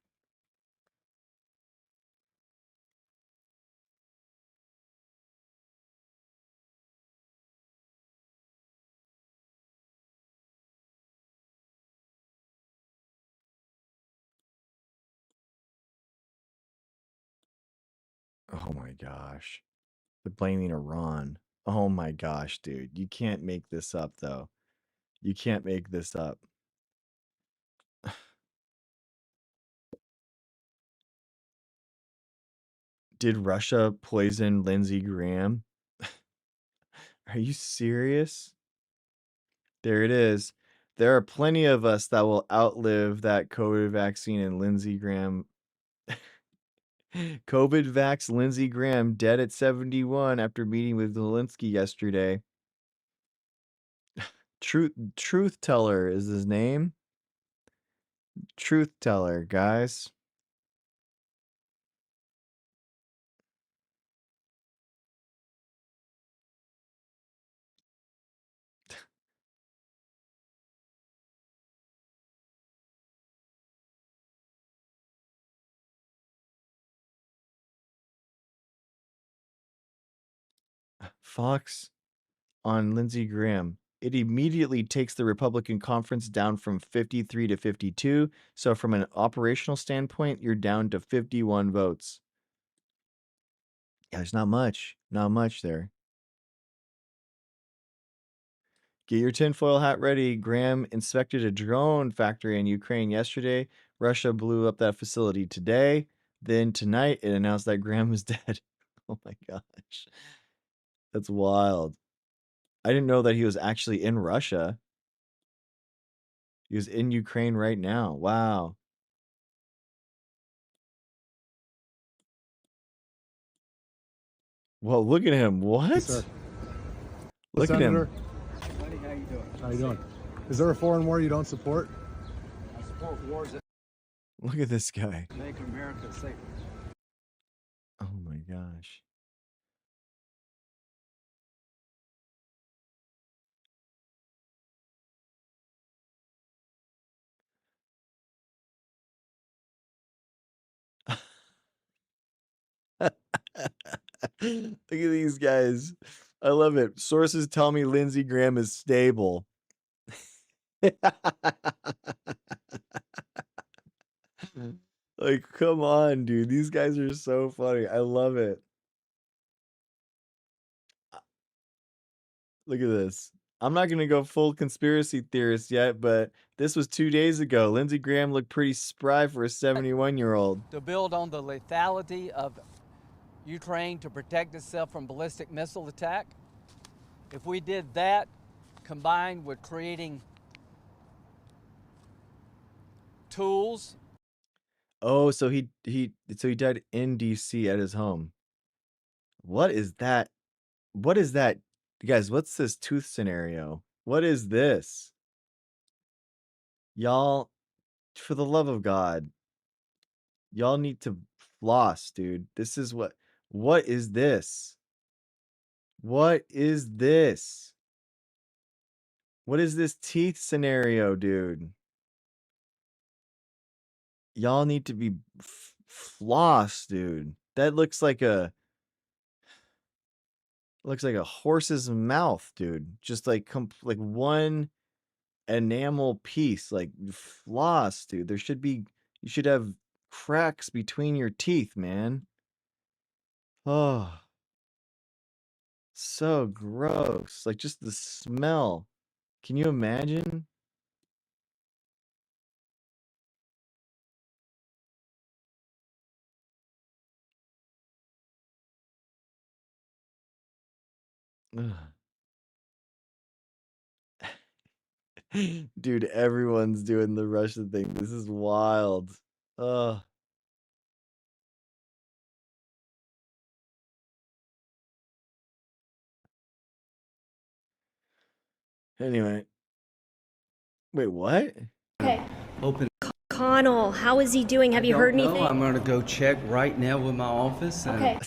A: Oh my gosh. They're blaming Iran. Oh my gosh, dude. You can't make this up though. You can't make this up. Did Russia poison Lindsey Graham? Are you serious? There it is. There are plenty of us that will outlive that COVID vaccine and Lindsey Graham. COVID vax Lindsey Graham dead at 71 after meeting with Zelensky yesterday. Truth Teller is his name. Truth Teller, guys. Fox on Lindsey Graham. It immediately takes the Republican conference down from 53 to 52. So from an operational standpoint, you're down to 51 votes. Yeah, there's not much. Not much there. Get your tinfoil hat ready. Graham inspected a drone factory in Ukraine yesterday. Russia blew up that facility today. Then tonight, it announced that Graham was dead. Oh my gosh. That's wild. I didn't know that he was actually in Russia. He was in Ukraine right now. Wow. Well, look at him. What?
S: Yes,
A: Look at him.
S: Buddy, how you doing? How you doing? Is there a foreign war you don't support?
P: I support wars that
A: Look at this guy.
P: make America safer.
A: Oh my gosh. Look at these guys. I love it. Sources tell me Lindsey Graham is stable. Like, come on, dude. These guys are so funny. I love it. Look at this. I'm not going to go full conspiracy theorist yet, but this was 2 days ago. Lindsey Graham looked pretty spry for a 71-year-old.
P: To build on the lethality of Ukraine to protect itself from ballistic missile attack. If we did that, combined with creating tools.
A: Oh, so he died in DC at his home. What is that? What is that? Guys, what's this tooth scenario? What is this? Y'all, for the love of God, y'all need to floss, dude. This is what is this? What is this? What is this teeth scenario, dude? Y'all need to be floss, dude. That looks like a looks like a horse's mouth, dude. Just like like one enamel piece, like floss, dude. You should have cracks between your teeth, man. Oh, so gross. Like just the smell. Can you imagine? Ugh. Dude, everyone's doing the Russian thing. This is wild. Ugh. Anyway. Wait, what?
T: Okay.
U: Open.
T: Connell, how is he doing? Have you heard anything?
U: I'm going to go check right now with my office.
T: Okay.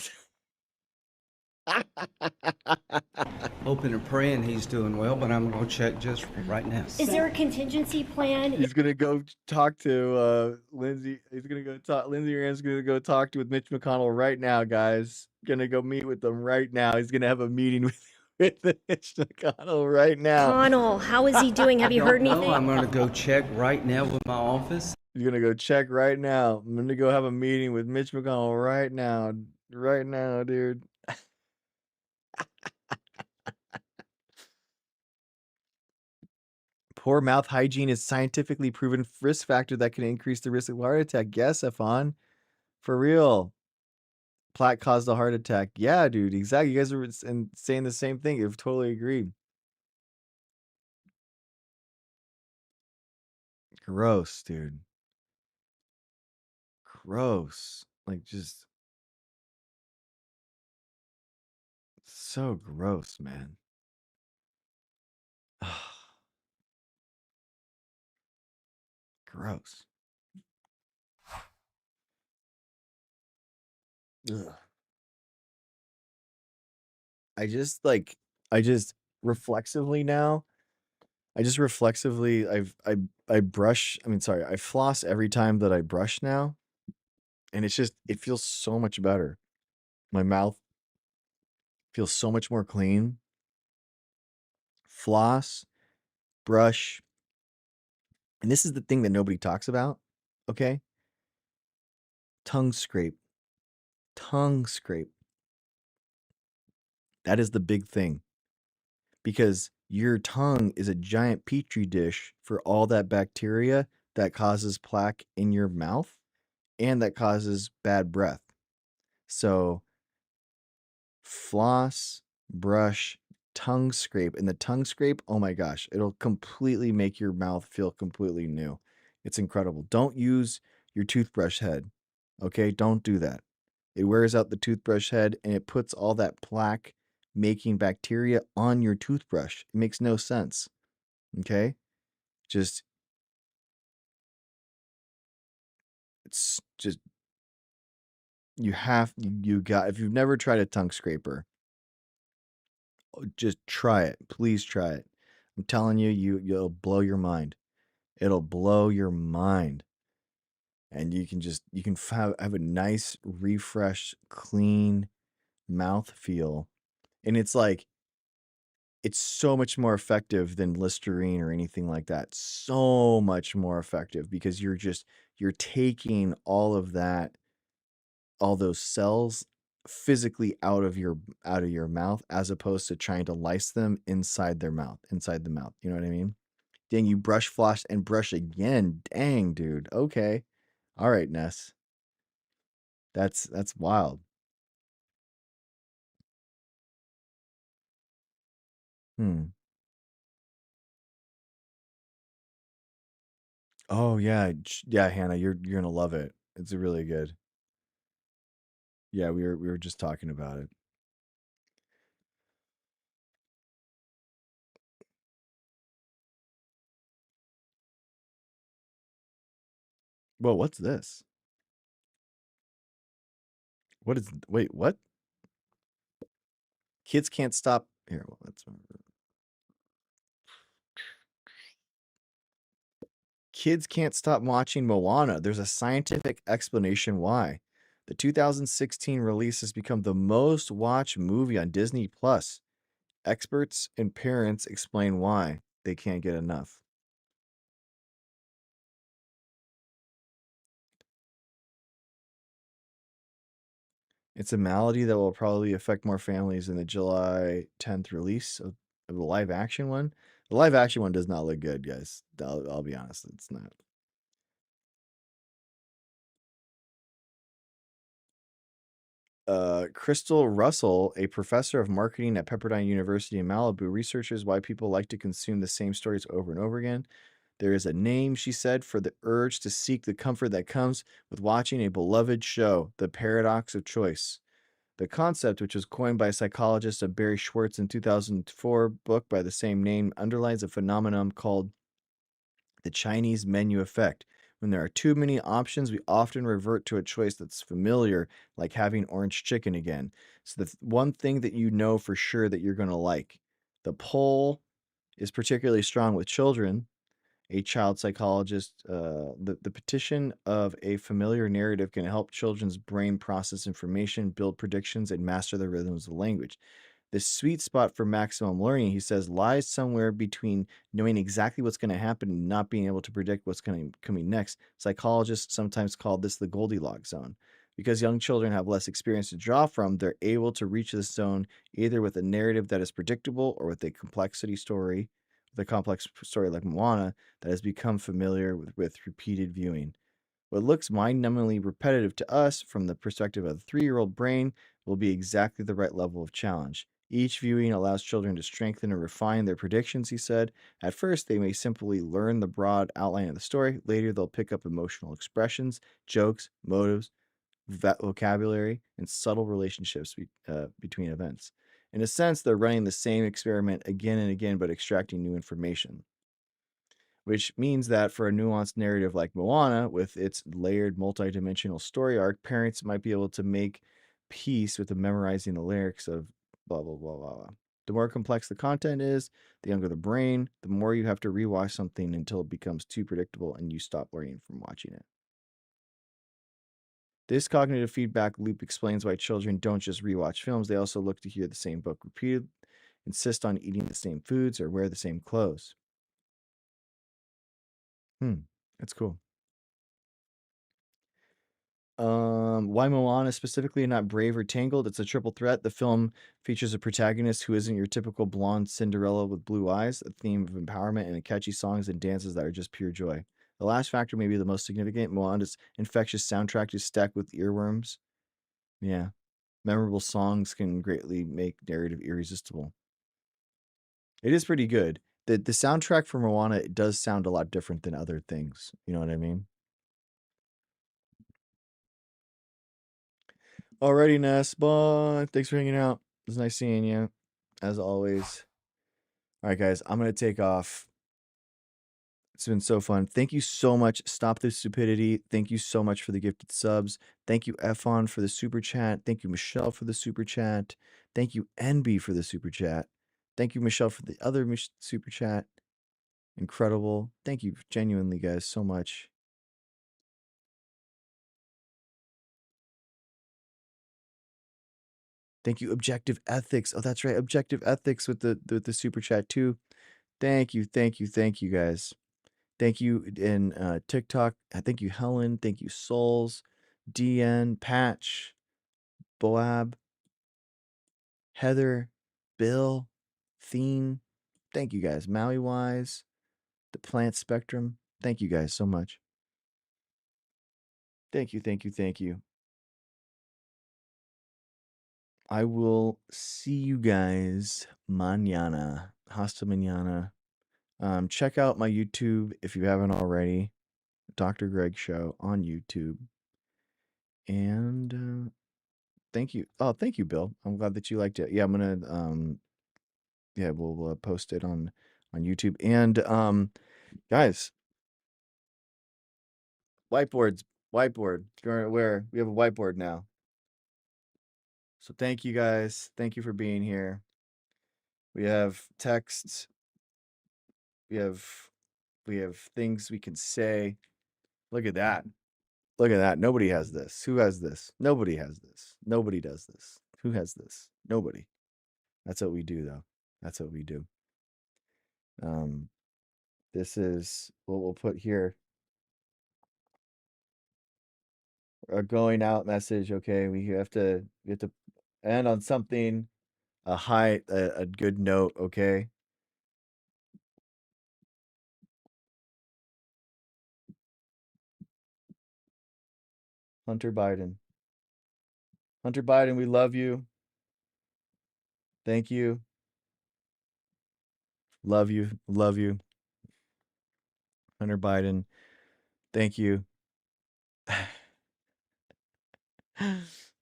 U: Hoping and praying he's doing well, but I'm going to check just right now.
T: Is there a contingency plan?
A: He's gonna go talk to Lindsey. He's gonna go talk. Lindsey Graham's gonna go talk with Mitch McConnell right now, guys. Gonna go meet with them right now. He's gonna have a meeting with Mitch McConnell right now.
T: Connell, how is he doing? Have you heard anything?
U: I'm going to go check right now with my office.
A: He's gonna go check right now. I'm gonna go have a meeting with Mitch McConnell right now. Right now, dude. Poor mouth hygiene is scientifically proven risk factor that can increase the risk of heart attack. Yes, Efan. For real. Plaque caused a heart attack. Yeah, dude. Exactly. You guys are saying the same thing. I've totally agreed. Gross, dude. Gross. Like, just so gross, man. Gross. Ugh. I just reflexively now. I brush. I mean, sorry, I floss every time that I brush now. And it feels so much better. My mouth feels so much more clean. Floss, brush. And this is the thing that nobody talks about. Okay. Tongue scrape. Tongue scrape. That is the big thing. Because your tongue is a giant petri dish for all that bacteria that causes plaque in your mouth and that causes bad breath. So floss, brush, tongue scrape. And the tongue scrape, oh my gosh, it'll completely make your mouth feel completely new. It's incredible. Don't use your toothbrush head. Okay, don't do that. It wears out the toothbrush head and it puts all that plaque making bacteria on your toothbrush. It makes no sense. Okay? It's just if you've never tried a tongue scraper, just try it. Please try it. I'm telling you, you'll blow your mind. It'll blow your mind. And you can have a nice, refreshed, clean mouth feel. And it's so much more effective than Listerine or anything like that. So much more effective because you're taking all those cells physically out of your mouth as opposed to trying to lice them inside the mouth. You know what I mean? Dang, you brush, floss, and brush again. Dang, dude. Okay. All right, Ness. That's wild. Oh yeah, yeah, Hannah, you're gonna love it. It's really good. Yeah, we were just talking about it. Whoa, what's this? Wait, what? Kids can't stop. Here, well, kids can't stop watching Moana. There's a scientific explanation why. The 2016 release has become the most watched movie on Disney Plus. Experts and parents explain why they can't get enough. It's a malady that will probably affect more families than the July 10th release of the live action one. The live action one does not look good, guys. I'll be honest, it's not. Crystal Russell, a professor of marketing at Pepperdine University in Malibu, researches why people like to consume the same stories over and over again. There is a name, she said, for the urge to seek the comfort that comes with watching a beloved show, the paradox of choice. The concept, which was coined by psychologist Barry Schwartz in 2004 book by the same name, underlies a phenomenon called the Chinese menu effect. When there are too many options, we often revert to a choice that's familiar, like having orange chicken again. So the one thing that you know for sure that you're going to like. The pull is particularly strong with children. A child psychologist, the petition of a familiar narrative can help children's brain process information, build predictions, and master the rhythms of language. The sweet spot for maximum learning, he says, lies somewhere between knowing exactly what's going to happen and not being able to predict what's coming next. Psychologists sometimes call this the Goldilocks zone. Because young children have less experience to draw from, they're able to reach this zone either with a narrative that is predictable or with a complex story like Moana that has become familiar with repeated viewing. What looks mind-numbingly repetitive to us from the perspective of the 3-year-old brain will be exactly the right level of challenge. Each viewing allows children to strengthen and refine their predictions, he said. At first, they may simply learn the broad outline of the story. Later, they'll pick up emotional expressions, jokes, motives, vocabulary, and subtle relationships between events. In a sense, they're running the same experiment again and again, but extracting new information. Which means that for a nuanced narrative like Moana, with its layered multidimensional story arc, parents might be able to make peace with the memorizing the lyrics of blah, blah, blah, blah, blah. The more complex the content is, the younger the brain, the more you have to rewatch something until it becomes too predictable and you stop learning from watching it. This cognitive feedback loop explains why children don't just rewatch films, they also look to hear the same book repeated, insist on eating the same foods, or wear the same clothes. That's cool. Why Moana specifically, not Brave or Tangled? It's a triple threat. The film features a protagonist who isn't your typical blonde Cinderella with blue eyes, a theme of empowerment, and catchy songs and dances that are just pure joy. The last factor may be the most significant. Moana's infectious soundtrack is stacked with earworms. Yeah. Memorable songs can greatly make narrative irresistible. It is pretty good. The soundtrack for Moana, it does sound a lot different than other things. You know what I mean? Alrighty, Ness. Bye. Thanks for hanging out. It was nice seeing you, as always. All right, guys. I'm going to take off. It's been so fun. Thank you so much. Stop the stupidity. Thank you so much for the gifted subs. Thank you, Efon, for the super chat. Thank you, Michelle, for the super chat. Thank you, NB, for the super chat. Thank you, Michelle, for the other super chat. Incredible. Thank you, genuinely, guys, so much. Thank you, Objective Ethics. Oh, that's right. Objective Ethics with the super chat, too. Thank you, guys. Thank you in TikTok. Thank you, Helen. Thank you, Souls, DN, Patch, Boab, Heather, Bill, Theme. Thank you, guys. Maui Wise, the Plant Spectrum. Thank you, guys, so much. Thank you. I will see you guys mañana. Hasta mañana. Check out my YouTube if you haven't already. Dr. Greg Show on YouTube. And thank you. Oh, thank you, Bill. I'm glad that you liked it. Yeah, I'm gonna we'll post it on YouTube. And guys, whiteboard. Where we have a whiteboard now. So thank you, guys. Thank you for being here. We have texts. We have things we can say. Look at that. Look at that. Nobody has this. Who has this? Nobody has this. Nobody does this. Who has this? Nobody. That's what we do, though. That's what we do. This is what we'll put here. A going out message. Okay, we have to end on something, a good note. Okay. Hunter Biden. Hunter Biden, we love you. Thank you. Love you. Love you. Hunter Biden, thank you.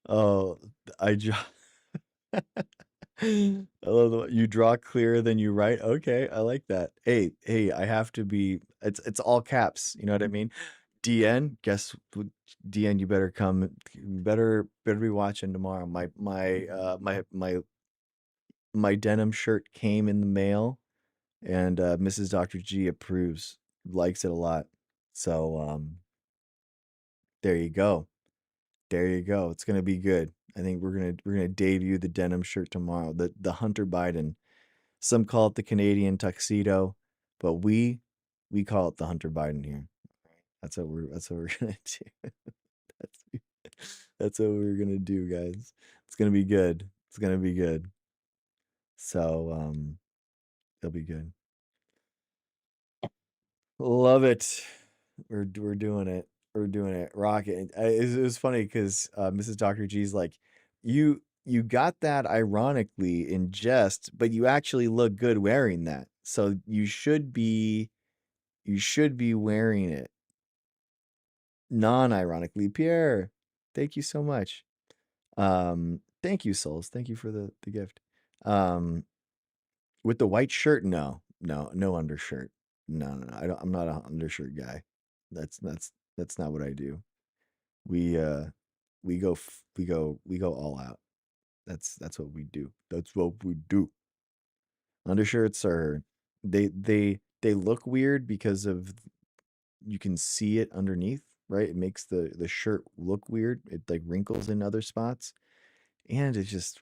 A: Oh, I draw. I love the you draw clearer than you write. Okay, I like that. Hey, I have to be. It's all caps. You know what I mean? DN, DN, you better come. You better be watching tomorrow. My denim shirt came in the mail, and Mrs. Dr. G approves, likes it a lot. So there you go. There you go. It's gonna be good. I think we're gonna debut the denim shirt tomorrow. The Hunter Biden. Some call it the Canadian tuxedo, but we call it the Hunter Biden here. That's what we're gonna do. That's what we're gonna do, guys. It's gonna be good. It's gonna be good. So it'll be good. Love it. We're doing it. We're doing it. Rocket. It was funny because Mrs. Dr. G's like, you got that ironically in jest, but you actually look good wearing that. So you should be wearing it non-ironically. Pierre, thank you so much. Thank you, Souls. Thank you for the gift. With the white shirt, no undershirt. No. I'm not an undershirt guy. That's not what I do. We go all out. That's what we do. That's what we do. Undershirts are they look weird because of you can see it underneath, right? It makes the shirt look weird. It like wrinkles in other spots, and it's just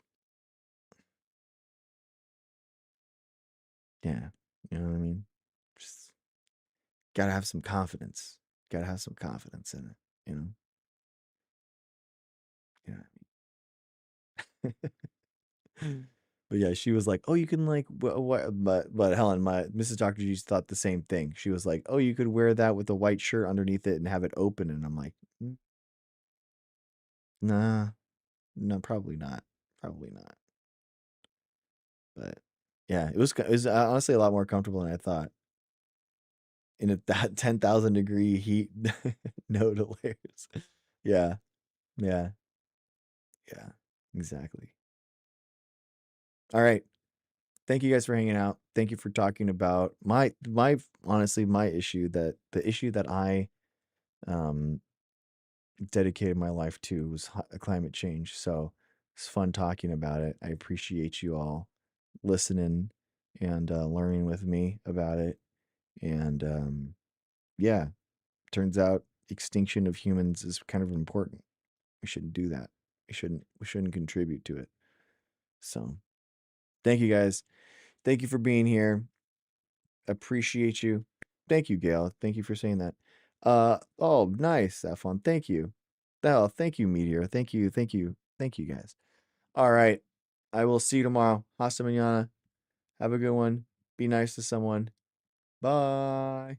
A: yeah, you know what I mean? Just gotta have some confidence. Gotta have some confidence in it, you know? Yeah. But yeah, she was like, "Oh, you can like what?" But Helen, my Mrs. Dr. G thought the same thing. She was like, "Oh, you could wear that with a white shirt underneath it and have it open." And I'm like, "Nah, no, probably not, probably not." But yeah, it was honestly a lot more comfortable than I thought. In that 10,000-degree heat, no to layers. Yeah, yeah, yeah, exactly. All right. Thank you guys for hanging out. Thank you for talking about honestly my issue, that the issue that I dedicated my life to was climate change. So it's fun talking about it. I appreciate you all listening and learning with me about it. And yeah, turns out extinction of humans is kind of important. We shouldn't do that. We shouldn't contribute to it. So thank you guys. Thank you for being here. Appreciate you. Thank you, Gail. Thank you for saying that. Oh, nice. That fun. Thank you. Oh, thank you, Meteor. Thank you, guys. All right. I will see you tomorrow. Hasta mañana. Have a good one. Be nice to someone. Bye.